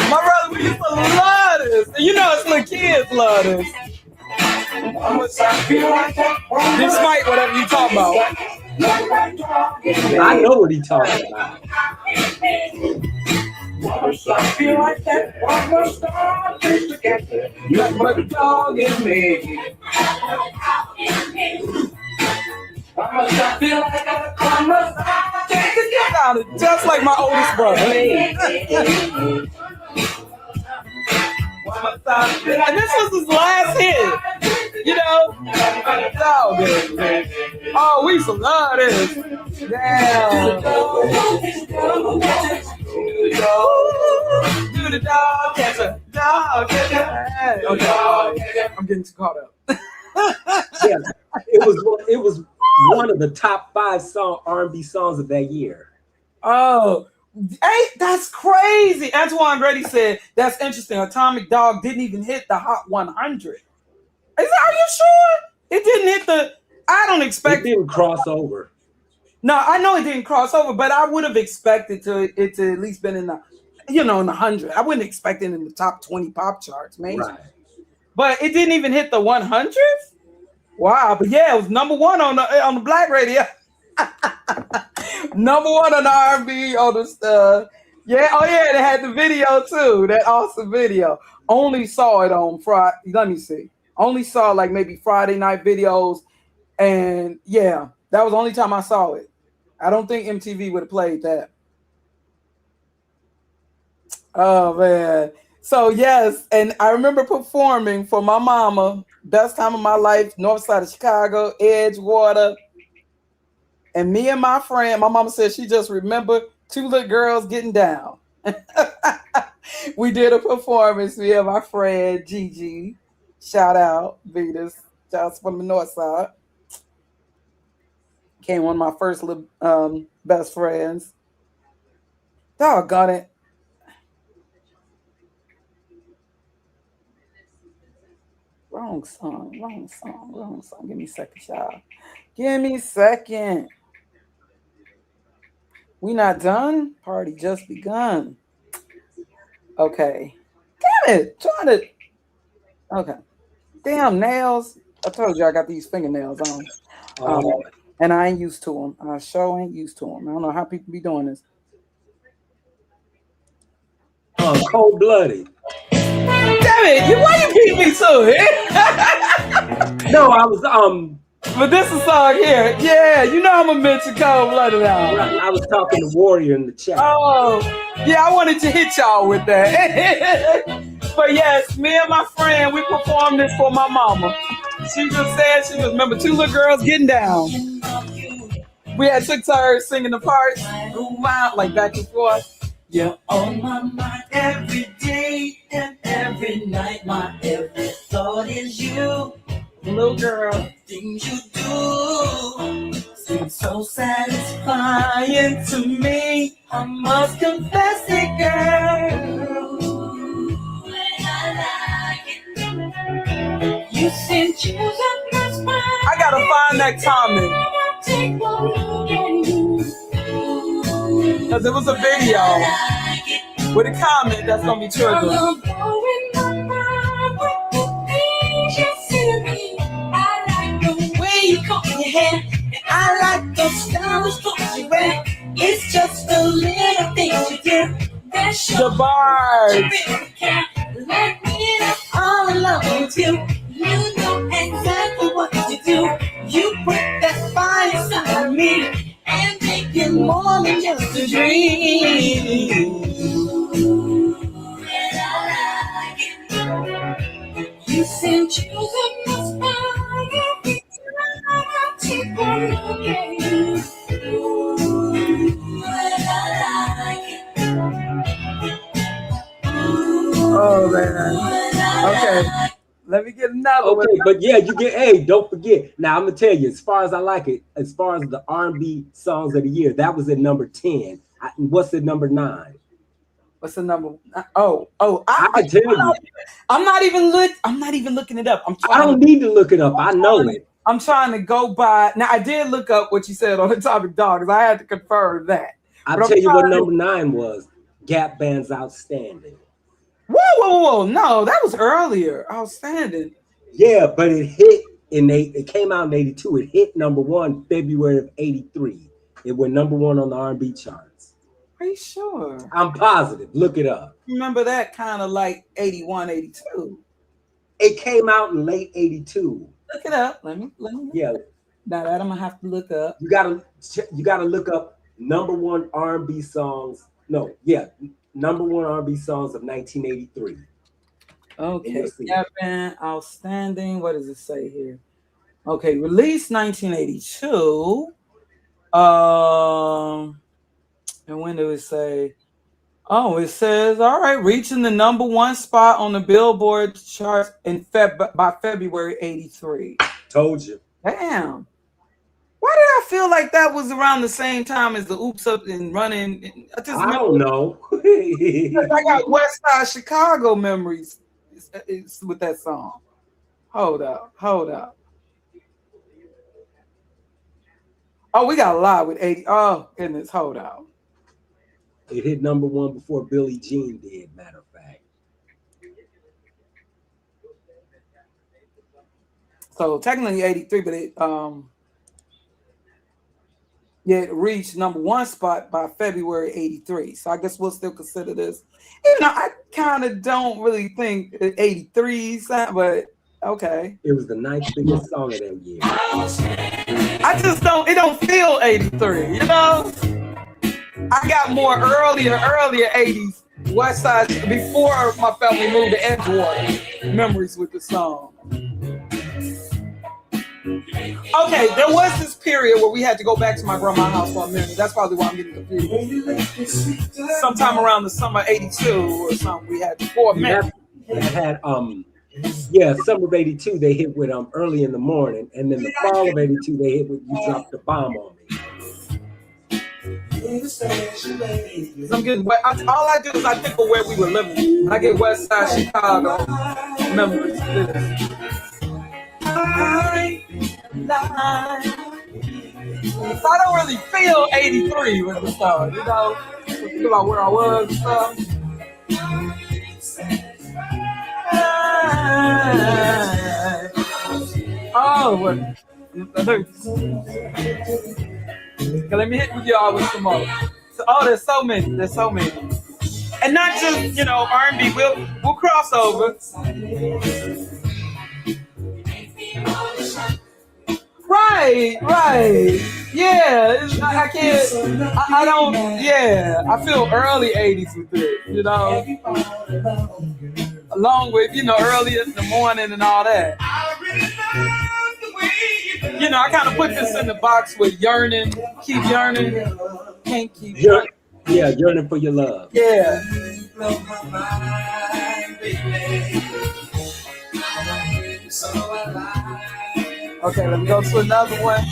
[SPEAKER 1] My brother, we used to love this. You know, it's little kids love this. Despite whatever you talk about.
[SPEAKER 7] I know what he's talking about.
[SPEAKER 8] I feel like that one must start together. Nothing but a dog in me. I feel like I must start together.
[SPEAKER 1] Just like my oldest brother. And this was his last hit. You know? Oh, we used to love this. Damn. Do the dog catcher. Dog catcher. Okay. I'm getting too caught up.
[SPEAKER 7] Yeah, it was one of the top 5 R&B songs of that year.
[SPEAKER 1] Oh, hey, that's crazy. Antoine Grady said that's interesting. Atomic Dog didn't even hit the Hot 100. Are you sure? It didn't hit the. I don't expect.
[SPEAKER 7] It didn't cross over.
[SPEAKER 1] No, I know it didn't cross over, but I would have expected it to at least been in the, in the 100. I wouldn't expect it in the top 20 pop charts, man.
[SPEAKER 7] Right.
[SPEAKER 1] But it didn't even hit the 100th. Wow, but yeah, it was #1 on the black radio. #1 on the R&B on the they had the video too. That awesome video. Only saw it on Friday. Let me see. Only saw like maybe Friday night videos, and yeah, that was the only time I saw it. I don't think MTV would have played that. Oh man. So yes, and I remember performing for my mama, best time of my life, north side of Chicago, Edgewater. And me and my friend, my mama said she just remembered 2 little girls getting down. We did a performance. Me and my friend Gigi, shout out Venus, shout out from the north side. Came one of my first little best friends. Doggone it. Wrong song. Give me a second, y'all. Give me a second. We not done? Party just begun. Okay. Damn it. Okay. Damn nails. I told you I got these fingernails on. And I ain't used to them. I sure ain't used to them. I don't know how people be doing this.
[SPEAKER 7] Cold-blooded.
[SPEAKER 1] Damn it! Why you beat me to it?
[SPEAKER 7] No, I was
[SPEAKER 1] But this is song here. Yeah, you know I'm gonna mention Cold-Blooded now.
[SPEAKER 7] I was talking to Warrior in the chat.
[SPEAKER 1] Oh, yeah, I wanted to hit y'all with that. But yes, me and my friend, we performed this for my mama. She just said she was, remember, two little girls getting down. We had took turns singing the parts, like back and forth.
[SPEAKER 8] You're on my mind every day and every night. My every thought is you.
[SPEAKER 1] Little girl.
[SPEAKER 8] Things you do seem so satisfying to me. I must confess it, girl. You seem choose up my spine.
[SPEAKER 1] I gotta find that comment. Because it was a video with a comment that's gonna be triggered.
[SPEAKER 8] I like those stylish clothes you wear. It's just the little things you do. That's
[SPEAKER 1] the bars.
[SPEAKER 8] Let me know all in love with you. You know exactly what to do. You put that fire inside of me and make it more than just a dream. And I like it. You seem choosing my spine every time I take a look at you. And I like it.
[SPEAKER 1] Oh man. Okay. Let me get another one.
[SPEAKER 7] But yeah, you get. Hey, don't forget. Now I'm gonna tell you. As far as I like it, as far as the R&B songs of the year, that was at number 10. What's at number 9?
[SPEAKER 1] What's the number? I
[SPEAKER 7] can tell you.
[SPEAKER 1] I'm not even looking it up.
[SPEAKER 7] I don't need to look it up. I know it.
[SPEAKER 1] I'm trying to go by. Now I did look up what you said on the topic, dog, because I had to confirm that.
[SPEAKER 7] I'll tell you what number 9 was. Gap Band's Outstanding.
[SPEAKER 1] Whoa! No, that was earlier. Outstanding.
[SPEAKER 7] Yeah, but it hit it came out in 82. It hit number 1 February of 83. It went number 1 on the R&B charts.
[SPEAKER 1] Are you sure?
[SPEAKER 7] I'm positive. Look it up.
[SPEAKER 1] Remember that kind of like 81, 82.
[SPEAKER 7] It came out in late 82.
[SPEAKER 1] Look it up. Let me.
[SPEAKER 7] Yeah.
[SPEAKER 1] Now that I'm gonna have to look up.
[SPEAKER 7] You gotta look up number 1 R&B songs. No, yeah. Number 1 R&B songs of 1983.
[SPEAKER 1] Okay, Gap Band Outstanding. What does it say here? Okay, released 1982. And when do it say? Oh, it says all right, reaching the number 1 spot on the Billboard charts by February 83.
[SPEAKER 7] Told you.
[SPEAKER 1] Damn. Why did I feel like that was around the same time as the Oops Up and Running? I
[SPEAKER 7] don't know.
[SPEAKER 1] I got West Side Chicago memories it's with that song. Hold up. Oh, we got a lot with 80. Oh, goodness. Hold up.
[SPEAKER 7] It hit number 1 before Billie Jean did, matter of fact.
[SPEAKER 1] So technically 83, but it reached number 1 spot by February 83. So I guess we'll still consider this. Even though I kind of don't really think 83, but okay.
[SPEAKER 7] It was the 9th biggest song of that year.
[SPEAKER 1] I just don't, it don't feel 83, you know? I got more earlier 80s West Side before my family moved to Edgewater memories with the song. Okay, there was this period where we had to go back to my grandma's house for a minute. That's probably why I'm getting confused. Sometime around the summer '82 or something, we had for a minute.
[SPEAKER 7] They had summer of '82 they hit with Early in the Morning, and then the fall of '82 they hit with You Dropped the Bomb on Me.
[SPEAKER 1] I'm getting wet. All I do is I think of where we were living. I get West Side Chicago memories of this. So I don't really feel 83 with the song, you know? Think about where I was and stuff. Oh, what? Let me hit with y'all with some more. There's so many. There's so many. And not just, R&B. We'll cross over. Right. Yeah, I can't. I don't. Yeah, I feel early '80s with it. Along with early in the morning and all that. I kind of put this in the box with yearning, keep yearning, can't keep yearning.
[SPEAKER 7] Yeah, yearning for your love.
[SPEAKER 1] Yeah. Okay, let me go to another one.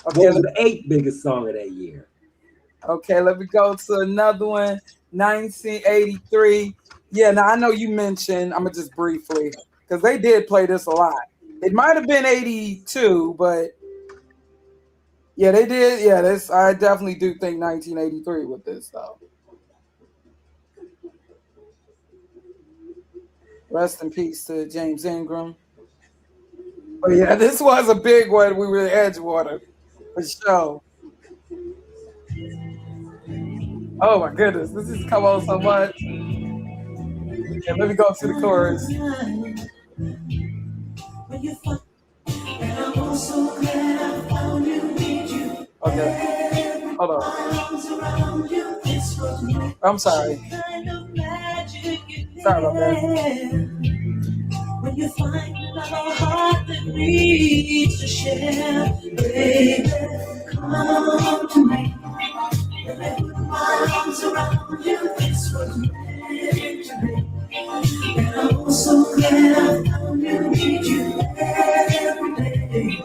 [SPEAKER 1] Okay,
[SPEAKER 7] what was the 8th biggest song of that year?
[SPEAKER 1] Okay, let me go to another one. 1983. Yeah, now I know you mentioned, I'm going to just briefly, because they did play this a lot. It might have been 82, but yeah, they did. Yeah, I definitely do think 1983 with this, though. Rest in peace to James Ingram. But yeah, this was a big one. We were in Edgewater, for sure. Oh my goodness, this has come on so much. Yeah, let me go to the chorus. Okay, hold on. I'm sorry. Sorry about that. When you find another heart that needs to share, baby, come to me. And I put my arms around you. This was meant to be. And I'm so glad I found you. Need you every day.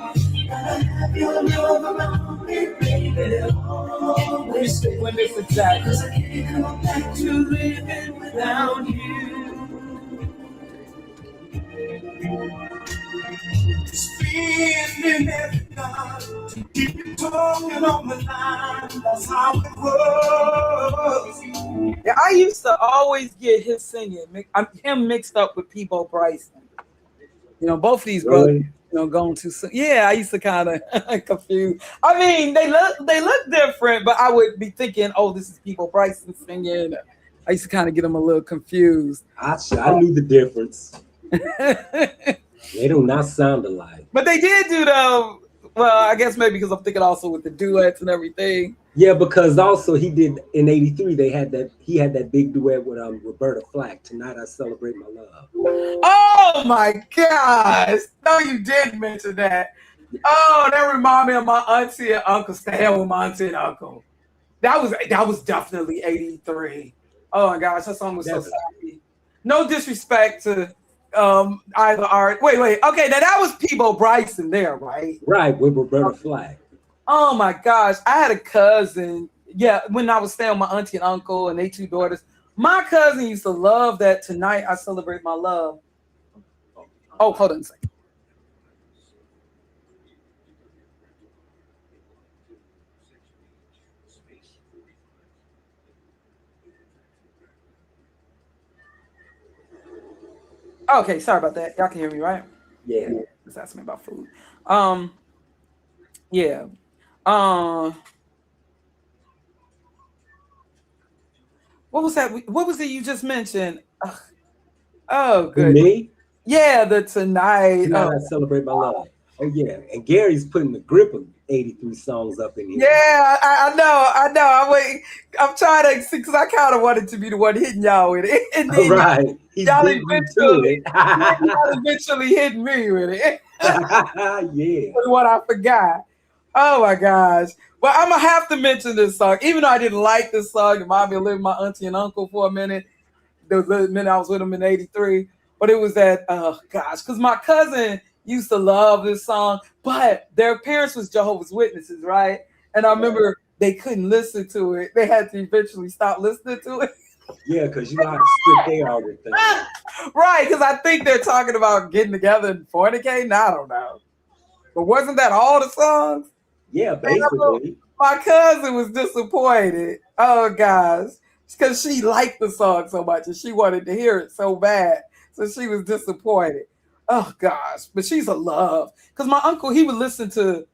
[SPEAKER 1] Gotta have your love around me, baby. Always stay. When it's exact. 'Cause I can't come back to living without you. Spinning every night to keep you talking on the line. That's how it was. Yeah, I used to always get his singing, him mixed up with Peabo Bryson. Both of these brothers, going too soon. Yeah, I used to kind of confuse. I mean, they look different, but I would be thinking, oh, this is Peabo Bryson singing. I used to kind of get them a little confused.
[SPEAKER 7] I knew the difference. They do not sound alike.
[SPEAKER 1] But they did do the, well, I guess maybe because I'm thinking also with the duets and everything.
[SPEAKER 7] Yeah, because also he did in '83. He had that big duet with Roberta Flack. Tonight I Celebrate My Love.
[SPEAKER 1] Oh my gosh! No, you did mention that. Oh, that reminded me of my auntie and uncle. Staying with my auntie and uncle. That was definitely '83. Oh my gosh, that song was so sappy. No disrespect to either art. Wait. Okay, now that was Peabo Bryson there, right?
[SPEAKER 7] Right, with Roberta Flack.
[SPEAKER 1] Oh my gosh, I had a cousin. Yeah, when I was staying with my auntie and uncle and they 2 daughters, my cousin used to love that Tonight I Celebrate My Love. Oh, hold on a second. Okay, sorry about that. Y'all can hear me, right?
[SPEAKER 7] Yeah.
[SPEAKER 1] Just asking me about food. Yeah. What was that? What was it you just mentioned? Oh, good.
[SPEAKER 7] Me?
[SPEAKER 1] Yeah, the Tonight
[SPEAKER 7] I Celebrate My Love. Oh yeah, and Gary's putting the grip of 83 songs up in here.
[SPEAKER 1] Yeah, I know. I'm trying to see because I kind of wanted to be the one hitting y'all with it. And then
[SPEAKER 7] right.
[SPEAKER 1] y'all eventually hit me with it.
[SPEAKER 7] Yeah.
[SPEAKER 1] What I forgot. Oh my gosh. Well, I'm gonna have to mention this song, even though I didn't like this song. It reminded me of living with my auntie and uncle for a minute. The minute I was with them in '83, but it was that because my cousin used to love this song, but their parents was Jehovah's Witnesses, right? And I remember they couldn't listen to it. They had to eventually stop listening to it.
[SPEAKER 7] Yeah, because you know how strict they are with things.
[SPEAKER 1] Right, because I think they're talking about getting together and fornicating. I don't know. But wasn't that all the songs?
[SPEAKER 7] Yeah, basically.
[SPEAKER 1] My cousin was disappointed. Oh, gosh. Because she liked the song so much and she wanted to hear it so bad. So she was disappointed. Oh gosh, but she's a love. Cause my uncle, he would listen to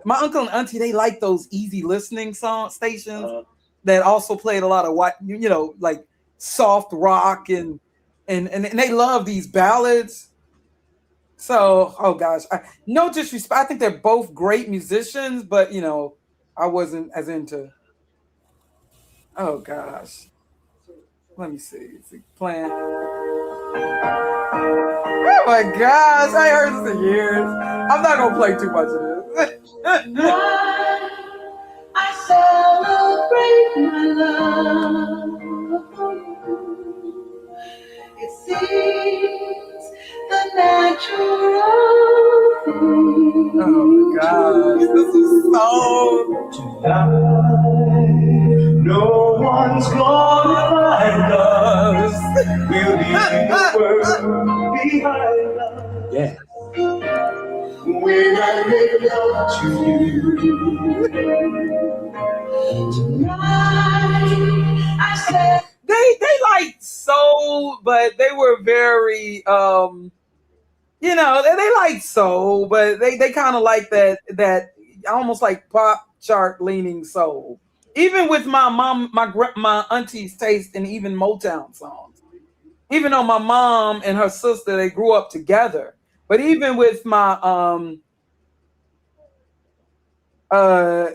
[SPEAKER 1] my uncle and auntie. They like those easy listening song stations that also played a lot of white, like soft rock and they love these ballads. So, oh gosh, no disrespect. I think they're both great musicians, but I wasn't as into. Oh gosh, let me see. Is he playing? Oh my gosh, I heard this in years. I'm not gonna play too much of this.
[SPEAKER 8] I celebrate my love for you. It seems the natural thing.
[SPEAKER 1] Oh my gosh, this is so.
[SPEAKER 8] Tonight, no one's gonna find us. We'll leave the world behind us.
[SPEAKER 7] Yeah.
[SPEAKER 8] When I make love to you. Tonight, I said.
[SPEAKER 1] They liked soul, but they were very they liked soul, but they kind of like that almost like pop chart leaning soul. Even with my mom, my auntie's taste in even Motown songs. Even though my mom and her sister they grew up together, but even with my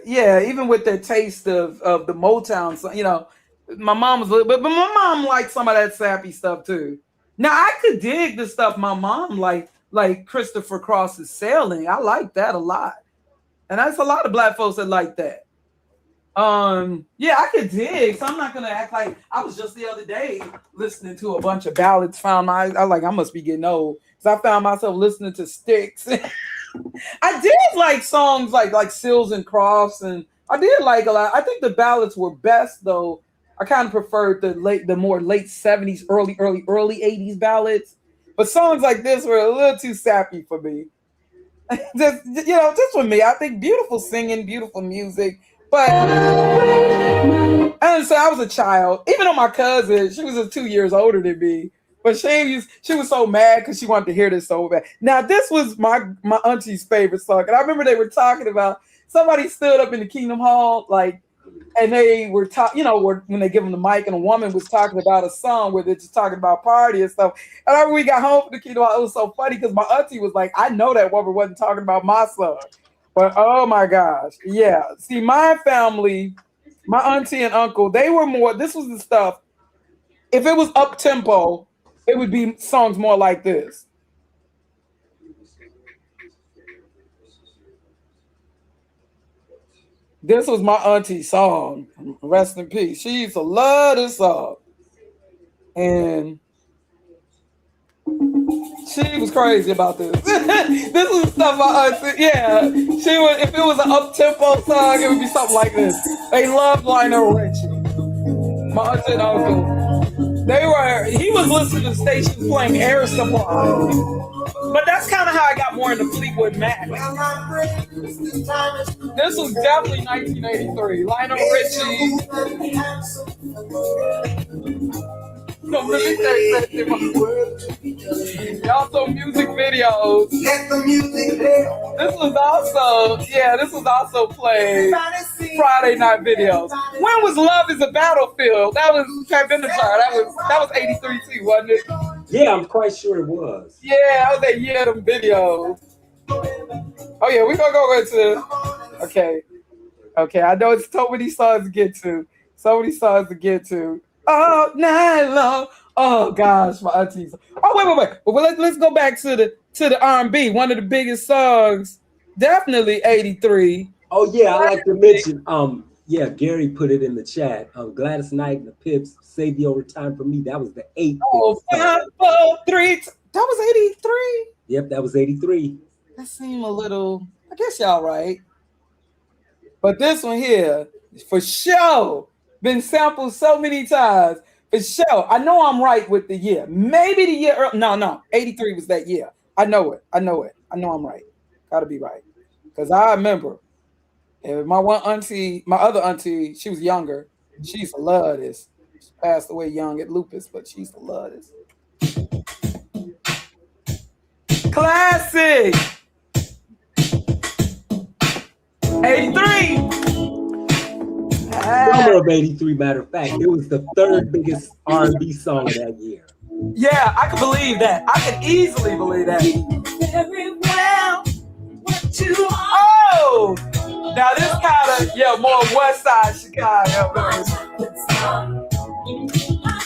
[SPEAKER 1] even with their taste of the Motown, my mom was a little bit, but my mom liked some of that sappy stuff too. Now I could dig the stuff my mom liked, like Christopher Cross's Sailing. I like that a lot, and that's a lot of black folks that like that. Yeah, I could dig. So I'm not gonna act like I was just the other day listening to a bunch of ballads. I must be getting old because I found myself listening to Styx. I did like songs like Sills and Crofts, and I did like a lot. I think the ballads were best though. I kind of preferred the more late 70s, early 80s ballads. But songs like this were a little too sappy for me. just for me. I think beautiful singing, beautiful music. But and so I was a child. Even though my cousin, she was just 2 years older than me. But she was so mad because she wanted to hear this so bad. Now this was my auntie's favorite song, and I remember they were talking about somebody stood up in the Kingdom Hall, and they were talking, when they give them the mic, and a woman was talking about a song where they're just talking about party and stuff. And I remember we got home from the Kingdom Hall, it was so funny because my auntie was like, "I know that woman wasn't talking about my song," but oh my gosh, yeah. See, my family, my auntie and uncle, they were more. This was the stuff. If it was up tempo, it would be songs more like this. This was my auntie's song. Rest in peace. She used to love this song. And she was crazy about this. This was stuff my auntie, yeah. She would, if it was an up-tempo song, it would be something like this. They loved Lionel Richie. My auntie and uncle. He was listening to stations playing Air Supply. But that's kind of how I got more into Fleetwood Mac. This was definitely 1983. Lionel Richie. Also music videos. This was also played Friday night videos. When was Love Is a Battlefield? That was Pat Benatar. That was 83 too, wasn't it?
[SPEAKER 7] Yeah, I'm quite sure it was.
[SPEAKER 1] Yeah, that was that year of them videos. Oh yeah, we're gonna go into okay. I know it's so many songs to get to. All night long. Oh gosh, my aunties. Oh wait. Well, let's go back to the R&B. One of the biggest songs, definitely 83.
[SPEAKER 7] Oh yeah, I like to mention. Gary put it in the chat. Gladys Knight and the Pips, "Save Your Time for Me." That was the 8th.
[SPEAKER 1] Oh, 5, 4, 3. That was 83.
[SPEAKER 7] Yep, that was 83.
[SPEAKER 1] That seemed a little. I guess y'all right. But this one here, for sure, been sampled so many times. For sure, I know I'm right with the year. Maybe the year. No, 83 was that year. I know it. I know I'm right. Gotta be right, because I remember. And my other auntie, she was younger. She used to love this. She passed away young at lupus, but she used to love this. Classic. 83.
[SPEAKER 7] Summer of '83, matter of fact, it was the third biggest R&B song of that year.
[SPEAKER 1] Yeah, I can believe that. I can easily believe that.
[SPEAKER 8] Very well what you are.
[SPEAKER 1] Oh! Now this kind of, more West Side Chicago.
[SPEAKER 8] I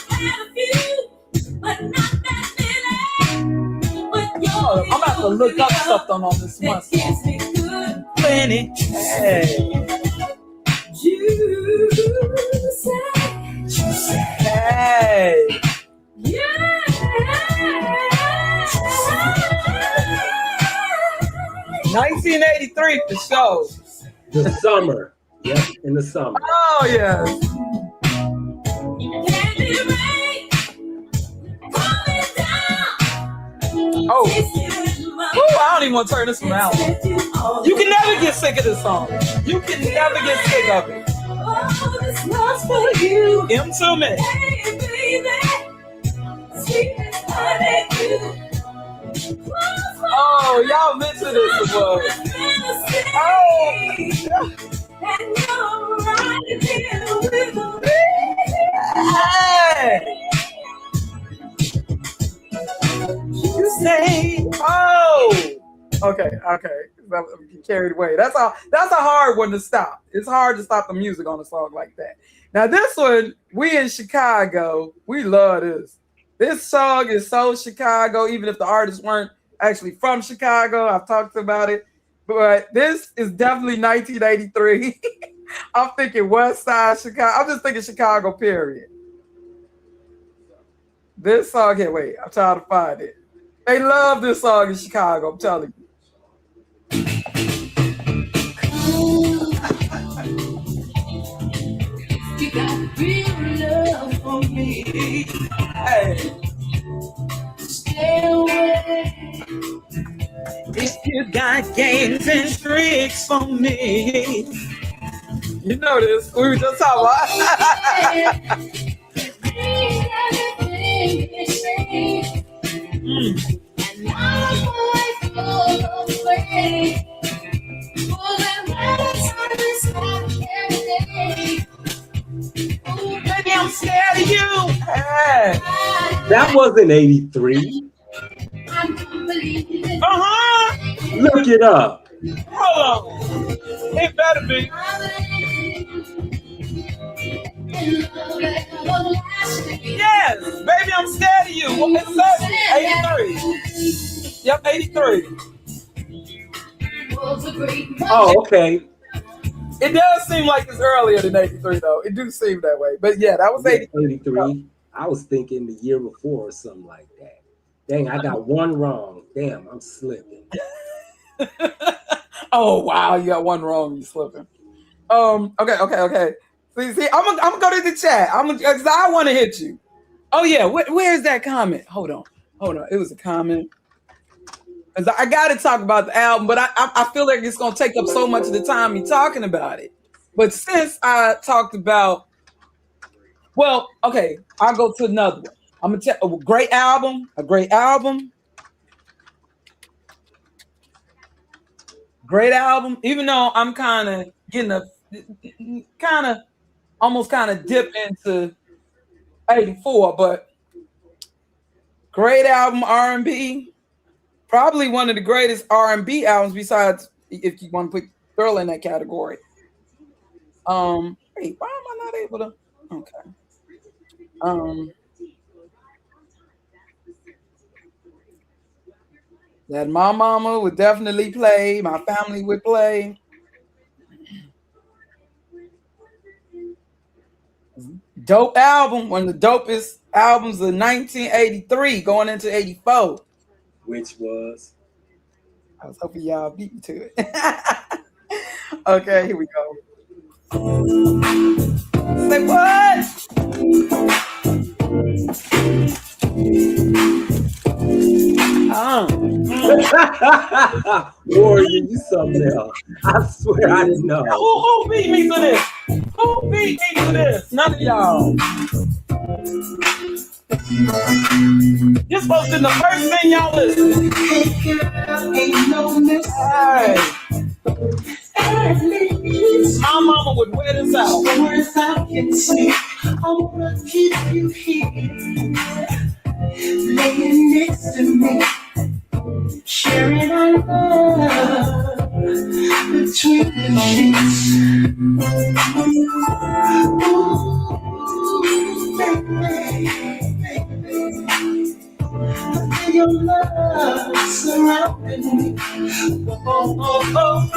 [SPEAKER 8] had a few, but not that many. But
[SPEAKER 1] I'm about to look up something on this one song.
[SPEAKER 8] gives me good.
[SPEAKER 1] Plenty. Hey.
[SPEAKER 8] You say,
[SPEAKER 1] Hey.
[SPEAKER 8] yeah.
[SPEAKER 1] 1983 for sure.
[SPEAKER 7] The summer. Yep, in the summer.
[SPEAKER 1] Oh, yeah.
[SPEAKER 8] Heavy rain coming down.
[SPEAKER 1] Oh.
[SPEAKER 8] It's you in my
[SPEAKER 1] Ooh, I don't even want to turn this one out. You can never get sick of this song. You can never get sick of it.
[SPEAKER 8] Oh, this love's for you.
[SPEAKER 1] Into me.
[SPEAKER 8] Hey, baby. Sweet as honey, you.
[SPEAKER 1] Oh, y'all mentioned this before. Oh.
[SPEAKER 8] And you're right here with me.
[SPEAKER 1] Hey. You say, oh. Okay. I'm carried away. That's a hard one to stop. It's hard to stop the music on a song like that. Now this one, we in Chicago, we love this. This song is so Chicago, even if the artists weren't actually from Chicago. I've talked about it, but this is definitely 1983. I'm thinking West Side Chicago. I'm just thinking Chicago, period. This song here, wait, I'm trying to find it. They love this song in Chicago, I'm telling you.
[SPEAKER 8] You got real love for me.
[SPEAKER 1] Hey.
[SPEAKER 8] Stay away.
[SPEAKER 1] If you got games and tricks for me. You know this. We were just talking about.
[SPEAKER 8] And I'm going away. For the last time this
[SPEAKER 1] Baby, I'm scared of you. Hey.
[SPEAKER 7] That wasn't '83. Look it up.
[SPEAKER 1] Hold on. It better be. Yes, baby, I'm scared of you. It says 83. Yep, 83.
[SPEAKER 7] Oh, okay.
[SPEAKER 1] It does seem like it's earlier than 83, though. It do seem that way. But yeah, that was
[SPEAKER 7] 83. I was thinking the year before or something like that. Dang, I got one wrong. Damn, I'm slipping.
[SPEAKER 1] Oh wow, you got one wrong. You slipping. Okay. See, I'm gonna go to the chat. Because I want to hit you. Oh yeah, where's that comment? Hold on. It was a comment. Because I got to talk about the album, but I feel like it's gonna take up so much of the time me talking about it. But since I talked about, well, okay, I'll go to another one. I'm gonna tell a great album. Great album. Even though I'm kind of getting almost dip into 84, but great album, R&B. Probably one of the greatest R&B albums besides, if you want to put Thriller in that category. Wait, why am I not able to? Okay. That my mama would definitely play. My family would play. Dope album. One of the dopest albums of 1983 going into 84.
[SPEAKER 7] Which was?
[SPEAKER 1] I was hoping y'all beat me to it. Okay, here we go. Say what?
[SPEAKER 7] Warrior, you something else. I swear I didn't know.
[SPEAKER 1] Who beat me to this? Who beat me to this? None of y'all. This this supposed to be the first thing y'all listen?
[SPEAKER 8] Hey girl, ain't no mistake. At least
[SPEAKER 1] My mama would wear this out.
[SPEAKER 8] far as I can see, I wanna keep you here, laying next to me, sharing our love between the sheets. Ooh, baby, baby, feel your love surrounding me. Oh, oh, oh.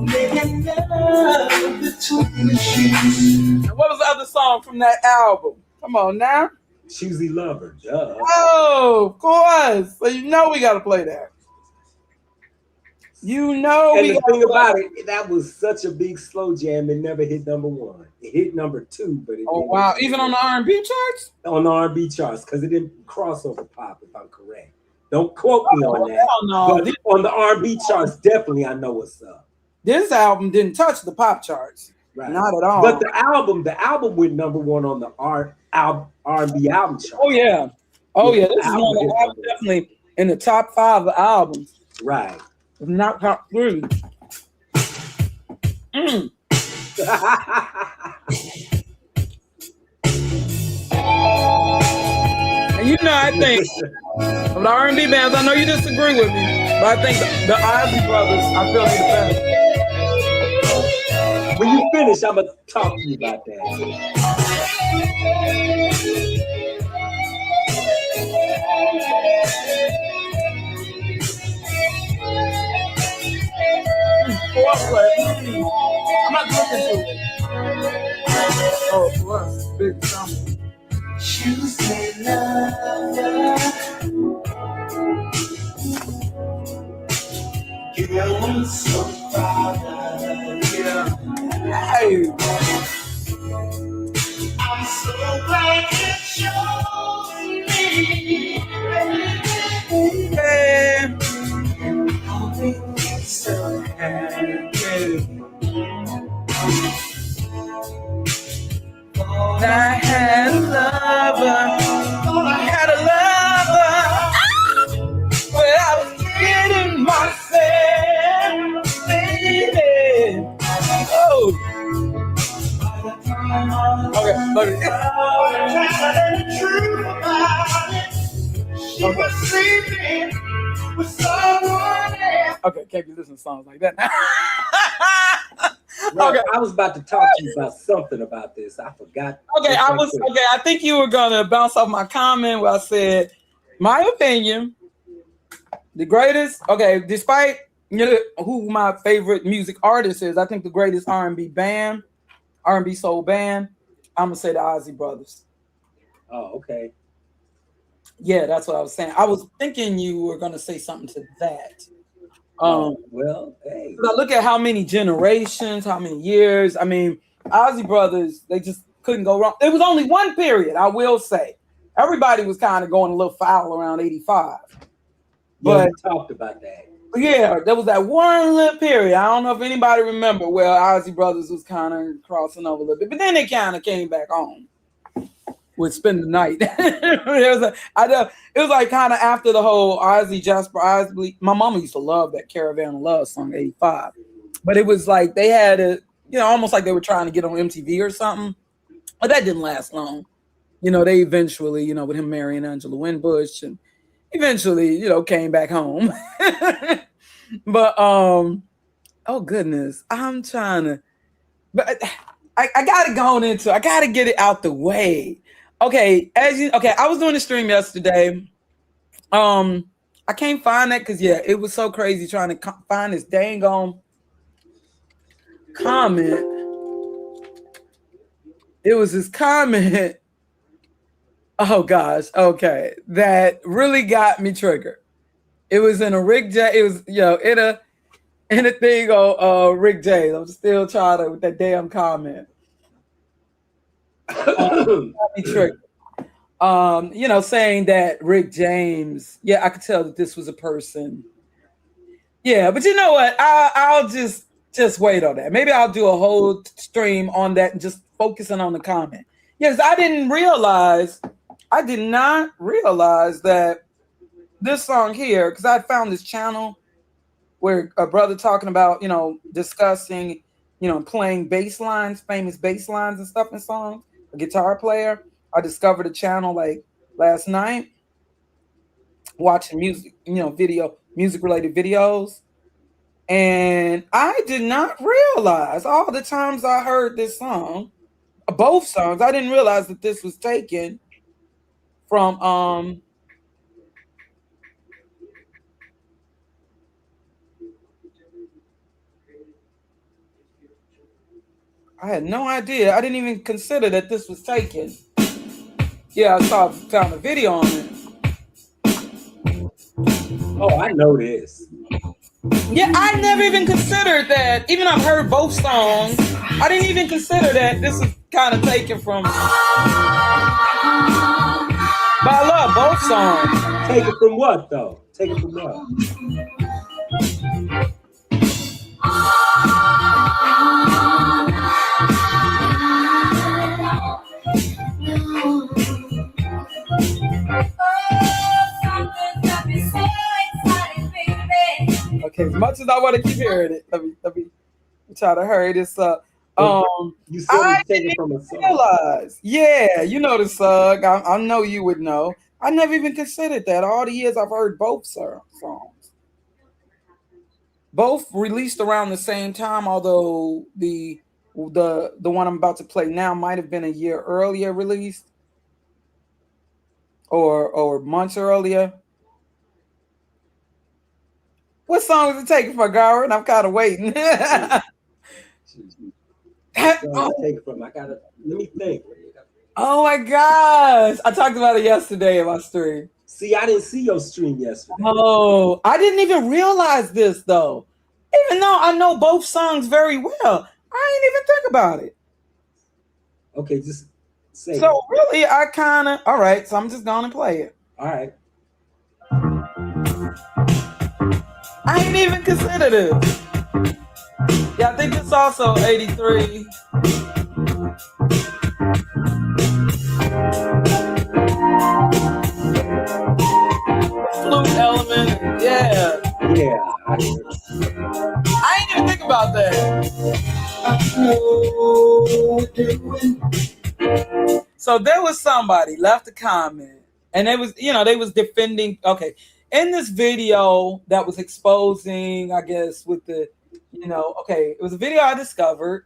[SPEAKER 8] Making love between the sheets.
[SPEAKER 1] What was the other song from that album? Come on now.
[SPEAKER 7] Choosy Lover, duh.
[SPEAKER 1] Oh, of course. So you know we gotta play that. You know
[SPEAKER 7] And
[SPEAKER 1] we
[SPEAKER 7] the
[SPEAKER 1] gotta
[SPEAKER 7] thing
[SPEAKER 1] play
[SPEAKER 7] about it, that was such a big slow jam. It never hit number one. It hit number two, but it
[SPEAKER 1] Oh
[SPEAKER 7] didn't
[SPEAKER 1] wow!
[SPEAKER 7] hit
[SPEAKER 1] Even on the R&B charts?
[SPEAKER 7] on the R&B charts because it didn't cross over pop. If I'm correct, don't quote me on that.
[SPEAKER 1] Hell no.
[SPEAKER 7] But on the R&B charts, definitely I know what's up.
[SPEAKER 1] This album didn't touch the pop charts.
[SPEAKER 7] Right.
[SPEAKER 1] Not at all.
[SPEAKER 7] But the album went number one on the R&B album chart.
[SPEAKER 1] Oh yeah. Oh yeah. This is
[SPEAKER 7] album
[SPEAKER 1] one of
[SPEAKER 7] hit
[SPEAKER 1] the albums definitely in the top 5 albums.
[SPEAKER 7] Right.
[SPEAKER 1] If not top 3. Mm. And you know, I think from the R&B bands, I know you disagree with me, but I think the Isley Brothers, I feel like the best.
[SPEAKER 7] When you finish, I'm gonna talk to you about that.
[SPEAKER 1] I'm not looking to it. Oh, for us, big summer.
[SPEAKER 8] Choosy lover, girl, I'm so proud of you.
[SPEAKER 1] Hey,
[SPEAKER 8] I'm so glad you chose me.
[SPEAKER 1] hey,
[SPEAKER 8] I'll make you so happy.
[SPEAKER 1] I had a lover. I had a lover. But I was kidding myself, baby. Oh. Okay, look Okay, can't be listening to songs like that now.
[SPEAKER 7] Right. Okay, I was about to talk to you about something about this. I forgot.
[SPEAKER 1] Okay, I think you were gonna bounce off my comment where I said, my opinion, the greatest. Okay, despite who my favorite music artist is, I think the greatest R&B soul band, I'm gonna say the Isley Brothers.
[SPEAKER 7] Oh, okay.
[SPEAKER 1] Yeah, that's what I was saying. I was thinking you were gonna say something to that.
[SPEAKER 7] Well, hey.
[SPEAKER 1] I look at how many generations, how many years. I mean, Isley Brothers, they just couldn't go wrong. It was only one period, I will say. Everybody was kind of going a little foul around 85.
[SPEAKER 7] But we talked about that.
[SPEAKER 1] Yeah, there was that one little period. I don't know if anybody remember where Isley Brothers was kind of crossing over a little bit, but then they kind of came back on with Spend the Night. It was like kind of after the whole Jasper Isley. My mama used to love that Caravan of Love song, 85. But it was like they had it, almost like they were trying to get on MTV or something. But that didn't last long. They eventually, with him marrying Angela Winbush and eventually, came back home. But oh goodness, I'm trying to, but I gotta go into, I gotta get it out the way. Okay, I was doing a stream yesterday. I can't find that because it was so crazy trying to find this dang on comment. It was this comment. Oh gosh, okay, that really got me triggered. It was in a Rick J. It was in a thing on Rick J. I'm still trying to with that damn comment. Got me triggered. Saying that Rick James. Yeah, I could tell that this was a person. Yeah, but you know what? I'll just Just wait on that. Maybe I'll do a whole stream on that and just focusing on the comment. Yes, I did not realize that this song here, because I found this channel where a brother talking about, discussing, playing bass lines, famous bass lines and stuff in songs, a guitar player. I discovered a channel like last night, watching music, music related videos. And I did not realize all the times I heard this song, both songs, I didn't realize that this was taken from I had no idea. I didn't even consider that this was taken. Yeah, I found a video on it.
[SPEAKER 7] Oh, I know this.
[SPEAKER 1] Yeah, I never even considered that. Even I've heard both songs. I didn't even consider that this is kind of taken from. But I love both songs.
[SPEAKER 7] Taken from what, though? Taken from what?
[SPEAKER 1] Okay, as much as I want to keep hearing it, let me try to hurry this up.
[SPEAKER 7] You said
[SPEAKER 1] I
[SPEAKER 7] taken
[SPEAKER 1] didn't
[SPEAKER 7] from a song.
[SPEAKER 1] realize. Yeah, you know the song. I know you would know. I never even considered that. All the years I've heard both songs. Both released around the same time, although the one I'm about to play now might have been a year earlier released, or months earlier. What song was it taken from, Garwin? I'm kind of waiting.
[SPEAKER 7] Let me think.
[SPEAKER 1] Oh my gosh. I talked about it yesterday in my stream.
[SPEAKER 7] See, I didn't see your stream yesterday.
[SPEAKER 1] Oh, I didn't even realize this though. Even though I know both songs very well, I didn't even think about it.
[SPEAKER 7] Okay, just say
[SPEAKER 1] so it. Really, I kind of, all right, so I'm just going to play it.
[SPEAKER 7] All right.
[SPEAKER 1] I ain't even considered it. Yeah, I think it's also 83. Flute element, yeah.
[SPEAKER 7] Yeah,
[SPEAKER 1] I ain't even think about that. So there was somebody left a comment, and they was defending. Okay, in this video that was exposing, I guess, with the, okay, it was a video I discovered,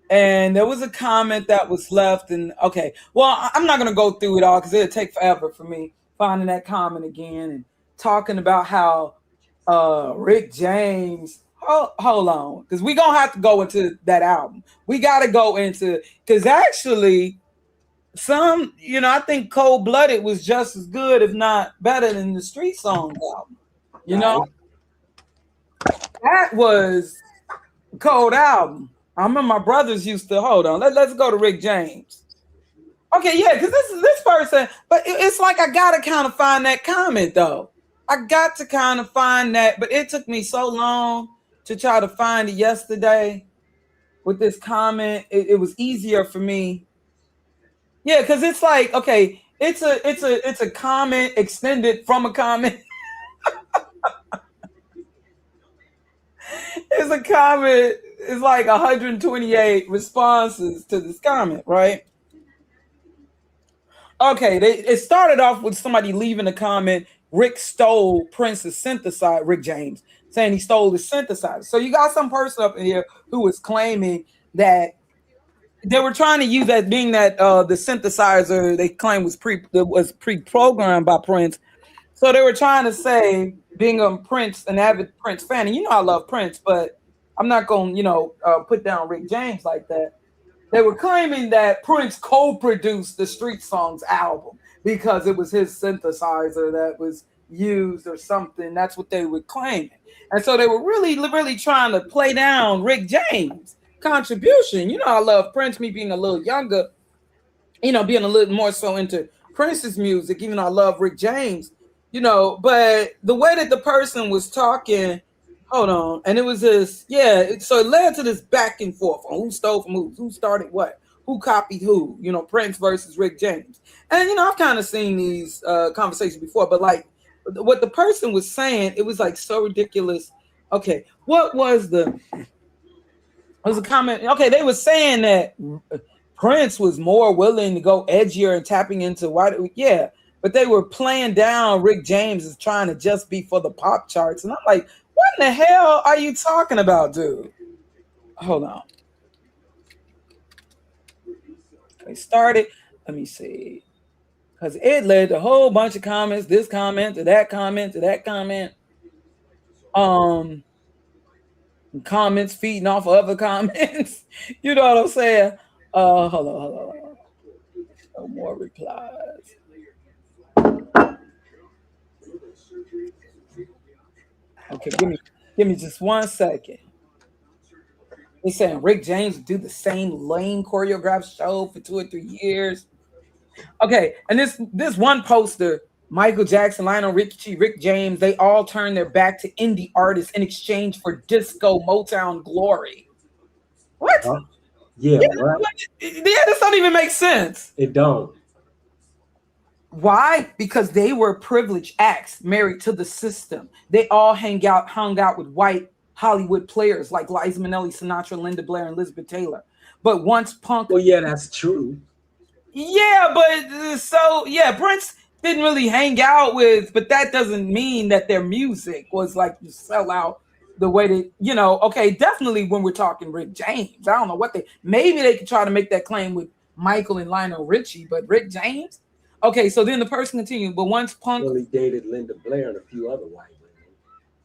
[SPEAKER 1] and there was a comment that was left, and okay, well, I'm not gonna go through it all because it'll take forever for me finding that comment again and talking about how Rick James. Hold on, because we're gonna have to go into that album. We gotta go into, because actually some, I think Cold Blooded was just as good, if not better, than the Street Songs album. That was a cold album. I remember my brothers used to, hold on, let's go to Rick James. Okay, yeah, because this person, but it's like I gotta kind of find that comment though. I got to kind of find that, but it took me so long to try to find it yesterday with this comment. It was easier for me. Yeah, because it's like, okay, it's a comment extended from a comment. It's a comment. It's like 128 responses to this comment, right? Okay, it started off with somebody leaving a comment. Rick stole Prince's synthesizer, Rick James, saying he stole his synthesizer. So you got some person up in here who was claiming that they were trying to use that, being that the synthesizer they claim was pre-programmed by Prince. So they were trying to say, being an avid Prince fan, and I love Prince, but I'm not going to put down Rick James like that. They were claiming that Prince co-produced the Street Songs album because it was his synthesizer that was used or something. That's what they were claiming. And so they were really, really trying to play down Rick James' contribution. I love Prince, me being a little younger, being a little more so into Prince's music, even though I love Rick James, but the way that the person was talking, Hold on. And it was this, yeah. So it led to this back and forth on who stole from who started what, who copied who, Prince versus Rick James. And, I've kind of seen these conversations before, but like what the person was saying, it was like so ridiculous. Okay. What was the comment? Okay. They were saying that Prince was more willing to go edgier and tapping into white. Yeah. But they were playing down Rick James as trying to just be for the pop charts. And I'm like, what in the hell are you talking about, dude? Hold on. They started. Let me see. Because it led to a whole bunch of comments. This comment to that comment to that comment. Comments feeding off of other comments. You know what I'm saying? Hold on. No more replies. Okay, give me just 1 second. They saying Rick James would do the same lame choreographed show for 2 or 3 years. Okay, and this one poster, Michael Jackson, Lionel Richie, Rick James, they all turned their back to indie artists in exchange for disco Motown glory. What?
[SPEAKER 7] Yeah, right.
[SPEAKER 1] This don't even make sense.
[SPEAKER 7] It don't.
[SPEAKER 1] Why? Because they were privileged acts married to the system. They all hung out with white Hollywood players like Liza Minnelli, Sinatra, Linda Blair, and Elizabeth Taylor. But once punk...
[SPEAKER 7] Well, yeah, that's true.
[SPEAKER 1] Yeah, but Prince didn't really hang out with, but that doesn't mean that their music was like you sell out the way they, okay, definitely when we're talking Rick James, I don't know maybe they could try to make that claim with Michael and Lionel Richie, but Rick James? Okay, so then the person continued, but once punk...
[SPEAKER 7] Well, he dated Linda Blair and a few other white women.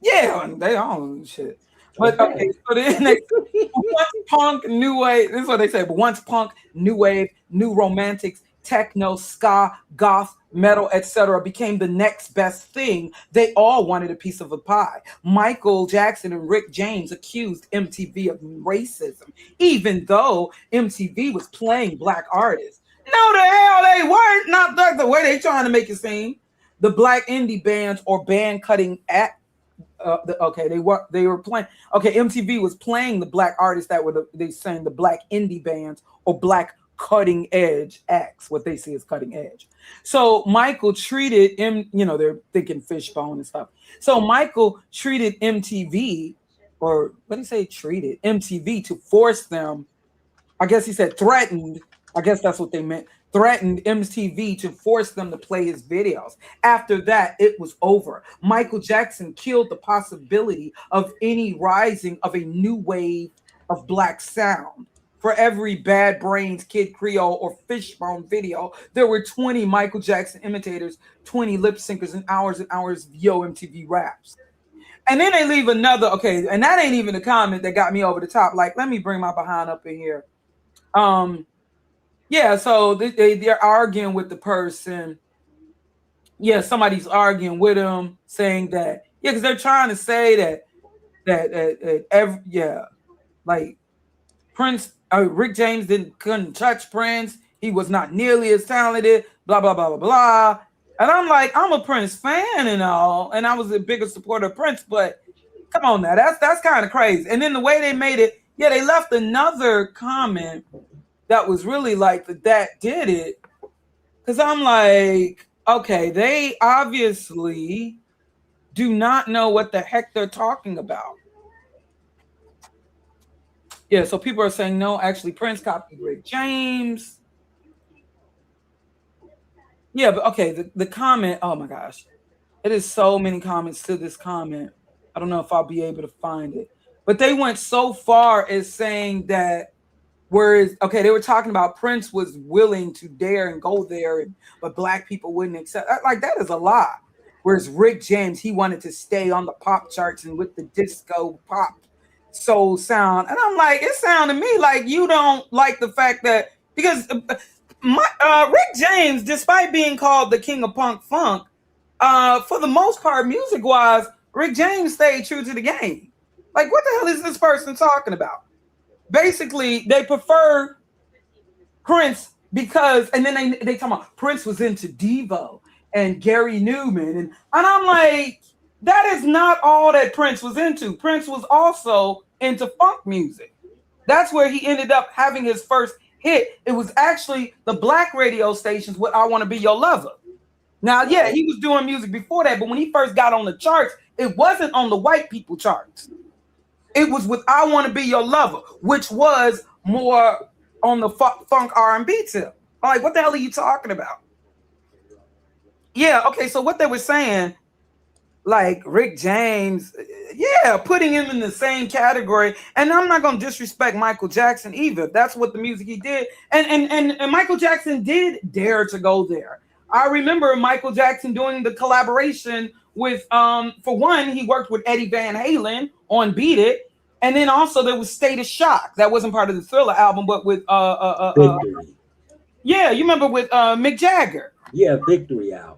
[SPEAKER 1] Yeah, they all shit. But okay, so then once punk, new wave, this is what they say, but once punk, new wave, new romantics, techno, ska, goth, metal, etc. became the next best thing, they all wanted a piece of a pie. Michael Jackson and Rick James accused MTV of racism, even though MTV was playing black artists. No, the hell they weren't. Not the way they trying to make it seem. The black indie bands or band cutting at they were playing. Okay, MTV was playing the black artists that were they saying the black indie bands or black cutting edge acts, what they see as cutting edge. So Michael treated they're thinking Fishbone and stuff. So Michael treated MTV, or what did he say? Treated MTV to force them. I guess he said threatened. I guess that's what they meant. Threatened MTV to force them to play his videos. After that, it was over. Michael Jackson killed the possibility of any rising of a new wave of black sound. For every Bad Brains, Kid Creole, or Fishbone video, there were 20 Michael Jackson imitators, 20 lip syncers, and hours of Yo MTV raps. And then they leave another, okay, and that ain't even the comment that got me over the top. Like, let me bring my behind up in here. Yeah, so they're arguing with the person. Yeah, somebody's arguing with him, saying that, yeah, because they're trying to say like Prince, Rick James couldn't touch Prince. He was not nearly as talented, blah, blah, blah, blah, blah. And I'm like, I'm a Prince fan and all, and I was a bigger supporter of Prince, but come on now, that's kind of crazy. And then the way they made it, yeah, they left another comment that was really like that did it. Because I'm like, okay, they obviously do not know what the heck they're talking about. Yeah, so people are saying, no, actually, Prince copied Rick James. Yeah, but okay, the comment, oh my gosh. It is so many comments to this comment. I don't know if I'll be able to find it. But they went so far as saying that, whereas, okay, they were talking about Prince was willing to dare and go there, but black people wouldn't accept. Like, that is a lie. Whereas Rick James, he wanted to stay on the pop charts and with the disco pop soul sound. And I'm like, it sounded to me like you don't like the fact that, because Rick James, despite being called the king of punk funk, for the most part, music-wise, Rick James stayed true to the game. Like, what the hell is this person talking about? Basically, they prefer Prince because, and then they talk about Prince was into Devo and Gary Newman, and I'm like, that is not all that Prince was into. Prince was also into funk music. That's where he ended up having his first hit. It was actually the black radio stations with I Want to Be Your Lover. Now, yeah, he was doing music before that, but when he first got on the charts, it wasn't on the white people charts. It was with I Want to Be Your Lover, which was more on the funk R&B tip. I'm like, what the hell are you talking about? Yeah, okay, so what they were saying, like Rick James, yeah, putting him in the same category. And I'm not going to disrespect Michael Jackson either. That's what the music he did. And Michael Jackson did dare to go there. I remember Michael Jackson doing the collaboration with, for one, he worked with Eddie Van Halen on Beat It. And then also there was State of Shock. That wasn't part of the Thriller album, but with,
[SPEAKER 7] Victory.
[SPEAKER 1] Yeah, you remember with Mick Jagger.
[SPEAKER 7] Yeah, Victory album.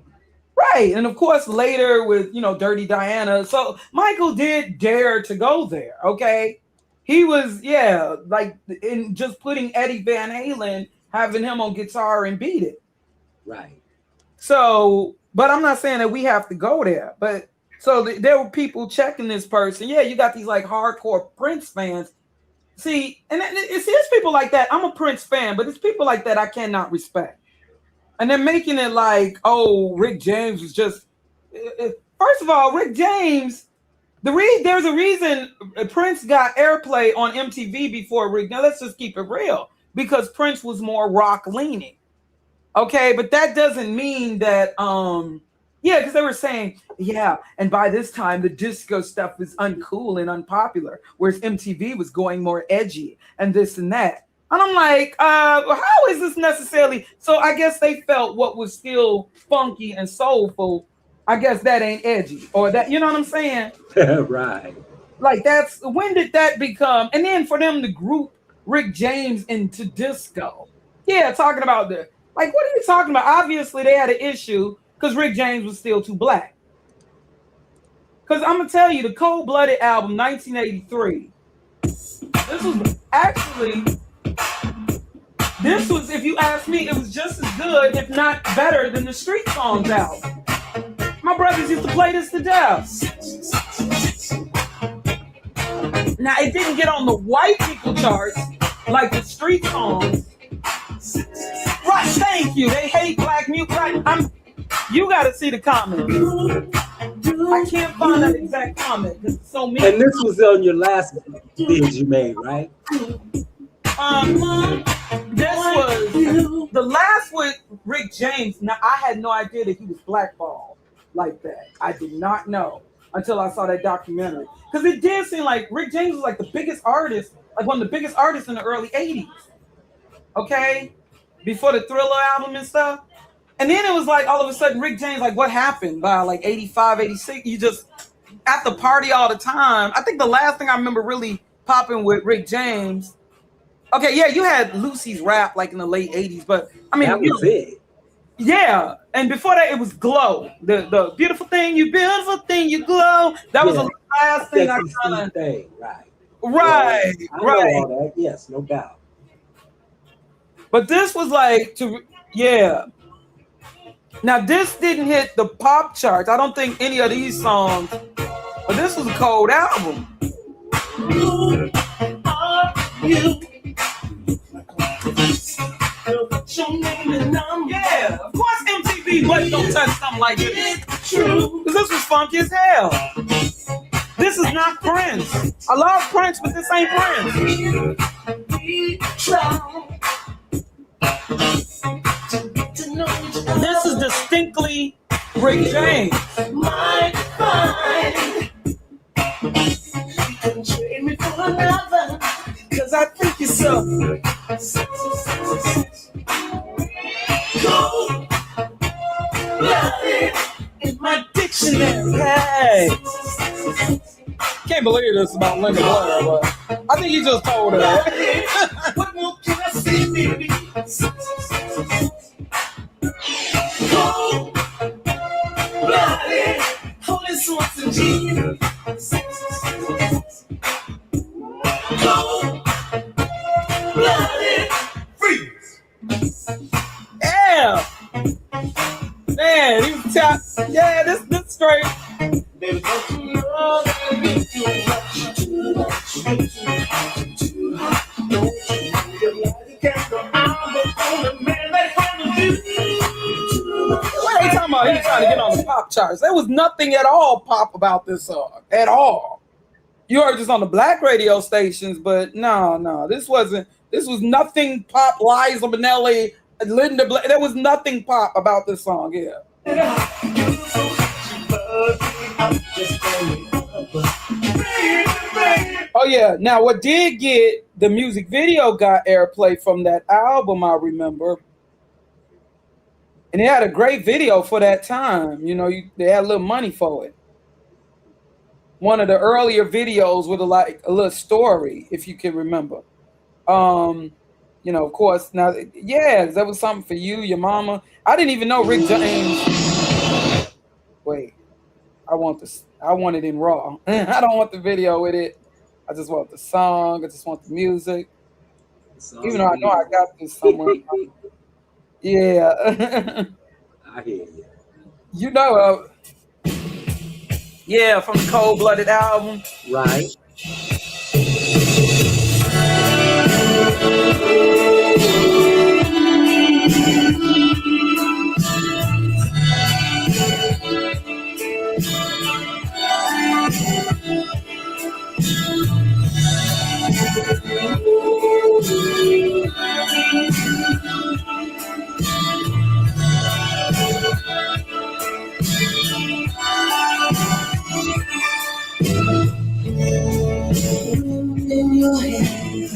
[SPEAKER 1] Right. And of course, later with, Dirty Diana. So Michael did dare to go there. Okay. He was, yeah, like in just putting Eddie Van Halen, having him on guitar and Beat It.
[SPEAKER 7] Right.
[SPEAKER 1] So, but I'm not saying that we have to go there. But so there were people checking this person. Yeah, you got these like hardcore Prince fans. See, and it's people like that. I'm a Prince fan, but it's people like that I cannot respect. And they're making it like, oh, Rick James was just. First of all, Rick James, there's a reason Prince got airplay on MTV before Rick. Now let's just keep it real, because Prince was more rock leaning. Okay, but that doesn't mean that. Yeah, because they were saying, yeah, and by this time the disco stuff was uncool and unpopular, whereas MTV was going more edgy and this and that. And I'm like, how is this necessarily? So I guess they felt what was still funky and soulful, I guess that ain't edgy, or that, you know what I'm saying?
[SPEAKER 7] Right.
[SPEAKER 1] Like when did that become? And then for them to group Rick James into disco. Yeah, talking about what are you talking about? Obviously they had an issue because Rick James was still too black. Because I'm going to tell you, the Cold Blooded album, 1983, this was, if you ask me, it was just as good, if not better, than the Street Songs album. My brothers used to play this to death. Now, it didn't get on the white people charts like the Street Songs. Right, thank you. They hate black music. Right, you got to see the comment. I can't find that exact comment because it's so many.
[SPEAKER 7] And this was on your last vid you made, right?
[SPEAKER 1] This was the last with Rick James. Now, I had no idea that he was blackballed like that. I did not know until I saw that documentary. Because it did seem like Rick James was like the biggest artist, like one of the biggest artists in the early 80s. Okay? Before the Thriller album and stuff. And then it was like all of a sudden Rick James, like what happened by like 85, 86? You just at the party all the time. I think the last thing I remember really popping with Rick James. Okay, yeah, you had Lucy's Rap like in the late 80s, but I mean
[SPEAKER 7] that was it.
[SPEAKER 1] Yeah, and before that it was Glow. The beautiful thing, you glow. That was the last thing I kind of
[SPEAKER 7] thing, right.
[SPEAKER 1] Right,
[SPEAKER 7] well,
[SPEAKER 1] right.
[SPEAKER 7] I know all that. Yes, no doubt.
[SPEAKER 1] But this was like yeah. Now this didn't hit the pop charts. I don't think any of these songs, but this was a cold album.
[SPEAKER 8] Who are you?
[SPEAKER 1] Yeah, of course MTV wasn't gonna touch something like this. True. Because this was funky as hell. This is not Prince. I love Prince, but this ain't Prince. This is distinctly Rick James.
[SPEAKER 8] My fine. You can trade me for another.
[SPEAKER 1] Cause I think you're so.
[SPEAKER 8] Cold blooded
[SPEAKER 1] In my dictionary. Hey. Can't believe this about Linda Blair, but I think you just told her that.
[SPEAKER 8] What more can I say, baby? Cold blooded, holy swords and jeans. Cold blooded, freeze.
[SPEAKER 1] Yeah. Man, he was top. Yeah, this straight.
[SPEAKER 8] Baby, don't
[SPEAKER 1] about he was trying to get on the pop charts. There was nothing at all pop about this song at all. You heard this on the black radio stations, but no, this was nothing pop. Liza Minnelli, Linda Blair. There was nothing pop about this song. Yeah. Oh yeah. Now what did get the music video got airplay from that album, I remember. And they had a great video for that time. You know, they had a little money for it. One of the earlier videos with a little story, if you can remember. You know, of course, now, yeah, that was something for you, your mama. I didn't even know Rick James. Wait, I want it in raw. I don't want the video with it. I just want the song. I just want the music. Even though I know I got this somewhere. Yeah.
[SPEAKER 7] I hear you.
[SPEAKER 1] You know, yeah, from the Cold Blooded album.
[SPEAKER 7] Right.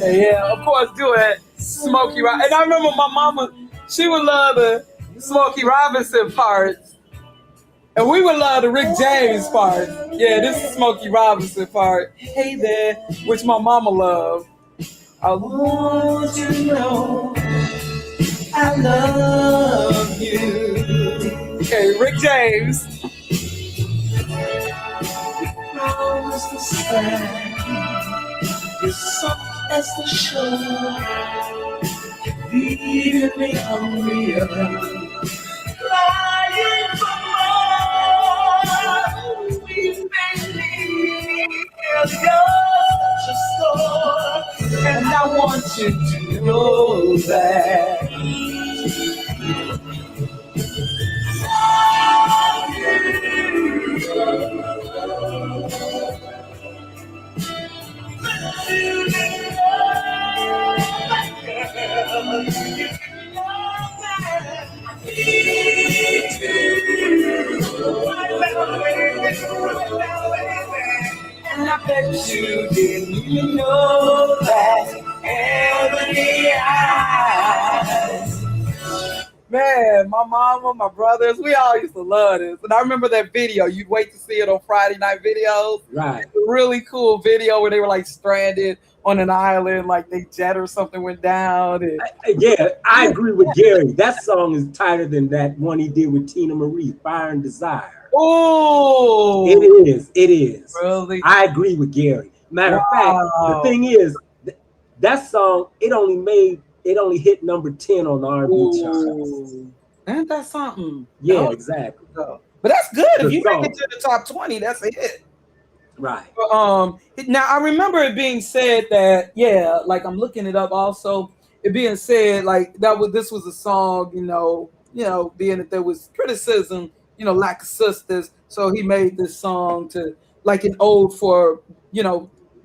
[SPEAKER 1] Yeah, of course, do it. Smokey Robinson. And I remember my mama, she would love the Smokey Robinson parts. And we would love the Rick James part. Yeah, this is Smokey Robinson part. Hey there, which my mama loved. I want you to know I love you. Okay, Rick James. Promise to stand. You're soft as the shore. Leaving me hungry crying for more. We've been you're such a store, and I want you to know that. And I bet you didn't even know that ebony eyes. Man, my mama, my brothers, we all used to love this. And I remember that video. You'd wait to see it on Friday night videos.
[SPEAKER 7] Right.
[SPEAKER 1] A really cool video where they were like stranded on an island, like they jet or something went down. And
[SPEAKER 7] yeah, I agree with Gary. That song is tighter than that one he did with Tina Marie, Fire and Desire.
[SPEAKER 1] Oh,
[SPEAKER 7] it is. It is.
[SPEAKER 1] Really?
[SPEAKER 7] I agree with Gary. Matter of fact, the thing is, that song, it only hit number 10 on the R&B charts.
[SPEAKER 1] Ain't that something?
[SPEAKER 7] Yeah, exactly.
[SPEAKER 1] But that's good. If you make it to the top 20, that's a hit.
[SPEAKER 7] Right.
[SPEAKER 1] Now I remember it being said that, yeah, like I'm looking it up also, it being said like this was a song, you know, being that there was criticism, lack of sisters. So he made this song to like an ode for,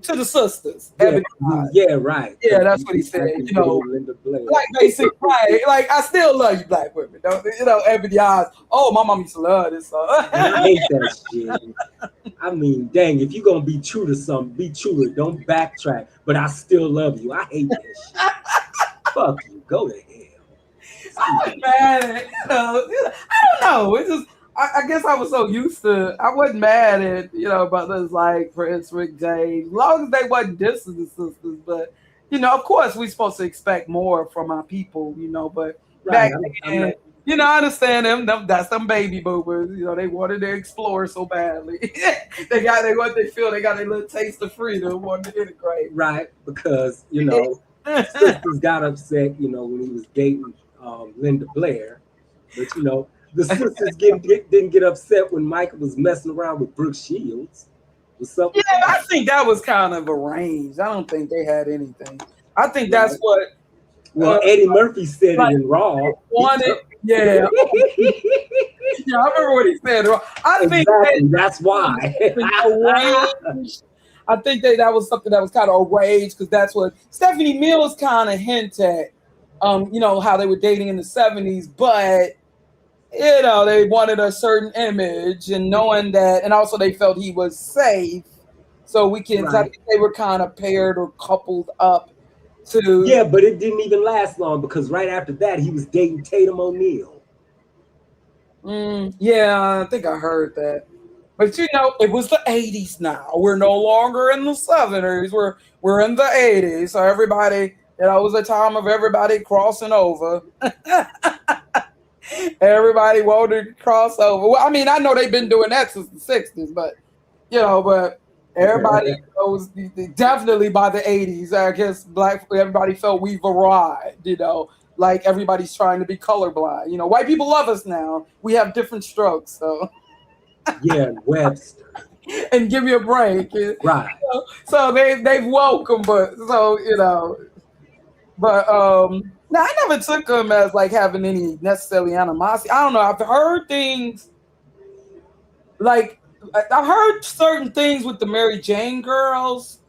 [SPEAKER 1] to the sisters.
[SPEAKER 7] Yeah, right.
[SPEAKER 1] Yeah, that's what he said. Like basically, right? Like I still love you, black women. Ebony Eyes. Oh, my mom used to love this song.
[SPEAKER 7] I hate that shit. I mean, dang, if you're gonna be true to something, be true to it. Don't backtrack. But I still love you. I hate that shit. Fuck you. Go to hell.
[SPEAKER 1] I was mad at it. I don't know. It's just. I guess I was so used to. I wasn't mad at brothers like Prince, Rick James, as long as they wasn't dissing the sisters. But of course we're supposed to expect more from our people. But back then, I understand them. That's them baby boomers. They wanted to explore so badly. they got a little taste of freedom, wanted to integrate.
[SPEAKER 7] Right, because sisters got upset. When he was dating Linda Blair, but the sisters didn't get upset when Michael was messing around with Brooke Shields. Yeah,
[SPEAKER 1] I think that was kind of arranged. I don't think they had anything. I think that's what.
[SPEAKER 7] Well, Eddie Murphy said it in Raw.
[SPEAKER 1] Wanted, yeah. Yeah, I remember what he said. I think
[SPEAKER 7] Exactly. That's why.
[SPEAKER 1] I think that was something that was kind of a rage because that's what Stephanie Mills kind of hinted. You know how they were dating in the 70s, but you know they wanted a certain image, and knowing that, and also they felt he was safe, so we can. So I
[SPEAKER 7] Right.
[SPEAKER 1] think they were kind of paired or coupled up to.
[SPEAKER 7] Yeah, but it didn't even last long because right after that he was dating Tatum O'Neal.
[SPEAKER 1] Yeah, I think I heard that. But you know, it was the 80s now. We're no longer in the 70s. We're in the 80s. So everybody, you know, it was a time of everybody crossing over. Everybody wanted to cross over. Well, I mean, I know they've been doing that since the 60s, but you know, but everybody knows definitely by the 80s. I guess everybody felt we've arrived, you know, like everybody's trying to be colorblind. You know, white people love us now. We have different strokes, so
[SPEAKER 7] Yeah, Webster.
[SPEAKER 1] and give me a break.
[SPEAKER 7] Right.
[SPEAKER 1] So they've welcomed, but so you know, but now I never took them as like having any necessarily animosity. I don't know. I've heard things like I heard certain things with the Mary Jane girls.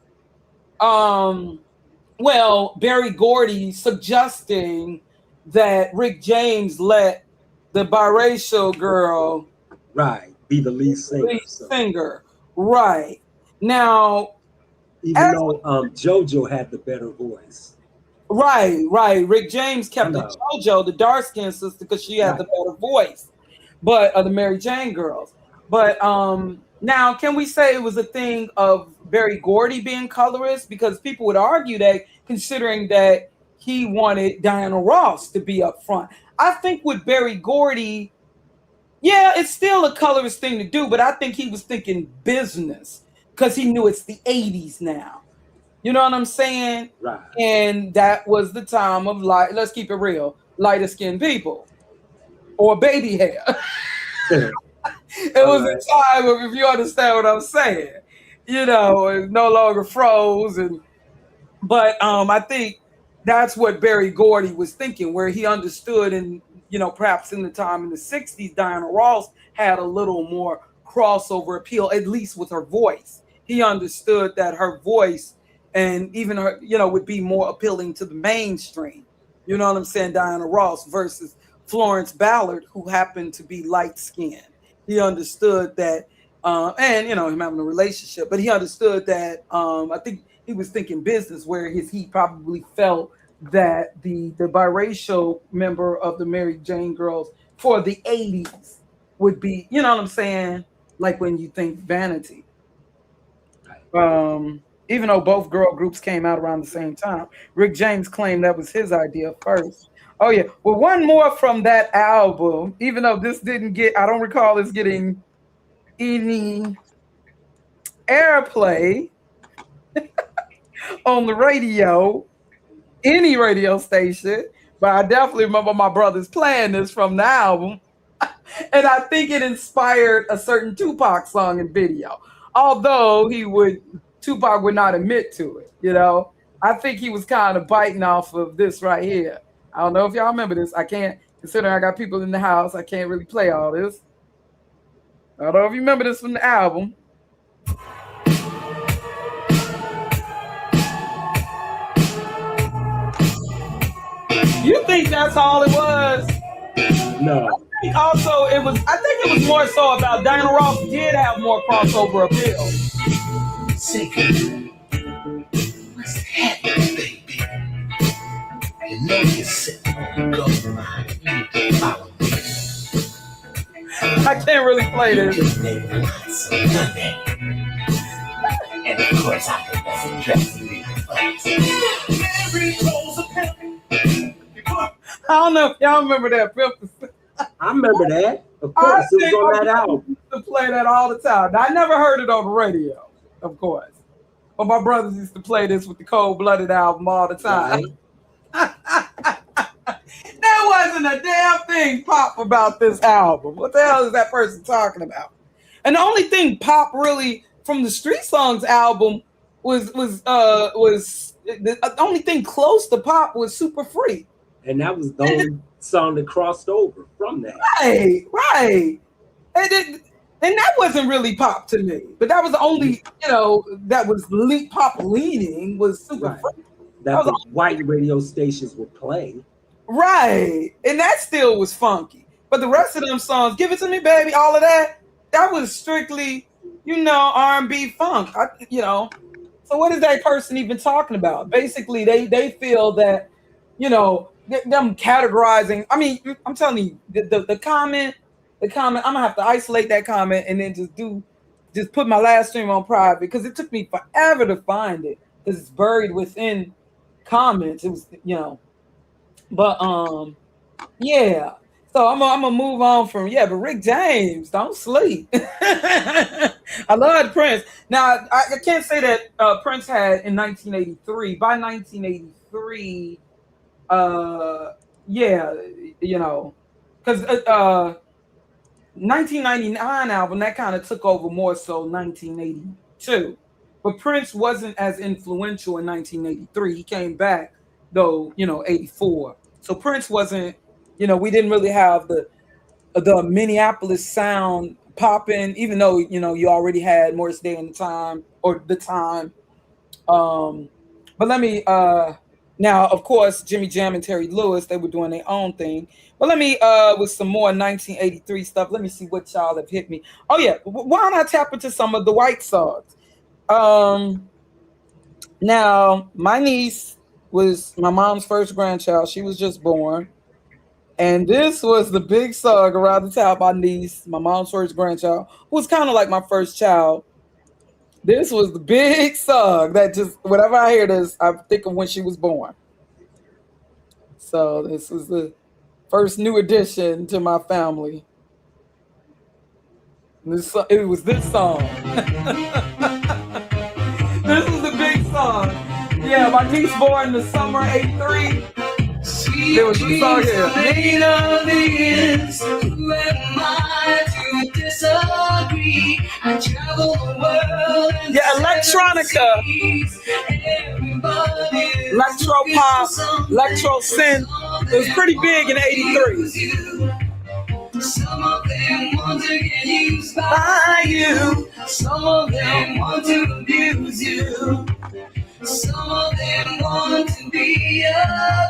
[SPEAKER 1] Well, Barry Gordy suggesting that Rick James let the biracial girl
[SPEAKER 7] Right. Be the lead singer.
[SPEAKER 1] Right. Now,
[SPEAKER 7] even though JoJo had the better voice.
[SPEAKER 1] Right. Rick James kept the JoJo, the dark skinned sister, because she had the better voice. But the Mary Jane girls. But now can we say it was a thing of Barry Gordy being colorist? Because people would argue that considering that he wanted Diana Ross to be up front. I think with Barry Gordy, yeah, it's still a colorist thing to do, but I think he was thinking business because he knew it's the 80s now. You know what I'm saying?
[SPEAKER 7] Right.
[SPEAKER 1] And that was the time of let's keep it real, lighter skinned people or baby hair. It was a time of, if you understand what I'm saying, you know, it's no longer froze. But I think that's what Barry Gordy was thinking, where he understood, and you know, perhaps in the time in the 60s, Diana Ross had a little more crossover appeal, at least with her voice. He understood that her voice and even her, you know, would be more appealing to the mainstream. You know what I'm saying? Diana Ross versus Florence Ballard, who happened to be light skinned. He understood that, and you know, him having a relationship, but he understood that. I think he was thinking business, where he probably felt that the biracial member of the Mary Jane girls for the 80s would be, you know what I'm saying? Like when you think Vanity. Even though both girl groups came out around the same time, Rick James claimed that was his idea first. Oh yeah. Well, one more from that album, even though this didn't get, I don't recall this getting any airplay on the radio, any radio station, but I definitely remember my brothers playing this from the album. And I think it inspired a certain Tupac song and video. Although Tupac would not admit to it, you know. I think he was kind of biting off of this right here. I don't know if y'all remember this. I can't, considering I got people in the house, I can't really play all this. I don't know if you remember this from the album. You think that's all it was?
[SPEAKER 7] No.
[SPEAKER 1] Also, I think it was more so about Diana Ross did have more crossover appeal.
[SPEAKER 8] Secret. What's happening, baby? You know you're sitting on the gold mine. You need to follow me.
[SPEAKER 1] I can't really play this.
[SPEAKER 8] Make lots of money. And of course, I can dress you.
[SPEAKER 1] I don't know if y'all remember that.
[SPEAKER 7] I remember that. Of course, it was on that album.
[SPEAKER 1] To play that all the time. Now, I never heard it on the radio, of course. But my brothers used to play this with the Cold Blooded album all the time. Right. There wasn't a damn thing pop about this album. What the hell is that person talking about? And the only thing pop really from the Street Songs album was the only thing close to pop was Super Free.
[SPEAKER 7] And that was the only song that crossed over from that.
[SPEAKER 1] Right. And that wasn't really pop to me, but that was the only, that was pop leaning was Super
[SPEAKER 7] Right.
[SPEAKER 1] Freak.
[SPEAKER 7] That the white radio stations would play.
[SPEAKER 1] Right. And that still was funky. But the rest of them songs, Give It To Me, Baby, all of that was strictly, R&B funk. So what is that person even talking about? Basically, they feel that, them categorizing. I mean, I'm telling you, the comment, I'm gonna have to isolate that comment and then just put my last stream on private because it took me forever to find it because it's buried within comments. It was, but yeah. So I'm gonna move on from but Rick James, don't sleep. I love Prince. Now I can't say that Prince had in 1983. By 1983, because 1999 album that kind of took over more so 1982. But Prince wasn't as influential in 1983. He came back though, 84. So Prince wasn't. We didn't really have the Minneapolis sound popping, even though you already had Morris Day in the time. But let me now, of course, Jimmy Jam and Terry Lewis, they were doing their own thing. But let me with some more 1983 stuff. Let me see what y'all have hit me. Oh yeah, why not tap into some of the white songs? Now my niece was my mom's first grandchild. She was just born. And this was the big song around the time my niece, my mom's first grandchild, who was kind of like my first child. This was the big song that just, whenever I hear this, I think of when she was born. So this was the first new addition to my family. It was this song. This was the big song. Yeah, my niece born in the summer '83. There was a song here.
[SPEAKER 8] Who am I to disagree? I travel the world.
[SPEAKER 1] Electronica, electro pop, electro synth. It was pretty big in '83.
[SPEAKER 8] Some of them want to get used by you. Some of them want to abuse you. Some of them want to be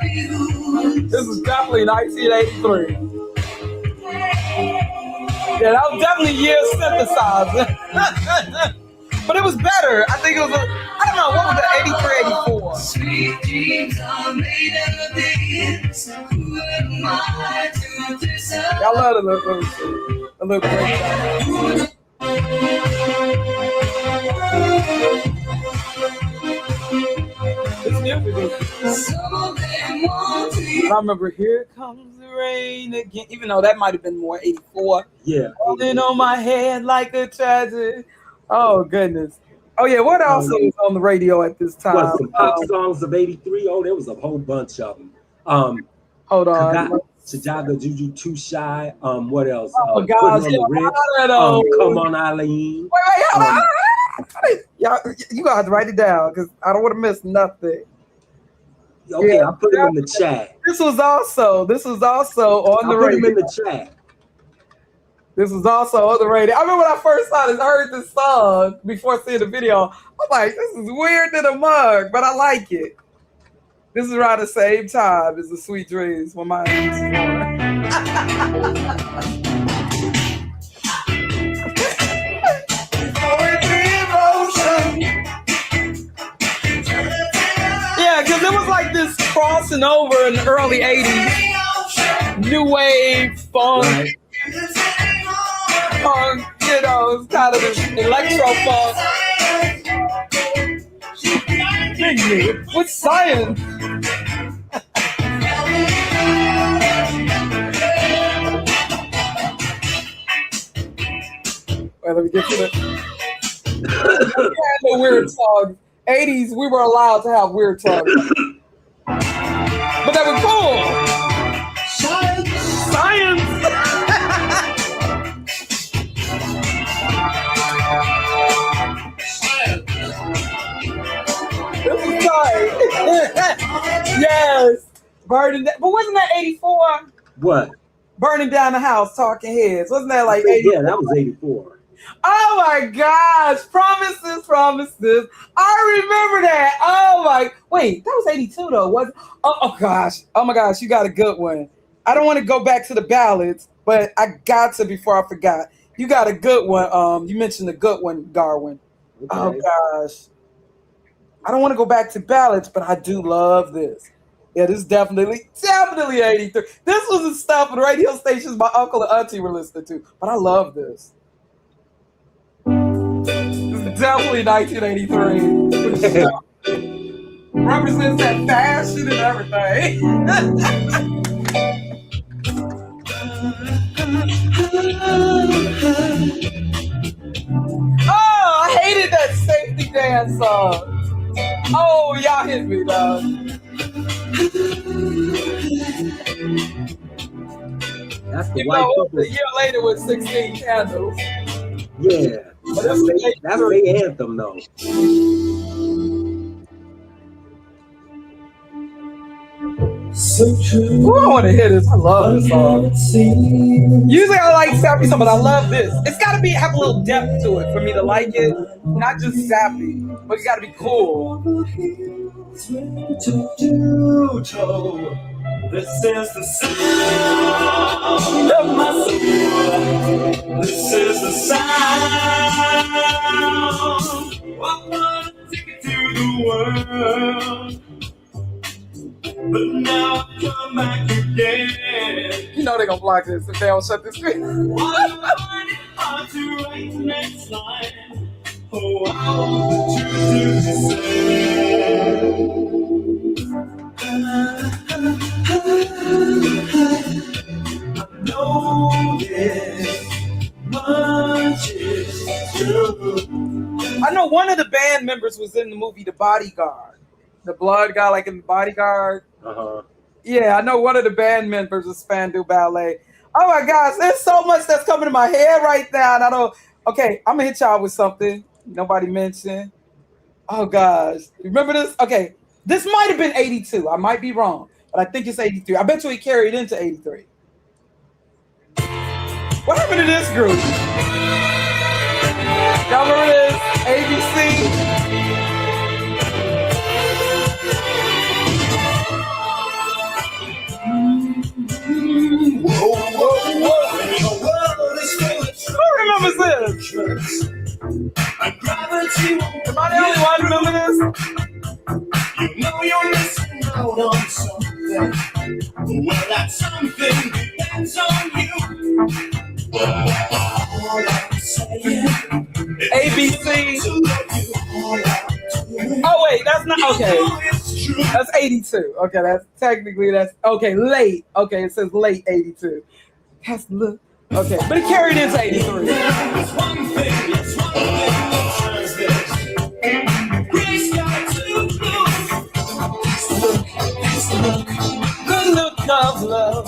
[SPEAKER 8] abused.
[SPEAKER 1] This is definitely 1983. Yeah, that was definitely years synthesizer. But it was better. I think it was, I don't know, what was it, 83, 84?
[SPEAKER 8] Sweet dreams are made of this. Who am I to disagree?
[SPEAKER 1] Y'all love a little breakdown. This music is. I remember Here Comes the Rain Again, even though that might have been more 84.
[SPEAKER 7] Yeah.
[SPEAKER 1] Falling on my head like a tragedy. Oh, goodness. Oh, yeah. What else was on the radio at this time?
[SPEAKER 7] Was some pop songs of '83? Oh, there was a whole bunch of them.
[SPEAKER 1] Hold on.
[SPEAKER 7] Chajaga Juju Too Shy. What else?
[SPEAKER 1] Oh, gosh.
[SPEAKER 7] Come on, Eileen.
[SPEAKER 1] Wait, hold on. Y'all, you gotta have to write it down because I don't want to miss nothing.
[SPEAKER 7] Okay, I'll put them in the chat.
[SPEAKER 1] This was also on the radio.
[SPEAKER 7] Put them in the chat.
[SPEAKER 1] This was also on the radio. I remember when I first heard this song before seeing the video. I'm like, this is weird to the mug, but I like it. This is around the same time as the Sweet Dreams when my because it was like this crossing over in the early 80s. New wave, funk, it's kind of this electro funk. With science. Well, let me get to the weird songs. 80s, we were allowed to have weird songs. But they were cool. Science. This is tight. Yes. But wasn't that 84?
[SPEAKER 7] What?
[SPEAKER 1] Burning Down the House, Talking Heads. Wasn't that like 80?
[SPEAKER 7] Yeah, that was 84.
[SPEAKER 1] Oh my gosh. Promises, Promises. I remember that. Oh my. Wait, that was 82 though, wasn't it? Oh gosh. Oh my gosh, you got a good one. I don't want to go back to the ballads, but I got to before I forgot. You got a good one. You mentioned a good one, Garwin. Okay. Oh gosh. I don't want to go back to ballads, but I do love this. Yeah, this is definitely 83. This was the stuff on radio stations my uncle and auntie were listening to. But I love this. This is definitely 1983. Represents that fashion and everything. Oh, I hated that safety dance song. Oh, y'all hit me, dog.
[SPEAKER 7] That's the white people.
[SPEAKER 1] A year later with 16 Candles.
[SPEAKER 7] Yeah, that's their anthem, though.
[SPEAKER 8] So true.
[SPEAKER 1] Ooh, I want to hear this. I love this song. Usually I like sappy stuff, but I love this. It's got to have a little depth to it for me to like it. Not just sappy, but it's got to be cool.
[SPEAKER 8] This is the sound of my soul. This is the sound. I want to take it to the world. But now I come back again.
[SPEAKER 1] You know they're gonna block this if they don't shut this street.
[SPEAKER 8] I find it hard to write the next line. Oh, I want the truth to say. I know this much is true.
[SPEAKER 1] I know one of the band members was in the movie The Bodyguard. The blood guy, like in The Bodyguard. Yeah, I know one of the band members was Spandau Ballet. Oh my gosh, there's so much that's coming to my head right now. And I don't. Okay, I'm gonna hit y'all with something nobody mentioned. Oh gosh, remember this? Okay, this might have been 82. I might be wrong, but I think it's 83. I bet you he carried into 83. What happened to this group? Y'all remember this? ABC.
[SPEAKER 8] Whoa, whoa, whoa. Your world is full of
[SPEAKER 1] Who remembers this?
[SPEAKER 8] gravity.
[SPEAKER 1] Am I the only one who remember this?
[SPEAKER 8] You know you're missing out on something. Well, that something depends on you. All I'm saying
[SPEAKER 1] ABC. Oh wait, that's not okay. That's 82. Okay, that's okay. Late. Okay, it says late 82. That's look. Okay, but it carried into 83.
[SPEAKER 8] It's one thing that turns this. Gray sky to blue.
[SPEAKER 1] The look of love.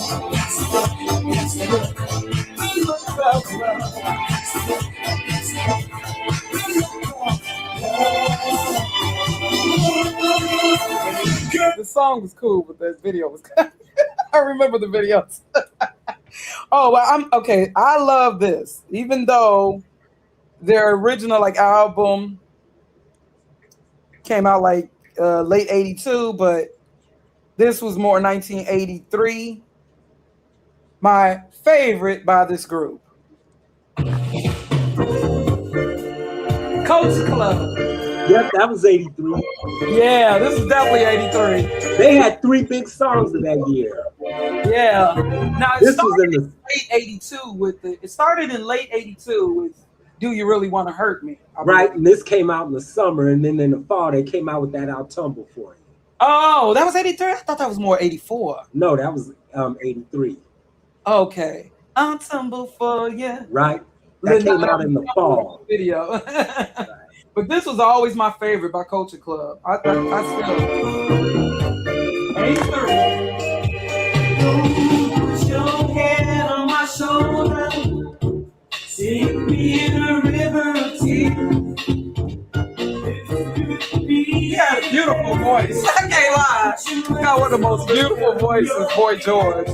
[SPEAKER 1] The look of love. The song was cool, but the video was I remember the videos. Oh, well, I'm okay. I love this. Even though their original like album came out like late 82, but this was more 1983. My favorite by this group. Coach Club.
[SPEAKER 7] Yep, that was 83.
[SPEAKER 1] Yeah, this is definitely 83.
[SPEAKER 7] They had 3 big songs of that year.
[SPEAKER 1] Yeah. Now
[SPEAKER 7] This was in the
[SPEAKER 1] late 82 with it started in late 82 with Do You Really Want to Hurt Me?
[SPEAKER 7] right, and this came out in the summer, and then in the fall they came out with that I'll Tumble For You.
[SPEAKER 1] Oh, that was 83? I thought that was more 84.
[SPEAKER 7] No, that was 83.
[SPEAKER 1] Okay. I'll tumble for you.
[SPEAKER 7] Right? That came out in the fall.
[SPEAKER 1] Video. But this was always my favorite by Culture Club. I still 83.
[SPEAKER 8] Put your head on my shoulder. Sink me in a river of tears.
[SPEAKER 1] He had a beautiful voice. I can't lie. He got one of the most beautiful voices, Boy George.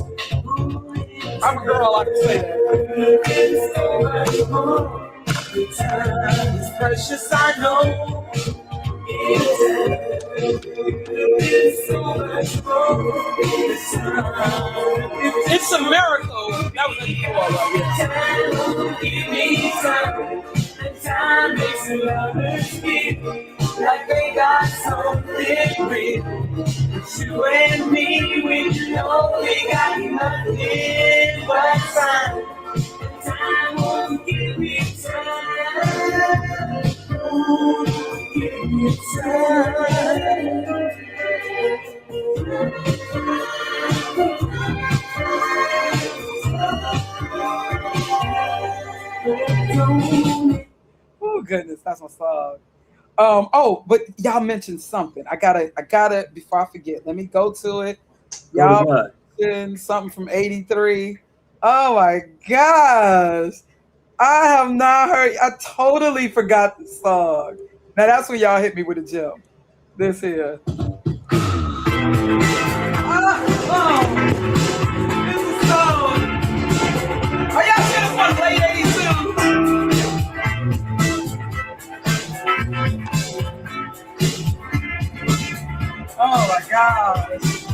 [SPEAKER 1] I'm a girl, I can say that.
[SPEAKER 8] Time is precious, I know. It's so much more.
[SPEAKER 1] It's a miracle. That was
[SPEAKER 8] Time will give me time, and time makes lovers feel like they got something real. You and me, we know we got nothing but time. Time won't give me time. Won't give me time.
[SPEAKER 1] Oh goodness, that's my song. Oh, but y'all mentioned something. I gotta before I forget. Let me go to it. Y'all mentioned something from '83. Oh my gosh. I have not heard. I totally forgot the song. Now that's when y'all hit me with a gem. This here. This is song. Are y'all sure this was late '82? Oh my gosh.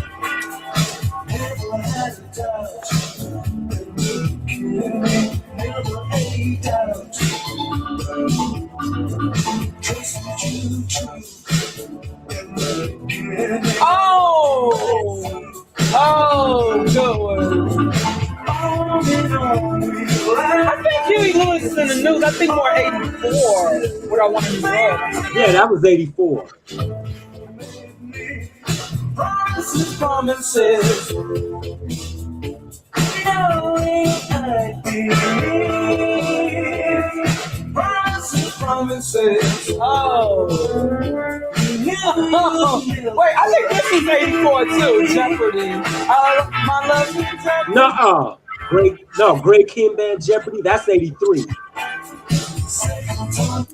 [SPEAKER 8] Never had a doubt. Never a doubt. Just you true.
[SPEAKER 1] Oh, good one. I think Huey Lewis is in the news. I think more '84. What I want to say.
[SPEAKER 7] Yeah, that was '84.
[SPEAKER 8] Promises. Knowing I'd believe. Promises.
[SPEAKER 1] Oh. Wait, I think this is '84 too. Jeopardy. My love.
[SPEAKER 7] Nuh-uh. Great King Band Jeopardy. That's '83.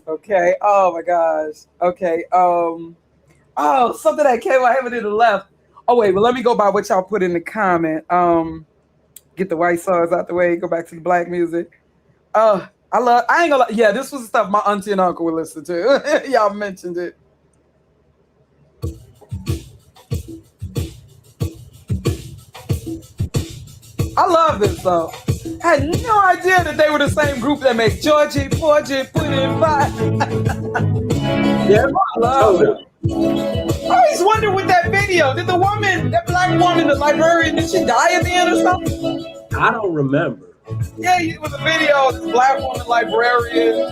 [SPEAKER 1] Okay. Oh my gosh. Okay. Oh, something that came. I haven't even left. Oh wait, but let me go by what y'all put in the comment. Get the white songs out the way. Go back to the black music. I ain't gonna lie. Yeah, this was the stuff my auntie and uncle would listen to. Y'all mentioned it. I love this song. I had no idea that they were the same group that made Georgie Porgy put in by.
[SPEAKER 7] Yeah,
[SPEAKER 1] I love it. I always wonder with that video. Did the woman, that black woman, the librarian, did she die at the end or something?
[SPEAKER 7] I don't remember.
[SPEAKER 1] Yeah, it was a video of this black woman librarian.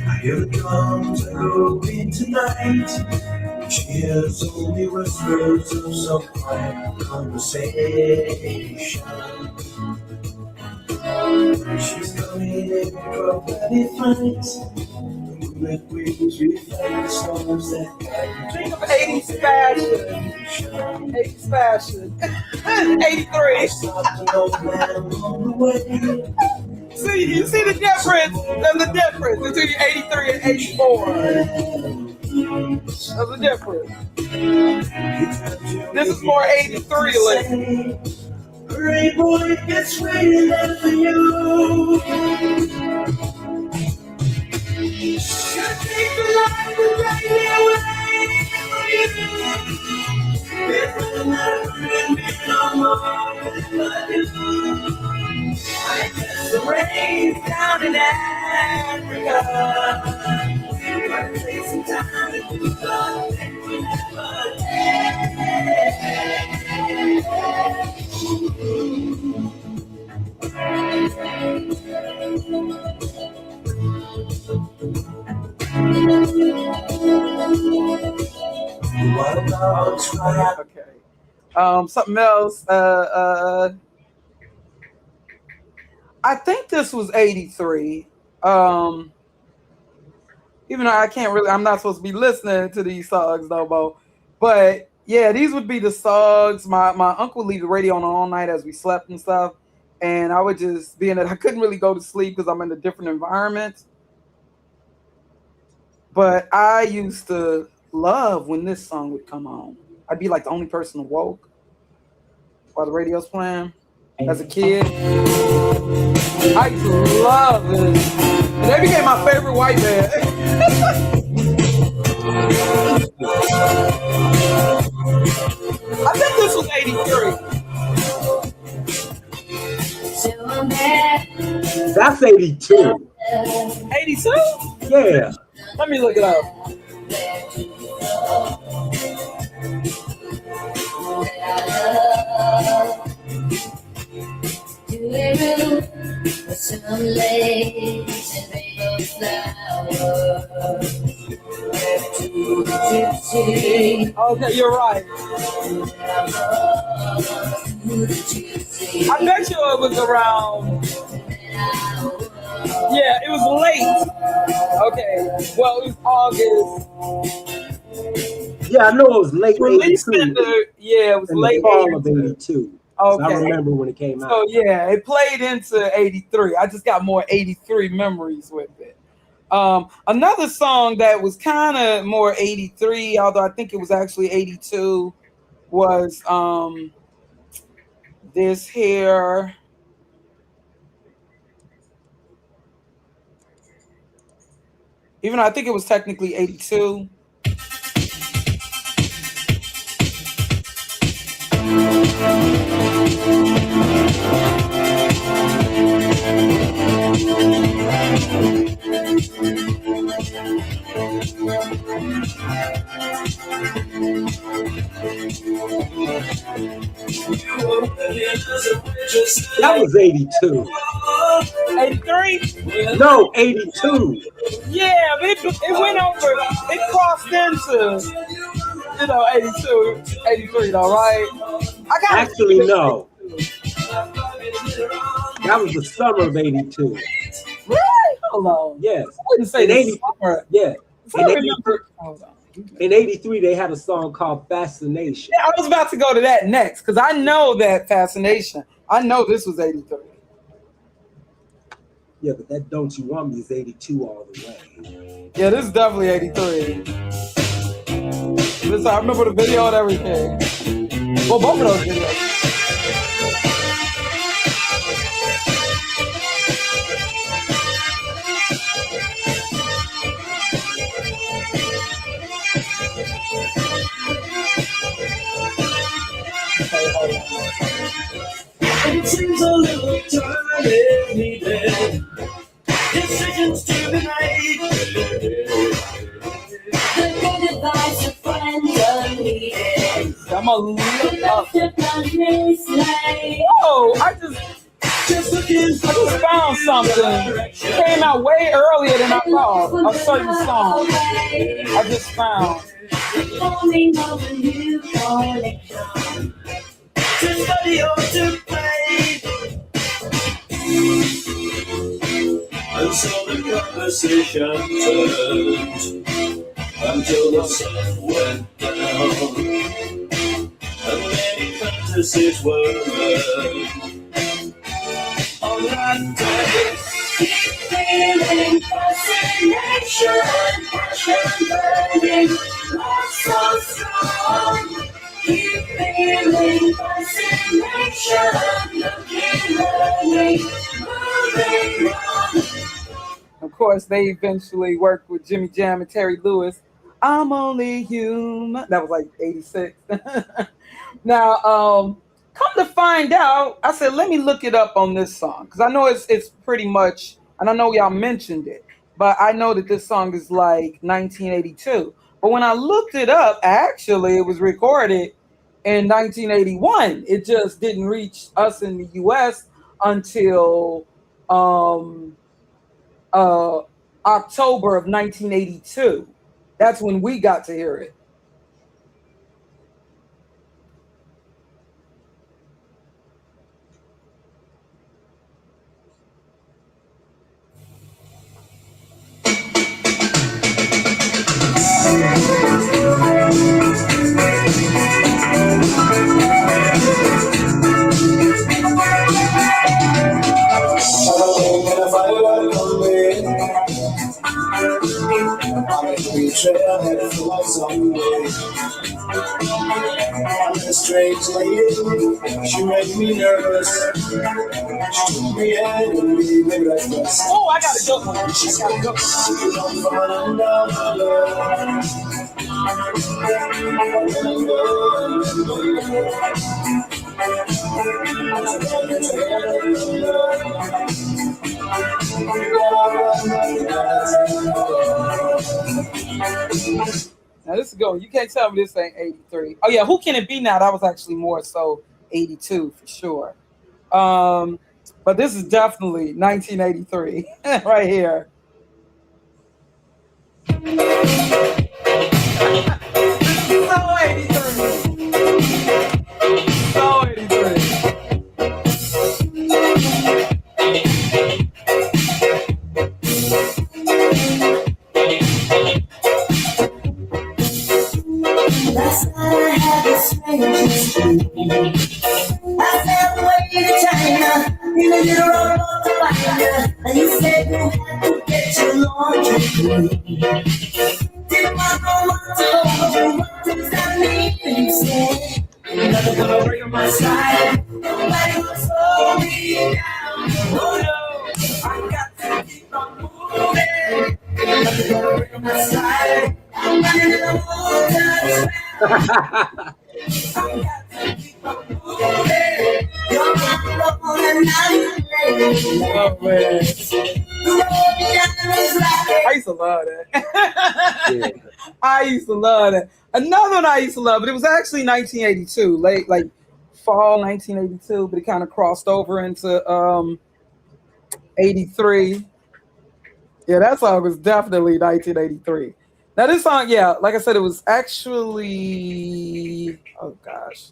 [SPEAKER 8] I hear the drums are going tonight. She hears only whispers of some quiet conversation. She's coming in for a bloody fight. That wings reflect the stars that guide.
[SPEAKER 1] Think of '80s fashion. '80s fashion. '83. See, you see the difference? There's a difference between '83 and '84. There's a difference. This is more '83, listen.
[SPEAKER 8] Great boy, it's waiting there for you. Should take the life and take me away from you. If I'm not bringing me no more than I do. I guess the rain's down in Africa. But take some time to do something we never
[SPEAKER 1] Okay. Something else. I think this was '83. Even though I'm not supposed to be listening to these songs no more. But yeah, these would be the songs. My uncle would leave the radio on all night as we slept and stuff. And I would just being that I couldn't really go to sleep because I'm in a different environment. But I used to love when this song would come on. I'd be like the only person awoke while the radio's playing as a kid. I used to love this. And they became my favorite white band. I think this was 83.
[SPEAKER 7] That's 82.
[SPEAKER 1] 82?
[SPEAKER 7] Yeah.
[SPEAKER 1] Let me look it up.
[SPEAKER 8] Some lace and rainbow flowers.
[SPEAKER 1] Okay, you're right. I bet you it was around. Yeah, it was late. Okay, well, it was August.
[SPEAKER 7] Yeah, I know it was late
[SPEAKER 1] Released
[SPEAKER 7] 82.
[SPEAKER 1] in the, yeah, it was
[SPEAKER 7] in
[SPEAKER 1] late
[SPEAKER 7] the fall of 82.
[SPEAKER 1] Okay.
[SPEAKER 7] So I remember when it came out.
[SPEAKER 1] So yeah, it played into 83. I just got more 83 memories with it. Another song that was kind of more 83, although I think it was actually 82, was this here. Even though I think it was technically 82.
[SPEAKER 7] That was 82.
[SPEAKER 1] 83?
[SPEAKER 7] No, 82.
[SPEAKER 1] Yeah, but it went over, it crossed into, 82, 83 though, right?
[SPEAKER 7] Actually, no. That was the summer of 82.
[SPEAKER 1] Really? Hold on.
[SPEAKER 7] Yes.
[SPEAKER 1] I wouldn't say
[SPEAKER 7] in 80,
[SPEAKER 1] summer.
[SPEAKER 7] Yeah.
[SPEAKER 1] Hold on.
[SPEAKER 7] In 83, they had a song called Fascination.
[SPEAKER 1] Yeah, I was about to go to that next because I know that Fascination. I know this was 83.
[SPEAKER 7] Yeah, but that Don't You Want Me is 82 all the way.
[SPEAKER 1] Yeah, this is definitely 83. Listen, I remember the video and everything. Well, both of those videos.
[SPEAKER 8] It seems a little time is needed. Decisions to be made. The good advice of friends are needed.
[SPEAKER 1] I'm gonna look up. Oh, I just found something. It came out way earlier than I thought. A certain song. I just found.
[SPEAKER 8] Forming of a new collection. To study or to play. And so the conversation turned until the sun went down. And many fantasies were heard on that day. Keep feeling fascination, passion burning, love so strong. Keep feeling fascination, looking, learning, moving on.
[SPEAKER 1] Of course, they eventually worked with Jimmy Jam and Terry Lewis. I'm only human. That was like 86. Now, come to find out, I said, let me look it up on this song. Because I know it's pretty much, and I know y'all mentioned it, but I know that this song is like 1982. But when I looked it up, actually, it was recorded in 1981. It just didn't reach us in the U.S. until October of 1982. That's when we got to hear it.
[SPEAKER 8] I met a strange lady, she made me nervous. She took me in and we made breakfast.
[SPEAKER 1] Oh, I got a good one.
[SPEAKER 8] She said, "I'm falling down the love."
[SPEAKER 1] Now this is going. You can't tell me this ain't 83. Oh yeah, Who Can It Be Now? That was actually more so 82 for sure. But this is definitely 1983 right here. So 83. So 83.
[SPEAKER 8] Last night I had the strangest dream. I sailed away to China in a little rowboat to find you. And you said you had to get your laundry clean. Didn't want no one to hold you. What does that mean? And you said, nothing gonna break on my side. Nobody gonna slow me down. Oh no, I got to keep on moving. Nothing gonna break on my side. I'm running in the water.
[SPEAKER 1] Oh man, I used to love that.
[SPEAKER 7] Yeah.
[SPEAKER 1] I used to love that. Another one I used to love, but it was actually 1982, late like fall 1982, but it kind of crossed over into 83. Yeah, that song was definitely 1983. Now this song, yeah, like I said, it was actually, oh gosh,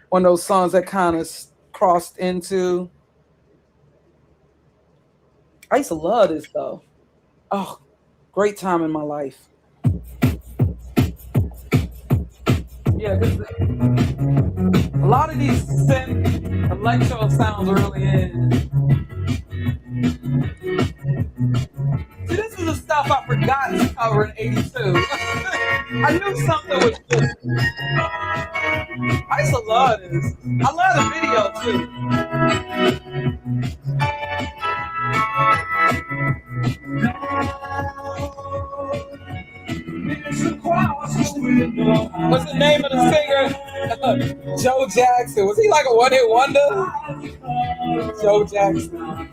[SPEAKER 1] one of those songs that kind of crossed into. I used to love this though. Oh, great time in my life. Yeah, a lot of these synth electro sounds early in. See, this is the stuff I forgot to cover in 82. I knew something was good. I used to love this. I love the video too. What's the name of the singer? Joe Jackson. Was he like a one-hit wonder? Joe Jackson.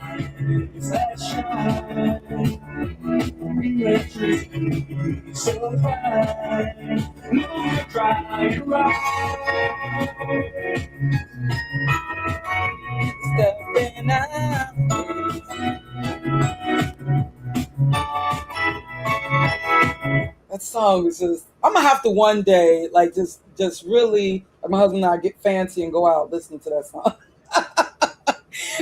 [SPEAKER 1] Stepping out. That song is just, I'm gonna have to one day, like just really, like my husband and I get fancy and go out listening to that song.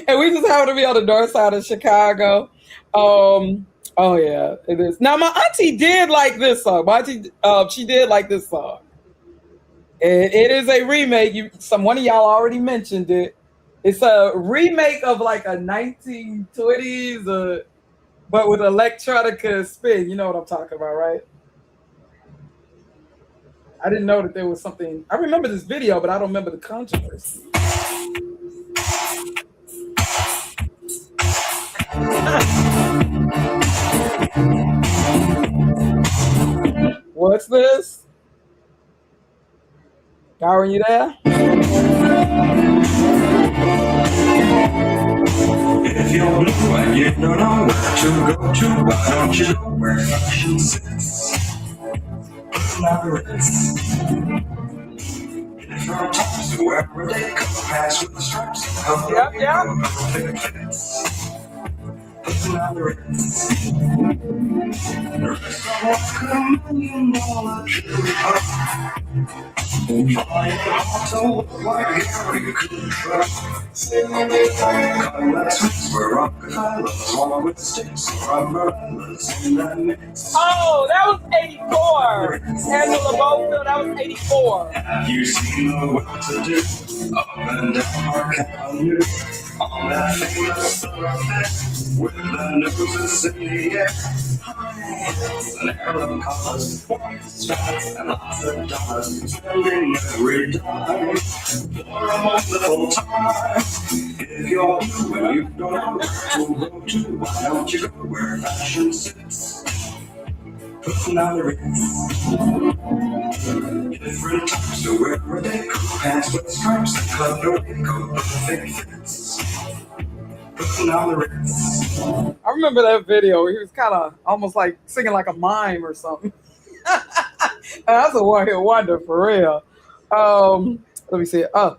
[SPEAKER 1] And we just happen to be on the north side of Chicago. Oh yeah, it is. Now my auntie did like this song. My auntie, she did like this song. It is a remake. One of y'all already mentioned it. It's a remake of like a 1920s, but with electronica spin. You know what I'm talking about, right? I didn't know that there was something. I remember this video, but I don't remember the controversy. What's this? Darren, you there?
[SPEAKER 9] If you're blue and you don't know where to go to, why don't you know where fashion sits? Labyrinth. Different types, wherever they come, pass with the stripes.
[SPEAKER 1] Yep.
[SPEAKER 9] Labyrinth. The restaurants come and you know that you're flying auto like Harry could try. Cutlasses were Rockefellers, along with sticks or umbrellas in that mix.
[SPEAKER 1] Oh, that was 84. Angela Bofield, that was 84.
[SPEAKER 9] Have you seen the well-to-do up and down our Avenue? on that famous thoroughfare with the noses in the air. An Arab cause points fast and lots of dollars, spending every dime for a wonderful time. If you're blue and you don't know where to go to, why don't you go where fashion sits? Putting on the Ritz. Different types to wear a day coat, pants with stripes, and cut no coat, perfect fits. Putting on the Ritz.
[SPEAKER 1] I remember that video. He was kind of almost like singing like a mime or something. That's a one-hit wonder for real. Let me see. Oh,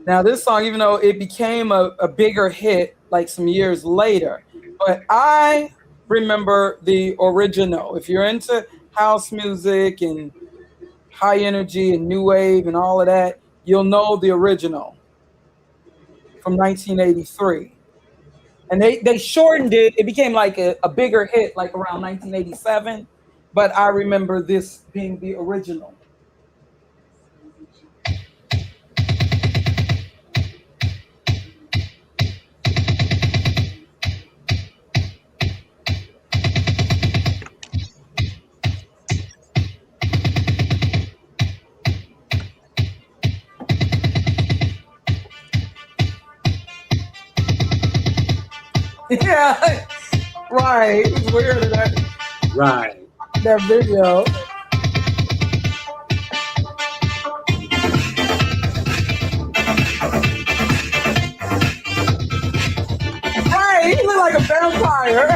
[SPEAKER 1] now this song, even though it became a bigger hit like some years later, but I remember the original. If you're into house music and high energy and new wave and all of that, you'll know the original from 1983. And they shortened it. It became like a bigger hit like around 1987. But I remember this being the original. Yeah, right. It's weird that video. Hey, he look like a vampire.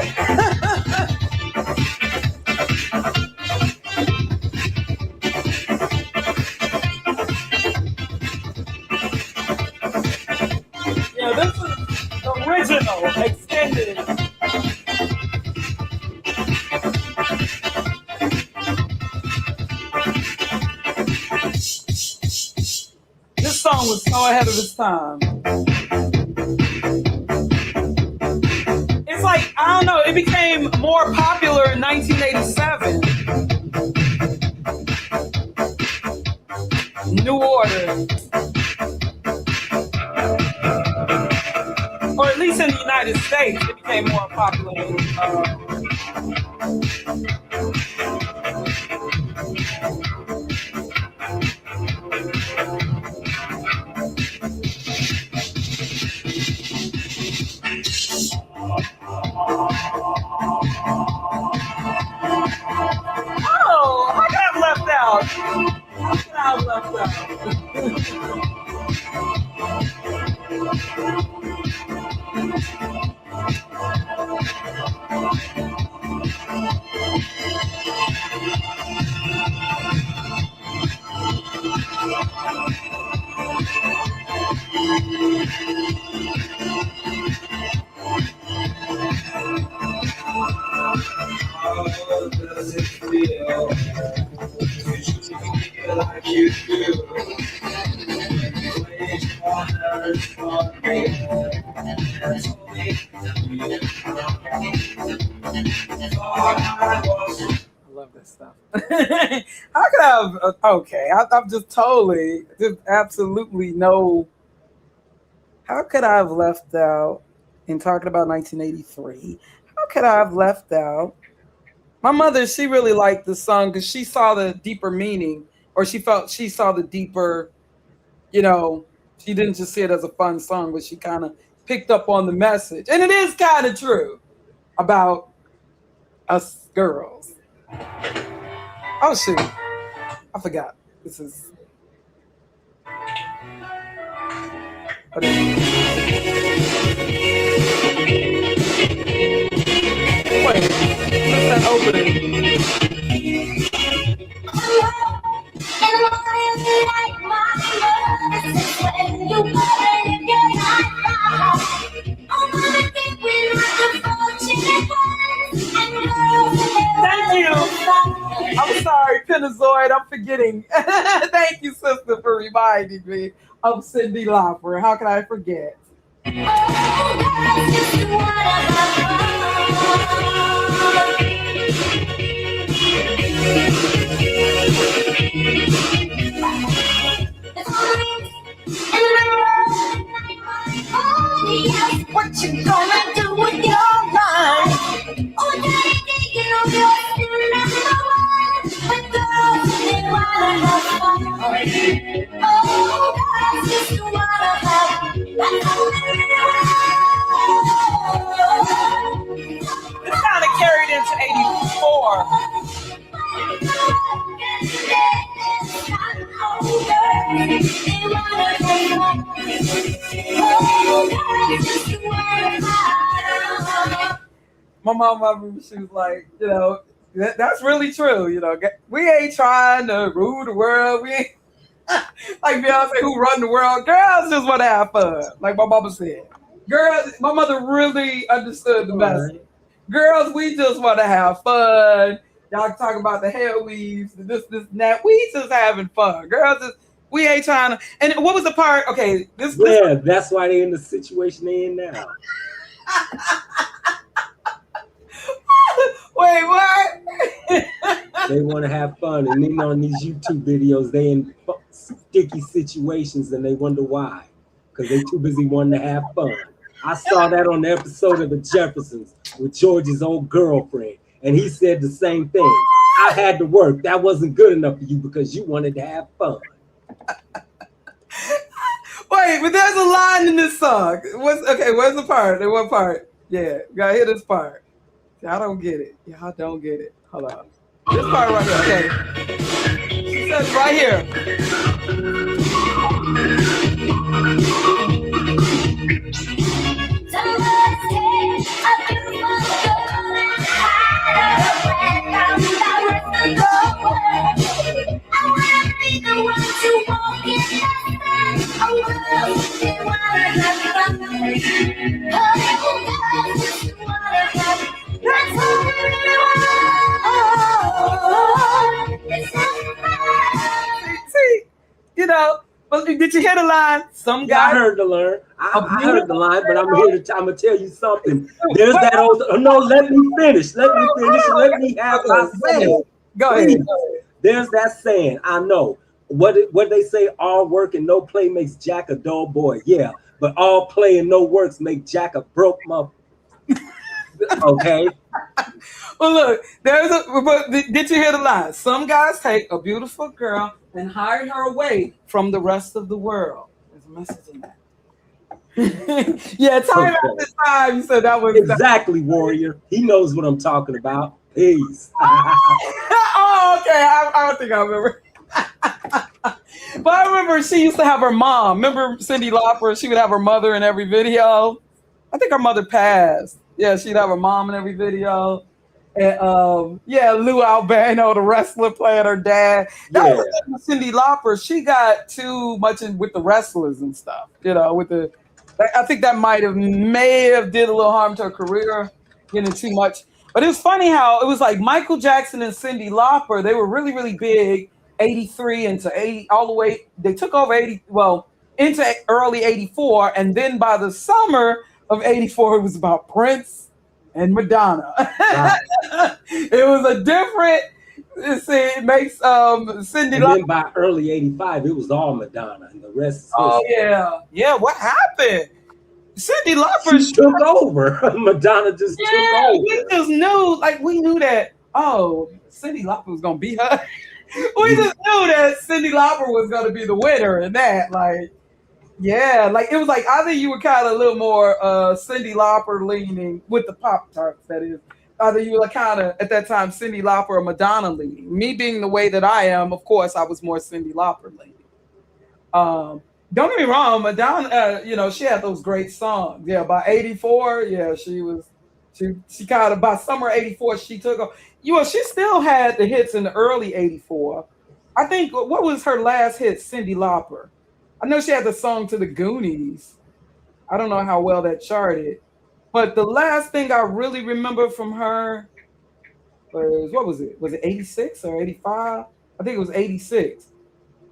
[SPEAKER 1] Yeah, this is the original extended. This song was so ahead of its time. It's like, I don't know, it became more popular in 1987. New Order. Or at least in the United States, it became more popular. Oh, how could I have left out? How could I have left out? How does it feel to feel like you do? Place your hands on me and told me I love this stuff. How could I have? Okay, I'm just totally, just absolutely no. How could I have left out in talking about 1983? How could I have left out? My mother, she really liked the song because she saw the deeper meaning, or she felt she saw the deeper, you know, she didn't just see it as a fun song, but she kind of picked up on the message. And it is kind of true about us girls. Oh, shoot. I forgot. This is... What is it? Wait, what's that opening? Thank you. I'm sorry, Pinazoid. I'm forgetting. Thank you, sister, for reminding me of Cyndi Lauper. How can I forget? My mom, she was like, that's really true. We ain't trying to rule the world. We ain't like Beyonce, who run the world. Girls just want to have fun, like my mama said. Girls, my mother really understood the message. Girls, we just want to have fun. Y'all talk about the hair weaves, this, and that. We just having fun. Girls, we ain't trying to. And what was the part? Okay, this.
[SPEAKER 7] That's why they're in the situation they're in now.
[SPEAKER 1] Wait, what?
[SPEAKER 7] They want to have fun, and then on these YouTube videos, they in sticky situations, and they wonder why, because they too busy wanting to have fun. I saw that on the episode of The Jeffersons with George's old girlfriend, and he said the same thing. I had to work. That wasn't good enough for you because you wanted to have fun.
[SPEAKER 1] Wait, but there's a line in this song. Where's the part? What part? Yeah, gotta hear this part. I don't get it. Y'all don't get it. Hold on. This part right here. Okay. It says right here. See, but did you hear the line? Some guy.
[SPEAKER 7] I heard the line. I heard the line, but I'm gonna tell you something. There's that old. No, let me finish. Let me have my say.
[SPEAKER 1] Go ahead.
[SPEAKER 7] There's that saying. I know. What they say? All work and no play makes Jack a dull boy. Yeah, but all play and no works make Jack a broke mother. Okay.
[SPEAKER 1] Well, look. But did you hear the line? Some guys take a beautiful girl and hide her away from the rest of the world. There's a message in that. Yeah, time at this time. You said that was
[SPEAKER 7] exactly Warrior. He knows what I'm talking about. Peace.
[SPEAKER 1] Oh, okay. I don't think I remember. But I remember she used to have her mom. Remember Cyndi Lauper? She would have her mother in every video. I think her mother passed. Yeah, she'd have her mom in every video. And Lou Albano, the wrestler, playing her dad. That was Cyndi Lauper. She got too much in with the wrestlers and stuff. I think that may have did a little harm to her career, getting too much. But it was funny how it was like Michael Jackson and Cyndi Lauper. They were really, really big, 83 into 80, all the way. They took over into early 84, and then by the summer of 84, it was about Prince and Madonna. Right. It was a different. It makes Cyndi.
[SPEAKER 7] And then by early 85, it was all Madonna, and the rest is
[SPEAKER 1] history. Yeah. What happened? Cyndi Lauper
[SPEAKER 7] took over. Madonna just took over.
[SPEAKER 1] We just knew, we knew that. Oh, Cyndi Lauper was gonna beat her. We just knew that Cyndi Lauper was gonna be the winner in that. It was like either you were kind of a little more Cyndi Lauper leaning with the Pop Tarts. That is, either you were kind of at that time Cyndi Lauper or Madonna leaning. Me being the way that I am, of course, I was more Cyndi Lauper leaning. Don't get me wrong, Madonna, she had those great songs. Yeah, by 84, she kind of, by summer 84, she took off. She still had the hits in the early 84. I think, what was her last hit, Cyndi Lauper? I know she had the song to the Goonies. I don't know how well that charted. But the last thing I really remember from her was, what was it? Was it 86 or 85? I think it was 86.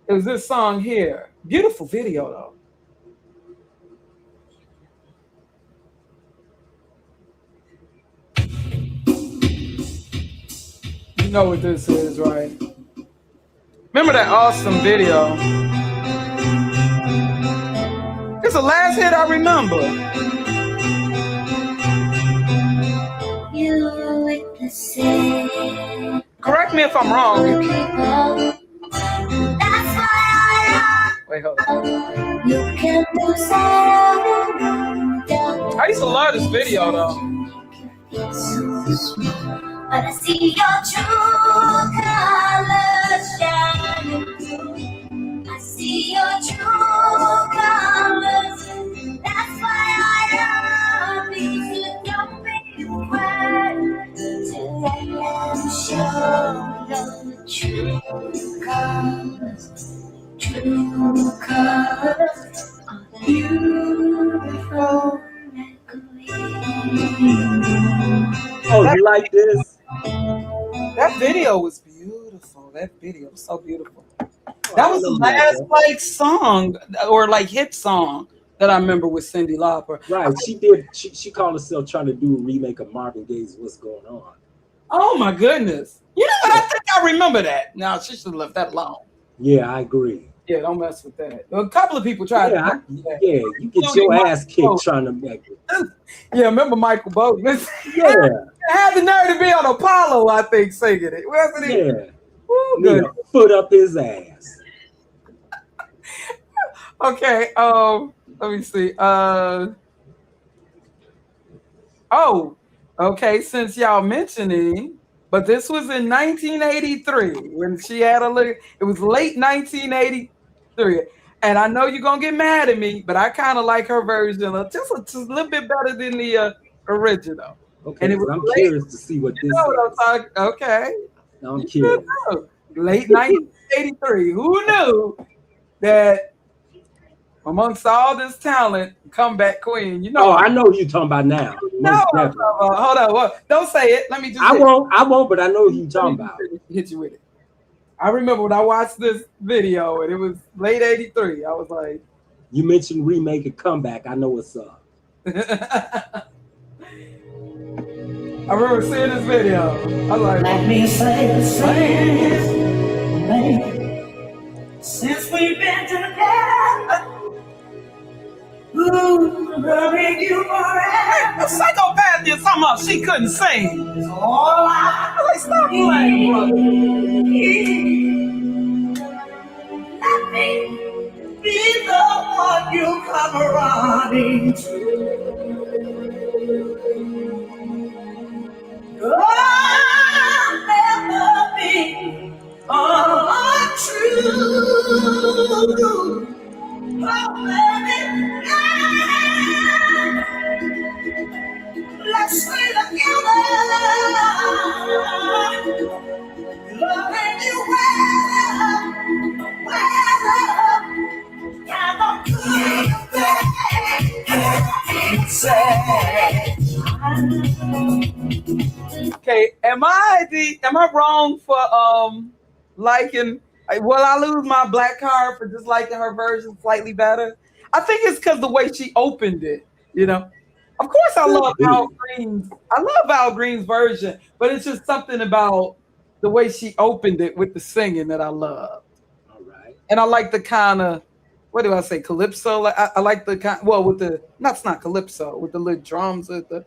[SPEAKER 1] It was this song here. Beautiful video, though. You know what this is, right? Remember that awesome video? It's the last hit I remember.
[SPEAKER 8] You with the same.
[SPEAKER 1] Correct me if I'm wrong. Wait, hold on.
[SPEAKER 8] You can do so.
[SPEAKER 1] I used to love this video, though.
[SPEAKER 8] But I see your true colors shining through. I see see your true colors. That's why I love you. So don't be afraid to let them show the true colors. True colors are beautiful like queen.
[SPEAKER 7] Oh, you like this?
[SPEAKER 1] That video was beautiful. That video was so beautiful.
[SPEAKER 7] Oh,
[SPEAKER 1] That
[SPEAKER 7] I
[SPEAKER 1] was the
[SPEAKER 7] didn't know you like
[SPEAKER 1] last
[SPEAKER 7] that.
[SPEAKER 1] like song or like hit song that I remember with Cyndi Lauper.
[SPEAKER 7] Right, she did. She called herself trying to do a remake of Marvin Gaye's "What's Going On."
[SPEAKER 1] Oh my goodness! You know what? I think I remember that. Now she should have left that alone.
[SPEAKER 7] Yeah, I agree.
[SPEAKER 1] Yeah, don't mess with that. A couple of people tried
[SPEAKER 7] Yeah,
[SPEAKER 1] to do that.
[SPEAKER 7] yeah, you get your ass kicked trying to make it.
[SPEAKER 1] Yeah, remember Michael Bolton?
[SPEAKER 7] Yeah,
[SPEAKER 1] had the nerve to be on Apollo, I think, singing it. Wasn't he?
[SPEAKER 7] yeah.
[SPEAKER 1] Woo,
[SPEAKER 7] Need
[SPEAKER 1] good.
[SPEAKER 7] a foot up his ass.
[SPEAKER 1] Okay, let me see. Okay, since y'all mentioning, but this was in 1983 when she had a look. It was late 1983. And I know you're gonna get mad at me, but I kind of like her version just a little bit better than the original.
[SPEAKER 7] Okay,
[SPEAKER 1] And it was
[SPEAKER 7] I'm
[SPEAKER 1] late,
[SPEAKER 7] curious to see what this
[SPEAKER 1] you know what I'm
[SPEAKER 7] is.
[SPEAKER 1] talking. Okay,
[SPEAKER 7] I'm
[SPEAKER 1] you
[SPEAKER 7] curious.
[SPEAKER 1] know. Late 1983. Who knew that amongst all this talent, comeback queen? You know.
[SPEAKER 7] Oh, I know who you're talking about now.
[SPEAKER 1] No,
[SPEAKER 7] Most definitely.
[SPEAKER 1] hold on. Don't say it. Let me just.
[SPEAKER 7] I won't, but I know who you're talking about.
[SPEAKER 1] Hit you with it. I remember when I watched this video and it was late 83. I was like,
[SPEAKER 7] you mentioned remake and comeback. I know what's up.
[SPEAKER 1] I remember seeing this video. I was like,
[SPEAKER 8] Let me say the same thing. Since we've been together, ooh, loving you forever.
[SPEAKER 1] a psychopath did something else she couldn't sing.
[SPEAKER 8] Is all I
[SPEAKER 1] Like, stop playing, brother.
[SPEAKER 8] Let me be the one you come running to. I'll never be untrue. Oh, baby, let's stay together. Loving you
[SPEAKER 1] Okay, am I wrong for liking? Will I lose my black card for just liking her version slightly better? I think it's because the way she opened it. You know, of course I love Al Green's. I love Al Green's version, but it's just something about the way she opened it with the singing that I love.
[SPEAKER 7] All right.
[SPEAKER 1] And I like the kind of, what do I say, calypso? I like the kind, well, with the, that's not calypso, with the little drums with the,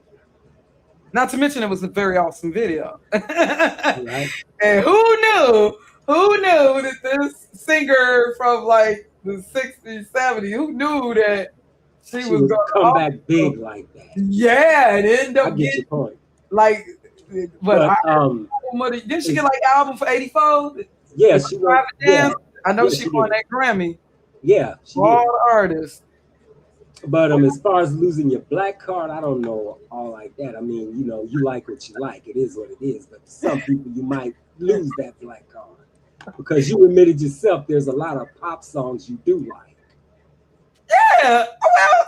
[SPEAKER 1] not to mention it was a very awesome video.
[SPEAKER 7] Right.
[SPEAKER 1] And who knew that this singer from like the 60s, 70s, who knew that she was
[SPEAKER 7] gonna come back
[SPEAKER 1] also
[SPEAKER 7] big like that?
[SPEAKER 1] Yeah, it ended up
[SPEAKER 7] I get your point.
[SPEAKER 1] like, but didn't she get like album for 84?
[SPEAKER 7] Yeah, she won. Yeah,
[SPEAKER 1] I know
[SPEAKER 7] yeah,
[SPEAKER 1] she won that Grammy.
[SPEAKER 7] Yeah, she
[SPEAKER 1] all
[SPEAKER 7] did.
[SPEAKER 1] the artists.
[SPEAKER 7] But as far as losing your black card, I don't know all like that. I mean, you know, you like what you like. It is what it is. But for some people, you might lose that black card because you admitted yourself there's a lot of pop songs you do like.
[SPEAKER 1] Yeah, well,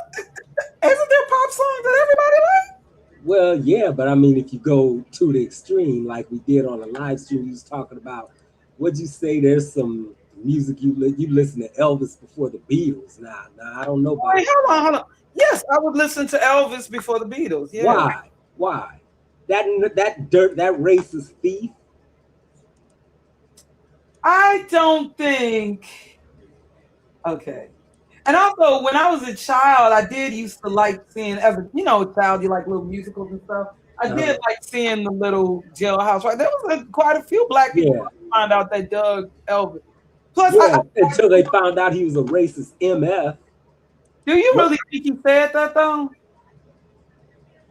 [SPEAKER 1] isn't there pop songs that everybody like?
[SPEAKER 7] Well, yeah, but I mean, if you go to the extreme, like we did on the live stream, you was talking about, what'd you say? There's some music you listen to Elvis before the Beatles. Nah, I don't know about.
[SPEAKER 1] Wait, hold on. Yes, I would listen to Elvis before the Beatles. Yeah.
[SPEAKER 7] Why? That racist thief.
[SPEAKER 1] I don't think. Okay. And also, when I was a child, I did used to like seeing, as a child, you like little musicals and stuff. I did like seeing the little Jailhouse. Right, there was quite a few black people who found out they dug Elvis. Plus,
[SPEAKER 7] until they found out he was a racist MF.
[SPEAKER 1] Do you really think he said that though?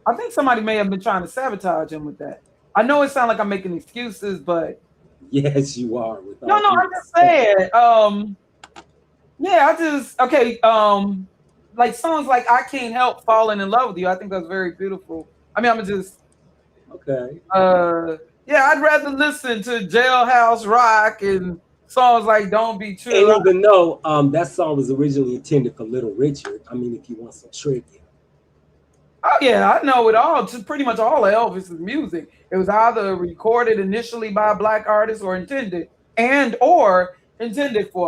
[SPEAKER 1] I think somebody may have been trying to sabotage him with that. I know it sounds like I'm making excuses, but
[SPEAKER 7] yes, you are.
[SPEAKER 1] No, I'm just saying. Yeah, I just okay. Like songs like "I Can't Help Falling in Love with You." I think that's very beautiful. I mean, I'm just
[SPEAKER 7] Okay.
[SPEAKER 1] yeah. I'd rather listen to Jailhouse Rock and songs like "Don't Be
[SPEAKER 7] And
[SPEAKER 1] True."
[SPEAKER 7] even though that song was originally intended for Little Richard, I mean, if you want some trivia.
[SPEAKER 1] Oh yeah, I know it all. Just pretty much all of Elvis's music. It was either recorded initially by a black artist or intended for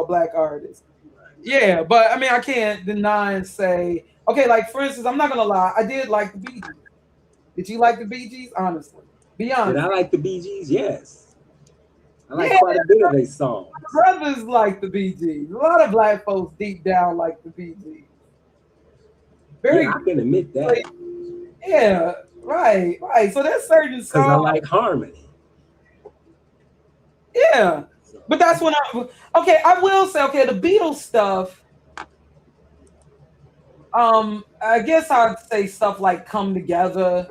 [SPEAKER 1] a black artist. Yeah, but I mean, I can't deny and say, okay, like for instance, I'm not gonna lie, I did like the Bee Gees. Did you like the Bee Gees? Honestly, be
[SPEAKER 7] Did
[SPEAKER 1] honest.
[SPEAKER 7] I like the Bee Gees? Yes. I like
[SPEAKER 1] Yeah,
[SPEAKER 7] quite a bit of their songs.
[SPEAKER 1] brothers like the Bee Gees. A lot of black folks deep down like the Bee Gees. Very
[SPEAKER 7] Yeah, I can admit that.
[SPEAKER 1] yeah, right, right. So there's certain
[SPEAKER 7] Because I
[SPEAKER 1] songs.
[SPEAKER 7] like harmony.
[SPEAKER 1] Yeah, but that's when okay. I will say okay, the Beatles stuff. I guess I'd say stuff like "Come Together."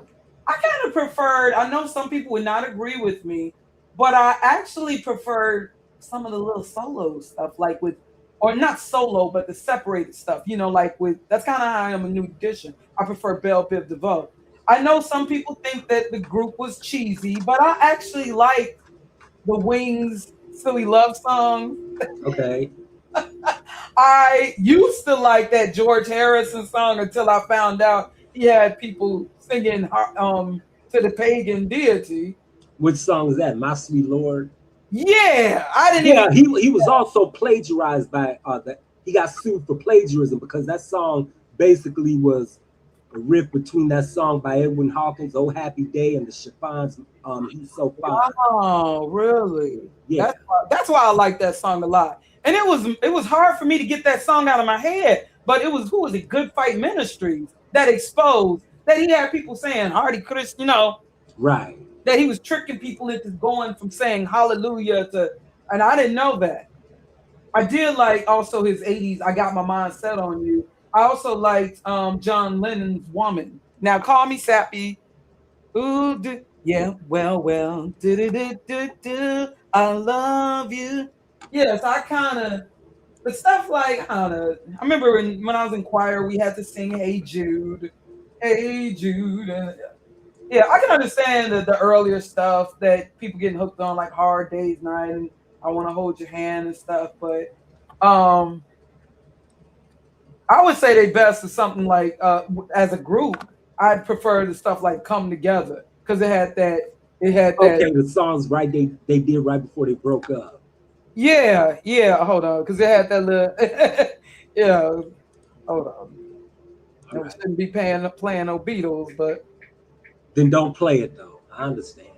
[SPEAKER 1] I kind of preferred. I know some people would not agree with me, but I actually preferred some of the little solo stuff, like with, or not solo, but the separated stuff. You know, like with. That's kind of how I am a New Edition. I prefer Belle Biv DeVoe. I know some people think that the group was cheesy, but I actually like the Wings silly love songs.
[SPEAKER 7] Okay.
[SPEAKER 1] I used to like that George Harrison song until I found out he had people singing to the pagan deity.
[SPEAKER 7] Which song is that? My Sweet Lord?
[SPEAKER 1] Yeah, I didn't
[SPEAKER 7] Yeah,
[SPEAKER 1] even.
[SPEAKER 7] he was also plagiarized by he got sued for plagiarism because that song basically was a riff between that song by Edwin Hawkins, "Oh Happy Day," and the Chiffons, "He's So Fine."
[SPEAKER 1] Oh, really?
[SPEAKER 7] Yeah,
[SPEAKER 1] That's why I like that song a lot. And it was hard for me to get that song out of my head. But it was who was it? Good Fight Ministries that exposed that he had people saying Hardy Chris,
[SPEAKER 7] right.
[SPEAKER 1] that he was tricking people into going from saying hallelujah to, and I didn't know that. I did like also his 80s, I Got My Mind Set on You. I also liked John Lennon's Woman. Now call me sappy. Ooh, yeah, well, do, I love you. Yes, I kind of, but stuff like, I don't know. I remember when I was in choir, we had to sing Hey Jude, Hey Jude. And yeah, I can understand the earlier stuff that people getting hooked on, like Hard Day's Night and I Want to Hold Your Hand and stuff. But um, I would say they best is something like as a group. I'd prefer the stuff like Come Together because it had that. It had that.
[SPEAKER 7] Okay, the songs right they did right before they broke up.
[SPEAKER 1] Yeah, yeah. Hold on, because it had that little. Yeah, hold on. I
[SPEAKER 7] Right.
[SPEAKER 1] shouldn't be playing no Beatles, but
[SPEAKER 7] Then don't play it though. I understand.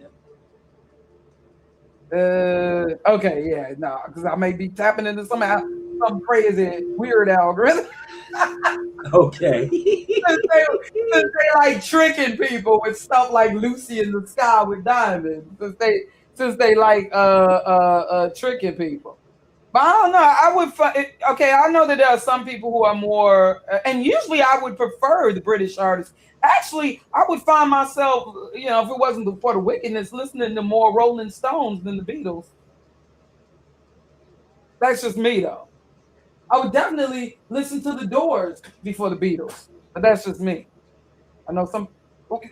[SPEAKER 1] okay, yeah, no, because I may be tapping into some crazy weird algorithm.
[SPEAKER 7] Okay.
[SPEAKER 1] since they like tricking people with stuff like Lucy in the Sky with Diamonds. Since they like tricking people. But I don't know. I would okay. I know that there are some people who are more, and usually I would prefer the British artists. Actually, I would find myself, if it wasn't for the wickedness, listening to more Rolling Stones than the Beatles. That's just me, though. I would definitely listen to the Doors before the Beatles, but that's just me. I know some.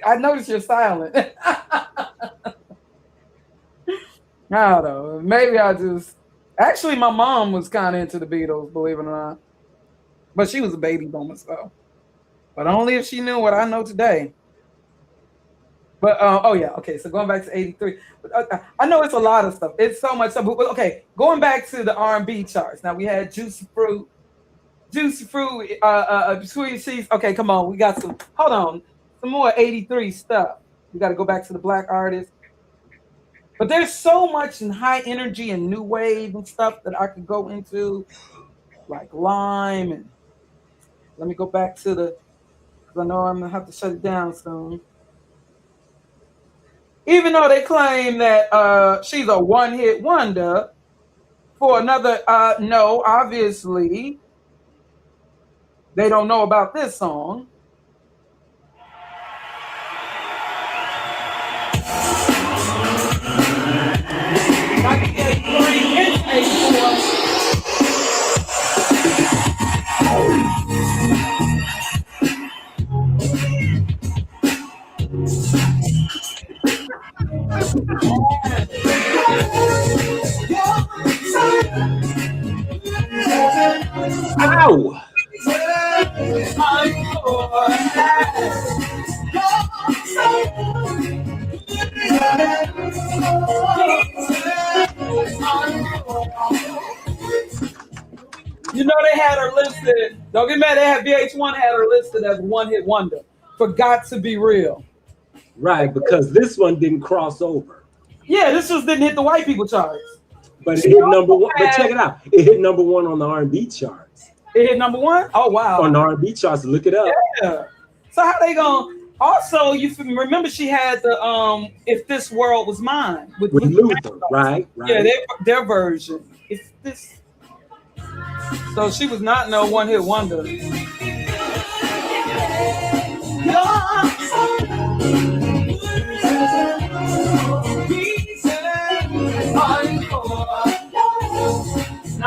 [SPEAKER 1] I notice you're silent. I don't know. Maybe I just. Actually, my mom was kind of into the Beatles, believe it or not, but she was a baby boomer, so. But only if she knew what I know today. But oh yeah, okay. So going back to '83, I know it's a lot of stuff. It's so much stuff. But okay, going back to the R&B charts. Now we had Juicy Fruit, Sweet Cheese. Okay, come on, we got some. Hold on, some more '83 stuff. We got to go back to the black artists. But there's so much in high energy and new wave and stuff that I could go into, like Lime. And let me go back to because I know I'm gonna have to shut it down soon. Even though they claim that she's a one-hit wonder, for another, no, obviously they don't know about this song.
[SPEAKER 7] Ow!
[SPEAKER 1] You know they had her listed. Don't get mad. They had VH1 had her listed as one-hit wonder. Forgot to be real.
[SPEAKER 7] Right, because this one didn't cross over.
[SPEAKER 1] Yeah, this just didn't hit the white people charts.
[SPEAKER 7] But it hit number one. But check it out. It hit number one on the R&B charts.
[SPEAKER 1] It hit number one? Oh, wow.
[SPEAKER 7] On the R&B charts. Look it up.
[SPEAKER 1] Yeah. So how they going? Also, you remember she had the "If This World Was Mine"
[SPEAKER 7] with Luther, right?
[SPEAKER 1] Yeah, their version. If this. So she was not no one-hit wonder. Now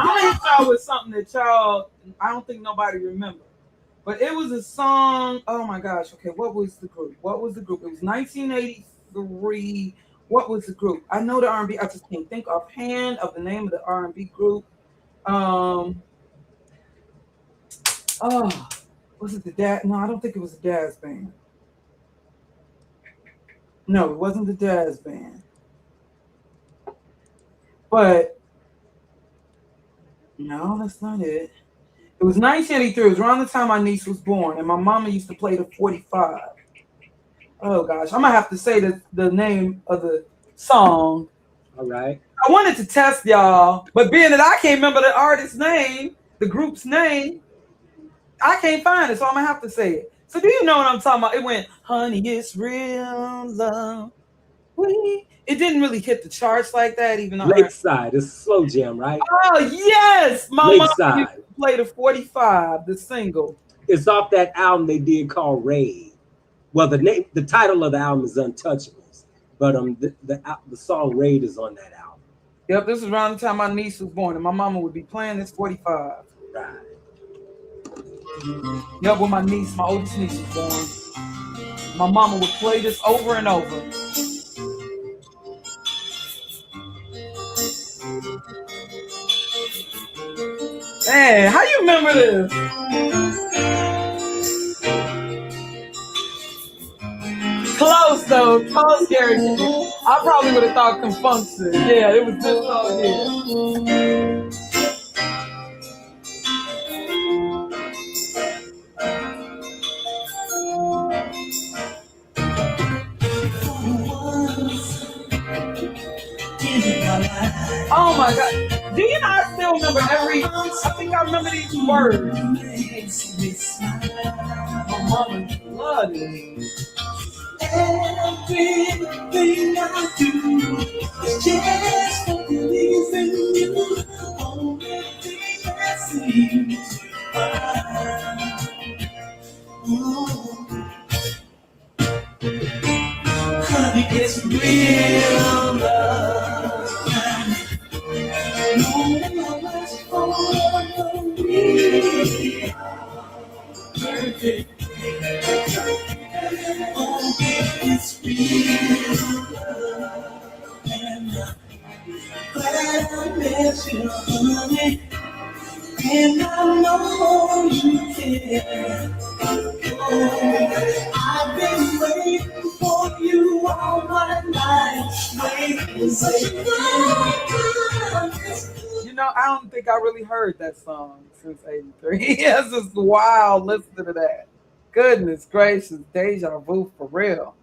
[SPEAKER 1] I'm gonna hit y'all with something that y'all, I don't think nobody remember. But it was a song. Oh my gosh. Okay, what was the group? It was 1983. What was the group? I know the R&B. I just can't think offhand of the name of the R&B group. Was it the Dad? No, I don't think it was the Daz Band. No, it wasn't the Daz Band. But no, that's not it. It was 1983. It was around the time my niece was born, and my mama used to play the 45. Oh gosh, I'm gonna have to say the name of the song.
[SPEAKER 7] All right.
[SPEAKER 1] I wanted to test y'all, but being that I can't remember the artist's name, the group's name, I can't find it, so I'm gonna have to say it. So do you know what I'm talking about? It went, "Honey, it's real love." It didn't really hit the charts like that, even though
[SPEAKER 7] Lakeside, it's a slow jam, right?
[SPEAKER 1] Oh yes, my mom used to play the 45, the single.
[SPEAKER 7] It's off that album they did called Raid. Well, the title of the album is Untouchables, but the song Raid is on that album.
[SPEAKER 1] Yep, this is around the time my niece was born, and my mama would be playing this 45.
[SPEAKER 7] Right.
[SPEAKER 1] Yep, when my oldest niece was born, my mama would play this over and over. Man, how you remember this? Close though, close, Gary. I probably would have thought Confunction. Yeah, it was this song here. Oh my God. Do you know I still remember I think I remember these words. My mama's blood.
[SPEAKER 8] Everything I do is just for believing you. Only thing that seems honey, it's real love. No one's for me. Perfect. It's real love, and I'm glad I met you, honey, and I know you care. I've been waiting for you all my life,
[SPEAKER 1] You know, I don't think I really heard that song since '83. Yes, it's wild. Listen to that. Goodness gracious, deja vu for real.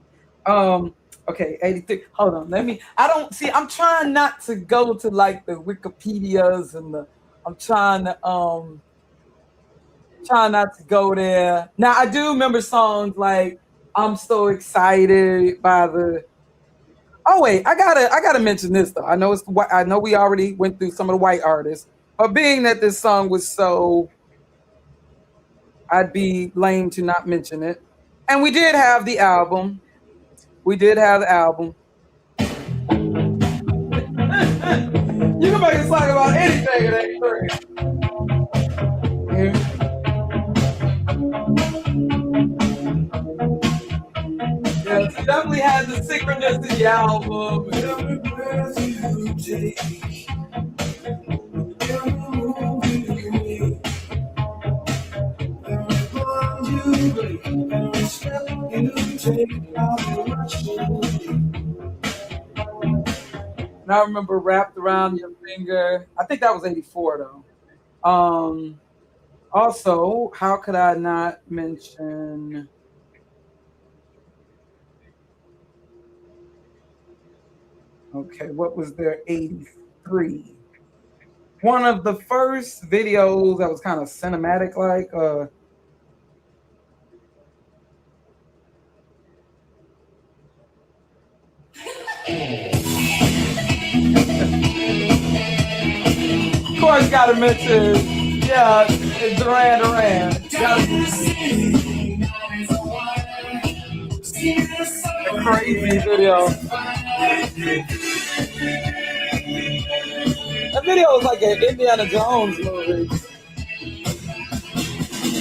[SPEAKER 1] Okay, 83. Hold on, I'm trying not to go to like the Wikipedias and I'm trying not to go there. Now I do remember songs like "I'm So Excited" by the. Oh wait, I gotta mention this though. I know we already went through some of the white artists, but being that this song was so, I'd be lame to not mention it. And we did have the album. You can make a song about anything in '83. Yeah, she definitely had the synchronicity album. Every breath you take, every move you make, And I remember Wrapped Around Your Finger. I think that was 84 though. Also, how could I not mention okay, what was there? 83. One of the first videos that was kind of cinematic like of course gotta mention, yeah, Duran. A crazy video. That video was like an Indiana Jones movie.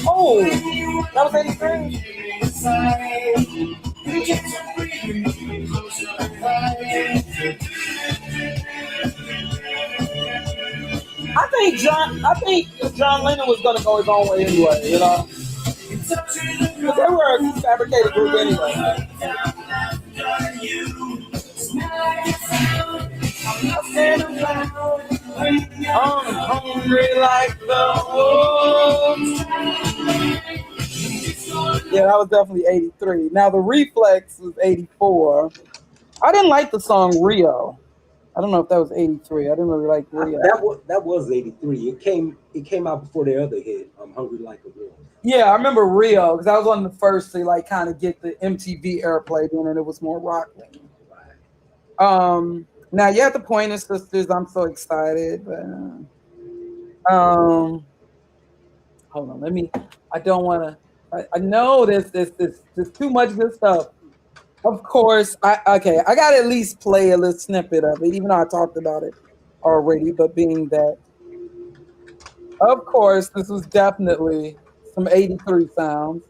[SPEAKER 1] Oh, that was 83? I think John Lennon was gonna go his own way anyway, you know? Because they were a fabricated group anyway. I'm hungry like the wolves. Yeah, that was definitely 83. Now the Reflex was 84. I didn't like the song Rio. I don't know if that was 83. I didn't really like Rio.
[SPEAKER 7] That was 83. It came out before their other hit, I'm Hungry Like a Wolf.
[SPEAKER 1] Yeah, I remember Rio because I was one of the first to like kind of get the MTV airplay then, and it was more rock. Now you have the Pointer Sisters. I'm so excited. But, hold on, let me. I don't want to. I know there's too much good stuff. Of course, I gotta at least play a little snippet of it, even though I talked about it already. But being that, of course, this was definitely some 83 sounds.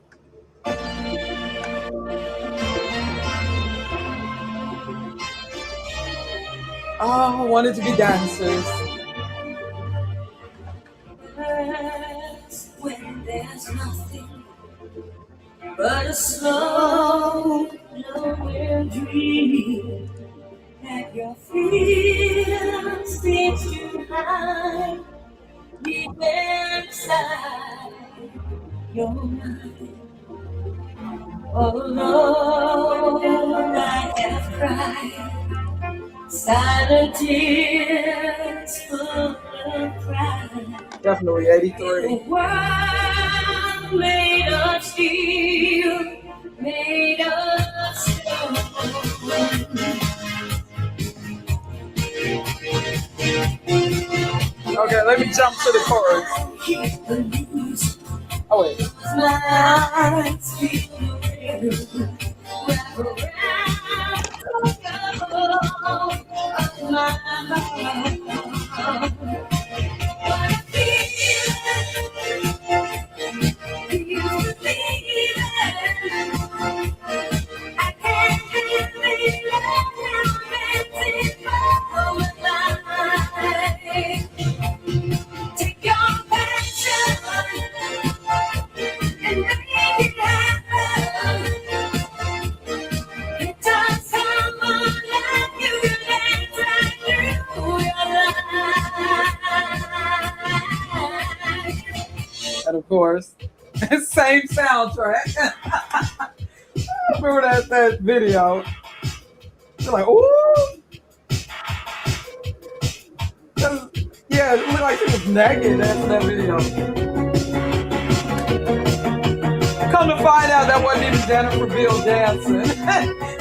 [SPEAKER 1] Oh, I wanted to be dancers.
[SPEAKER 8] When there's nothing but a slow, nowhere dream that your fears seem to hide deep inside your mind. Oh Lord, I have cried silent tears full of pride.
[SPEAKER 1] Definitely 83.
[SPEAKER 8] The world made of steel, made of stone.
[SPEAKER 1] Okay, let me jump to the chorus. Oh wait.
[SPEAKER 8] Take your passion and make it happen. It does someone like you can dance right through your life.
[SPEAKER 1] And of course, same soundtrack. I remember that video. You're like, ooh. Yeah, it looked like she was naked after that video. Come to find out that wasn't even Jennifer Beal dancing.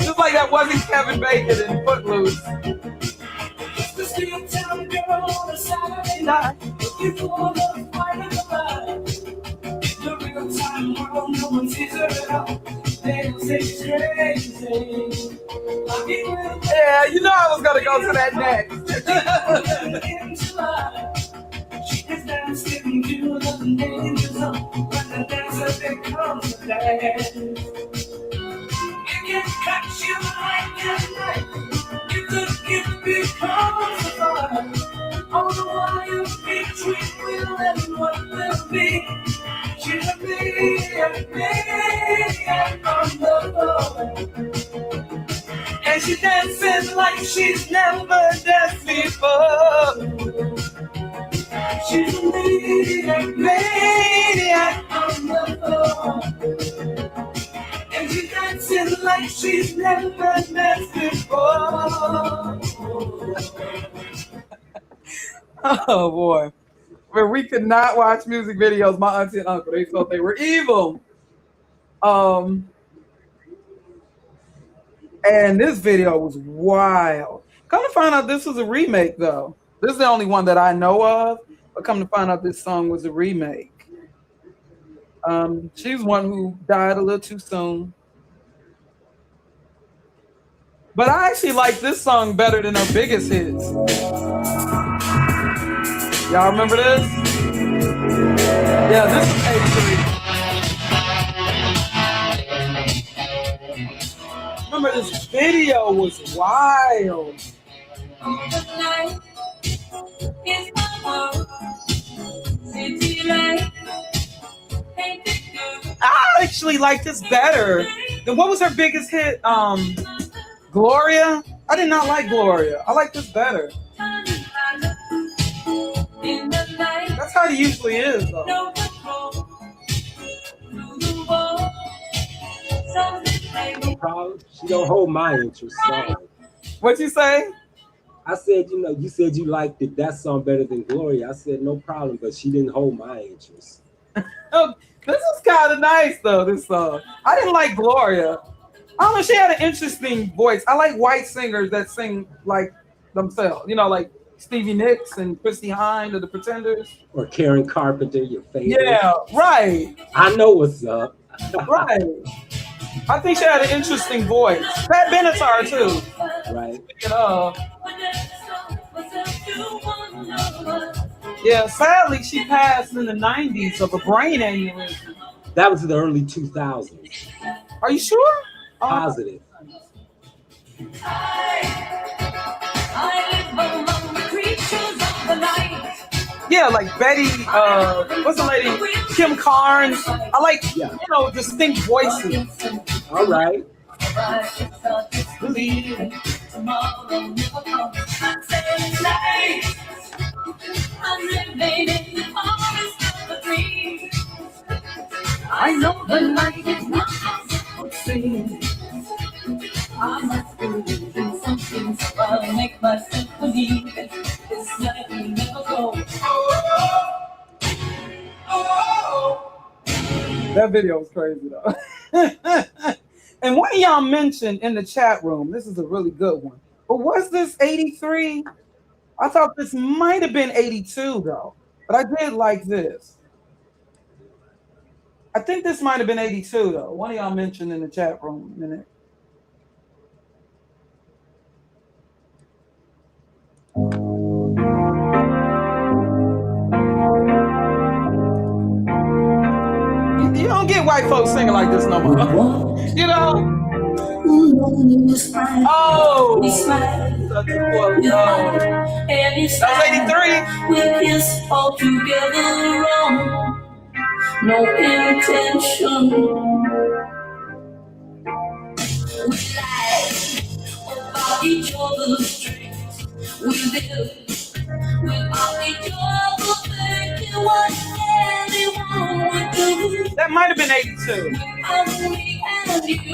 [SPEAKER 1] Just like that wasn't Kevin Bacon in Footloose.
[SPEAKER 8] The steel town girl on a Saturday night. You want to fight in the light. The real time world, no one sees her at all. They don't say she's crazy.
[SPEAKER 1] Yeah, you know I was gonna go to that next.
[SPEAKER 8] She is dancing to the angels when the dancer becomes a dance. You can catch you like a knife. You could give becomes a fire. All the while you between will and what will be. She's a maniac on the floor.
[SPEAKER 1] she dancing like she's never danced before. She's a maniac on the floor. And she's dancing like she's never danced before. Oh boy. Where we could not watch music videos, my auntie and uncle, they felt they were evil. And this video was wild. Come to find out this was a remake though. This is the only one that I know of, but come to find out this song was a remake. She's one who died a little too soon. But I actually like this song better than her biggest hits. Y'all remember this? Yeah, this is 83. Remember this video was wild. I actually like this better than what was her biggest hit? Gloria? I did not like Gloria. I like this better. That's how it usually is, though.
[SPEAKER 7] No problem. She don't hold my interest. Sorry.
[SPEAKER 1] What'd you say?
[SPEAKER 7] I said, you said you liked that song better than Gloria. I said no problem, but she didn't hold my interest.
[SPEAKER 1] Oh, this is kind of nice though. This song. I didn't like Gloria. I don't know. She had an interesting voice. I like white singers that sing like themselves. You know, like Stevie Nicks and Christy Hynde of the Pretenders.
[SPEAKER 7] Or Karen Carpenter, your favorite.
[SPEAKER 1] Yeah, right.
[SPEAKER 7] I know what's up.
[SPEAKER 1] Right. I think she had an interesting voice. Pat Benatar too.
[SPEAKER 7] Right.
[SPEAKER 1] Speaking of. Yeah, sadly she passed in the 90s of a brain aneurysm.
[SPEAKER 7] That was the early 2000s.
[SPEAKER 1] Are you sure?
[SPEAKER 7] Positive.
[SPEAKER 1] Yeah, like Betty, what's the lady? Kim Carnes. I like, distinct voices.
[SPEAKER 7] All right.
[SPEAKER 1] I know the night is not seen. I must believe in something, so I'll make myself believe it. This night will never go. That video was crazy though. And one of y'all mentioned in the chat room, this is a really good one. But was this 83? I thought this might have been 82 though. But I did like this. I think this might have been 82 though. One of y'all mentioned in the chat room a minute. You don't get white folks singing like this no more. You know? Oh! That was 83.
[SPEAKER 8] We kiss all together wrong. No intention. We lie about each other's dreams. We live without each other, thinking what anyone would do.
[SPEAKER 1] That might have been 82.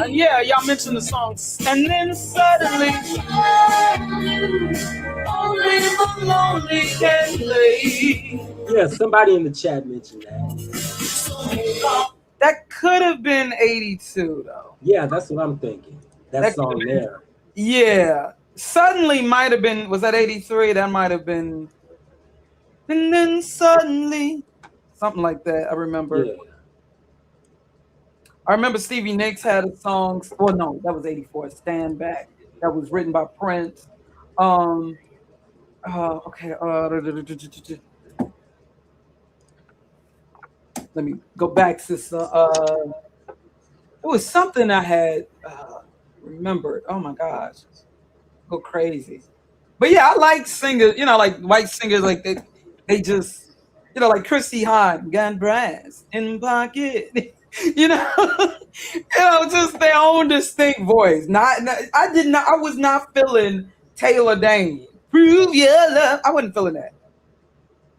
[SPEAKER 1] And yeah, y'all mentioned the songs. And then suddenly, only the lonely can play.
[SPEAKER 7] Yeah, somebody in the chat mentioned that.
[SPEAKER 1] That could have been 82 though.
[SPEAKER 7] Yeah, that's what I'm thinking. That song there.
[SPEAKER 1] Yeah. Suddenly might have been, was that 83? That might have been. And then suddenly, something like that. I remember.
[SPEAKER 7] Yeah.
[SPEAKER 1] I remember Stevie Nicks had a song. Well, no, that was 84. Stand Back. That was written by Prince. Okay. Let me go back, sister. It was something I had remembered. Oh my gosh, go crazy. But yeah, I like singers. You know, like white singers. Like they just, like Christy Hynde, gun brass in pocket. you know, just their own distinct voice. I was not feeling Taylor Dane. Prove your love. I wasn't feeling that.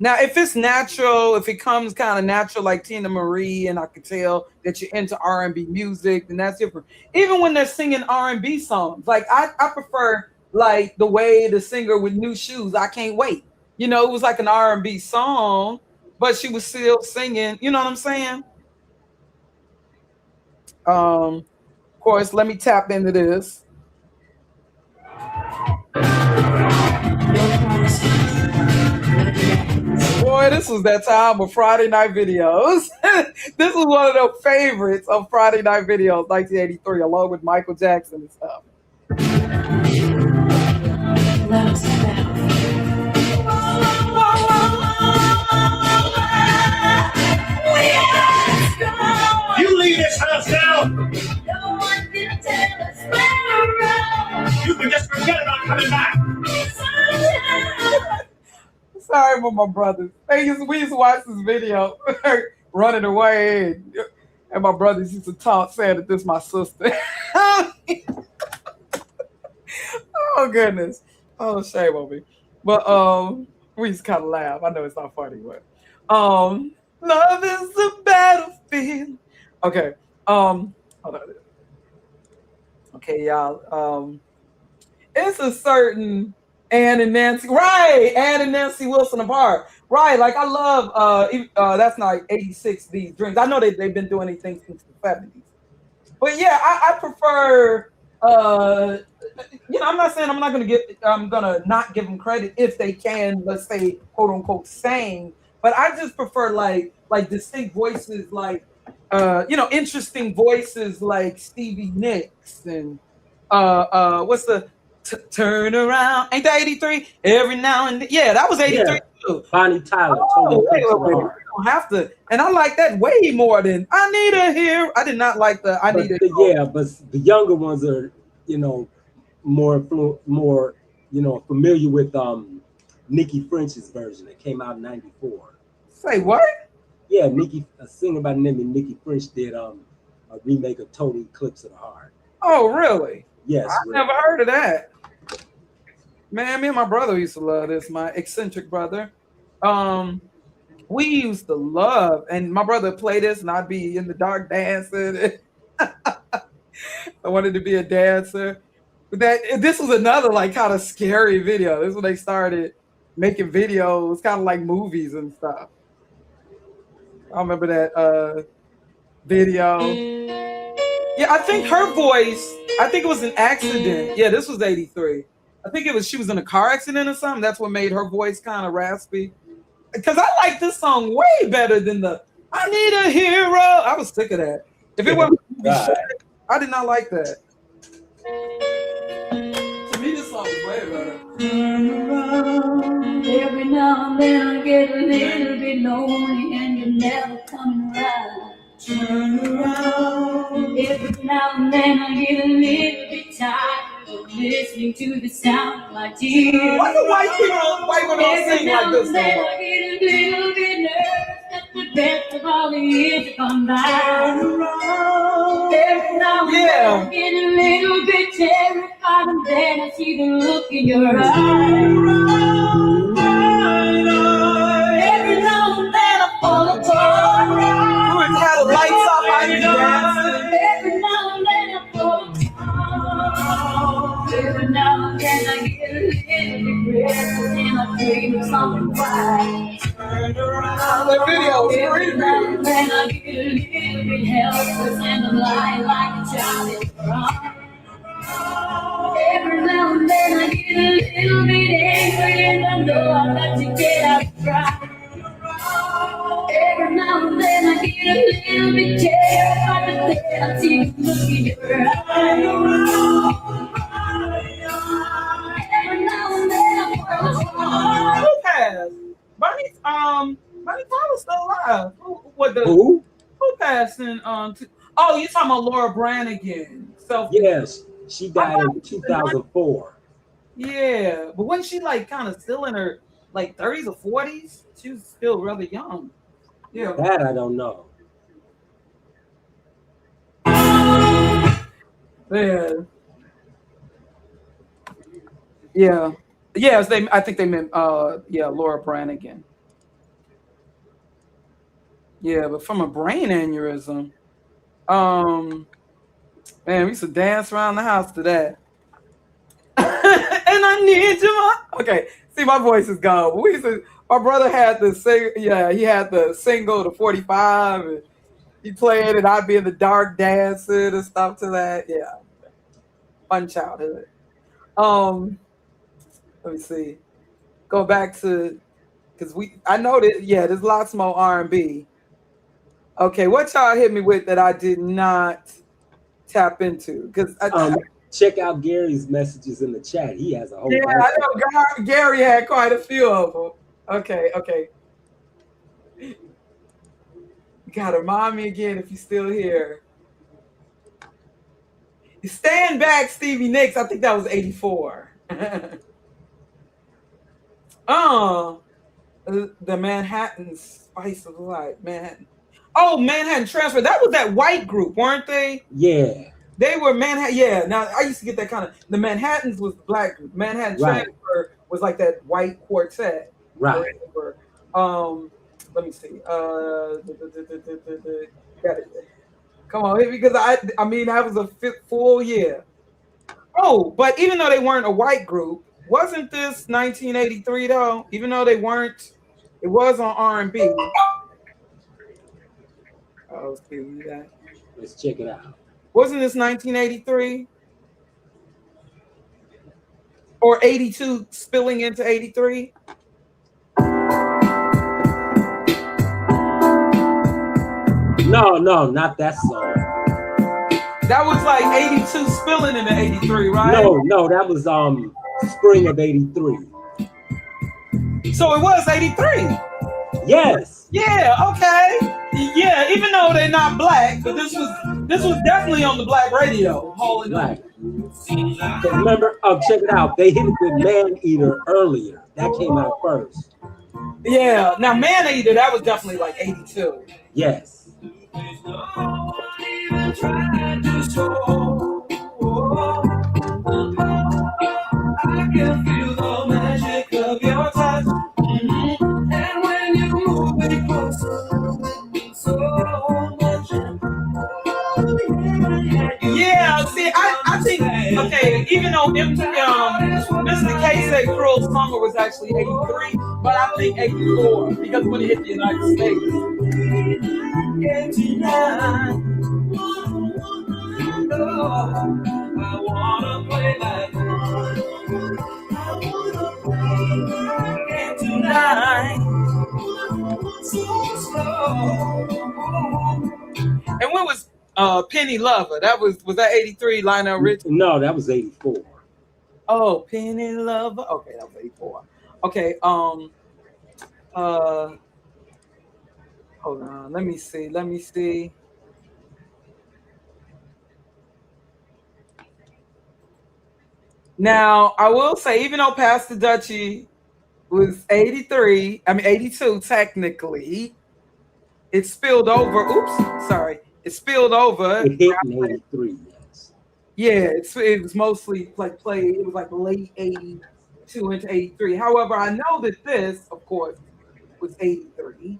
[SPEAKER 1] Now, if it's natural, if it comes kind of natural like Tina Marie, and I could tell that you're into R&B music, then that's different. Even when they're singing R&B songs, like I prefer like the way the singer with New Shoes, I Can't Wait. It was like an R&B song, but she was still singing. You know what I'm saying? Of course, let me tap into this. Boy, this was that time of Friday night videos. This was one of the favorites of Friday night videos, 1983, along with Michael Jackson and stuff.
[SPEAKER 9] You leave this house now. No one can tell us where we're. You can just forget about coming back.
[SPEAKER 1] Sorry for my brothers. We used to watch this video, running away, and my brothers used to talk, saying that this is my sister. Oh goodness. Oh, shame on me. But we just kind of laugh. I know it's not funny, but love is a battlefield. Okay. Hold on. Okay, y'all. It's a certain Ann and Nancy, right? Ann and Nancy Wilson of Heart, right? Like I love that's not 86. These dreams. I know they've been doing anything since the 70s, but yeah, I prefer. I'm not saying I'm gonna not give them credit if they can, let's say, quote unquote, sing, but I just prefer like distinct voices, like interesting voices like Stevie Nicks and what's the turn around? Ain't that 83? Every now and then. Yeah, that was 83 too.
[SPEAKER 7] Bonnie Tyler.
[SPEAKER 1] Wait, we don't have to. And I like that way more than I need a hero. I did not like the I need a hero.
[SPEAKER 7] Yeah, but the younger ones are, more familiar with Nikki French's version. It came out in '94.
[SPEAKER 1] Say what?
[SPEAKER 7] Yeah, a singer by the name of Nikki French did a remake of Total Eclipse of the Heart.
[SPEAKER 1] Oh, really?
[SPEAKER 7] Yes.
[SPEAKER 1] I never heard of that. Man, me and my brother used to love this. My eccentric brother. We used to love, and my brother would play this, and I'd be in the dark dancing. I wanted to be a dancer. But this was another like kind of scary video. This is when they started making videos, kind of like movies and stuff. I remember that video. Yeah, I think her voice, I think it was an accident. Yeah, this was 83. I think she was in a car accident or something. That's what made her voice kind of raspy. Because I like this song way better than the I Need a Hero. I was sick of that. If it wasn't I did not like that. To me, this song was way better.
[SPEAKER 8] Every now and then I get a little bit lonely and you're never coming around. Turn around. Every now and then I get a little bit tired of listening to the sound of my tears.
[SPEAKER 1] Why do white people don't sing like this no more?
[SPEAKER 8] I get a little bit nervous that the best of all the years have gone by. Every now and then I get a little bit terrified, and then I see the look in your eyes. Every now and then I fall apart.
[SPEAKER 1] Had the lights off, I be dancing.
[SPEAKER 8] Every now and then I fall apart. Every now and then I get a little bit restless and I dream of something bright.
[SPEAKER 1] That video was
[SPEAKER 8] Every
[SPEAKER 1] crazy.
[SPEAKER 8] now and then I get a little bit helpless and I'm lying like a child in the prom. Every now and then I get a little bit angry and I know I've got to get out and cry. Every now and then I get a little bit terrified, but then I see you look in your eyes. Every now and then I fall apart.
[SPEAKER 1] Who passed? Bonnie Tyler's still alive.
[SPEAKER 7] Who?
[SPEAKER 1] Who passed in oh, you talking about Laura Branigan?
[SPEAKER 7] Yes, she died in 2004.
[SPEAKER 1] Yeah, but wasn't she like kind of still in her like 30s or 40s? She was still rather young. Yeah.
[SPEAKER 7] That I don't know.
[SPEAKER 1] Yeah. Yeah. Yes, I think they meant Laura Branigan. Yeah, but from a brain aneurysm, man, we used to dance around the house to that. And I need you. Okay, see, my voice is gone. We used to, my brother had the he had the single, the 45, and he played, and I'd be in the dark dancing and stuff to that. Yeah, fun childhood. Um, let me see. Go back to because I know that there's lots more R&B. Okay, what y'all hit me with that I did not tap into? Because
[SPEAKER 7] check out Gary's messages in the chat. He has a whole
[SPEAKER 1] yeah,
[SPEAKER 7] bunch.
[SPEAKER 1] I know Gary had quite a few of them. Okay. You gotta remind me again if you're still here. Stand Back, Stevie Nicks. I think that was 84. The Manhattan Spice of Life. Manhattan. Oh, Manhattan Transfer. That was that white group, weren't they?
[SPEAKER 7] Yeah.
[SPEAKER 1] They were Manhattan. Yeah. Now I used to get that kind of. The Manhattans was the black group. Manhattan Transfer was like that white quartet.
[SPEAKER 7] Right.
[SPEAKER 1] Let me see. Come on, because I mean that was a full year. Oh, but even though they weren't a white group, wasn't this 1983 though? Even though they weren't, it was on R&B. Oh, see that.
[SPEAKER 7] Let's check it out.
[SPEAKER 1] Wasn't this 1983 or 82 spilling into 83?
[SPEAKER 7] No, not that song.
[SPEAKER 1] That was like 82 spilling into 83, right?
[SPEAKER 7] No, that was spring of 83.
[SPEAKER 1] So it was 83.
[SPEAKER 7] Yes.
[SPEAKER 1] Yeah, okay. Yeah, even though they're not black, but this was definitely on the black radio. Holy
[SPEAKER 7] right. Remember, check it out. They hit it with Man Eater earlier. That came out first.
[SPEAKER 1] Yeah. Now Man Eater, that was definitely like 82.
[SPEAKER 7] Yes.
[SPEAKER 8] I can feel the magic of your touch. Mm-hmm. And when you move me closer, so much.
[SPEAKER 1] Yeah, see, I think, okay, even though Mr. K said Cruel Summer was actually 83, but I think 84, because when it hit the United States. 89. I wanna play like tonight. So slow. And when was Penny Lover? That was that 83 Lionel Richie?
[SPEAKER 7] No, that was 84.
[SPEAKER 1] Oh, Penny Lover. Okay, that was 84. Okay, hold on. Let me see. Now, I will say, even though Pastor Dutchie was 83, I mean 82 technically, it spilled over. Oops, sorry. It spilled over.
[SPEAKER 7] It hit in 83, yes.
[SPEAKER 1] Yeah, it was mostly like played. It was like late 82 into 83. However, I know that this, of course, was 83.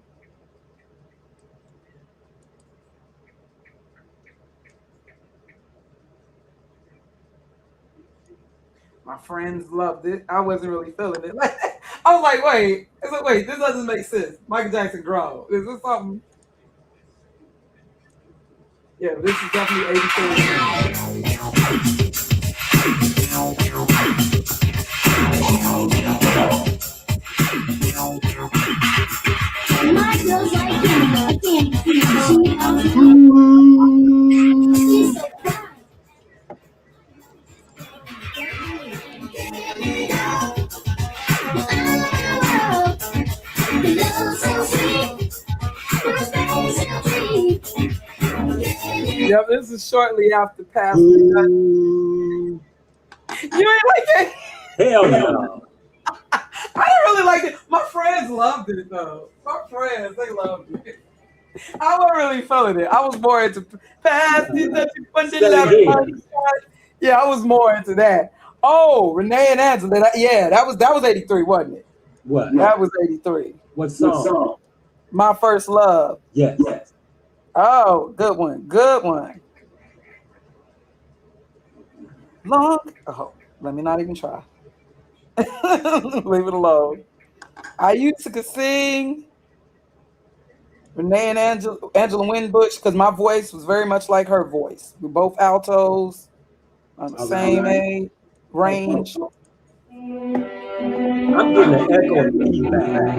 [SPEAKER 1] My friends loved it. I wasn't really feeling it. I was like, wait, this doesn't make sense. Michael Jackson grown. Is this something? Yeah, this is definitely 83.
[SPEAKER 3] My girl's like I can't see. She's so proud.
[SPEAKER 1] Yep, this is shortly after Pastor. You ain't like it?
[SPEAKER 7] Hell no.
[SPEAKER 1] I didn't really like it. My friends loved it though. My friends, they loved it. I wasn't really feeling it. I was more into past these that you put the
[SPEAKER 7] Same here.
[SPEAKER 1] Yeah, I was more into that. Oh, Renee and Angela. Yeah, that was 83, wasn't it?
[SPEAKER 7] What?
[SPEAKER 1] That was 83.
[SPEAKER 7] What song?
[SPEAKER 1] My First Love.
[SPEAKER 7] Yes.
[SPEAKER 1] Oh, good one. Good one. Long. Oh, let me not even try. Leave it alone. I used to sing Renee and Angela Winbush because my voice was very much like her voice. We're both altos on the same age range.
[SPEAKER 7] I'm getting an echo and feedback.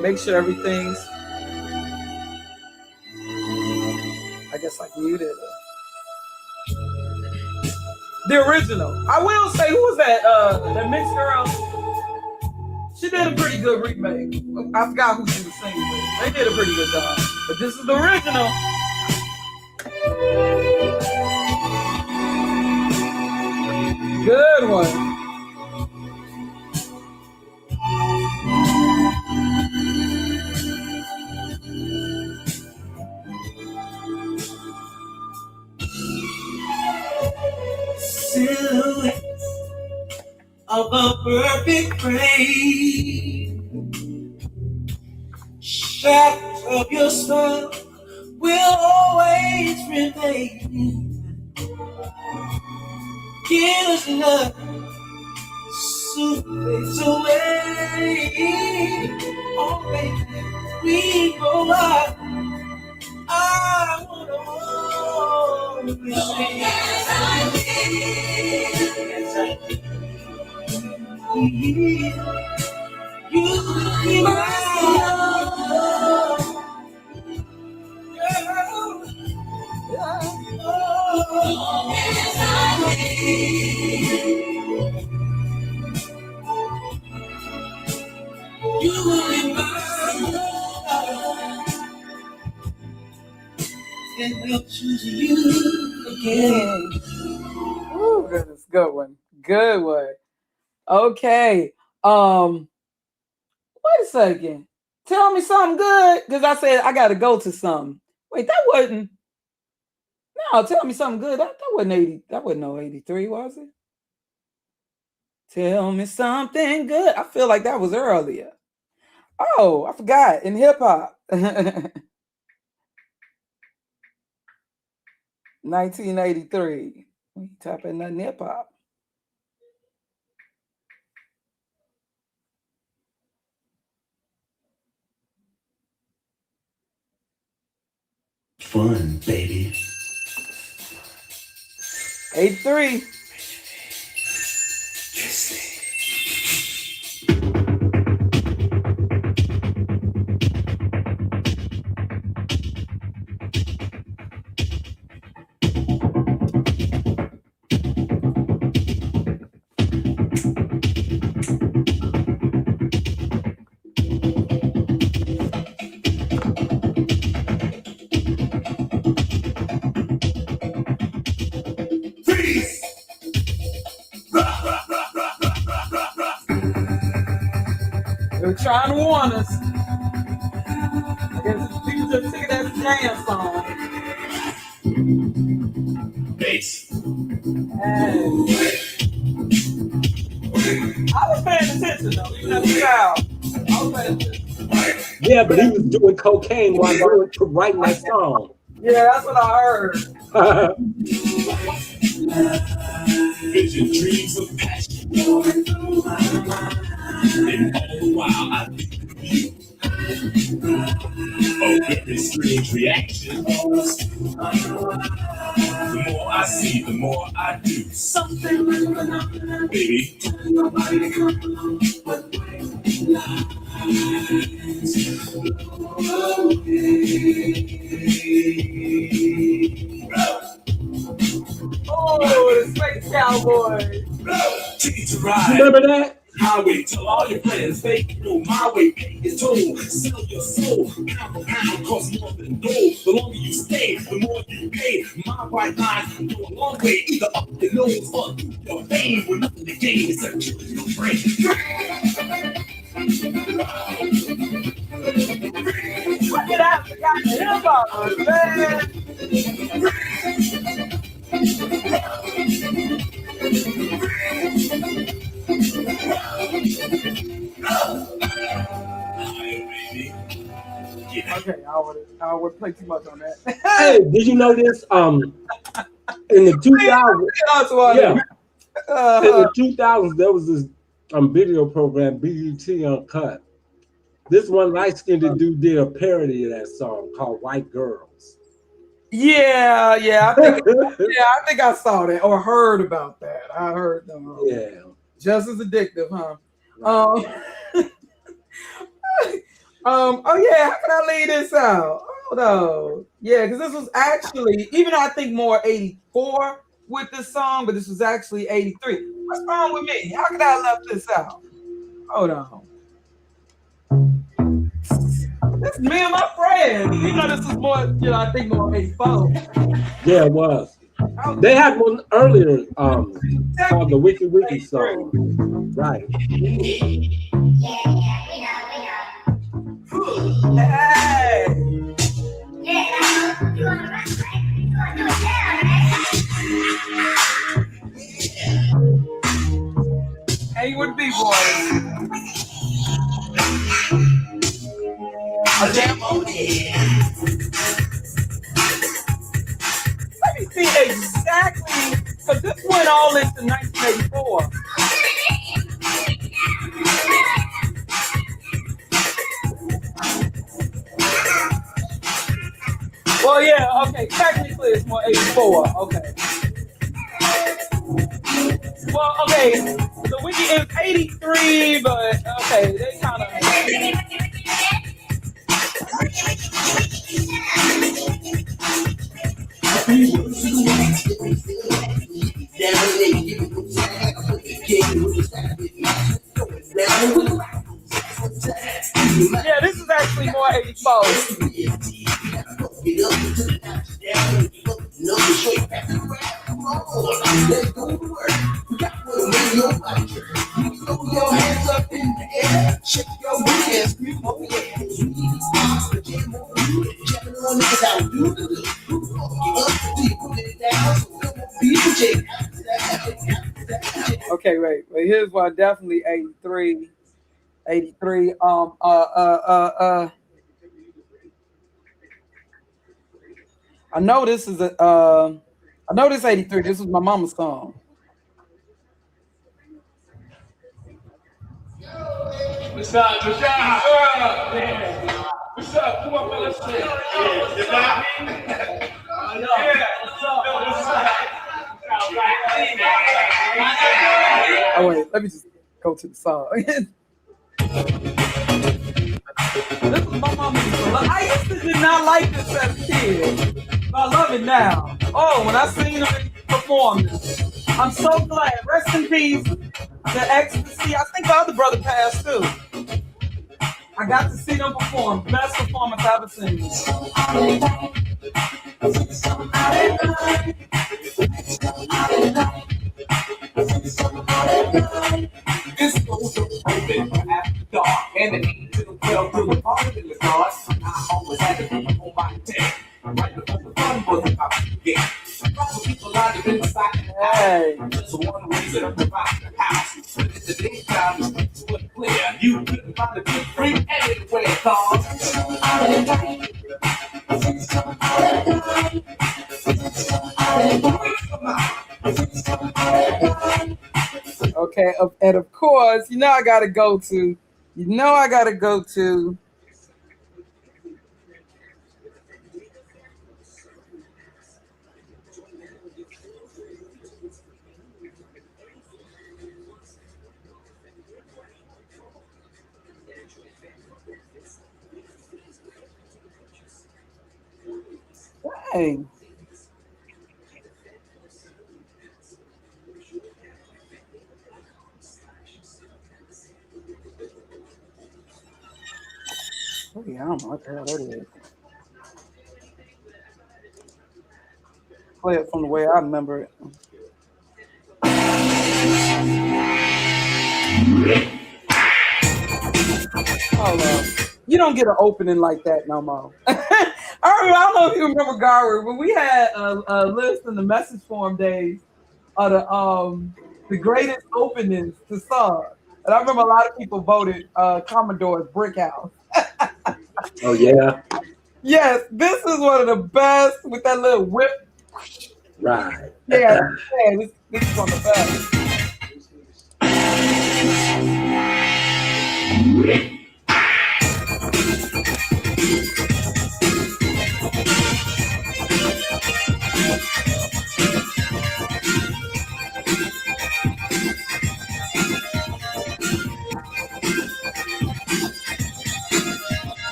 [SPEAKER 1] Make sure everything's, I guess, like muted. The original. I will say, who was that? That mixed girl. She did a pretty good remake. I forgot who she was singing with. They did a pretty good job. But this is the original. Good one.
[SPEAKER 8] Silhouette of a perfect frame, shadows of your smile will always remain. Killer's love soon fades away. Oh baby, we go out. I wanna hold you. Yes, I did. You be my love, girl. Oh, yes, I did. You will be my love, and I'll choose you again.
[SPEAKER 1] Ooh, goodness, good one. Good one. Okay. Wait a second. Tell me something good. Because I said I gotta go to something. Wait, that wasn't. No, tell me something good. That wasn't 80. That wasn't no 83, was it? Tell me something good. I feel like that was earlier. Oh, I forgot. In hip hop. 1983. We tap in nothing hip hop.
[SPEAKER 9] Fun, baby.
[SPEAKER 1] 83. They were trying to warn us. I guess people just took it as a dance song.
[SPEAKER 9] Bass.
[SPEAKER 1] I was paying attention though, even as a child. I was paying attention.
[SPEAKER 7] Yeah, but he was doing cocaine while writing that song.
[SPEAKER 1] Yeah, that's what I heard.
[SPEAKER 9] Vision, dreams of passion. And all the while I think of you. Oh, very strange reaction. The more I see, the more I do. Something baby.
[SPEAKER 1] Oh, the Space Cowboy.
[SPEAKER 9] Ticket to ride.
[SPEAKER 7] Remember that?
[SPEAKER 9] Highway, tell all your friends they know my way, pay your toll, sell your soul, pound for pound, cost more than gold. The longer you stay, the more you pay. My white line go a long way, either up your nose or through your vein. With nothing to gain, it's a kill in your brain.
[SPEAKER 1] Look at that, we got hip hop, man. Okay, I would play too much on that.
[SPEAKER 7] Hey, did you know this? In the 2000s, yeah, in the 2000s, there was this video program, BET Uncut. This one light-skinned dude did a parody of that song called "White Girls."
[SPEAKER 1] Yeah, I think I saw that or heard about that. I heard them.
[SPEAKER 7] Yeah,
[SPEAKER 1] just as addictive, huh? Right. Oh yeah, how can I leave this out? Hold on. Yeah, because this was actually, even though I think more 84 with this song, but this was actually 83. What's wrong with me? How could I have left this out? Hold on. This is me and my friend. You know, this was more, I think more 84.
[SPEAKER 7] Yeah, it was. They had one earlier called the Wiki Wiki song. Right.
[SPEAKER 1] Hey. Hey, you with B-boys. A jam on it. Let me see exactly, because this went all into 1984. Well, yeah, okay, technically it's more 84, okay. Well, okay, the wiki is 83, but okay, they kind of. Yeah, this is actually more 84. Your hands up in the air, shake your booty and scream, oh yeah. Okay, wait. Here's one. Definitely 83. 83. I know this is I know this 83. This was my mama's song.
[SPEAKER 10] What's up? What's up? What's up? Come on, man. Let's see. You got me? I know. What's up?
[SPEAKER 1] Oh, wait. Let me just go to the song. This was my mama's song. I used to did not like this as a kid. But I love it now. Oh, when I seen him perform this. I'm so glad. Rest in peace. The ecstasy. I think the other brother passed too. I got to see them perform. Best performance I've ever seen. This goes open after dark, and the angel fell through the party in the dark. I always had to be on my deck. Right before the fun was about to begin. People lined up inside the house. So one reason I'm about the house. But it's the daytime, it's what clear. You couldn't find a good freak anywhere, cause okay, and of course, I gotta go to. Dang. Oh, yeah, I don't know what the hell that is. Play it from the way I remember it. Hold on. You don't get an opening like that no more. I don't know if you remember Garwood when we had a list in the message form days of the greatest openings to songs. And I remember a lot of people voted Commodore's Brick House.
[SPEAKER 7] Oh yeah.
[SPEAKER 1] Yes, this is one of the best with that little whip.
[SPEAKER 7] Right.
[SPEAKER 1] Yeah, this is one of the best.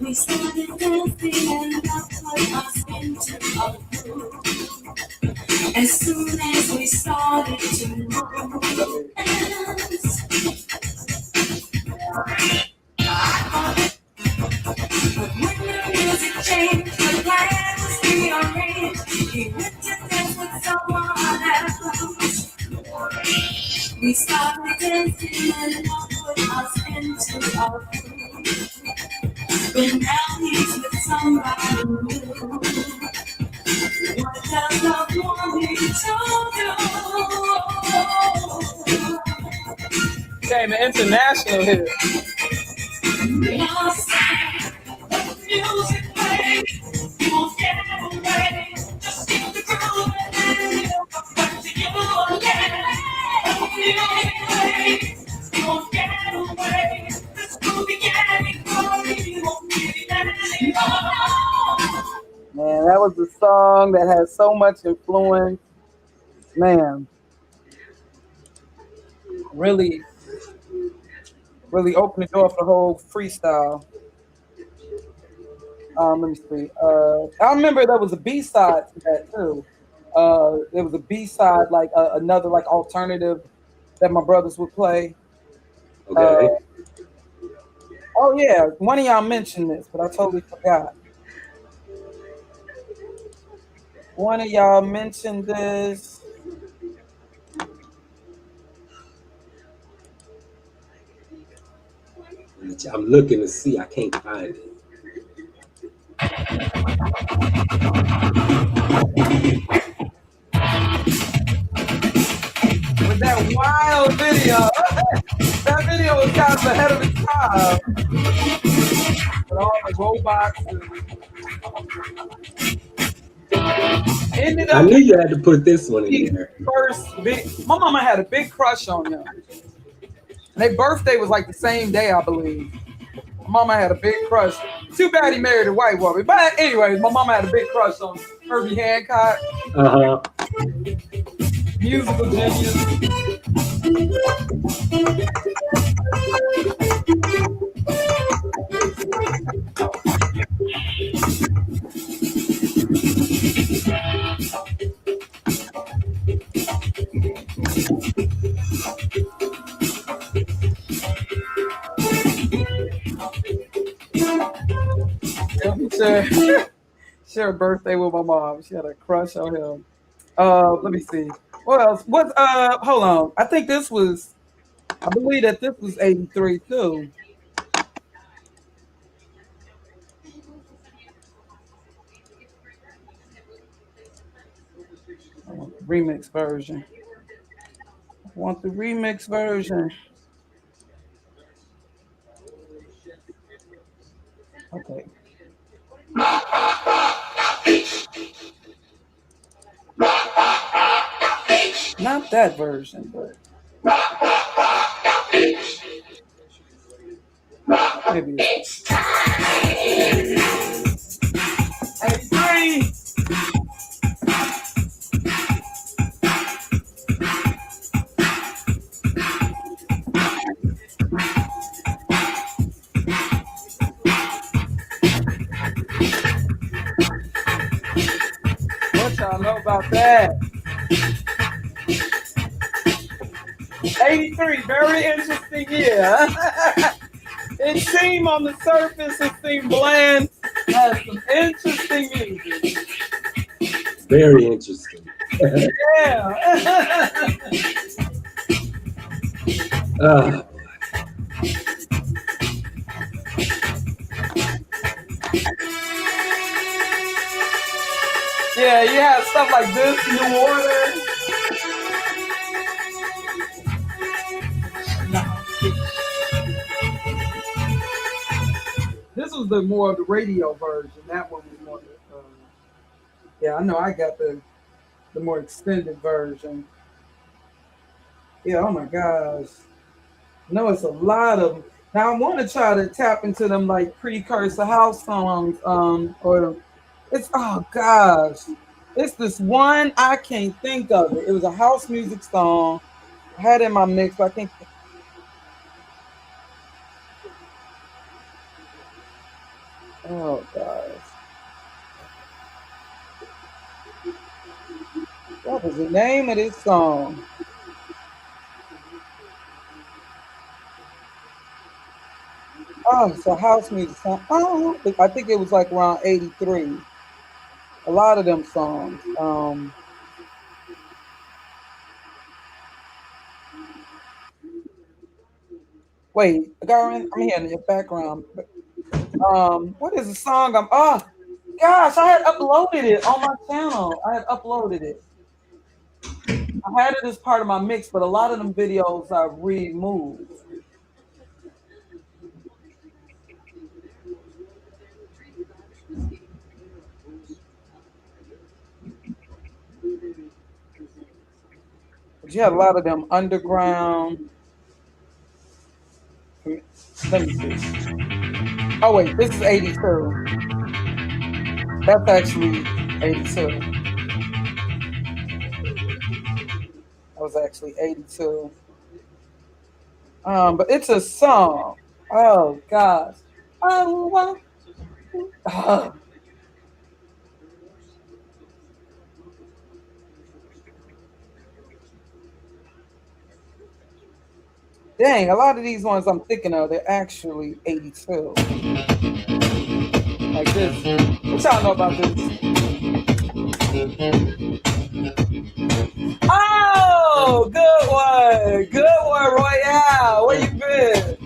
[SPEAKER 8] We started dancing and love put us into a groove. As soon as we started to move, but when the music changed, the plan was rearranged. He went to dance with someone else. We started dancing and love put us into a groove. But now he's with somebody new. What does love want me to do?
[SPEAKER 1] Became an international hit.
[SPEAKER 8] Lost the music plays. You won't get away. Just keep the groove and it'll come back to you again. The music plays. You won't get away. This groove began before you won't be letting go.
[SPEAKER 1] Man, that was a song that had so much influence. Man, really opened the door for the whole freestyle. Let me see. I remember there was a B-side to that too. There was a B-side, like another like alternative that my brothers would play.
[SPEAKER 7] Okay.
[SPEAKER 1] Oh yeah, one of y'all mentioned this, but I totally forgot. One of y'all mentioned this.
[SPEAKER 7] I'm looking to see. I can't find it.
[SPEAKER 1] With that wild video. That video was kind of ahead of its time. With all the robots.
[SPEAKER 7] I knew you had to put this one in there.
[SPEAKER 1] My mama had a big crush on him. And their birthday was like the same day, I believe. My mama had a big crush. Too bad he married a white woman. But anyways, my mama had a big crush on Herbie Hancock.
[SPEAKER 7] Uh-huh.
[SPEAKER 1] Musical genius. Share a birthday with my mom. She had a crush on him. Let me see. What else? Hold on. I think this was, I believe that this was 83 too. I want the remix version. I want the remix version. Okay. Not that version, but maybe it's 83. What y'all know about that? 83, very interesting year. It seemed on the surface, it seemed bland. Has some interesting music.
[SPEAKER 7] Very interesting. Uh,
[SPEAKER 1] Yeah, you have stuff like this, New Order. This was the more of the radio version. That one was more. Yeah, I know. I got the more extended version. Yeah. Oh my gosh. No, it's a lot of them. Now I want to try to tap into them like precursor house songs. It's oh gosh. It's this one I can't think of it. It was a house music song. I had it in my mix, but I think. Oh gosh. What was the name of this song? Oh, it's a house music song. Oh, I think it was like around 83. A lot of them songs. Wait, I'm hearing in the background. What is the song? Oh gosh, I had uploaded it on my channel. I had uploaded it. I had it as part of my mix, but a lot of them videos I removed. But you had a lot of them underground. Let me see. Oh wait, this is 82. That's actually 82. That was actually 82. But it's a song. Oh gosh. Oh. Dang, a lot of these ones I'm thinking of, they're actually 82. Like this. What y'all know about this? Oh, good one. Good one, Royale. Where you been?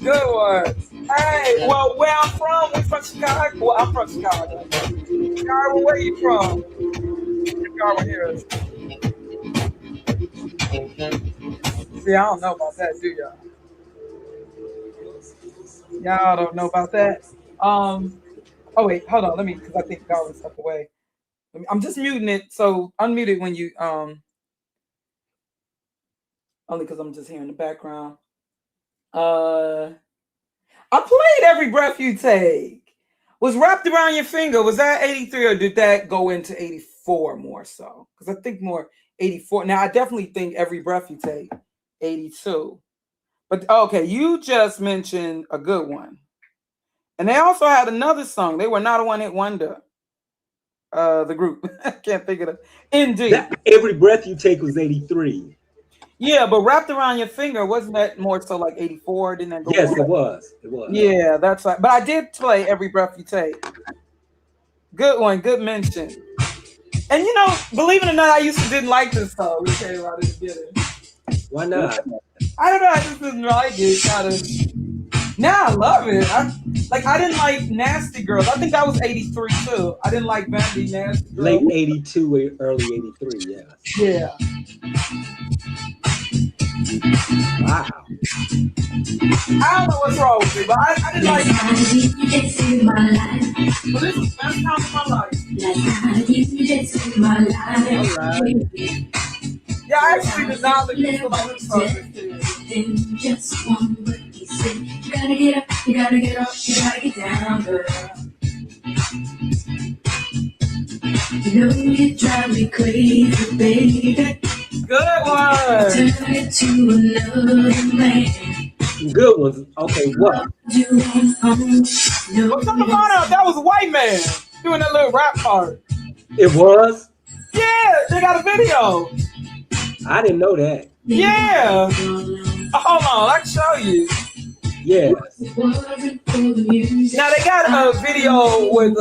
[SPEAKER 1] Good one. Hey, well, where I'm from, we from Chicago. Well, I'm from Chicago. Chicago, where you from? Chicago here. See, I don't know about that, do y'all? Y'all don't know about that. Oh wait, hold on. Let me, because I think Darwin stepped away. I'm just muting it, so unmute it when you only because I'm just hearing the background. I played Every Breath You Take. Was Wrapped Around Your Finger. Was that 83 or did that go into 84 more so? Because I think more 84. Now I definitely think Every Breath You Take, 82. But okay, you just mentioned a good one. And they also had another song. They were not a one-hit wonder. The group. I can't think of it. Indeed.
[SPEAKER 7] Every Breath You Take was 83.
[SPEAKER 1] Yeah, but Wrapped Around Your Finger, wasn't that more so like 84? Didn't that go?
[SPEAKER 7] Yes, it was. It was.
[SPEAKER 1] Yeah, that's right. But I did play Every Breath You Take. Good one. Good mention. And you know, believe it or not, I used to didn't like this song. We came out together.
[SPEAKER 7] Why not?
[SPEAKER 1] I don't know. I just didn't like it. Now I love it. I didn't like Nasty Girls. I think that was 83 too. I didn't like Vanity Nasty Girls.
[SPEAKER 7] Late 82, early 83, yeah.
[SPEAKER 1] Yeah.
[SPEAKER 7] Wow.
[SPEAKER 1] I don't know what's wrong with me, but I didn't like it. But this was the best time of my life. All right. Yeah, I actually did not listen to my lips on this.
[SPEAKER 8] Just one word he said, you gotta get up, you gotta get up, you gotta get down, girl. You know you drive me crazy, baby.
[SPEAKER 1] Good one.
[SPEAKER 8] Turn it to another man.
[SPEAKER 7] Good ones. Okay, what?
[SPEAKER 1] What's up about that was a white man doing that little rap part.
[SPEAKER 7] It was?
[SPEAKER 1] Yeah, they got a video.
[SPEAKER 7] I didn't know that.
[SPEAKER 1] Yeah. Hold on, I can show you.
[SPEAKER 7] Yeah.
[SPEAKER 1] Now they got a video with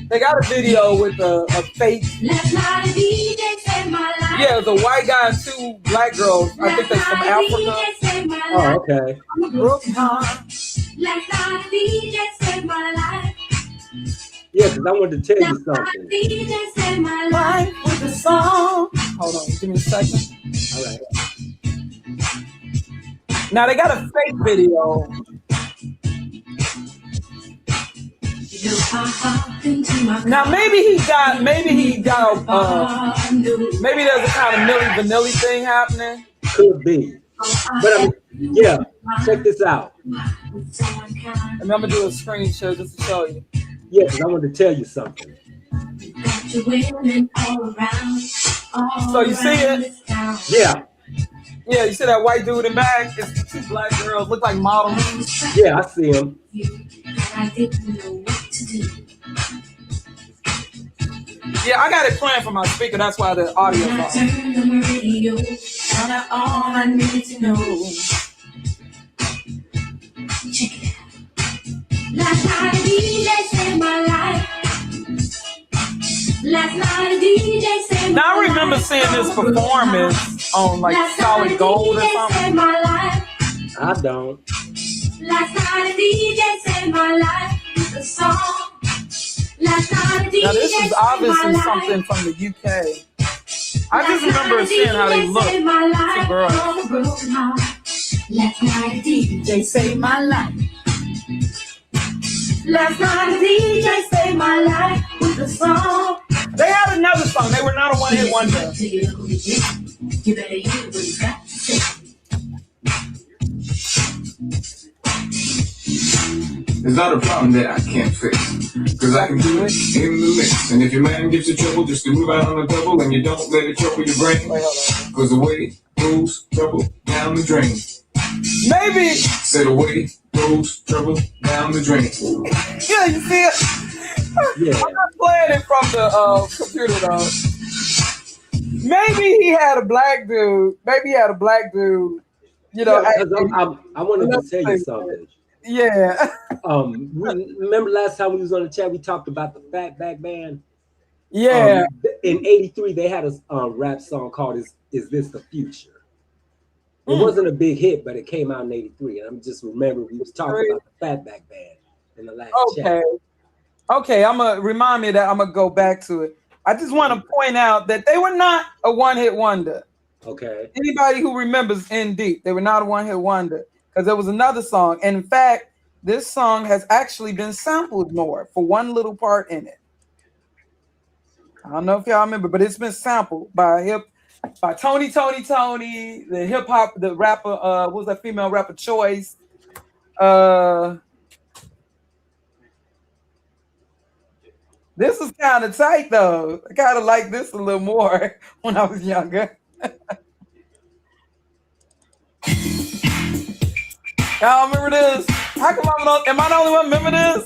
[SPEAKER 1] They got a video with a fake.
[SPEAKER 3] Last night a DJ saved my life.
[SPEAKER 1] Yeah, it was a white guy and two black girls. I think they're from Africa.
[SPEAKER 7] Oh, okay.
[SPEAKER 3] Last night a DJ saved my life.
[SPEAKER 7] Yeah, because I wanted to tell you something.
[SPEAKER 3] DJ saved my life with a song.
[SPEAKER 1] Hold on, give me a second.
[SPEAKER 7] All right.
[SPEAKER 1] Now they got a fake video. Now maybe he got maybe there's a kind of Milli Vanilli thing happening.
[SPEAKER 7] Could be. But I mean, yeah, check this out.
[SPEAKER 1] I mean, I'm gonna do a screen share just to show you.
[SPEAKER 7] Yeah, because I wanted to tell you something.
[SPEAKER 1] So you see it?
[SPEAKER 7] Yeah.
[SPEAKER 1] Yeah, you see that white dude in back? It's two black girls, look like models.
[SPEAKER 7] Yeah, I see him.
[SPEAKER 1] Yeah, I got it playing from my speaker. That's why the audio is off.
[SPEAKER 3] All I need to know. Check it out. Last night a DJ saved my life. Last night a DJ saved my life.
[SPEAKER 1] Now I remember seeing this performance on like Solid Gold or something.
[SPEAKER 7] I don't.
[SPEAKER 3] Last night a DJ saved my life with a song. Last night a DJ
[SPEAKER 1] Now this is obviously
[SPEAKER 3] saved my
[SPEAKER 1] something from the UK. I just remember seeing how they look. Two girls.
[SPEAKER 3] Last night a DJ saved my life. Last night a DJ saved my life with a song.
[SPEAKER 1] They had another song. They were not a one-hit wonder.
[SPEAKER 3] You better hear what he's got to say.
[SPEAKER 9] There's not a problem that I can't fix, cause I can do it in the mix. And if your man gives you trouble, just to move out on the double, and you don't let it trouble your brain, cause the way goes trouble down the drain.
[SPEAKER 1] Maybe.
[SPEAKER 9] Say the way goes trouble down the drain.
[SPEAKER 1] Yeah, you see it?
[SPEAKER 7] Yeah.
[SPEAKER 1] I'm not playing it from the computer though. Maybe he had a black dude. You know,
[SPEAKER 7] Yeah, I wanted to tell you something.
[SPEAKER 1] Yeah.
[SPEAKER 7] Remember last time we was on the chat, we talked about the Fatback Band.
[SPEAKER 1] Yeah.
[SPEAKER 7] In '83, they had a rap song called "Is This the Future?" It wasn't a big hit, but it came out in '83, and I'm just remembering we was talking about the Fatback Band in the last chat.
[SPEAKER 1] Okay, I'm gonna remind me that I'm gonna go back to it. I just want to point out that they were not a one-hit wonder.
[SPEAKER 7] Okay.
[SPEAKER 1] Anybody who remembers In Deep, they were not a one-hit wonder because there was another song. And in fact, this song has actually been sampled more for one little part in it. I don't know if y'all remember, but it's been sampled by Tony, the hip hop, the rapper, what was that female rapper Choice? This is kind of tight though. I kind of like this a little more when I was younger. Y'all remember this? How come am I the only one remember this?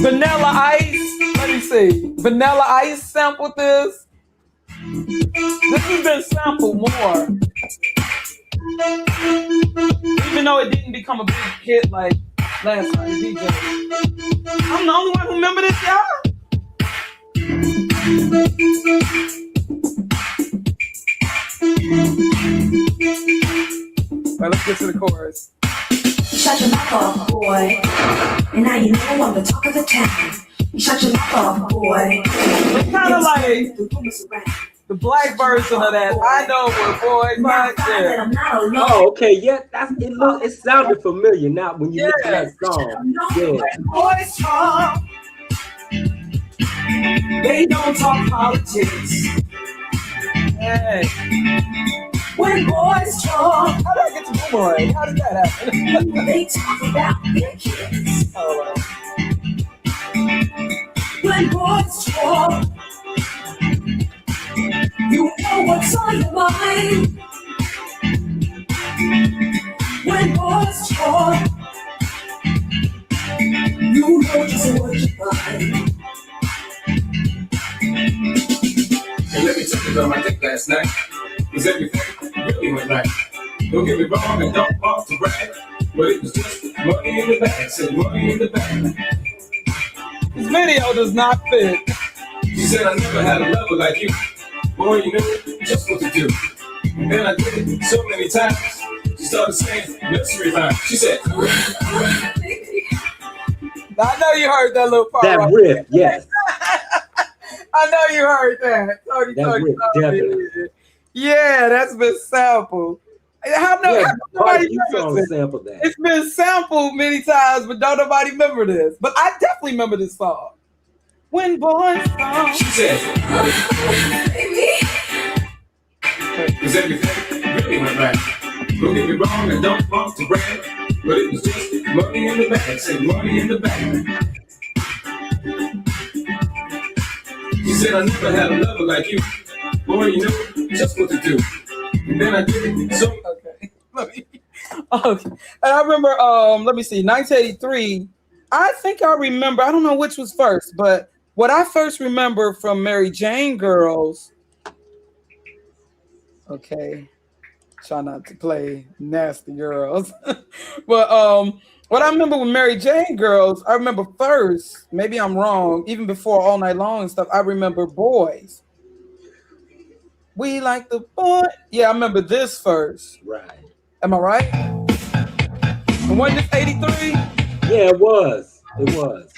[SPEAKER 1] Vanilla Ice. Let me see. Vanilla Ice sampled this. This has been sampled more. Even though it didn't become a big hit like last time DJ. I'm the only one who remember this, y'all. All right, let's get to the chorus.
[SPEAKER 3] Shut your mouth off, boy. And now you know I'm the talk of the town. Shut your mouth off, boy.
[SPEAKER 1] It's kind of like the black version of that. I know what boys like. Yeah.
[SPEAKER 7] Oh, okay, yeah. It sounded familiar now when you listen to that song. Yeah.
[SPEAKER 3] Boys talk. They don't talk politics.
[SPEAKER 1] Hey.
[SPEAKER 3] When boys talk,
[SPEAKER 1] how did I get to Boomerang? How did that happen?
[SPEAKER 3] They talk about their kids.
[SPEAKER 1] Oh,
[SPEAKER 3] when boys talk, you know what's on your mind. When boys talk, you know just what you find.
[SPEAKER 9] Hey, let me tell you about my day last night. Cause everything really went right. Don't get me wrong and don't want to brag.
[SPEAKER 10] but it was just money in the bag. Said money in the bag.
[SPEAKER 1] This video does not fit.
[SPEAKER 10] She said I never had a lover like you. Boy, you know just what to do. And then I did it so many times. She started saying nursery rhyme. She said,
[SPEAKER 1] I know you heard that little part.
[SPEAKER 7] That
[SPEAKER 1] right
[SPEAKER 7] riff,
[SPEAKER 1] there.
[SPEAKER 7] yes.
[SPEAKER 1] I know you heard that.
[SPEAKER 7] That riff, definitely.
[SPEAKER 1] Yeah, that's been sampled. How nobody remembers it?
[SPEAKER 7] Sample that.
[SPEAKER 1] It's been sampled many times, but don't nobody remember this. But I definitely remember this song. When boys song.
[SPEAKER 10] She said, cause everything really went right. Don't get me wrong, I don't want to brag, but it was just money in the bag. Said money in the bag. She said I never had a lover like you. Boy, you know just what to do. And then I did it so.
[SPEAKER 1] Okay. And I remember, let me see, 1983. I think I remember, I don't know which was first, but what I first remember from Mary Jane Girls. Okay. Try not to play Nasty Girls. But what I remember with Mary Jane Girls, I remember first, maybe I'm wrong, even before All Night Long and stuff, I remember Boys. We like the boy. Yeah, I remember this first.
[SPEAKER 7] Right.
[SPEAKER 1] Am I right? And wasn't this 83?
[SPEAKER 7] Yeah, it was. It was.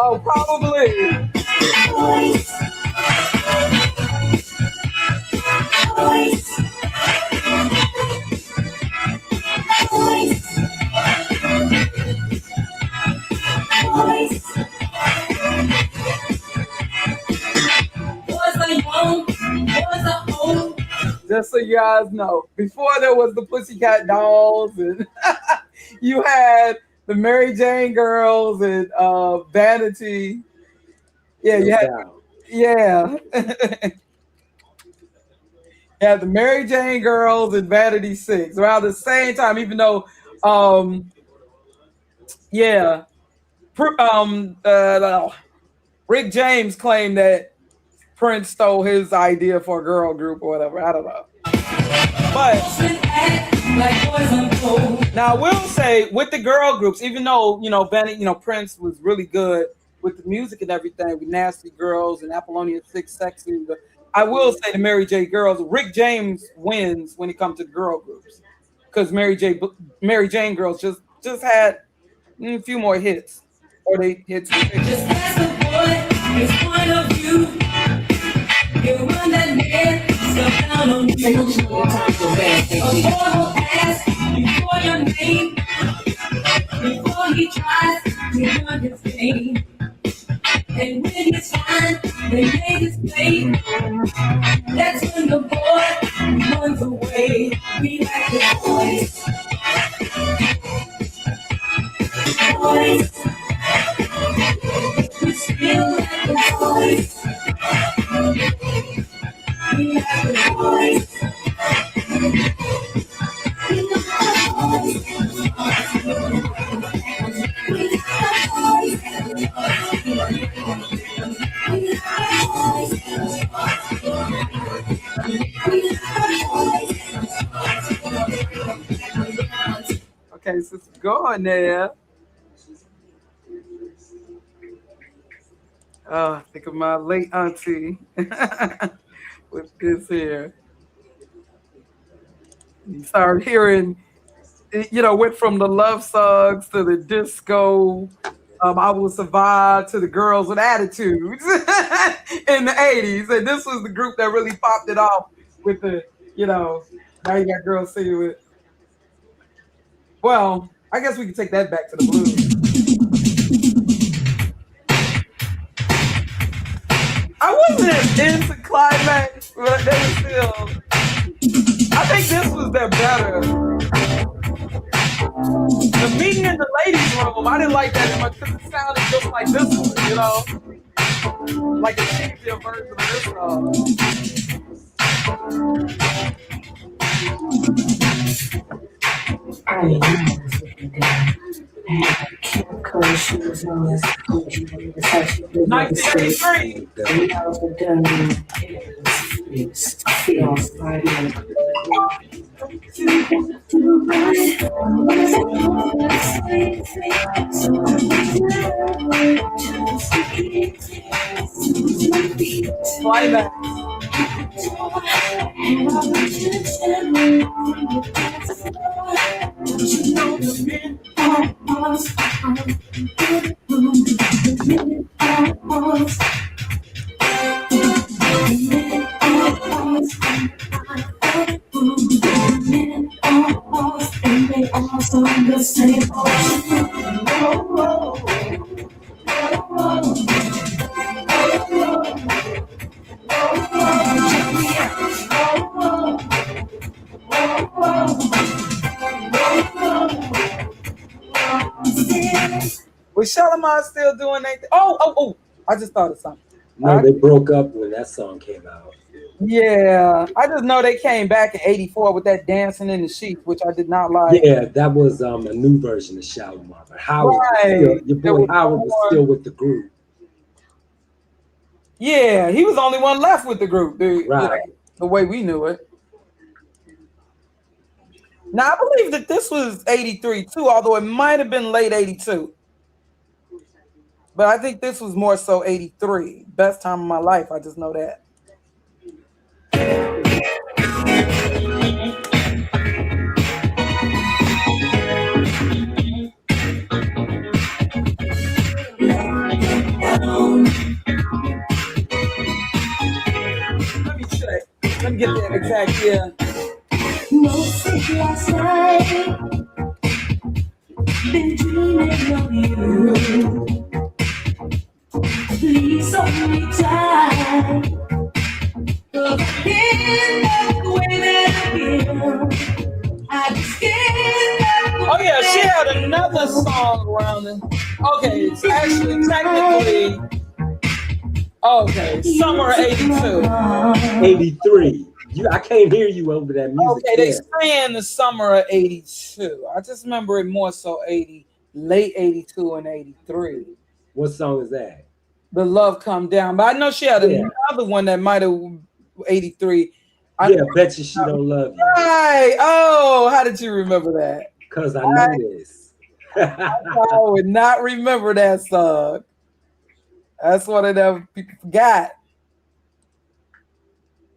[SPEAKER 1] Oh, probably. Just so you guys know, before there was the Pussycat Dolls, and you had the Mary Jane Girls and Vanity. Yeah, you had, yeah. Yeah, the Mary Jane Girls and Vanity 6 around the same time, even though, yeah, Rick James claimed that Prince stole his idea for a girl group or whatever. I don't know. But now I will say with the girl groups, even though Prince was really good with the music and everything, with Nasty Girls and Apollonia 6 Sexy, but I will say the Mary J. Girls, Rick James wins when it comes to girl groups, because Mary Jane Girls just had a few more hits, or they hits. Just as a boy, his point of view. You run that man, step down on you. A boy will ask before your name, before he tries to run his game. And when he's fine, they make his play. That's when the boy runs away. We like the boys. Boys. We still like the boys. We like the boys. We like the boys. Okay, so it's going there. Oh, think of my late auntie with this here. You start hearing, went from the love songs to the disco. I Will Survive to the Girls with Attitudes in the 80s. And this was the group that really popped it off with the, now you got girls singing with. Well, I guess we can take that back to the blues. I wasn't as into Climax, but they were still. I think this was their better. The Meeting in the Ladies Room, I didn't like that as much because it sounded just like this one, like a cheaper version of this song.
[SPEAKER 8] Shoes on,
[SPEAKER 1] 1983. Climax. Was Shalimar still doing that? Oh! I just thought of something.
[SPEAKER 7] No, they broke up when that song came out.
[SPEAKER 1] Yeah, I just know they came back in '84 with that "Dancing in the Sheets," which I did not like.
[SPEAKER 7] Yeah, that was a new version of Shalimar. But Howard, your boy Howard was still with the group.
[SPEAKER 1] Yeah, he was the only one left with the group,
[SPEAKER 7] right?
[SPEAKER 1] The way we knew it. Now I believe that this was '83 too, although it might have been late '82. But I think this was more so '83. Best time of my life. I just know that. Let me check. Let me get that exact year.
[SPEAKER 8] No sleep last night. Been dreaming of you. Please hold me tight. Cause I can't love the way that I feel. I just can't love.
[SPEAKER 1] Oh yeah, she had another song around it. Okay, it's actually technically summer '82.
[SPEAKER 7] 83. I can't hear you over that music.
[SPEAKER 1] Okay, they saying the summer of '82. I just remember it more so late '82 and '83.
[SPEAKER 7] What song is that?
[SPEAKER 1] The Love Come Down. But I know she had another one that might have '83.
[SPEAKER 7] Bet you she don't love you.
[SPEAKER 1] Right. Oh, how did you remember that?
[SPEAKER 7] Because I know this.
[SPEAKER 1] I would not remember that song. That's one of them people forgot.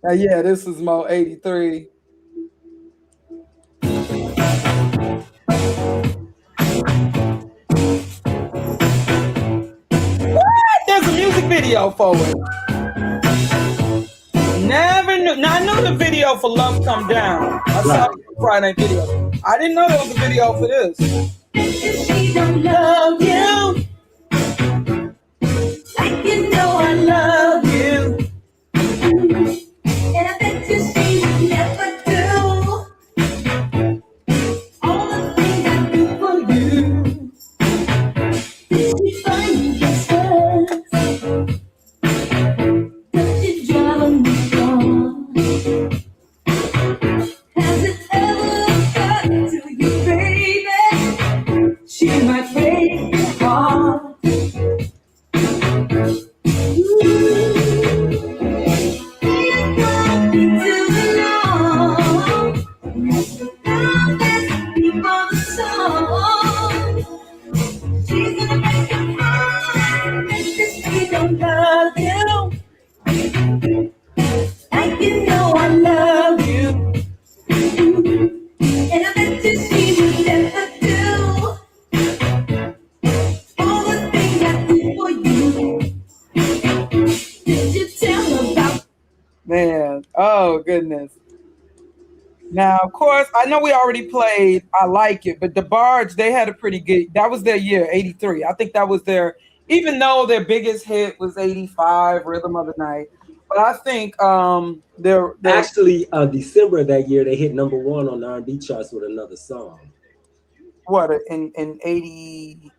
[SPEAKER 1] Now, yeah, this is more '83. There's a music video for it. Never knew. Now I knew the video for "Love Come Down." I saw the Friday Night video. I didn't know there was a video for this.
[SPEAKER 8] She don't love you. Like you know I love you. And I bet you she would never do all the things I do for you. Did she find you just first? Does she drive me wrong? Has it ever gotten to you, baby? She might break your heart.
[SPEAKER 1] Man, oh goodness. Now, of course, I know we already played I Like It, but the Barge, they had a pretty good, that was their year, '83. I think that was their, even though their biggest hit was '85, Rhythm of the Night. But I think they're
[SPEAKER 7] actually December of that year, they hit #1 on the R&B charts with another song.
[SPEAKER 1] What, in 80?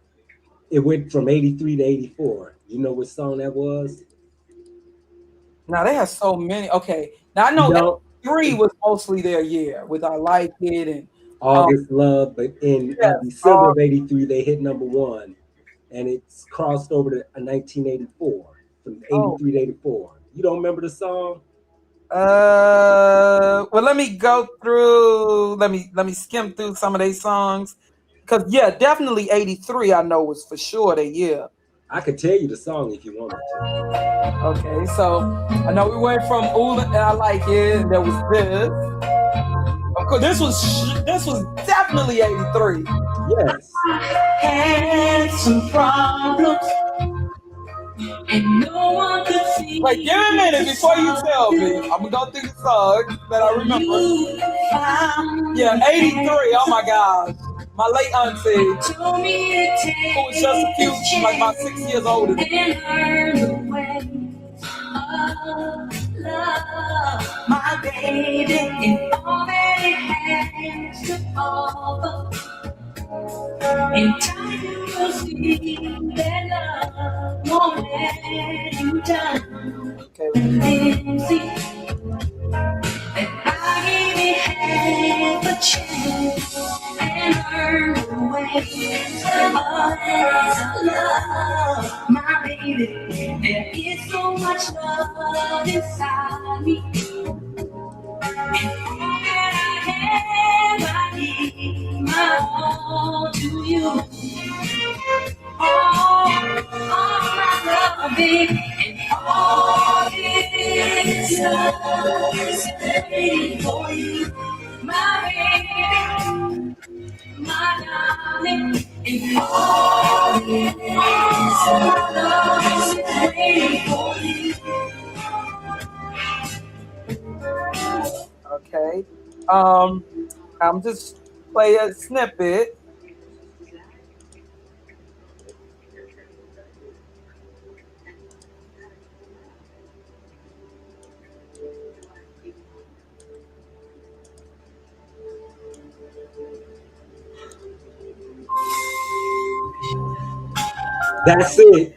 [SPEAKER 7] It went from '83 to '84. You know what song that was?
[SPEAKER 1] Now they have so many. Okay, now I know
[SPEAKER 7] No,
[SPEAKER 1] 3 was mostly their year with I Like It and
[SPEAKER 7] August Love, but in
[SPEAKER 1] yes,
[SPEAKER 7] December of '83 they hit #1, and it's crossed over to 1984 from
[SPEAKER 1] oh.
[SPEAKER 7] '83 to '84. You don't remember the song?
[SPEAKER 1] Well, let me go through. Let me skim through some of these songs, because yeah, definitely '83. I know was for sure the year.
[SPEAKER 7] I could tell you the song if you want me to.
[SPEAKER 1] Okay, so I know we went from Ooh and I Like It, and there was this. Of course, this was definitely '83.
[SPEAKER 7] Yes.
[SPEAKER 8] Had some problems, and no one could see.
[SPEAKER 1] Wait, give me a minute before you tell me. I'm gonna go through the songs that I remember. Yeah, '83. Oh my God, my late auntie, who was just a few, like about 6 years older than me.
[SPEAKER 8] My baby, and all that it has to offer. In time you will see that love won't let you down. And see that I really have a chance and earn the ways of love. My baby, there is so much love inside me. And all that I have, I give my all to you. All my love, baby, and all this love is waiting for you. My baby, my darling, and all this love is waiting for you.
[SPEAKER 1] Okay, I'm just play a snippet.
[SPEAKER 7] That's it.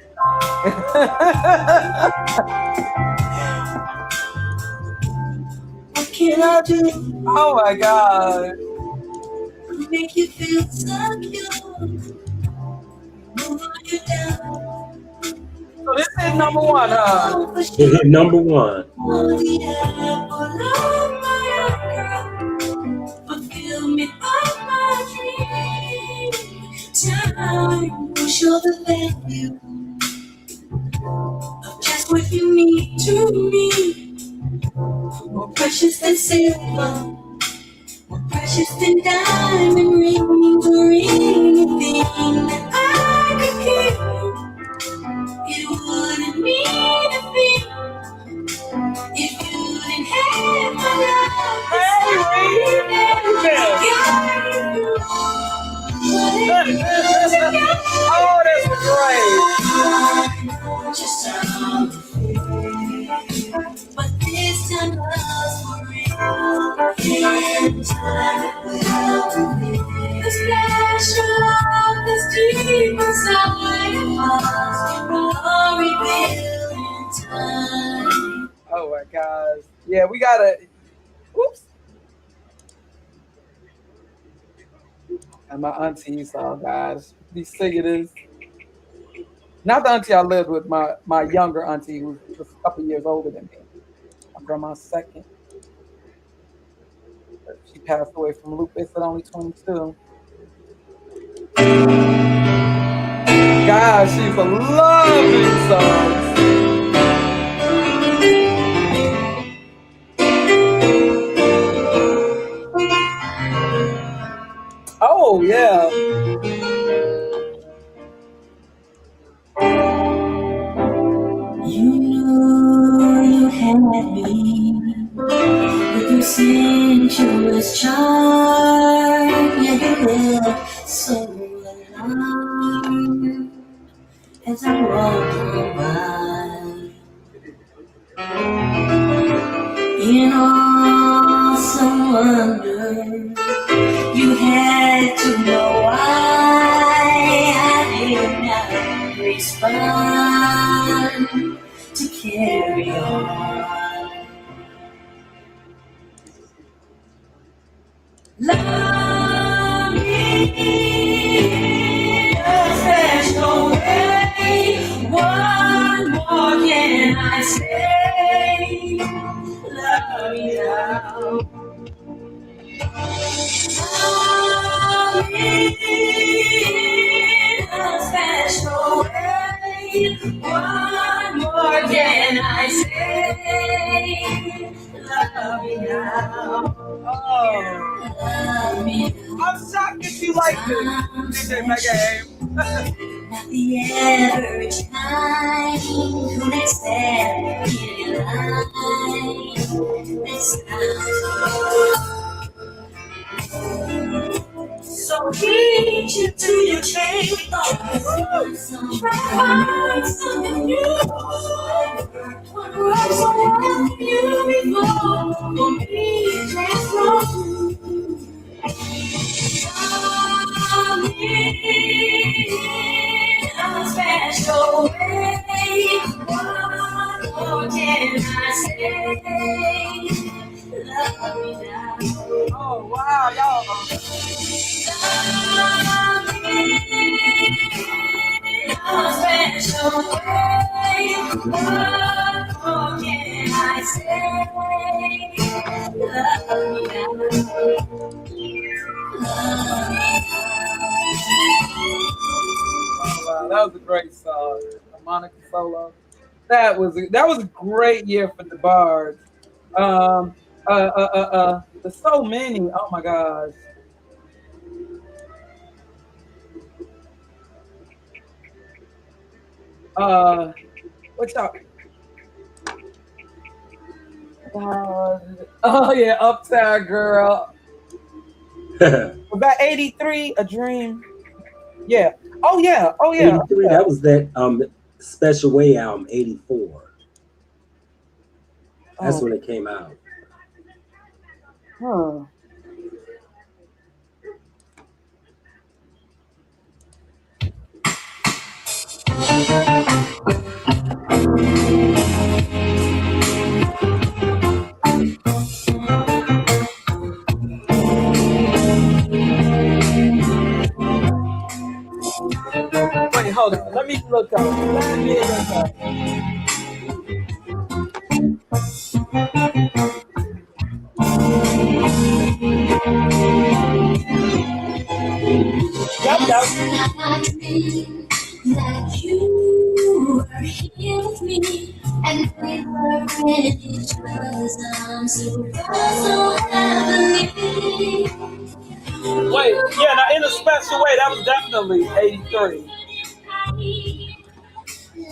[SPEAKER 8] What can I do?
[SPEAKER 1] Oh my God.
[SPEAKER 8] Make you feel secure. Move you down.
[SPEAKER 1] So this is #1, huh?
[SPEAKER 7] It hit #1.
[SPEAKER 8] Oh, yeah, all of my girl. Fulfill me all my dreams. Time will show the value of just what you mean to me. More precious than silver, more precious than diamond rings or anything that I could keep. It wouldn't mean a thing if you didn't have my love.
[SPEAKER 1] Oh, that's great.
[SPEAKER 8] Just but this time love's for real. And time will be the special love that's deep inside of us. Will reveal in time.
[SPEAKER 1] Oh my gosh. Yeah, we gotta. Oops. And my aunties, oh gosh, be singing this. Not the auntie I lived with, my younger auntie, who was a couple years older than me. My grandma's second. She passed away from lupus at only 22. Gosh, she's a loving songs. Oh yeah.
[SPEAKER 8] You knew you had me with your sensuous charm. Yeah, you look so alive as I walk by. In awesome wonder, you had to know why I did not respond to carry on. a special way. One more can I say? Love me now. Love me in a special way. One more can I say? Love me now.
[SPEAKER 1] Oh,
[SPEAKER 8] Love me now.
[SPEAKER 1] I'm shocked that you like this. DJ Mega.
[SPEAKER 8] Not the average kind who they stand in line. This time. So reach into your chamber. Try to find something new. What was so wrong for you before? For me, just wrong. Love me in a special way. What more can I say? Love me now.
[SPEAKER 1] Oh, wow, y'all.
[SPEAKER 8] Love me in a special way. What more can I say? Love me now.
[SPEAKER 1] Wow, that was a great song. Monica solo. That was a great year for the Bards. There's so many. Oh my gosh. What's up? Oh yeah, Uptown Girl. Was that 83? A Dream? Yeah. Oh yeah. Oh yeah.
[SPEAKER 7] 83, that was that Special Way album, 84. That's when it came out.
[SPEAKER 1] Huh. Wait, hold on. Let me look up. Let me look up. Yep.
[SPEAKER 8] That you were here with me, and we were in each other's arms, so heavenly.
[SPEAKER 1] Wait, yeah, now in a special way, that was definitely 83.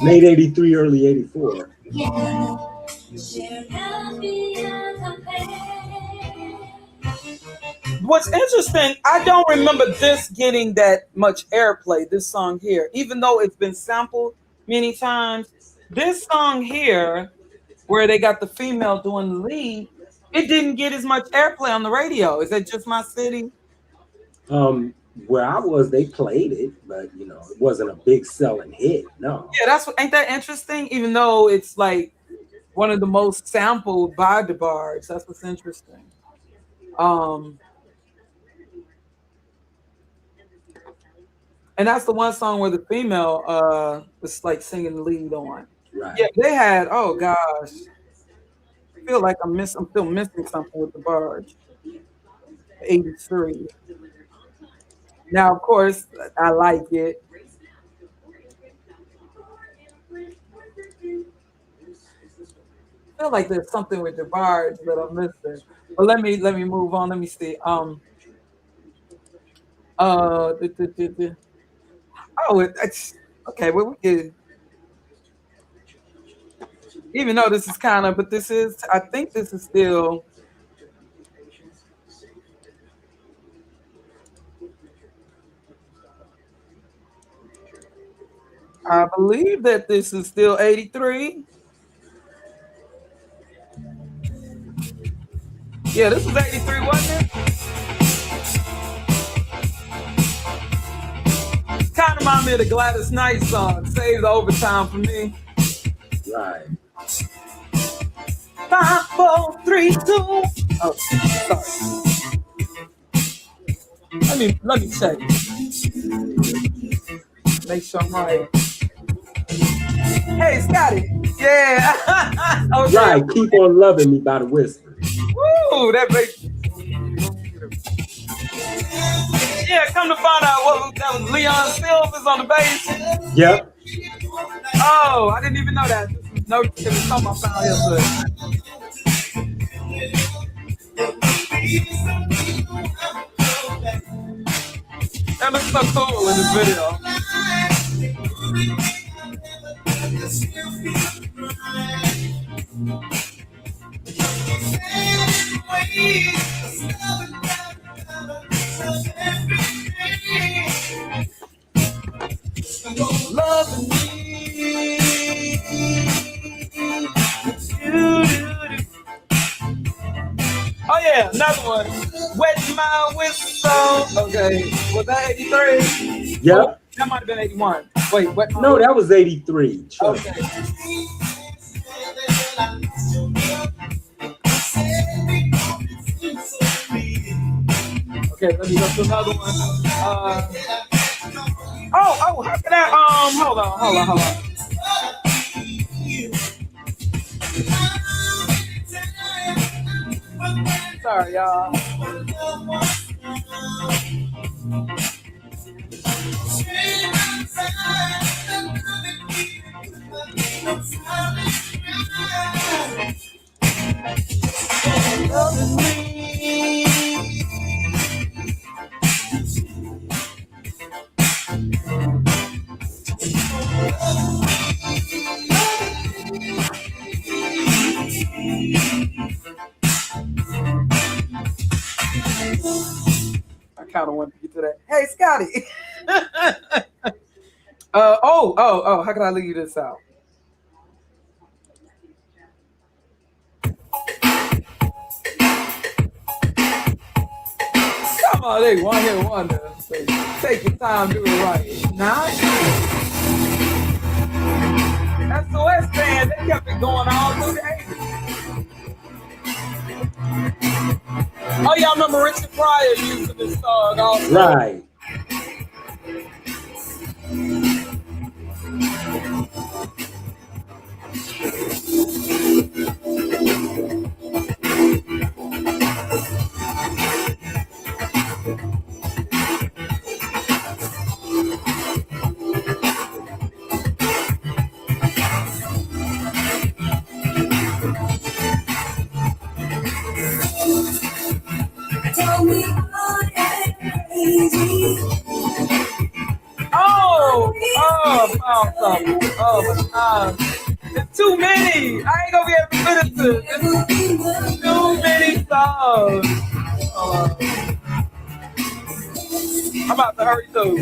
[SPEAKER 7] Late 83, early 84.
[SPEAKER 8] Yeah.
[SPEAKER 1] What's interesting, I don't remember this getting that much airplay, this song here, even though it's been sampled many times. This song here, where they got the female doing the lead, it didn't get as much airplay on the radio. Is that just my city?
[SPEAKER 7] Where I was, they played it, but you know, it wasn't a big selling hit. No.
[SPEAKER 1] Yeah, ain't that interesting? Even though it's like one of the most sampled by the Bards. That's what's interesting. And that's the one song where the female was like singing the lead on.
[SPEAKER 7] Right.
[SPEAKER 1] Yeah, they had, oh gosh. I feel like I'm still missing something with the Bards. 83. Now, of course, I like it. I feel like there's something with the Bards that I'm missing. But let me move on. Let me see. It's okay. Well, we could, even though this is kind of, but this is, I think this is still. I believe that this is still 83. Yeah, this was 83, wasn't it? Kind of remind me of the Gladys Knight song, Save the Overtime for Me.
[SPEAKER 7] Right.
[SPEAKER 1] 5, 4, 3, 2. Oh, sorry. Let me check. Make sure I'm right. Hey, Scotty. Yeah. Okay.
[SPEAKER 7] Right. Keep on loving me by the Whispers.
[SPEAKER 1] Woo, that bass. Yeah, come to find out that was Leon Silvers on the bass.
[SPEAKER 7] Yep.
[SPEAKER 1] Oh, I didn't even know that. No, it was something I found yesterday. That looks so cool in this video. Loving me. Oh yeah, another one. Wet my whistle. Okay, was that 83?
[SPEAKER 7] Yep.
[SPEAKER 1] Oh, that might have been 81. Wait, what?
[SPEAKER 7] No, that was 83.
[SPEAKER 1] Okay. Okay, let me go to another one. How can I? Hold on. Sorry, y'all. I kind of want to get to that. Hey, Scotty. How can I leave this out? Come on, they one hit wonder. So take your time, do it right. Nah. That's the West band. They kept it going all through the 80s. Oh, y'all remember Richard Pryor using this song also?
[SPEAKER 7] Right.
[SPEAKER 1] It's too many. I ain't gonna be able to fit it to. It's too many songs. I'm about to hurry through.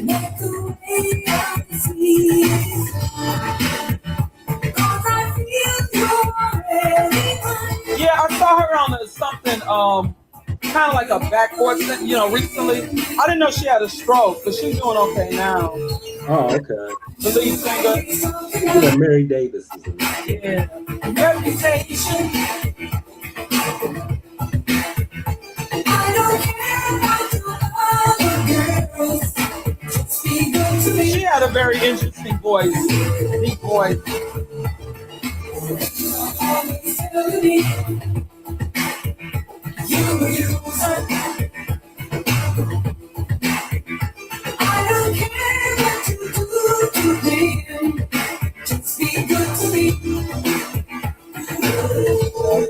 [SPEAKER 1] Yeah, I saw her on something kind of like a backboard thing, recently. I didn't know she had a stroke, but she's doing okay now.
[SPEAKER 7] Oh, okay.
[SPEAKER 1] The lead singer.
[SPEAKER 7] Yeah, Mary Davis is in there.
[SPEAKER 1] Yeah. Reputation. She had a very interesting voice, deep voice. I don't care what you do to him, just be good to me.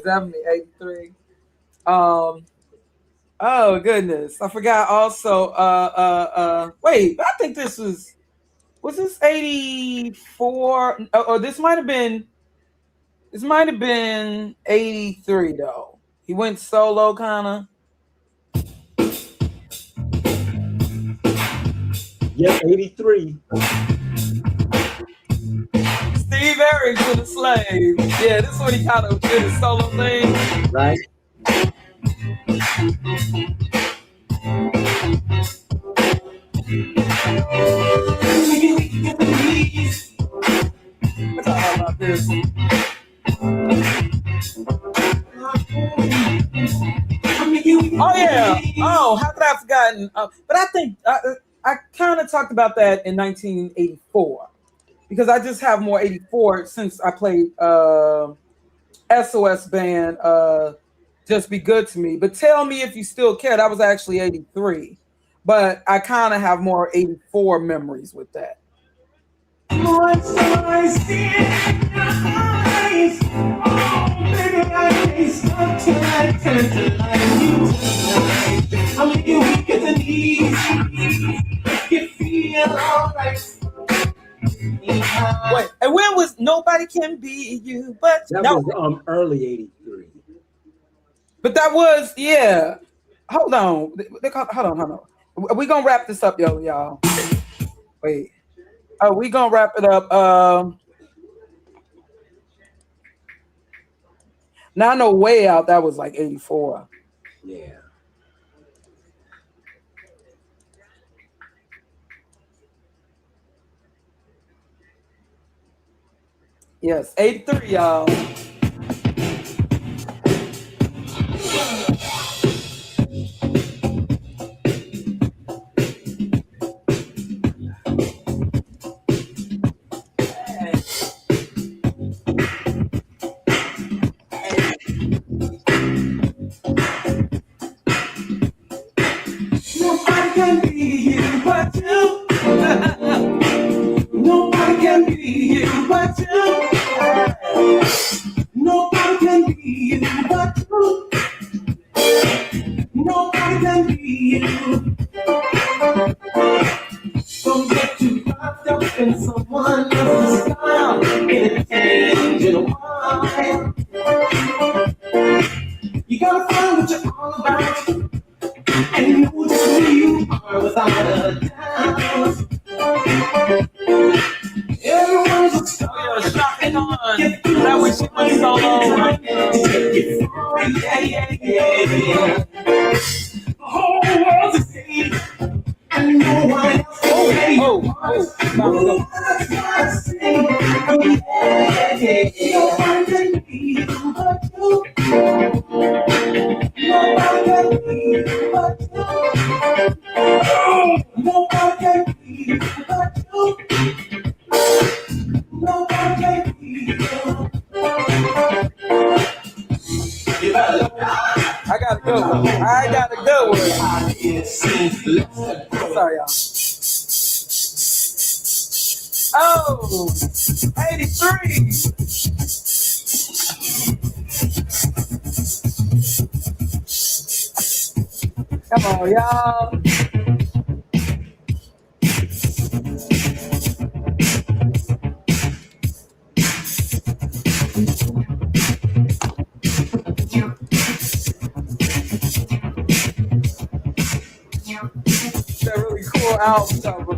[SPEAKER 1] 70, 83. Oh goodness, I forgot also. Wait, I think this was this 84? Or this might have been 83 though. He went solo, kind of.
[SPEAKER 7] Yeah, 83.
[SPEAKER 1] Steve Harris with the Slave. Yeah, this is when he kind of did his solo thing.
[SPEAKER 7] Right.
[SPEAKER 1] Let's talk about this. Oh yeah. Oh, how could I forget? gotten, but I think I kind of talked about that in 1984 because I just have more 84 since I played SOS Band, Just Be Good to Me. But Tell Me If You Still Care, that was actually 83. But I kind of have more 84 memories with that.
[SPEAKER 8] What's I see in your eyes? Oh, baby, I can't stop till I tantalize you tonight. I'll make you weak at the knees, make you feel alright.
[SPEAKER 1] Wait, and when was Nobody Can Be You? But
[SPEAKER 7] that
[SPEAKER 1] no,
[SPEAKER 7] was early '83.
[SPEAKER 1] But that was, yeah. Hold on. Hold on. We're gonna wrap this up, y'all. Wait. Oh, we gonna wrap it up. Now I know Way Out, that was like 84.
[SPEAKER 7] Yeah.
[SPEAKER 1] Yes, 83, y'all.
[SPEAKER 8] Nobody can be you but you. Nobody can be you but you. Nobody can be you but you. Nobody can be you. Don't get too wrapped up in someone else's style. It'll change in a while. You gotta find what you're all about and know just who you are without a doubt. Everyone's a star.
[SPEAKER 1] Shocking on. That was so long. Right?
[SPEAKER 8] Yeah. The whole world's a stage, and no one else can play your part. Nobody can be you but you. Nobody can be you but you. Nobody can be you but you. Nobody can be you. You better look out.
[SPEAKER 1] I got a good one. Sorry, y'all. Oh, 83. Come on, y'all. That really cool album cover.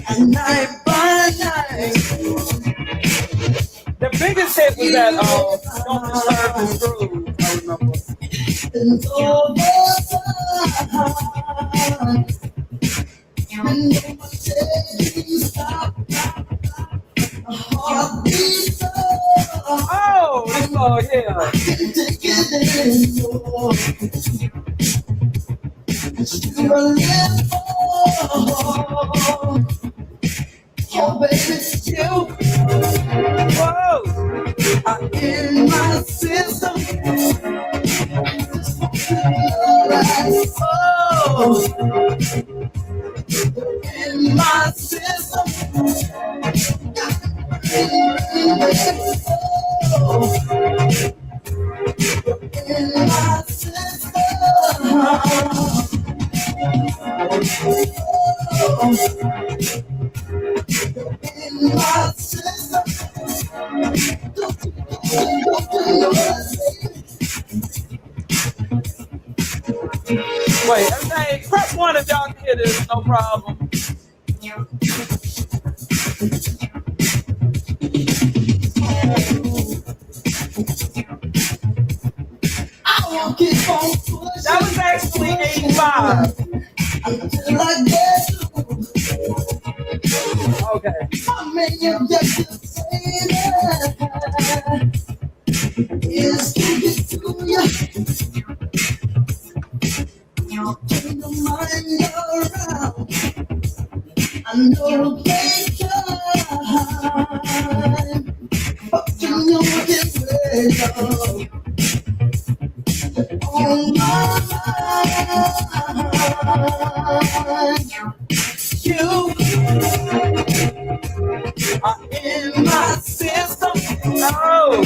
[SPEAKER 8] And night by night.
[SPEAKER 1] The biggest hit was that Don't Disturb This Groove, I remember.
[SPEAKER 8] It's over and no one tells you stop. A heartbeat so
[SPEAKER 1] Oh, this song, yeah.
[SPEAKER 8] take it anymore. You are living for. Oh, baby, you.
[SPEAKER 1] Whoa.
[SPEAKER 8] In my system. Oh, in my system. In my system.
[SPEAKER 1] Wait, everything, press one if y'all can hear this, no problem. That was actually 85.
[SPEAKER 8] Until I get
[SPEAKER 1] Okay.
[SPEAKER 8] I know they try, but you know this way on my mind. You are in my system.
[SPEAKER 1] Oh.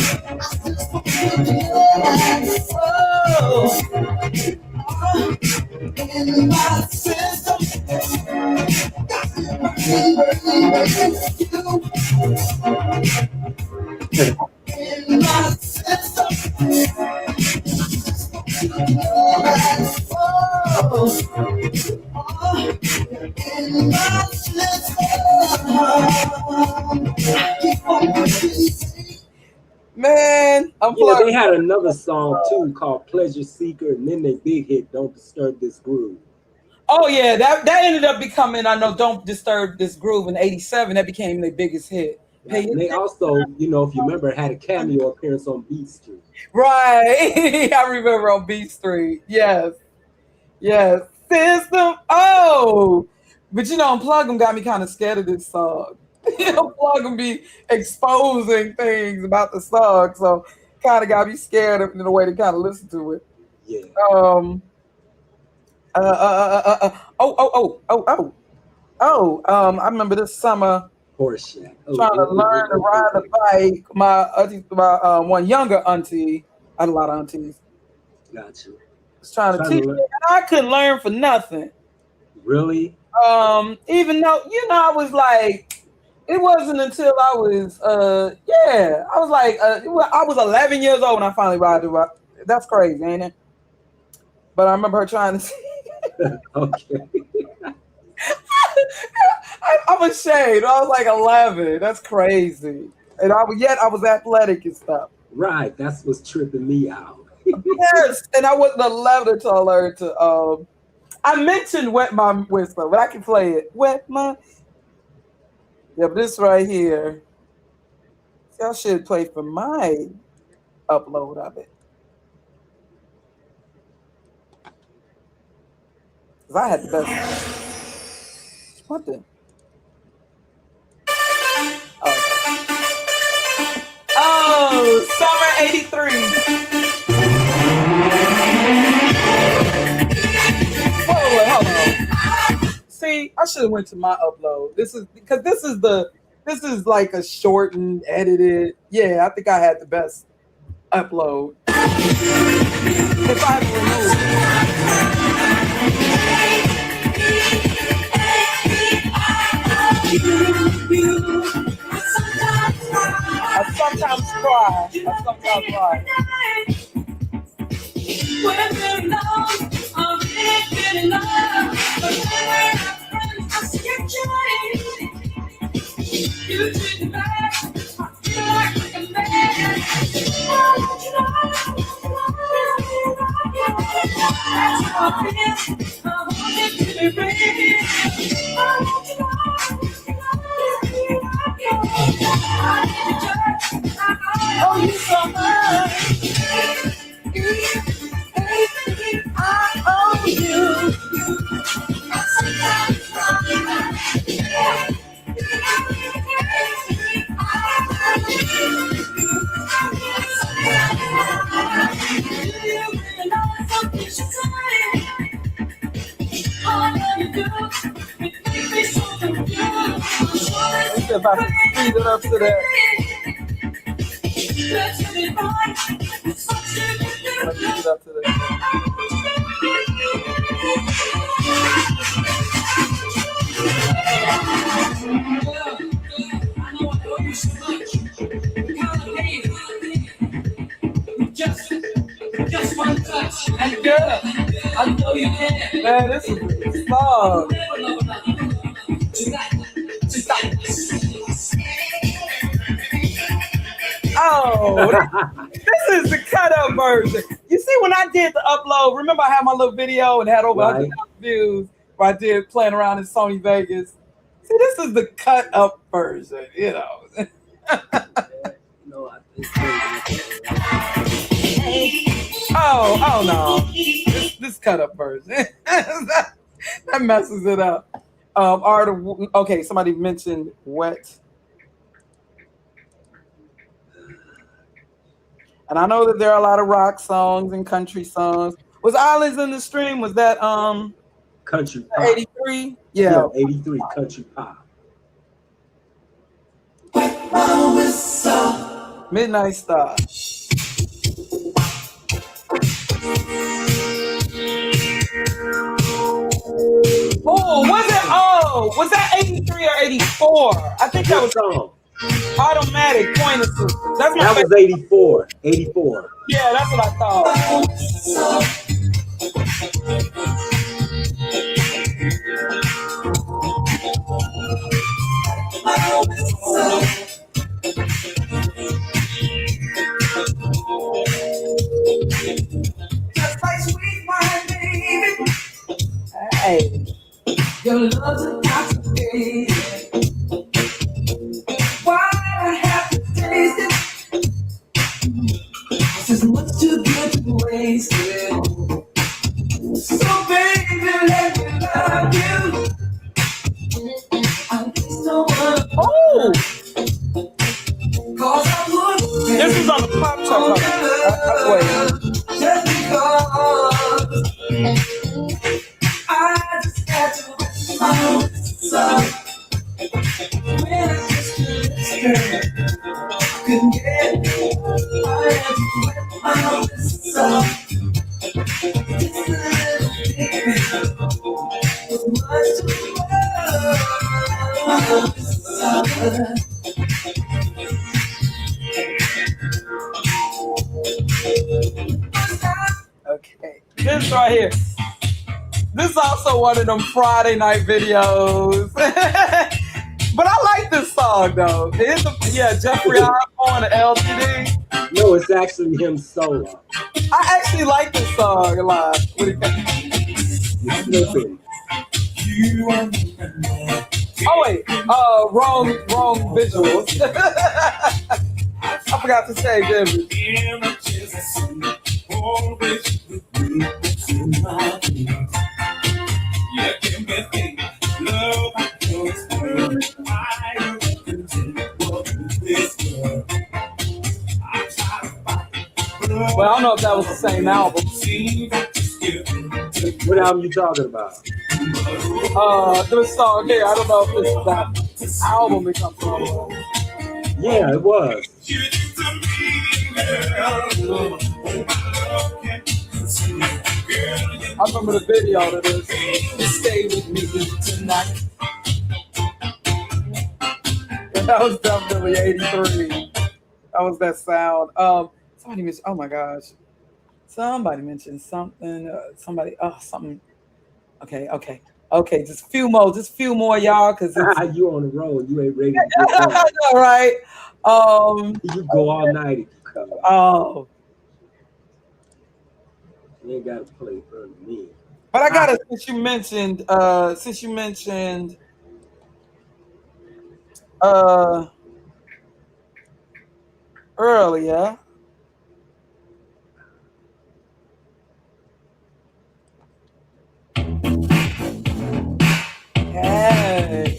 [SPEAKER 8] In my system. In my system.
[SPEAKER 1] Man, I'm
[SPEAKER 7] Yeah, they had another song too called Pleasure Seeker, and then their big hit, Don't Disturb This Groove.
[SPEAKER 1] Oh yeah, that ended up becoming, I know, Don't Disturb This Groove in '87. That became their biggest hit.
[SPEAKER 7] Right. And they also, you know, if you remember, had a cameo appearance on Beat Street.
[SPEAKER 1] Right. I remember on Beat Street. Yes. Yes. System. Oh. But you know, Unplug 'em got me kind of scared of this song. Unplug 'em be exposing things about the song, so kind of got me scared of the way to kind of listen to it.
[SPEAKER 7] Yeah.
[SPEAKER 1] I remember this summer
[SPEAKER 7] Horseshack.
[SPEAKER 1] trying to learn to ride a bike. My one younger auntie, I had a lot of aunties.
[SPEAKER 7] Got you.
[SPEAKER 1] Was trying to teach me, and I couldn't learn for nothing.
[SPEAKER 7] Really?
[SPEAKER 1] Even though, you know, I was like, it wasn't until I was I was like I was 11 years old when I finally ride the bike. That's crazy, ain't it? But I remember her trying to
[SPEAKER 7] okay.
[SPEAKER 1] I'm ashamed. I was like 11. That's crazy. And I was athletic and stuff.
[SPEAKER 7] Right. That's what's tripping me out.
[SPEAKER 1] Yes. And I wasn't 11 until I learned to I mentioned Wet My Whisper, but I can play it. Wet My. Yeah, but this right here. See, I should play for my upload of it. Because I had the best. What the? Oh, summer '83. Hold on. See, I should have went to my upload. This is like a shortened, edited. Yeah, I think I had the best upload. If I had I sometimes cry.
[SPEAKER 8] You treat me bad, I feel like a man. That's how I feel. I want it to be ready. I owe you so much. I owe you.
[SPEAKER 1] If I can speed it up to that. Let's speed it up to that.
[SPEAKER 8] Just one touch, and girl, I know you can.
[SPEAKER 1] Man, this is a song. Oh, this is the cut up version. You see, when I did the upload, remember I had my little video and had over 100,000 views where I did playing around in Sony Vegas. See, this is the cut up version, you know. Oh no, this cut up version that messes it up. Okay, somebody mentioned wet, and I know that there are a lot of rock songs and country songs. Was Islands in the Stream? Was that
[SPEAKER 7] country pop?
[SPEAKER 1] 83? Yeah,
[SPEAKER 7] 83 country pop.
[SPEAKER 1] Midnight Star. Was that 83 or 84? I think that was Automatic Point Assist. That's my
[SPEAKER 7] favorite. Was 84. 84.
[SPEAKER 1] Yeah, that's what I thought. Just like sweet wine, baby. Hey. Your love's a toxic. Why I have to taste it? This is much too good to waste it. So baby, let me love you. I just don't want to. Oh! Cause I would. This is on the pop chart. Just because I just had to. When I kissed you, couldn't get it. I had to wet my lips up. Just a little baby, was much too much. Okay, this right here. This is also one of them Friday night videos. But I like this song though. Jeffrey Osborne, LTD.
[SPEAKER 7] No, it's actually him solo.
[SPEAKER 1] I actually like this song a lot. Oh wait, wrong visuals. I forgot to say them. Well, I don't know if that was the same album.
[SPEAKER 7] What album you talking about?
[SPEAKER 1] This song here. I don't know if this is that album it comes from.
[SPEAKER 7] Yeah, it was.
[SPEAKER 1] I remember the video to this. Stay with me tonight. That was definitely 83. That was that sound. Somebody mentioned, oh my gosh. Somebody mentioned something. Something. Okay. Just a few more, y'all. Cause
[SPEAKER 7] you on the road. You ain't ready to
[SPEAKER 1] all right.
[SPEAKER 7] You go all night if you come.
[SPEAKER 1] Oh.
[SPEAKER 7] You ain't gotta play for me.
[SPEAKER 1] But I gotta, since you mentioned earlier. Hey.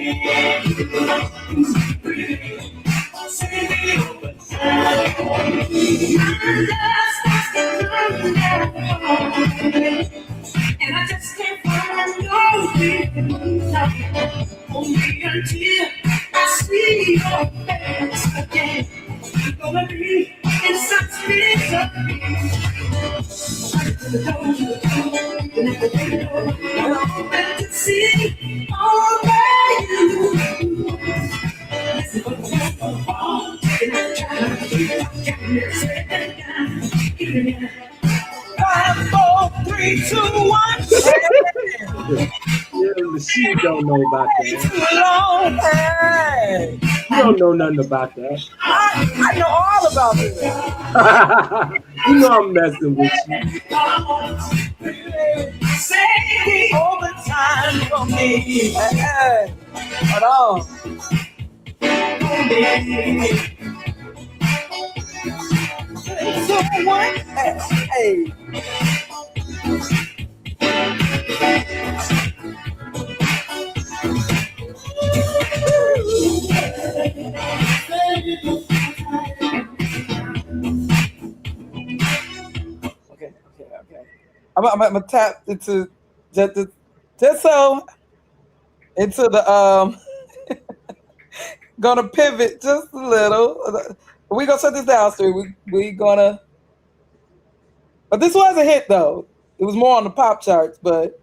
[SPEAKER 8] And I just can't find no reason only until I see your face again. You're gonna be in such misery. And to see all that you listen to the phone. And I'm trying to say that down. 5, 4, 3, 2, 1.
[SPEAKER 7] Yeah, the machine don't know about that.
[SPEAKER 1] Too long. Hey.
[SPEAKER 7] You don't know nothing about that.
[SPEAKER 1] I know all about it.
[SPEAKER 7] You know I'm messing with you.
[SPEAKER 8] Say overtime for me.
[SPEAKER 1] Hey. Hold on. 2, 1. Hey. Okay. I'm gonna tap into just so into the gonna pivot just a little. We gonna shut this down, Stu. We gonna. But this was a hit though. It was more on the pop charts, but.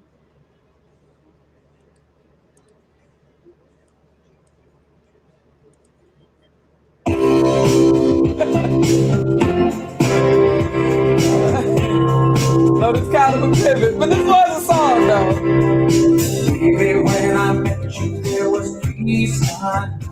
[SPEAKER 1] So this kind of a pivot, but this was a song though.
[SPEAKER 8] Baby, when I met you, there was peace unknown.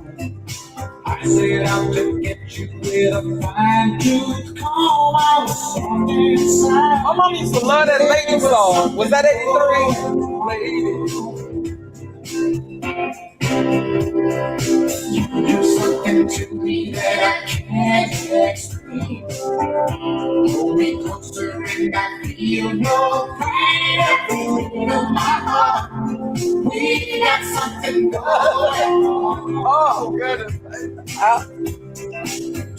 [SPEAKER 8] I set out to get you with a fine tooth comb. I was soft inside.
[SPEAKER 1] My mom used to love that lady song. Was that 83?
[SPEAKER 8] You do something to me that I can't explain. Pull me closer and I feel no pain in my heart. We got something going on.
[SPEAKER 1] Oh, goodness.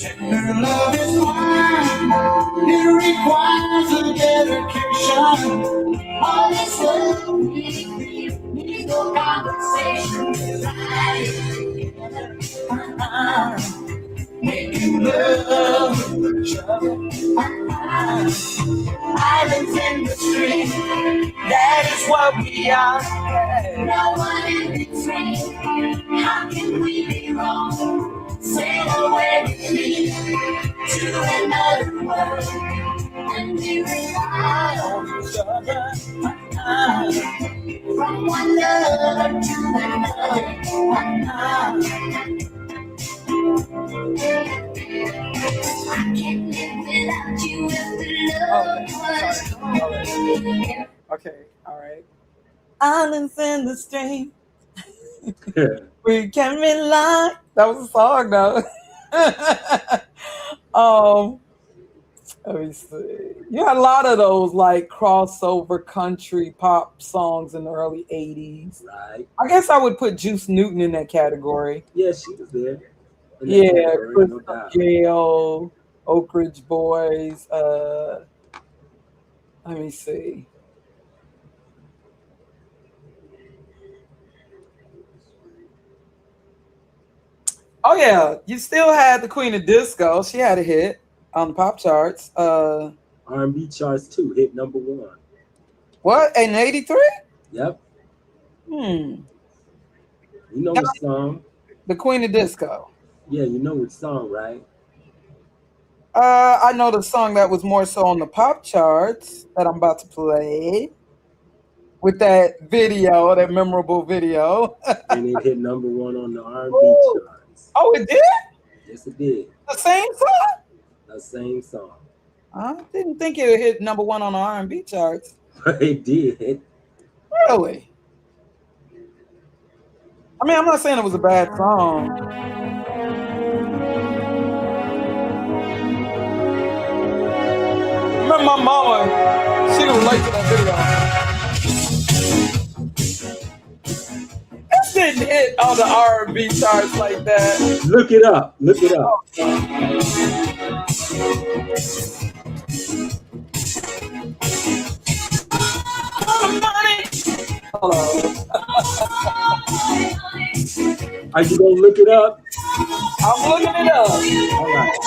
[SPEAKER 8] Tender love is mine. It requires a dedication. All this love we feel needs no conversation. Making love with each other. Islands in the stream. That is what we are. No one in between. How can we be wrong? Sail away with me to another world, and we rely on each other. From one love to another. I can't live without you if the love was.
[SPEAKER 1] Okay, all right. Islands in the stream. We can rely. That was a song, though. Let me see. You had a lot of those like crossover country pop songs in the early 80s.
[SPEAKER 7] Right.
[SPEAKER 1] I guess I would put Juice Newton in that category.
[SPEAKER 7] Yeah, she was there.
[SPEAKER 1] Yeah, Chris Gayle, Oak Ridge Boys. Let me see. Oh yeah, you still had the Queen of Disco. She had a hit on the pop charts.
[SPEAKER 7] R&B charts too, hit #1.
[SPEAKER 1] What? In 83?
[SPEAKER 7] Yep.
[SPEAKER 1] You
[SPEAKER 7] know which song?
[SPEAKER 1] The Queen of Disco.
[SPEAKER 7] Yeah, you know which song, right?
[SPEAKER 1] I know the song that was more so on the pop charts that I'm about to play. With that video, that memorable video.
[SPEAKER 7] And it hit #1 on the R&B charts.
[SPEAKER 1] Oh, it did?
[SPEAKER 7] Yes, it did.
[SPEAKER 1] The same song?
[SPEAKER 7] The same song.
[SPEAKER 1] I didn't think it hit #1 on the R&B charts.
[SPEAKER 7] It did.
[SPEAKER 1] Really? I mean, I'm not saying it was a bad song. Remember my mama, she was late to that video. It's didn't hit on the R&B charts like that.
[SPEAKER 7] Look it up. Look it up.
[SPEAKER 1] Hello.
[SPEAKER 7] Are you gonna look it up?
[SPEAKER 1] I'm looking it up.
[SPEAKER 7] All right.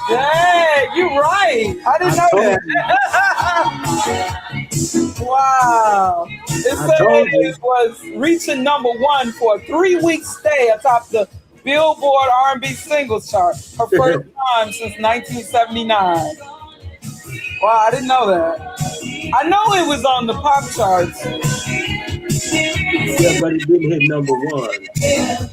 [SPEAKER 1] Dang, you're right. I didn't know that. Wow. It said it was reaching #1 for a 3-week stay atop the Billboard R&B singles chart. Her first time since 1979. Wow, I didn't know that. I know it was on the pop charts.
[SPEAKER 7] Yeah, but it didn't hit #1.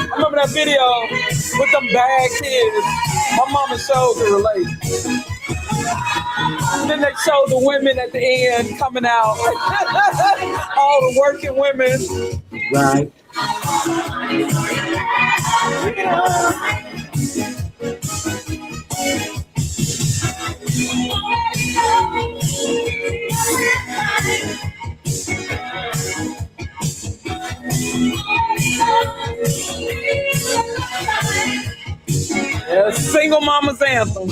[SPEAKER 1] I remember that video with them bad kids. My mama showed to relate. And then they showed the women at the end coming out. All the working women.
[SPEAKER 7] Right.
[SPEAKER 1] Yeah, single mama's anthem.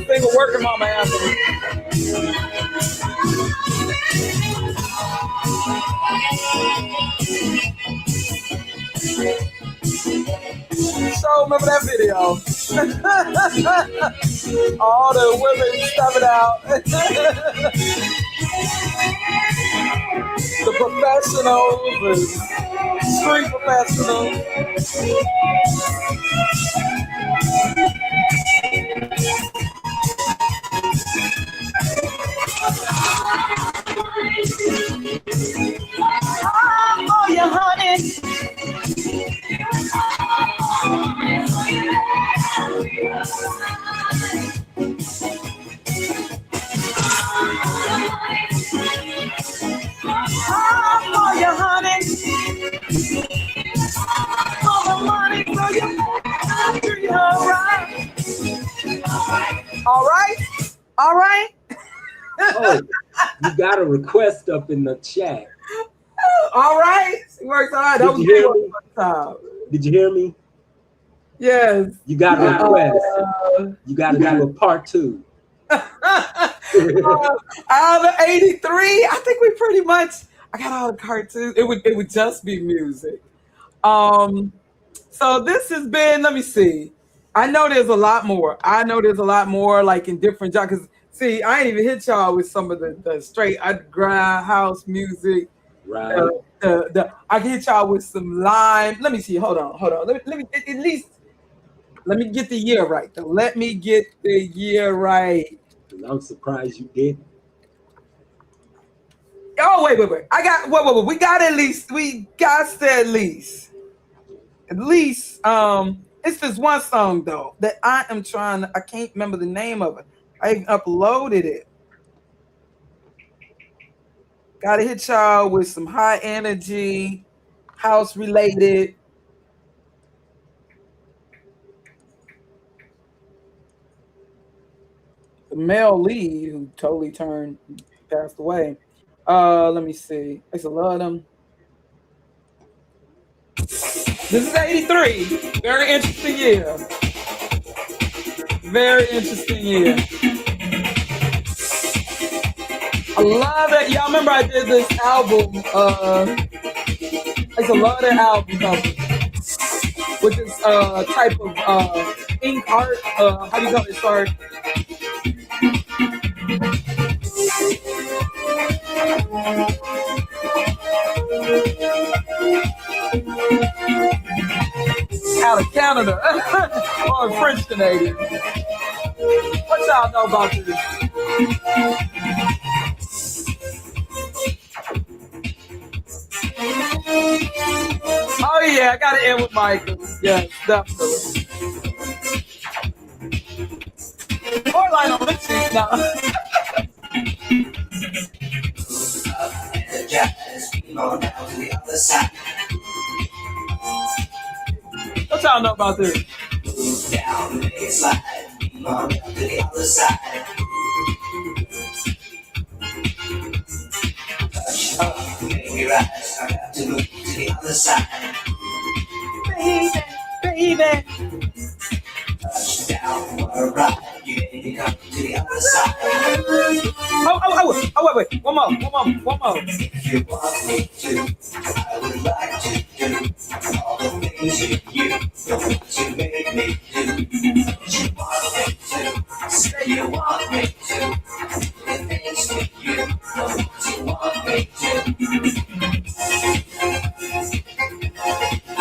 [SPEAKER 1] Single working mama anthem. So remember that video. All the women stepping out. The professionals, the street professionals. Oh, yeah, honey. Oh, yeah, honey. All the money for you. All right. All right. All right.
[SPEAKER 7] Oh, you got a request up in the chat.
[SPEAKER 1] All right. It works hard.
[SPEAKER 7] Did you hear me? Did you hear me?
[SPEAKER 1] Yes.
[SPEAKER 7] You got a request. You got to do a part 2.
[SPEAKER 1] Out of 83, I think we pretty much. I got all the cartoons. It would just be music. So this has been. Let me see. I know there's a lot more. Like in different genres. Because see, I ain't even hit y'all with some of the straight underground house music.
[SPEAKER 7] Right.
[SPEAKER 1] I can hit y'all with some lime. Let me see. Hold on. Let me at least. Let me get the year right. Though. Let me get the year right.
[SPEAKER 7] I'm surprised you did.
[SPEAKER 1] Oh, wait. I got wait. We got at least. It's this one song though that I am trying. I can't remember the name of it. I even uploaded it. Gotta hit y'all with some high energy, house related. The male lead who totally passed away. Let me see. I used to love them. This is 83. Very interesting year. Very interesting year. I love it. Y'all remember I did this album. I used to love their album cover. With this type of ink art. How do you call it? Sorry. Out of Canada. Or French Canadian. What y'all know about this? Oh yeah, I gotta end with Michael. Yes, definitely. Or Lionel Richie. No. What y'all know about this? Down the slide, on down to the other side. Touch up, make me rise. I got to move to the other side. Baby, baby. Touch down for a ride. You need to come to the other side. Oh, wait. One more. If you want me to, I would like to do all the things you don't to make me do. You want me to, say you want me to, the things that you don't want me to.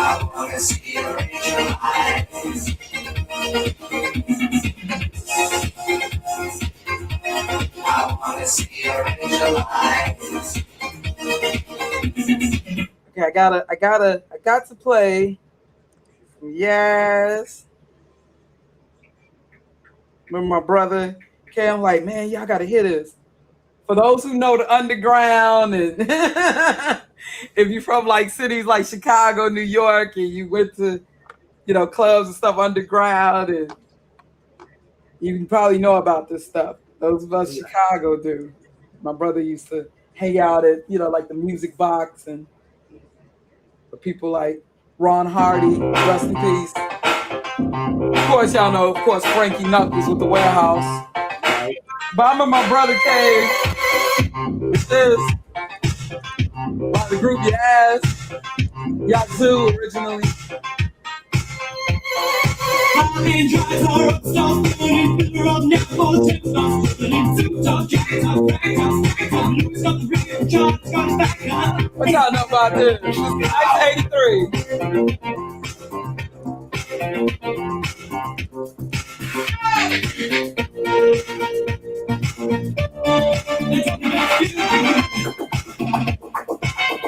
[SPEAKER 1] I wanna see your angel eyes. I wanna see your angel eyes. Okay, I got to play. Yes. Remember my brother came like, man, y'all gotta hear this. For those who know the underground, and if you're from like cities like Chicago, New York, and you went to, clubs and stuff underground, and you probably know about this stuff. Those of us Chicago do. My brother used to hang out at, like the Music Box, and for people like Ron Hardy, rest in peace. Of course, y'all know, Frankie Knuckles with the Warehouse. But I remember my brother came with this by the group Yazoo originally. What y'all know about this? 1983.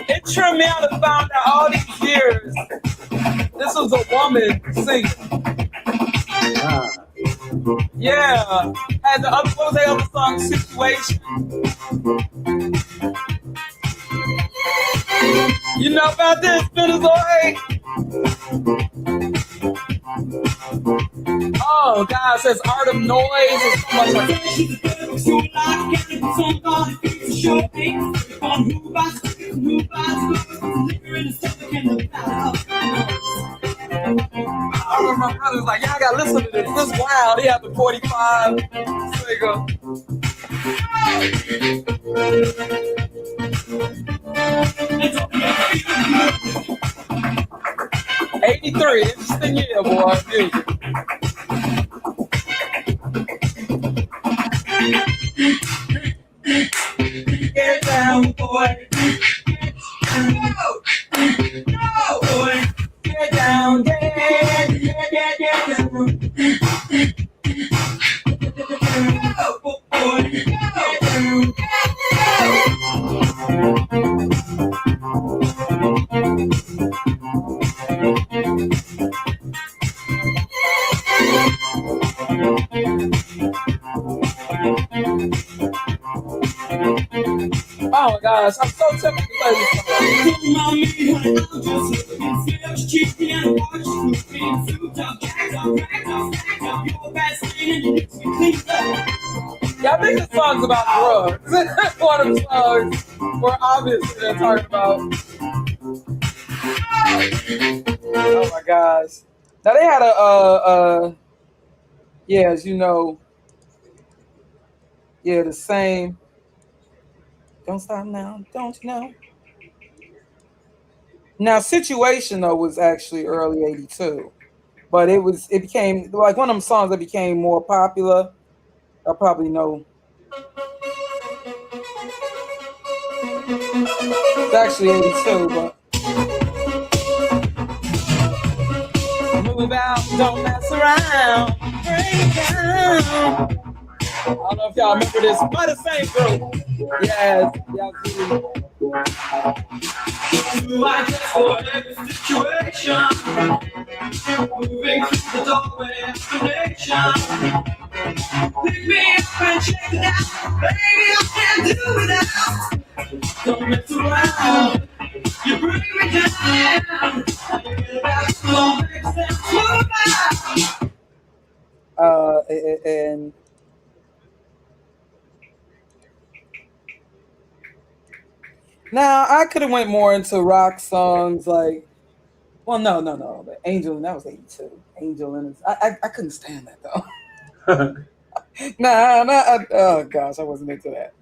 [SPEAKER 1] It trimmed me out and found out all these years this was a woman singing. Yeah. And the other, what was the other song? Situation. You know about this, Venezuela? Oh, God, it says Art of Noise. It's so much like I remember my brother was like, y'all gotta listen to this. This is wild. He had the 45. There you go. 83, interesting year, boy. Music. Get down, boy. No, boy. Get down, get down. Oh, boy. Get down. Oh my gosh, I'm so tempted to play this song. Yeah, I think this song's about drugs. One of the songs where obviously they're talking about Oh my gosh. Now they had yeah, as you know, yeah, the same. Don't stop now, don't you know? Now, Situation though was actually early '82, but it became like one of them songs that became more popular. I probably know. It's actually '82, but move out, don't mess around, break down. I don't know if y'all remember this, but the same group. Yes, y'all see.
[SPEAKER 8] I just for every situation, moving through the doorway of the nation. Pick me up and check it out, baby, I can't do without. Don't mess around, you bring me down. Don't make sense, move out.
[SPEAKER 1] And now I could have went more into rock songs like, well, no, but Angel, and that was '82. Angel and I couldn't stand that though. Oh gosh, I wasn't into that.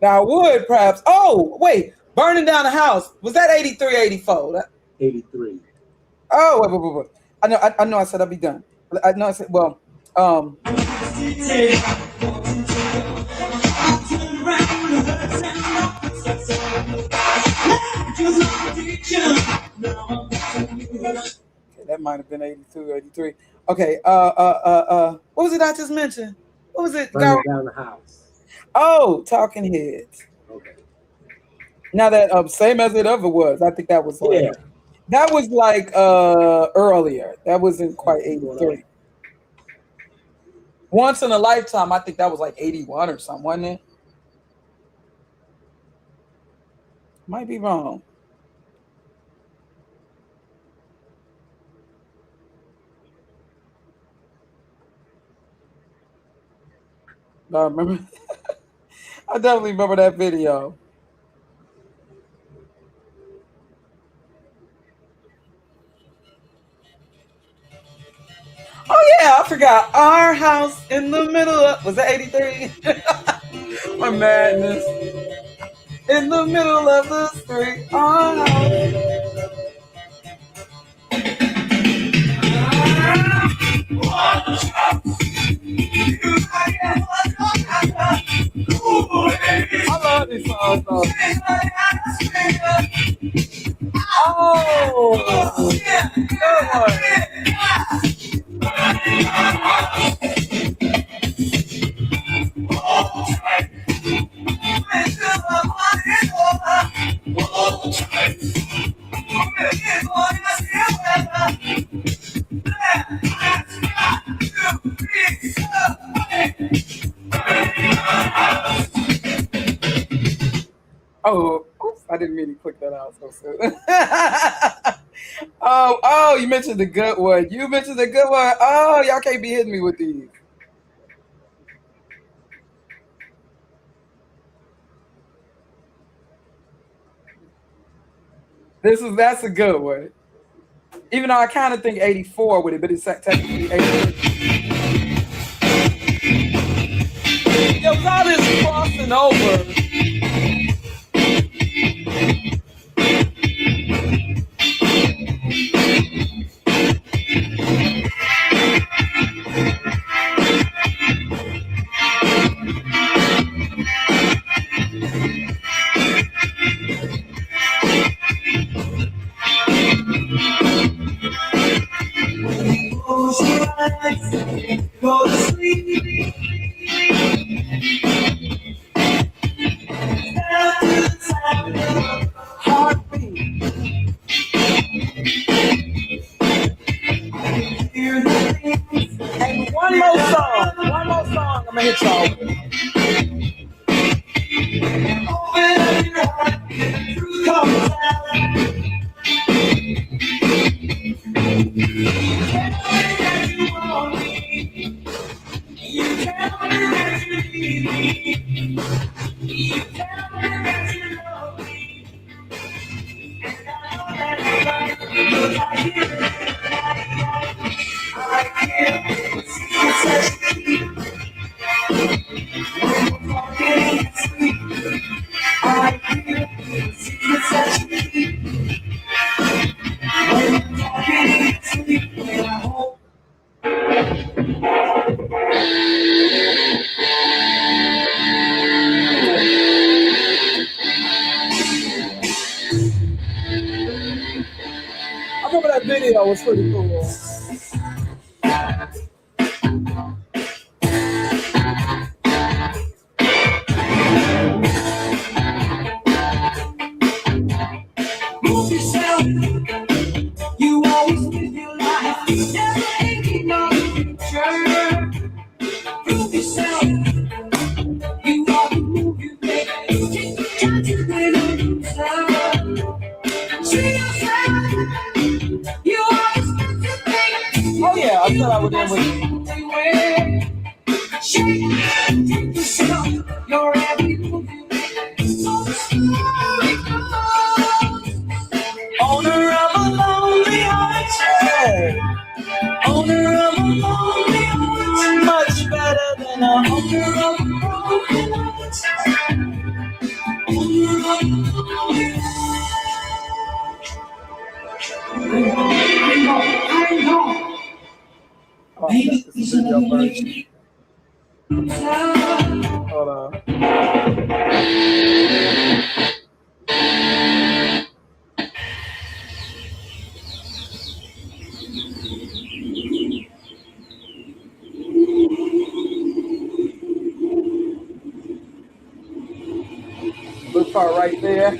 [SPEAKER 1] Now I would perhaps. Oh wait, Burning Down the House, was that '83, '84?
[SPEAKER 7] 83.
[SPEAKER 1] Oh wait. I know. I said I'd be done. I know. I said well. Okay, that might have been '82, '83. Okay. What was it I just mentioned? What was it?
[SPEAKER 7] Burning Down the House.
[SPEAKER 1] Oh, Talking Heads.
[SPEAKER 7] Okay.
[SPEAKER 1] Now that same as it ever was. I think that was like,
[SPEAKER 7] Yeah.
[SPEAKER 1] that was like earlier. That wasn't quite '83. Once in a Lifetime, I think that was like '81 or something, wasn't it? Might be wrong. But I remember. I definitely remember that video. Oh yeah, I forgot. Our House in the Middle of, was that '83? My madness. In the middle of the street. Our house. I love these songs though. Oh, good one. Oh, oops, I didn't mean to click that out so soon. Oh, you mentioned the good one. You mentioned the good one. Oh, y'all can't be hitting me with these. That's a good one. Even though I kind of think '84 with it, but it's technically '83. There was all this crossing over.
[SPEAKER 8] Go to sleep. Down to the sound of
[SPEAKER 1] Heartbeat.
[SPEAKER 8] hear the things.
[SPEAKER 1] And one more song. I'm gonna hit y'all with.
[SPEAKER 8] Open up your heart, the truth comes out. You tell me that you want me. You tell me that you need me. You tell me that you love me. And I know that
[SPEAKER 1] was pretty cool.
[SPEAKER 8] Move yourself. You always live your life. Never thinking of the future. Prove yourself. You always move your way. Take the time to win on yourself. See yourself. You always got to think.
[SPEAKER 1] Oh yeah, I thought I would end with
[SPEAKER 8] Shake, take yourself. Your every move you make. So the story goes. Owner of a lonely heart. Owner of a lonely heart.
[SPEAKER 1] much better than a
[SPEAKER 8] Owner of a broken heart. Owner of a lonely heart. I know.
[SPEAKER 1] Oh, this is a video version. Hold on. Good part right there.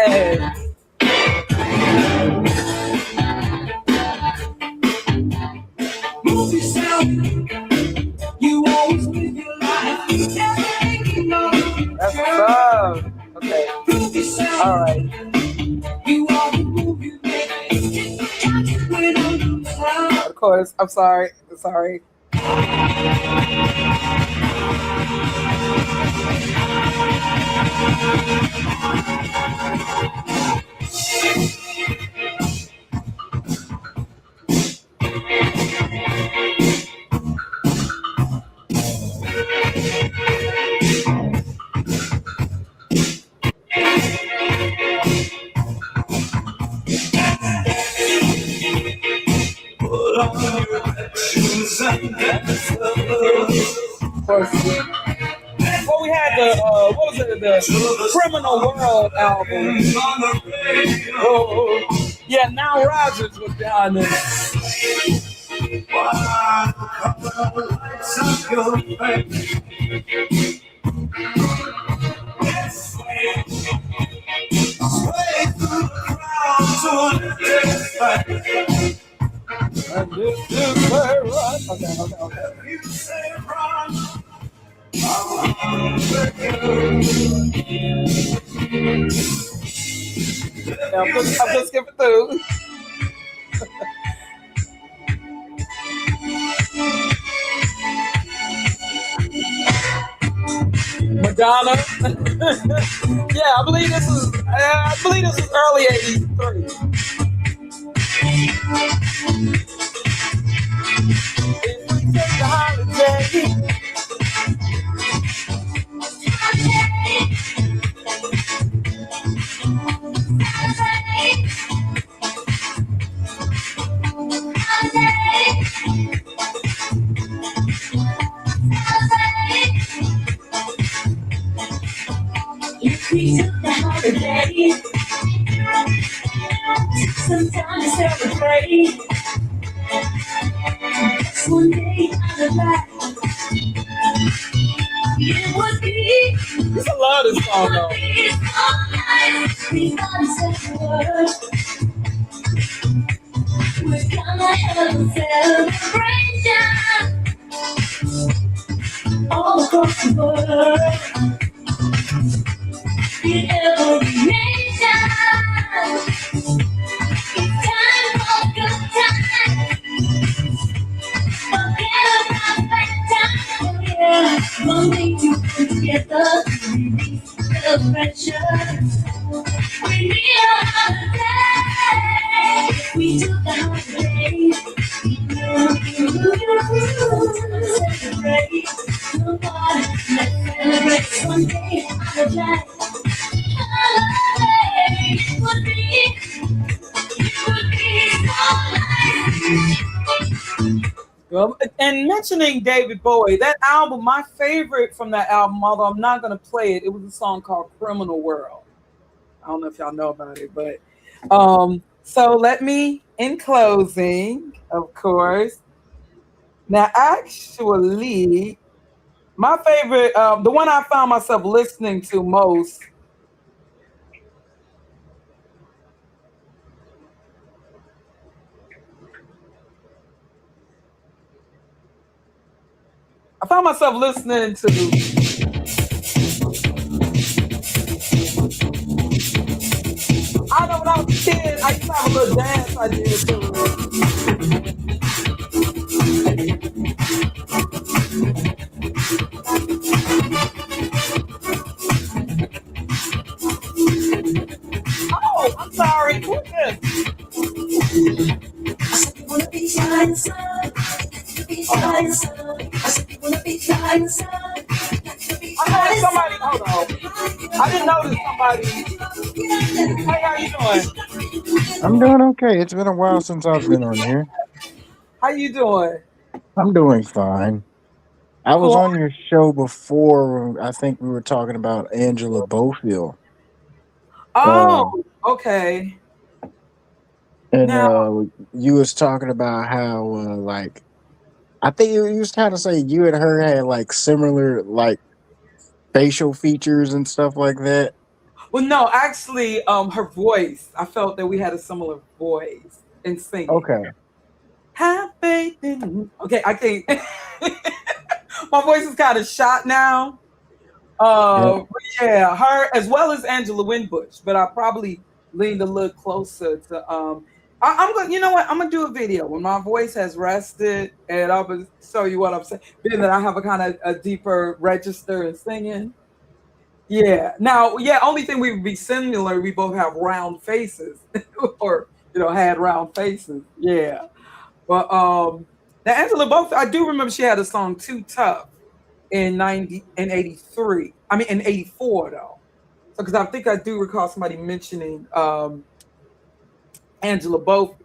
[SPEAKER 1] Hey.
[SPEAKER 8] Move yourself. You always live your life. Never thinking of the
[SPEAKER 1] That's
[SPEAKER 8] future.
[SPEAKER 1] love. Okay.
[SPEAKER 8] Prove yourself.
[SPEAKER 1] All right.
[SPEAKER 8] You always move your way. Take the time to win on yourself.
[SPEAKER 1] Of course. I'm sorry. I'm sorry.
[SPEAKER 9] Put on your red shoes and dance the
[SPEAKER 1] Of course. Well, we had the what was it? The Criminal World album.
[SPEAKER 9] on the radio.
[SPEAKER 1] Oh, yeah. Now Rogers was down there.
[SPEAKER 9] Why the color lights up your face? Sway through the crowd to a little face.
[SPEAKER 1] And this is where right. Okay.
[SPEAKER 9] You say run, I'm
[SPEAKER 1] Yeah, I'm just skipping through. Madonna. Yeah, I believe this is early '83. If we take the holiday.
[SPEAKER 8] If we took the holiday, some time to celebrate. Just one day out of life, it would be.
[SPEAKER 1] I love this song though.
[SPEAKER 8] We gotta set the world. We're gonna have a celebration all across the world. In every nation, it's time for a good time. Forget about bad time, oh yeah. One day to come together, release the pressure. We need a holiday. We took a holiday. Celebrate. Nobody, let's celebrate one day.
[SPEAKER 1] Well, and mentioning David Bowie, that album, my favorite from that album, although I'm not going to play it, it was a song called Criminal World. I don't know if y'all know about it, but so let me, in closing, of course. Now, actually, my favorite, the one I found myself listening to most, I found myself listening to. I know when I was a kid, I used to have a little dance I did to it. Oh, I'm sorry. Who is this?
[SPEAKER 8] Wanna be shining sun, be shining sun. Wanna be shining sun.
[SPEAKER 1] I know somebody. Hold on. I didn't notice somebody. Hey, how you doing?
[SPEAKER 11] I'm doing okay. It's been a while since I've been on here.
[SPEAKER 1] How you doing?
[SPEAKER 11] I'm doing fine. I was
[SPEAKER 1] Cool.
[SPEAKER 11] on your show before. I think we were talking about Angela Bofield. Uh,
[SPEAKER 1] Oh, okay.
[SPEAKER 11] and
[SPEAKER 1] Now,
[SPEAKER 11] you was talking about how like I think you was trying to say you and her had like similar like facial features and stuff like that.
[SPEAKER 1] well, no, actually, her voice. I felt that we had a similar voice in singing.
[SPEAKER 11] Okay.
[SPEAKER 1] Have faith in. Okay, I can't. My voice is kind of shot now.
[SPEAKER 11] Yeah.
[SPEAKER 1] But yeah, her as well as Angela Winbush, but I probably leaned a little closer to. I'm gonna. You know what? I'm gonna do a video when my voice has rested, and I'll show you what I'm saying. Being that I have a kind of a deeper register in singing. Yeah. Now, yeah. Only thing we would be similar. We both have round faces, or had round faces. Yeah. But now Angela both I do remember she had a song Too Tough in 83. I mean in 84 though. So because I think I do recall somebody mentioning Angela both.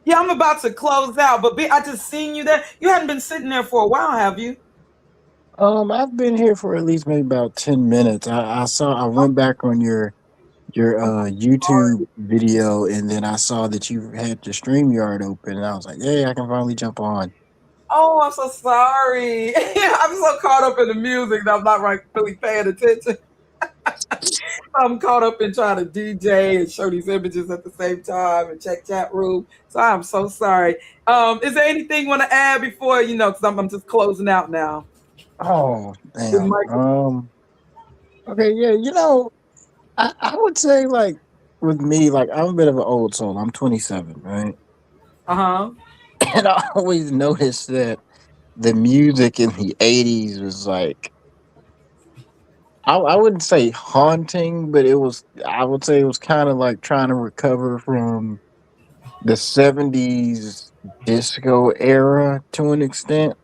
[SPEAKER 1] Yeah, I'm about to close out, but I just seen you there. You hadn't been sitting there for a while, have you?
[SPEAKER 11] I've been here for at least maybe about 10 minutes. I went back on your YouTube video, and then I saw that you had the StreamYard open, and I was like, "Hey, I can finally jump on."
[SPEAKER 1] Oh, I'm so sorry. I'm so caught up in the music that I'm not really paying attention. I'm caught up in trying to DJ and show these images at the same time and check chat room. So I'm so sorry. Is there anything you want to add before because I'm just closing out now.
[SPEAKER 11] Oh,
[SPEAKER 1] The
[SPEAKER 11] damn.
[SPEAKER 1] mic-
[SPEAKER 11] Okay, yeah, I would say like with me, like I'm a bit of an old soul. I'm 27, right?
[SPEAKER 1] Uh-huh.
[SPEAKER 11] And I always noticed that the music in the 80s was like I wouldn't say haunting, but I would say it was kind of like trying to recover from the 70s disco era to an extent.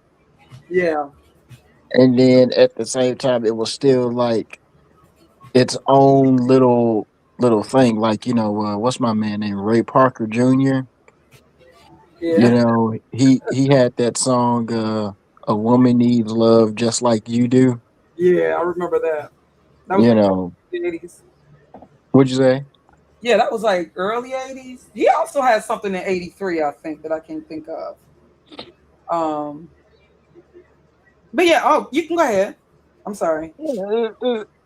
[SPEAKER 1] Yeah.
[SPEAKER 11] And then at the same time it was still like its own little thing. Like, what's my man named Ray Parker Jr.?
[SPEAKER 1] Yeah.
[SPEAKER 11] He had that song A Woman Needs Love Just Like You Do.
[SPEAKER 1] Yeah, I remember that. That was
[SPEAKER 11] You
[SPEAKER 1] before
[SPEAKER 11] know,
[SPEAKER 1] the 80s.
[SPEAKER 11] what'd you say?
[SPEAKER 1] Yeah, that was like early 80s. He also had something in 83, I think, that I can't think of. Um, but yeah, oh, you can go ahead. I'm sorry.
[SPEAKER 11] Yeah,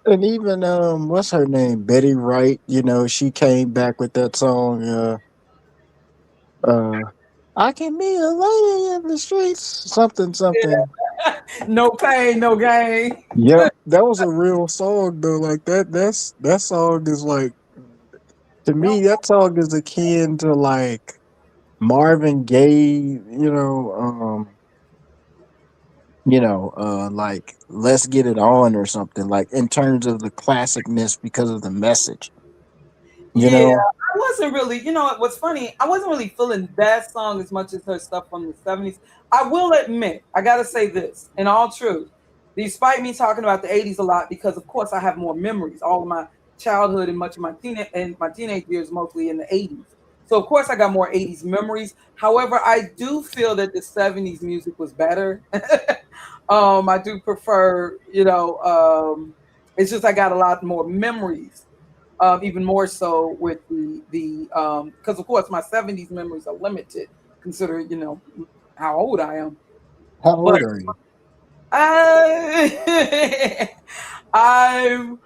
[SPEAKER 11] and even what's her name? Betty Wright, she came back with that song, uh I can be a lady in the streets, something, something.
[SPEAKER 1] No pain, no gain.
[SPEAKER 11] Yep, that was a real song though. Like that song is like to me, that song is akin to like Marvin Gaye, like Let's Get It On or something, like in terms of the classicness because of the message, you
[SPEAKER 1] Yeah,
[SPEAKER 11] know?
[SPEAKER 1] I wasn't really, what's funny, I wasn't really feeling that song as much as her stuff from the 70s. I will admit, I gotta say this, in all truth. despite me talking about the 80s a lot, because of course I have more memories. All of my childhood and much of my teenage years mostly in the 80s. So of course I got more 80s memories. However, I do feel that the 70s music was better. I do prefer, it's just I got a lot more memories. Even more so with the because of course my 70s memories are limited considering, how old I am.
[SPEAKER 11] How
[SPEAKER 1] But
[SPEAKER 11] old are you?
[SPEAKER 1] I, I'm,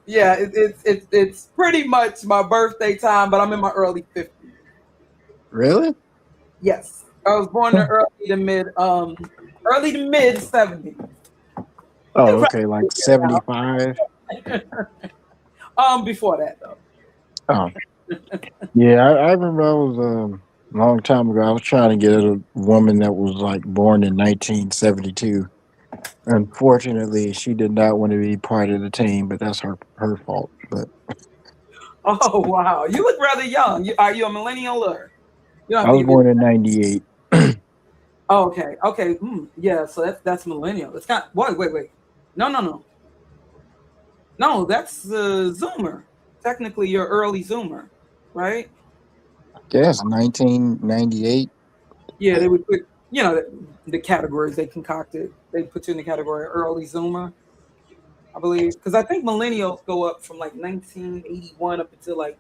[SPEAKER 1] yeah, it's pretty much my birthday time, but I'm in my early 50s.
[SPEAKER 11] Really?
[SPEAKER 1] Yes, I was born in early to mid 70s.
[SPEAKER 11] Oh,
[SPEAKER 1] You
[SPEAKER 11] okay, like
[SPEAKER 1] probably
[SPEAKER 11] 75.
[SPEAKER 1] get it out. Before that though.
[SPEAKER 11] Oh, yeah. I remember I was a long time ago. I was trying to get a woman that was like born in 1972. Unfortunately, she did not want to be part of the team, but that's her fault. But
[SPEAKER 1] Oh wow, you look rather young. Are you a millennial or you don't have
[SPEAKER 11] I
[SPEAKER 1] to
[SPEAKER 11] was
[SPEAKER 1] give me?
[SPEAKER 11] born in '98.
[SPEAKER 1] Oh, okay, okay, yeah. So that's millennial. It's not. Wait. No. That's Zoomer. Technically, you're early Zoomer, right?
[SPEAKER 11] Guess 1998.
[SPEAKER 1] Yeah, they would put the categories they concocted. They put you in the category early Zoomer, I believe, because I think millennials go up from like 1981 up until like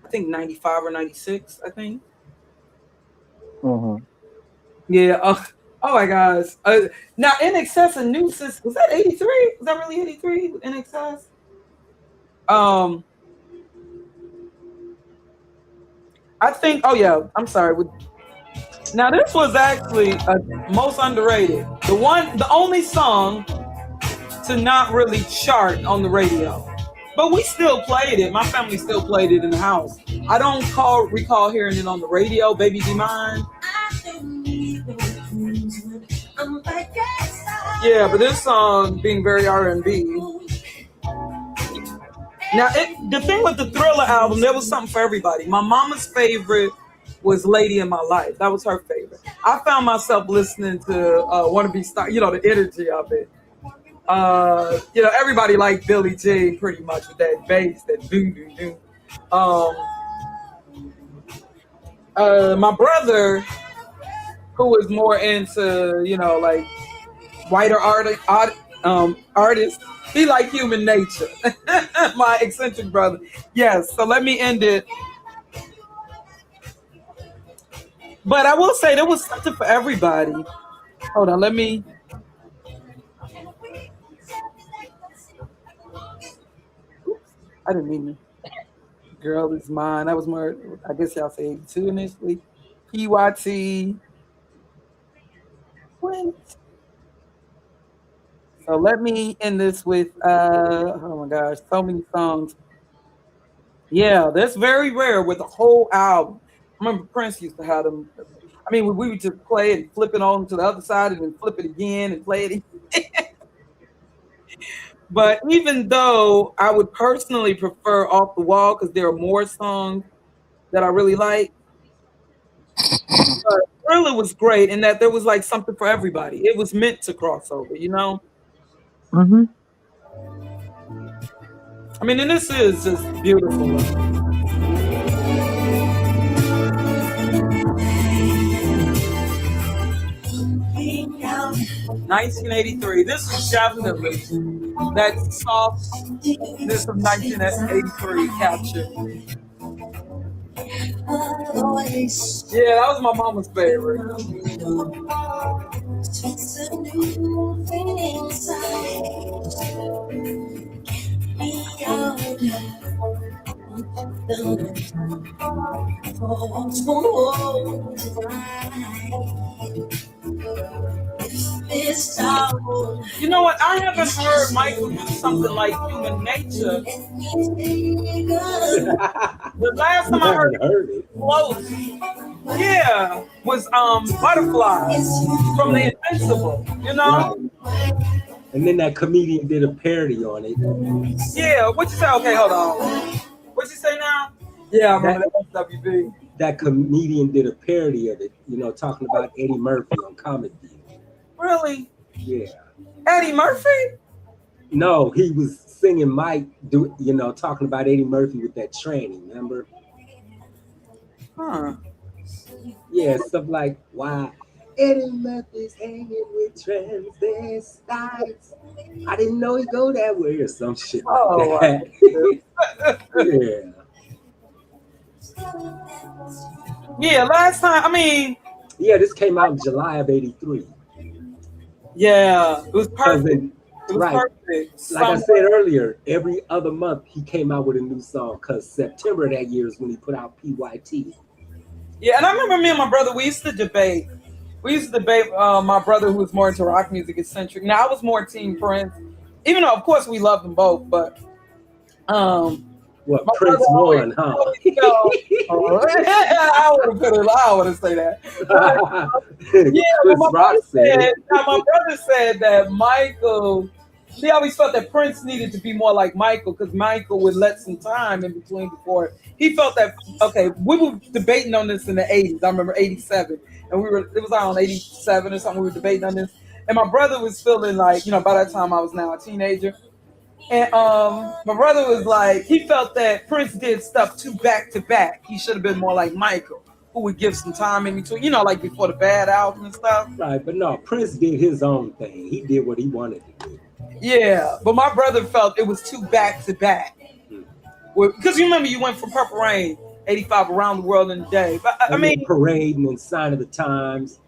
[SPEAKER 1] I think 95 or 96. I think.
[SPEAKER 11] Hmm.
[SPEAKER 1] Yeah. Oh my gosh. Now, in excess of nuisance was that 83? Was that really 83 in excess? Um, I think. Oh yeah. I'm sorry. Now this was actually most underrated. The only song to not really chart on the radio, but we still played it. My family still played it in the house. I don't recall hearing it on the radio. Baby, be mine. Yeah, but this song being very R&B. Now, the thing with the Thriller album, there was something for everybody. My mama's favorite was Lady in My Life. That was her favorite. I found myself listening to Wanna Be Star, the energy of it. Everybody liked Billie Jean pretty much with that bass, that boom, boom, boom. My brother, who was more into, like whiter artists, he liked Human Nature. My eccentric brother. Yes, so let me end it. But I will say there was something for everybody. Hold on, let me. Oops, I didn't mean to. Girl is mine. That was more, I guess y'all say 82 initially. PYT. When? So let me end this with oh my gosh, so many songs. Yeah, that's very rare with a whole album. I remember Prince used to have them. I mean, we would just play it and flip it on to the other side and then flip it again and play it. But even though I would personally prefer Off the Wall because there are more songs that I really like, but Thriller was great in that there was like something for everybody. It was meant to cross over.
[SPEAKER 11] Hmm.
[SPEAKER 1] I mean, and this is just beautiful. 1983. This is definitely that softness of 1983 captured. Yeah, that was my mama's favorite. You know what? I haven't heard Michael do something like Human Nature. The last time I heard it close, yeah, was Butterflies from The Invincible,
[SPEAKER 7] Right. And then that comedian did a parody on it.
[SPEAKER 1] Yeah, what you say? Okay, hold on. What you say now? Yeah, I remember that WB.
[SPEAKER 7] That comedian did a parody of it, talking about Eddie Murphy on Comedy.
[SPEAKER 1] Really?
[SPEAKER 7] Yeah.
[SPEAKER 1] Eddie Murphy?
[SPEAKER 7] No, he was singing Mike, talking about Eddie Murphy with that tranny, remember?
[SPEAKER 1] Huh.
[SPEAKER 7] Yeah, stuff like, why Eddie Murphy's hanging with transvestites. I didn't know he'd go that way or some shit like
[SPEAKER 1] Oh,
[SPEAKER 7] that. Yeah.
[SPEAKER 1] yeah. Last time, I mean,
[SPEAKER 7] Yeah, this came out in July of '83.
[SPEAKER 1] yeah, it was
[SPEAKER 7] Cause
[SPEAKER 1] perfect.
[SPEAKER 7] then,
[SPEAKER 1] It was
[SPEAKER 7] right,
[SPEAKER 1] perfect.
[SPEAKER 7] like I
[SPEAKER 1] Summer.
[SPEAKER 7] said earlier, every other month he came out with a new song. Cause September that year is when he put out PYT.
[SPEAKER 1] Yeah, and I remember me and my brother. We used to debate. We used to debate. My brother, who was more into rock music, eccentric. Now I was more Team Prince, even though of course we loved them both. But um,
[SPEAKER 7] What,
[SPEAKER 1] my brother
[SPEAKER 7] Prince
[SPEAKER 1] always,
[SPEAKER 7] won, huh?
[SPEAKER 1] always I would have put it. I would have say that. But yeah, but
[SPEAKER 7] Chris Rock said it.
[SPEAKER 1] my brother said that Michael. He always felt that Prince needed to be more like Michael because Michael would let some time in between before he felt that. Okay, we were debating on this in the '80s. I remember '87, and it was around '87 or something. We were debating on this, and my brother was feeling like by that time I was now a teenager. And my brother was like, he felt that Prince did stuff too back to back. He should have been more like Michael, who would give some time in between, like before the Bad album and stuff.
[SPEAKER 7] Right, but no, Prince did his own thing. He did what he wanted to do.
[SPEAKER 1] Yeah, but my brother felt it was too back to back. Because you remember you went from Purple Rain, 85 around the world in a day. But I
[SPEAKER 7] And
[SPEAKER 1] mean,
[SPEAKER 7] then Parade and then Sign of the Times,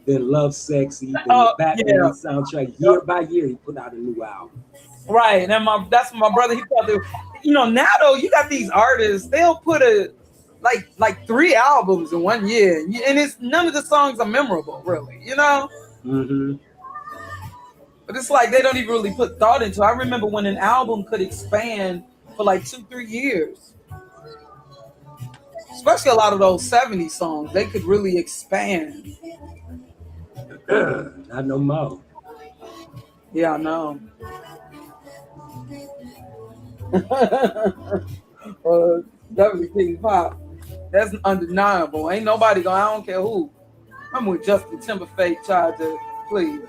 [SPEAKER 7] then Love Sexy, then the Batman soundtrack. Year by year, he put out a new album.
[SPEAKER 1] Right, and that's my brother. He felt it. Now though you got these artists, they'll put like 3 albums in 1 year, and it's none of the songs are memorable, really.
[SPEAKER 7] Mm-hmm.
[SPEAKER 1] But it's like they don't even really put thought into it. I remember when an album could expand for like 2-3 years, especially a lot of those '70s songs. They could really expand.
[SPEAKER 7] Not no more.
[SPEAKER 1] Yeah, I know. Definitely King Pop. That's undeniable. Ain't nobody going. I don't care who. I'm with Justin Timberlake. Tried to please.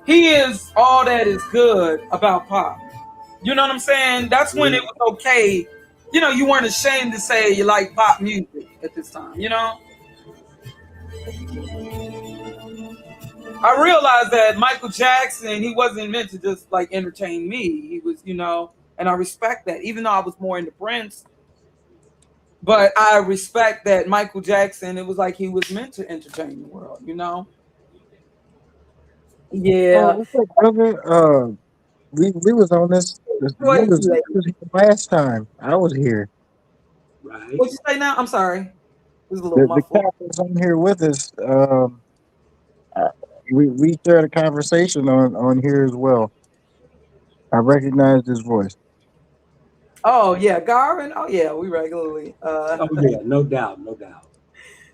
[SPEAKER 1] He is all that is good about pop. You know what I'm saying? That's when it was okay. You weren't ashamed to say you like pop music at this time. I realized that Michael Jackson, he wasn't meant to just like entertain me. He was, and I respect that. Even though I was more into Prince, but I respect that Michael Jackson, it was like he was meant to entertain the world. Yeah.
[SPEAKER 11] what's up, brother? We was on this.
[SPEAKER 1] Wait,
[SPEAKER 11] You was here last time. I was here.
[SPEAKER 7] Right.
[SPEAKER 1] what'd you say now? I'm sorry. It was a little
[SPEAKER 11] The
[SPEAKER 1] muffled.
[SPEAKER 11] cat was on here with us. Uh, we shared a conversation on here as well. I recognized his voice.
[SPEAKER 1] Oh yeah, Garvin. Oh yeah, we regularly.
[SPEAKER 7] Oh yeah, no doubt, no doubt.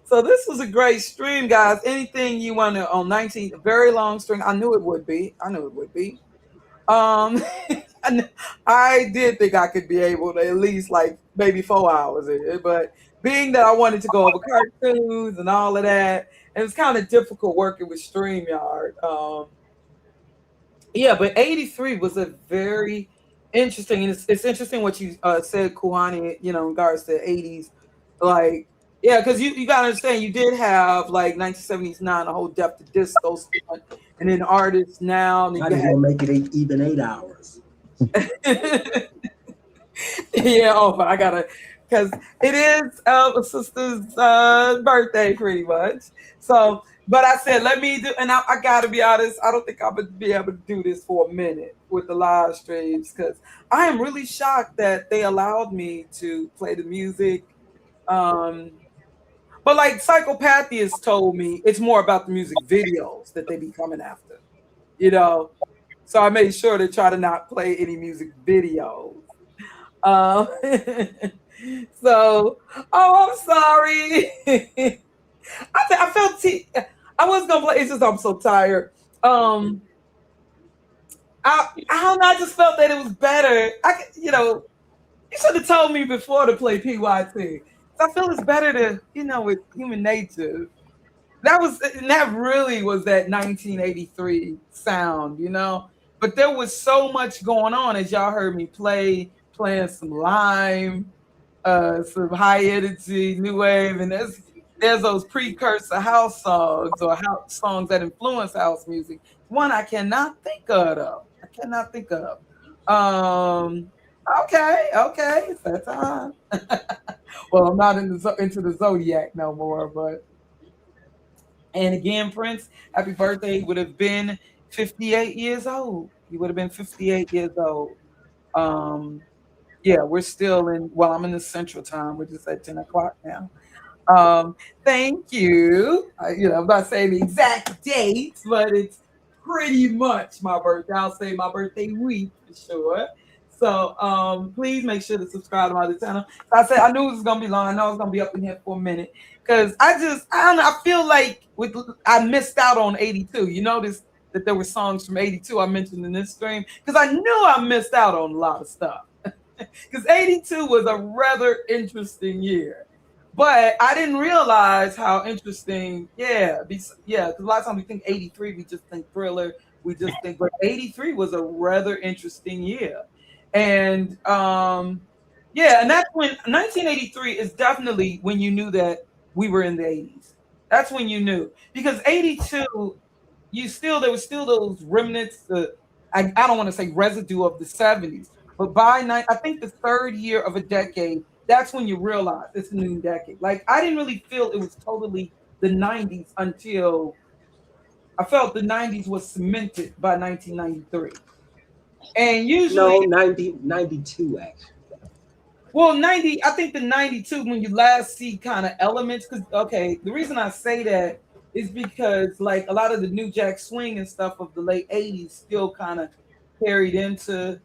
[SPEAKER 1] So this was a great stream, guys. Anything you want to on 19, very long stream. I knew it would be. I did think I could be able to at least like maybe 4 hours in it, but being that I wanted to go over cartoons and all of that, and it's kind of difficult working with StreamYard. Yeah, but 83 was a very interesting, and it's interesting what you said, Kuhani, in regards to 80s. Like, yeah, because you got to understand, you did have like 1979, a whole depth of disco stuff, and then artists now. And
[SPEAKER 7] I just want to make it even 8 hours.
[SPEAKER 1] Yeah, but I gotta, because it is a sister's birthday, pretty much. So, but I said, let me do, and I gotta be honest, I don't think I would be able to do this for a minute with the live streams, because I am really shocked that they allowed me to play the music. But like Psychopathias told me, it's more about the music videos that they be coming after, So I made sure to try to not play any music videos. Um, so, I'm sorry. I felt I was gonna play. It's just I'm so tired. I don't know. I just felt that it was better. You should have told me before to play PYT. So I feel it's better to, with human nature. that really was that 1983 sound, you know. But there was so much going on, as y'all heard me playing some Lime, some high energy new wave, and there's those precursor house songs or house songs that influence house music. One I cannot think of though. I cannot think of. Okay, it's that time. Well, I'm not into the zodiac no more, but and again, Prince, happy birthday. He would have been 58 years old. He would have been 58 years old. Um, yeah, we're still in, well, I'm in the central time. We're just at 10 o'clock now. Um, Thank you. I'm not saying the exact dates, but it's pretty much my birthday. I'll say my birthday week for sure. So please make sure to subscribe to my channel. I said I knew it was gonna be long. I know I was gonna be up in here for a minute because I don't know. I feel like I missed out on 82. You notice that there were songs from 82 I mentioned in this stream because I knew I missed out on a lot of stuff. Because 82 was a rather interesting year. But I didn't realize how interesting, because a lot of times we think 83, we just think Thriller, but 83 was a rather interesting year. And and that's when 1983 is definitely when you knew that we were in the 80s. That's when you knew. Because 82, there was still those remnants, I don't want to say residue of the 70s, but I think the third year of a decade, that's when you realize it's a new decade. Like I didn't really feel it was totally the 90s until I felt the 90s was cemented by 1993. And usually
[SPEAKER 7] 92 actually.
[SPEAKER 1] Well, 90, I think the 92 when you last see kind of elements, because the reason I say that is because like a lot of the New Jack Swing and stuff of the late 80s still kind of carried into.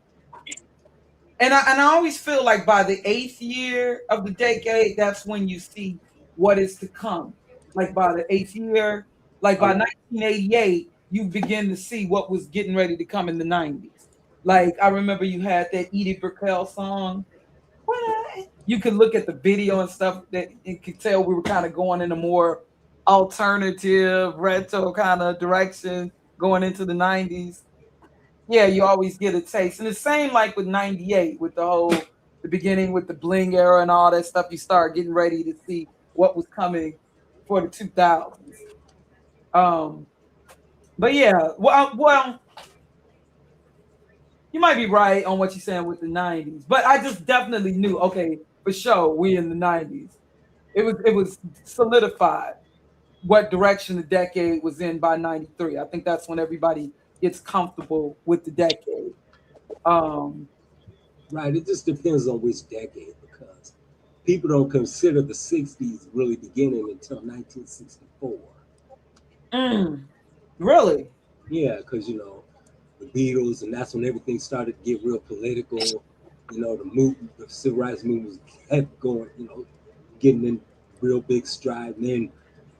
[SPEAKER 1] And I always feel like by the 8th year of the decade, that's when you see what is to come. Like by the 8th year, like by 1988, you begin to see what was getting ready to come in the 90s. Like I remember you had that Edie Brickell song. You could look at the video and stuff that you could tell we were kind of going in a more alternative, retro kind of direction going into the 90s. Yeah, you always get a taste. And the same like with 98, with the beginning with the bling era and all that stuff, you start getting ready to see what was coming for the 2000s. But yeah, well, you might be right on what you're saying with the 90s, but I just definitely knew, okay, for sure, we in the 90s. It was solidified what direction the decade was in by 93. I think that's when everybody gets comfortable with the decade.
[SPEAKER 7] Right. It just depends on which decade because people don't consider the 60s really beginning until 1964.
[SPEAKER 1] Really?
[SPEAKER 7] Yeah, because the Beatles, and that's when everything started to get real political. The civil rights movement was kept going, getting in real big stride. And then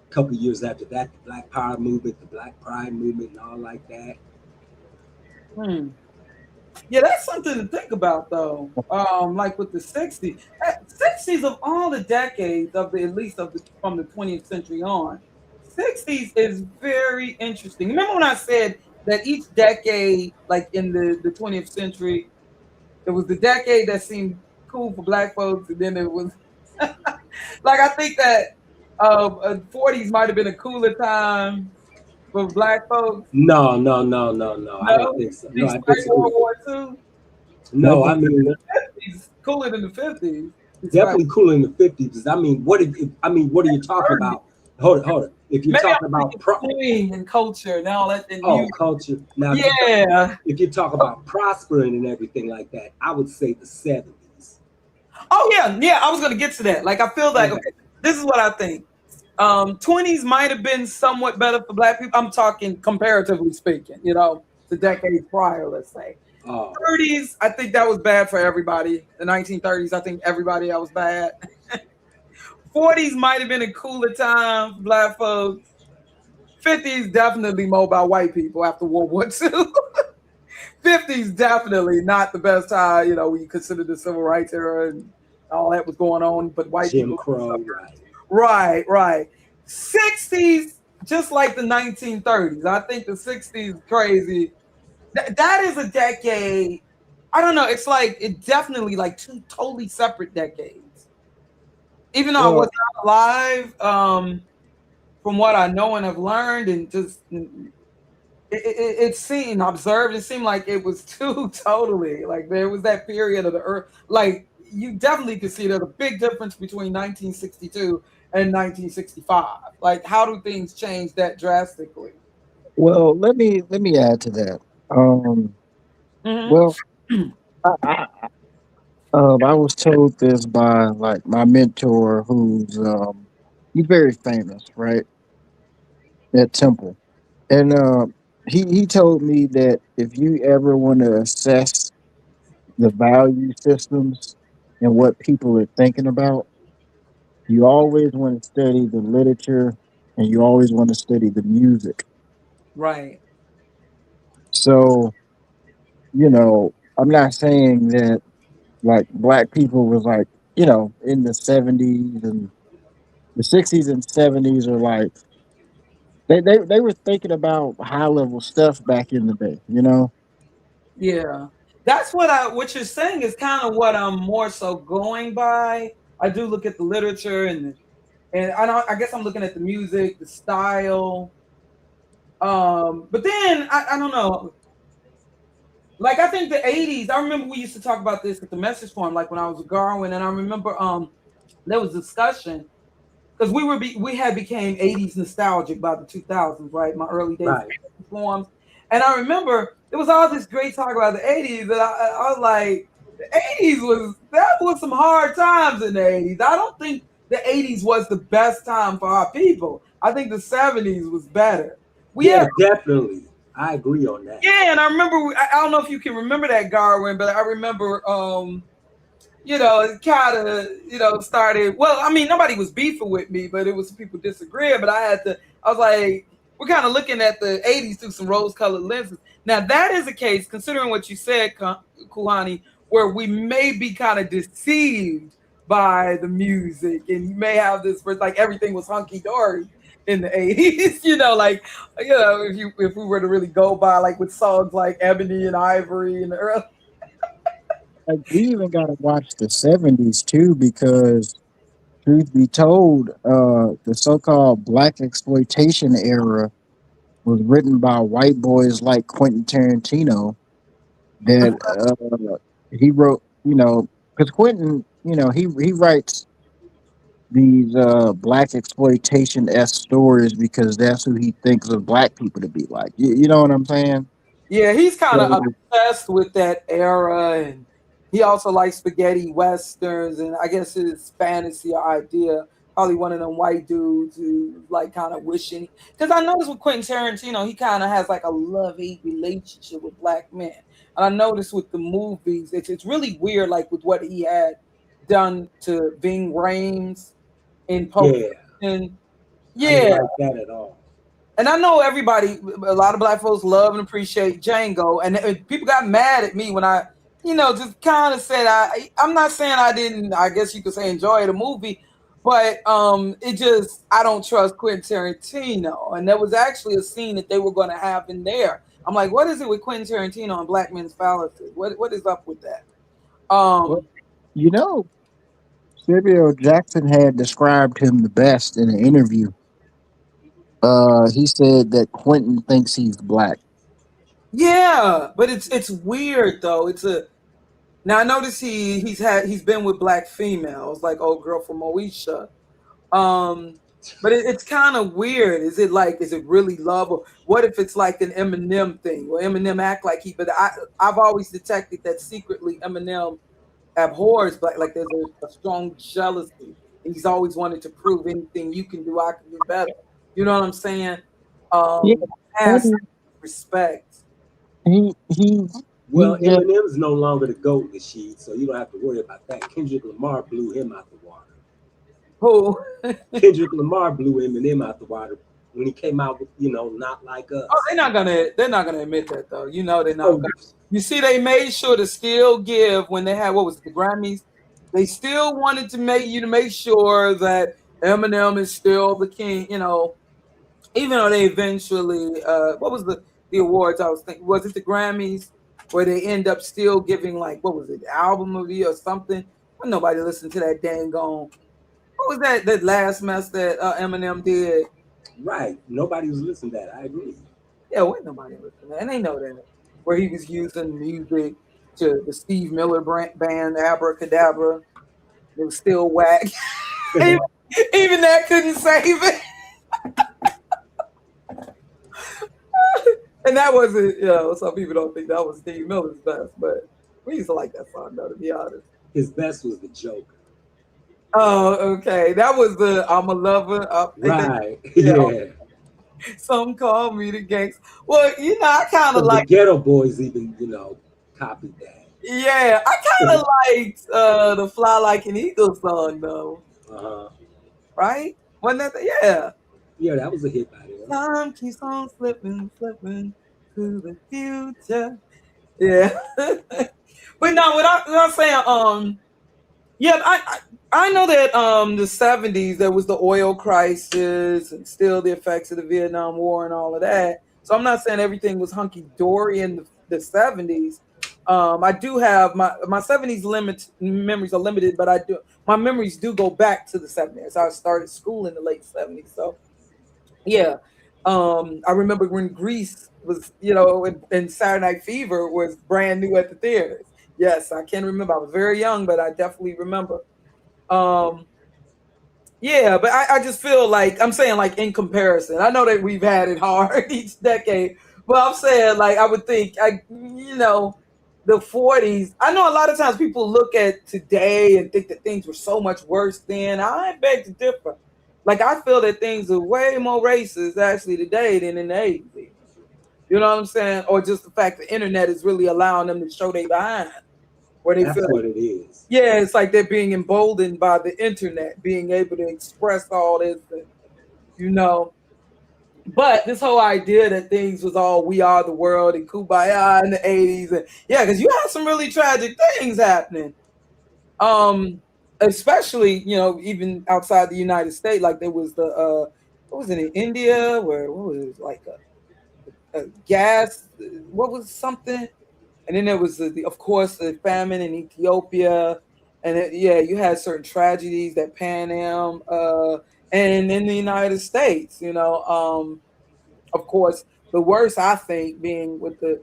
[SPEAKER 7] a couple of years after that, the Black Power movement, the Black Pride movement, and all like that.
[SPEAKER 1] Yeah, that's something to think about, though. Like with the 60s, 60s of all the decades from the 20th century on, 60s is very interesting. Remember when I said that each decade, like in the 20th century, it was the decade that seemed cool for Black folks, and then it was like I think that 40s might have been a cooler time for Black folks.
[SPEAKER 7] No. I don't think so. No, I disagree.
[SPEAKER 1] World War II?
[SPEAKER 7] No, I mean
[SPEAKER 1] the 50s, cooler than the 50s.
[SPEAKER 7] Definitely cooler in the 50s. I mean, what are you talking about? Hold it. If you're talking about
[SPEAKER 1] and culture and all that,
[SPEAKER 7] culture. Now, if you talk about prospering and everything like that, I would say the 70s.
[SPEAKER 1] Oh yeah. I was gonna get to that. Like I feel like this is what I think. 20s might have been somewhat better for Black people. I'm talking comparatively speaking, the decades prior, let's say. 30s, I think that was bad for everybody. The 1930s, I think everybody that was bad. 40s might have been a cooler time for Black folks. 50s definitely more about white people after World War II. 50s definitely not the best time, when you consider the civil rights era and all that was going on, but white
[SPEAKER 7] Jim
[SPEAKER 1] people.
[SPEAKER 7] Crow,
[SPEAKER 1] right. 60s, just like the 1930s. I think the 60s crazy. That is a decade. I don't know. It's like it definitely like two totally separate decades. Even though I was
[SPEAKER 7] Well,
[SPEAKER 1] not alive, from what I know and have learned, and just it seemed observed. It seemed like it was two totally like there was that period of the earth. Like you definitely could see there's a big difference between 1962 and 1965. Like how do things change that drastically?
[SPEAKER 11] Well, let me add to that. Um, well,
[SPEAKER 1] Hmm.
[SPEAKER 11] I, I was told this by like my mentor, who's he's very famous, right, at Temple, and he told me that if you ever want to assess the value systems and what people are thinking about, you always want to study the literature and you always want to study the music.
[SPEAKER 1] Right.
[SPEAKER 11] So, I'm not saying that like black people was like, in the 70s and the 60s and 70s are like they were thinking about high level stuff back in the day.
[SPEAKER 1] Yeah. That's what you're saying is kind of what I'm more so going by. I do look at the literature and I guess I'm looking at the music, the style. But then I don't know. Like I think the 80s, I remember we used to talk about this at the message forum, like when I was a Garwin, and I remember there was discussion because we had became 80s nostalgic by the 2000s, right? My early days
[SPEAKER 7] right.
[SPEAKER 1] of forums. And I remember there was all this great talk about the 80s, and I was like, the 80s was some hard times in the 80s. I don't think the 80s was the best time for our people. I think the 70s was better. We
[SPEAKER 7] Yeah,
[SPEAKER 1] had
[SPEAKER 7] definitely. I agree on that.
[SPEAKER 1] yeah, and I remember I don't know if you can remember that Garwin, but I remember it kind of, started. Well, I mean, nobody was beefing with me, but it was people disagreeing. But I was like, we're kind of looking at the 80s through some rose colored lenses. Now, that is a case, considering what you said, Kuhani, where we may be kind of deceived by the music and you may have this, like everything was hunky dory in the 80s, if we were to really go by like with songs like Ebony and Ivory in the early.
[SPEAKER 11] Like we even got to watch the 70s too, because truth be told, the so-called black exploitation era was written by white boys like Quentin Tarantino. That he wrote, because Quentin, he writes these black exploitation s stories because that's who he thinks of black people to be like. You know what I'm saying?
[SPEAKER 1] Yeah, he's kind of
[SPEAKER 11] So,
[SPEAKER 1] obsessed with that era, and he also likes spaghetti westerns. And I guess his fantasy or idea, probably one of them white dudes who like kind of wishing. Because I noticed with Quentin Tarantino, he kind of has like a love-hate relationship with black men. And I noticed with the movies, it's really weird, like with what he had done to Ving Rhames in Pulp
[SPEAKER 7] Yeah,
[SPEAKER 1] Fiction.
[SPEAKER 7] I didn't
[SPEAKER 1] Yeah,
[SPEAKER 7] like that at all.
[SPEAKER 1] and I know everybody, a lot of black folks love and appreciate Django, and people got mad at me when I, just kind of said I'm not saying I didn't. I guess you could say enjoy the movie, but it just I don't trust Quentin Tarantino, and there was actually a scene that they were going to have in there. I'm like, what is it with Quentin Tarantino and Black Men's Fallacy? What is up with that?
[SPEAKER 11] well,
[SPEAKER 1] Um,
[SPEAKER 11] you know, Samuel Jackson had described him the best in an interview. He said that Quentin thinks he's black.
[SPEAKER 1] yeah, but it's weird though. Now I notice he's been with black females, like old girl from Moesha. But it's kind of weird. Is it really love, or what if it's like an Eminem thing? Well, Eminem act like but I've always detected that secretly Eminem abhors black. Like there's a strong jealousy, and he's always wanted to prove anything you can do, I can do better. You know what I'm saying?
[SPEAKER 11] Yeah,
[SPEAKER 1] Has
[SPEAKER 11] Quentin,
[SPEAKER 1] respect.
[SPEAKER 11] he
[SPEAKER 7] Well,
[SPEAKER 11] just
[SPEAKER 7] Eminem's no longer the GOAT, Rashid, so you don't have to worry about that. Kendrick Lamar blew him out the water.
[SPEAKER 1] Who?
[SPEAKER 7] Kendrick Lamar blew Eminem out the water when he came out with, Not Like
[SPEAKER 1] Oh,
[SPEAKER 7] Us.
[SPEAKER 1] they're not gonna admit that though. They're not
[SPEAKER 7] Oh,
[SPEAKER 1] gonna. You see, they made sure to still give when they had what was it, the Grammys. They still wanted to make sure that Eminem is still the king. Even though they eventually, what was the awards I was thinking? Was it the Grammys where they end up still giving like, what was it, album of the year or something? Well, nobody listened to that dang on. What was that last mess that Eminem did?
[SPEAKER 7] Right. Nobody was listening to that. I agree.
[SPEAKER 1] Yeah, wasn't nobody listening to that. And they know that. Where he was using music to the Steve Miller band, Abracadabra. It was still whack. Even that couldn't save it. And that wasn't, some people don't think that was Steve Miller's best, but we used to like that song though, to be honest.
[SPEAKER 7] His best was the Joker.
[SPEAKER 1] Oh, okay. That was the I'm a Lover.
[SPEAKER 7] Right. Yeah.
[SPEAKER 1] Some call me the gangster. Well, I kind of like
[SPEAKER 7] the Ghetto Boys even, copied that.
[SPEAKER 1] Yeah, I kind of liked the Fly Like an Eagle song though. Right? Wasn't that yeah.
[SPEAKER 7] Yeah, that was a hit by them.
[SPEAKER 1] Time keeps on slipping to the future. Yeah. But no, what I'm saying, yeah, I know that the 70s there was the oil crisis and still the effects of the Vietnam War and all of that. So I'm not saying everything was hunky dory in the 70s. I do have my 70s memories are limited, but my memories do go back to the 70s. I started school in the late 70s, so yeah. I remember when Grease was, and Saturday Night Fever was brand new at the theaters. Yes, I can remember. I was very young, but I definitely remember. Yeah, but I just feel like I'm saying like in comparison. I know that we've had it hard each decade, but I'm saying like I would think the 40s. I know a lot of times people look at today and think that things were so much worse then. I beg to differ. Like I feel that things are way more racist actually today than in the 80s. You know what I'm saying? Or just the fact the internet is really allowing them to show they behind. Where they
[SPEAKER 7] That's
[SPEAKER 1] feel
[SPEAKER 7] what it is.
[SPEAKER 1] Yeah, it's like they're being emboldened by the internet, being able to express all this, But this whole idea that things was all we are the world and kumbaya in the 80s, and yeah, because you had some really tragic things happening. Especially, even outside the United States, like there was the what was it in India where what was it like a gas, what was something, and then there was of course the famine in Ethiopia, and you had certain tragedies that Pan Am, and in the United States, of course the worst I think being with the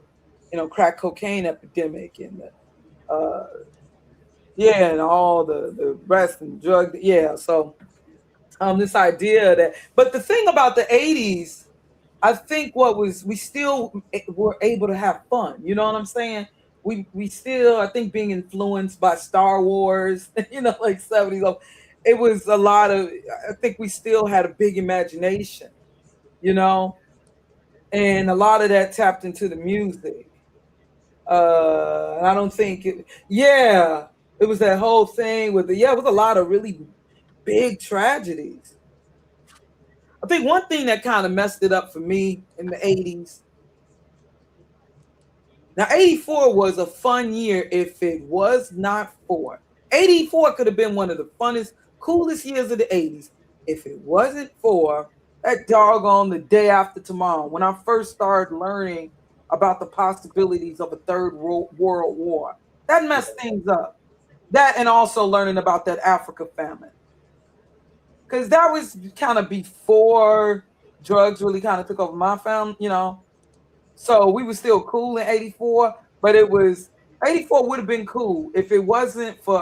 [SPEAKER 1] crack cocaine epidemic and and all the rest and drug so this idea that, but the thing about the 80s, I think we still were able to have fun. You know what I'm saying? We still, I think, being influenced by Star Wars, like 70s. It was a lot of, I think we still had a big imagination, and a lot of that tapped into the music. And I don't think it was that whole thing with it was a lot of really big tragedies. I think one thing that kind of messed it up for me in the 80s. Now, 84 was a fun year if it was not for. 84 could have been one of the funnest, coolest years of the 80s if it wasn't for that doggone The Day After Tomorrow, when I first started learning about the possibilities of a third world war. That messed things up. That, and also learning about that Africa famine. Because that was kind of before drugs really kind of took over my family, So we were still cool in 84, but 84 would have been cool if it wasn't for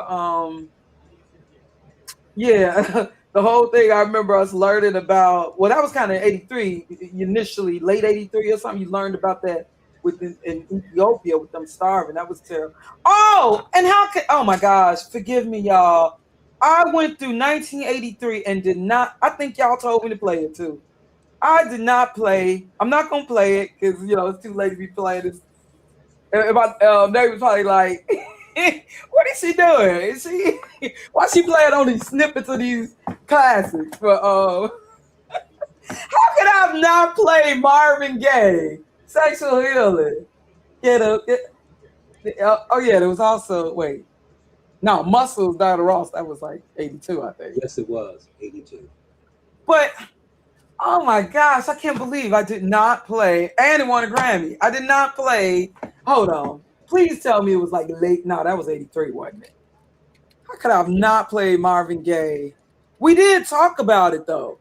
[SPEAKER 1] the whole thing. I remember us learning about, well, that was kind of 83 initially, late 83 or something. You learned about that in Ethiopia with them starving. That was terrible. Oh, and oh my gosh, forgive me, y'all. I went through 1983 and did not, I think y'all told me to play it too. I did not play. I'm not gonna play it because it's too late to be playing this. And my neighbor was probably like, "What is she doing? Is she? Why she playing on these snippets of these classics?" But how could I have not played Marvin Gaye, "Sexual Healing"? There was also Muscles, Diana Ross. That was like 82, I think.
[SPEAKER 7] Yes, it was 82.
[SPEAKER 1] But Oh my gosh, I can't believe I did not play, and it won a Grammy. I did not play. Hold on. Please tell me it was like late. No, that was 83, wasn't it? How could I have not played Marvin Gaye? We did talk about it though.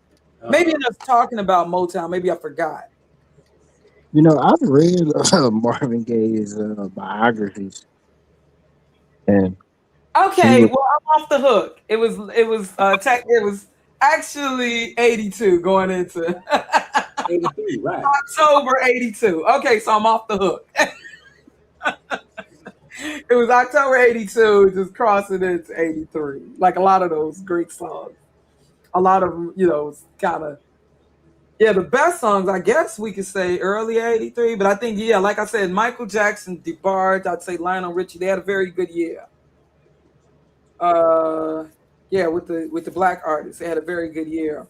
[SPEAKER 1] Maybe in us talking about Motown, maybe I forgot.
[SPEAKER 11] You know, I've read Marvin Gaye's biographies, and he
[SPEAKER 1] Okay,
[SPEAKER 11] was.
[SPEAKER 1] well, I'm off the hook. It was actually 82 going into
[SPEAKER 7] 83, right?
[SPEAKER 1] October 82. Okay, so I'm off the hook. It was October 82, just crossing into 83. Like a lot of those Greek songs. A lot of them, kind of, yeah, the best songs, I guess we could say early 83. But I think, yeah, like I said, Michael Jackson, DeBarge, I'd say Lionel Richie, they had a very good year. Uh, yeah, with the black artists, they had a very good year.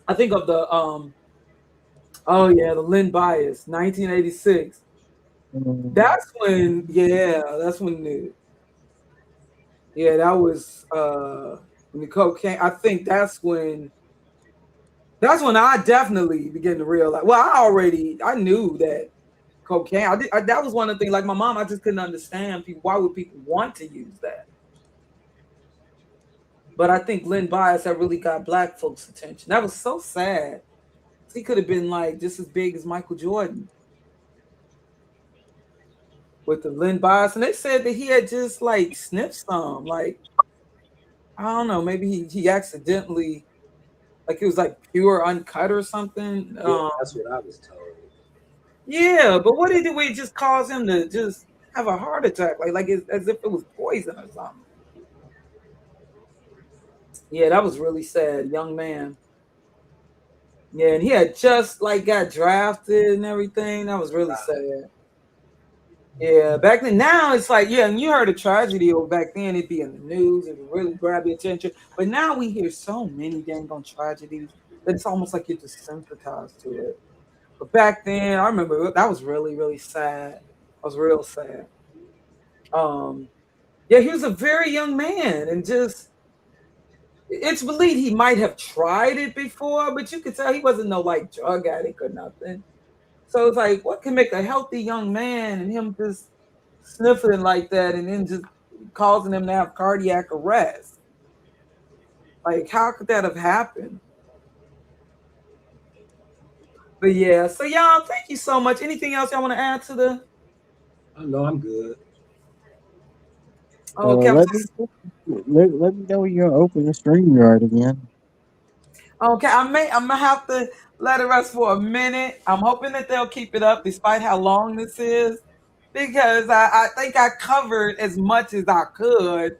[SPEAKER 1] I think of the, oh yeah, the Lynn Bias, 1986. That's when, yeah, that's when yeah, that was when the cocaine. I think that's when I definitely began to realize. Well, I knew that cocaine. That was one of the things. Like my mom, I just couldn't understand people. Why would people want to use that? But I think Lynn Bias had really got black folks' attention. That was so sad. He could have been like just as big as Michael Jordan with the Lynn Bias, and they said that he had just like sniffed some. Like I don't know, maybe he accidentally. Like it was like pure uncut or something.
[SPEAKER 7] Yeah, that's what I was told.
[SPEAKER 1] Yeah, but what did we just cause him to just have a heart attack? Like as if it was poison or something. Yeah, that was really sad, young man. Yeah, and he had just like got drafted and everything. That was really sad. Yeah, back then. Now it's like, yeah, and you heard a tragedy over back then. It'd be in the news. It would really grab your attention. But now we hear so many dang on tragedies that it's almost like you're desensitized to it. But back then, I remember that was really, really sad. That was real sad. Yeah, he was a very young man, and just it's believed he might have tried it before, but you could tell he wasn't no like drug addict or nothing. So it's like, what can make a healthy young man and him just sniffing like that, and then just causing him to have cardiac arrest? Like, how could that have happened? But yeah, so y'all, thank you so much. Anything else y'all want to add to the?
[SPEAKER 7] I know I'm good.
[SPEAKER 1] Oh, okay,
[SPEAKER 11] Let me know when you're gonna open the StreamYard again.
[SPEAKER 1] okay. I'm gonna have to let it rest for a minute. I'm hoping that they'll keep it up despite how long this is, because I think I covered as much as I could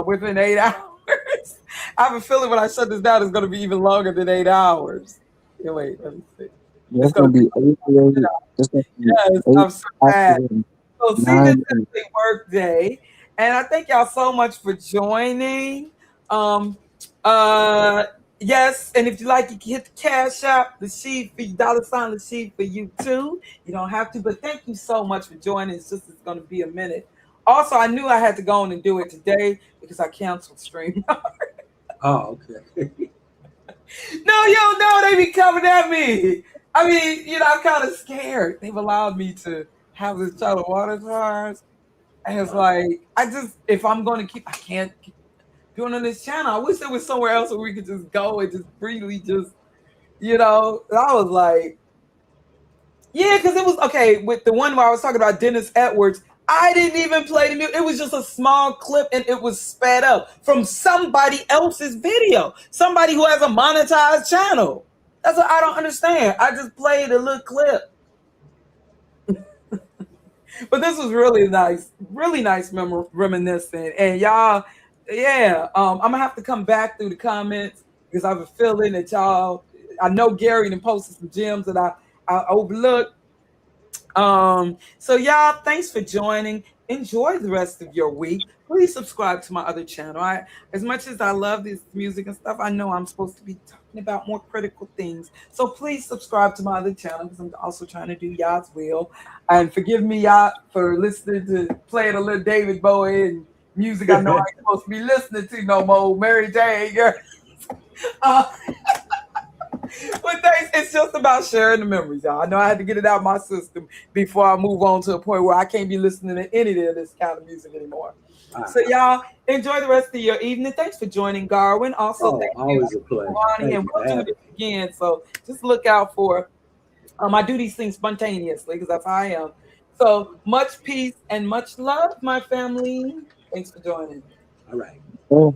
[SPEAKER 1] within 8 hours. I have a feeling when I shut this down, it's going to be even longer than 8 hours. Yeah, wait, let me see.
[SPEAKER 11] Yeah,
[SPEAKER 1] It's going to be.
[SPEAKER 11] It's gonna be
[SPEAKER 1] Yes, I'm so glad. So, see, this
[SPEAKER 11] 9
[SPEAKER 1] is a work day, and I thank y'all so much for joining. Um, uh, yes, and if you like, you can hit the cash app, the sheet for you, $ the sheet for you too. You don't have to, but thank you so much for joining. It's going to be a minute. Also, I knew I had to go on and do it today because I canceled stream.
[SPEAKER 7] Oh, okay.
[SPEAKER 1] No, they be coming at me. I mean, I'm kind of scared. They've allowed me to have this child water charge. And it's like, if I'm going to I can't keep doing on this channel. I wish there was somewhere else where we could just go and just freely I was like, yeah, because it was, okay, with the one where I was talking about Dennis Edwards, I didn't even play the music. It was just a small clip and it was sped up from somebody else's video. Somebody who has a monetized channel. That's what I don't understand. I just played a little clip. But this was really nice reminiscing. And y'all, yeah, I'm gonna have to come back through the comments because I have a feeling that y'all, I know Gary done posted some gems that I overlooked. So y'all, thanks for joining. Enjoy the rest of your week. Please subscribe to my other channel. As much as I love this music and stuff, I know I'm supposed to be talking about more critical things. So please subscribe to my other channel because I'm also trying to do y'all's will. And forgive me, y'all, for listening to playing a little David Bowie and music I know I ain't supposed to be listening to no more. Mary Jane, girl. But thanks, it's just about sharing the memories, y'all. I know I had to get it out of my system before I move on to a point where I can't be listening to any of this kind of music anymore. So y'all enjoy the rest of your evening. Thanks for joining, Garwin. Also, thank
[SPEAKER 7] always
[SPEAKER 1] you,
[SPEAKER 7] a pleasure.
[SPEAKER 1] Ronnie, and we'll do this again. So just look out for. I do these things spontaneously because that's how I am. So much peace and much love, my family. Thanks for joining.
[SPEAKER 7] All right.
[SPEAKER 11] Well,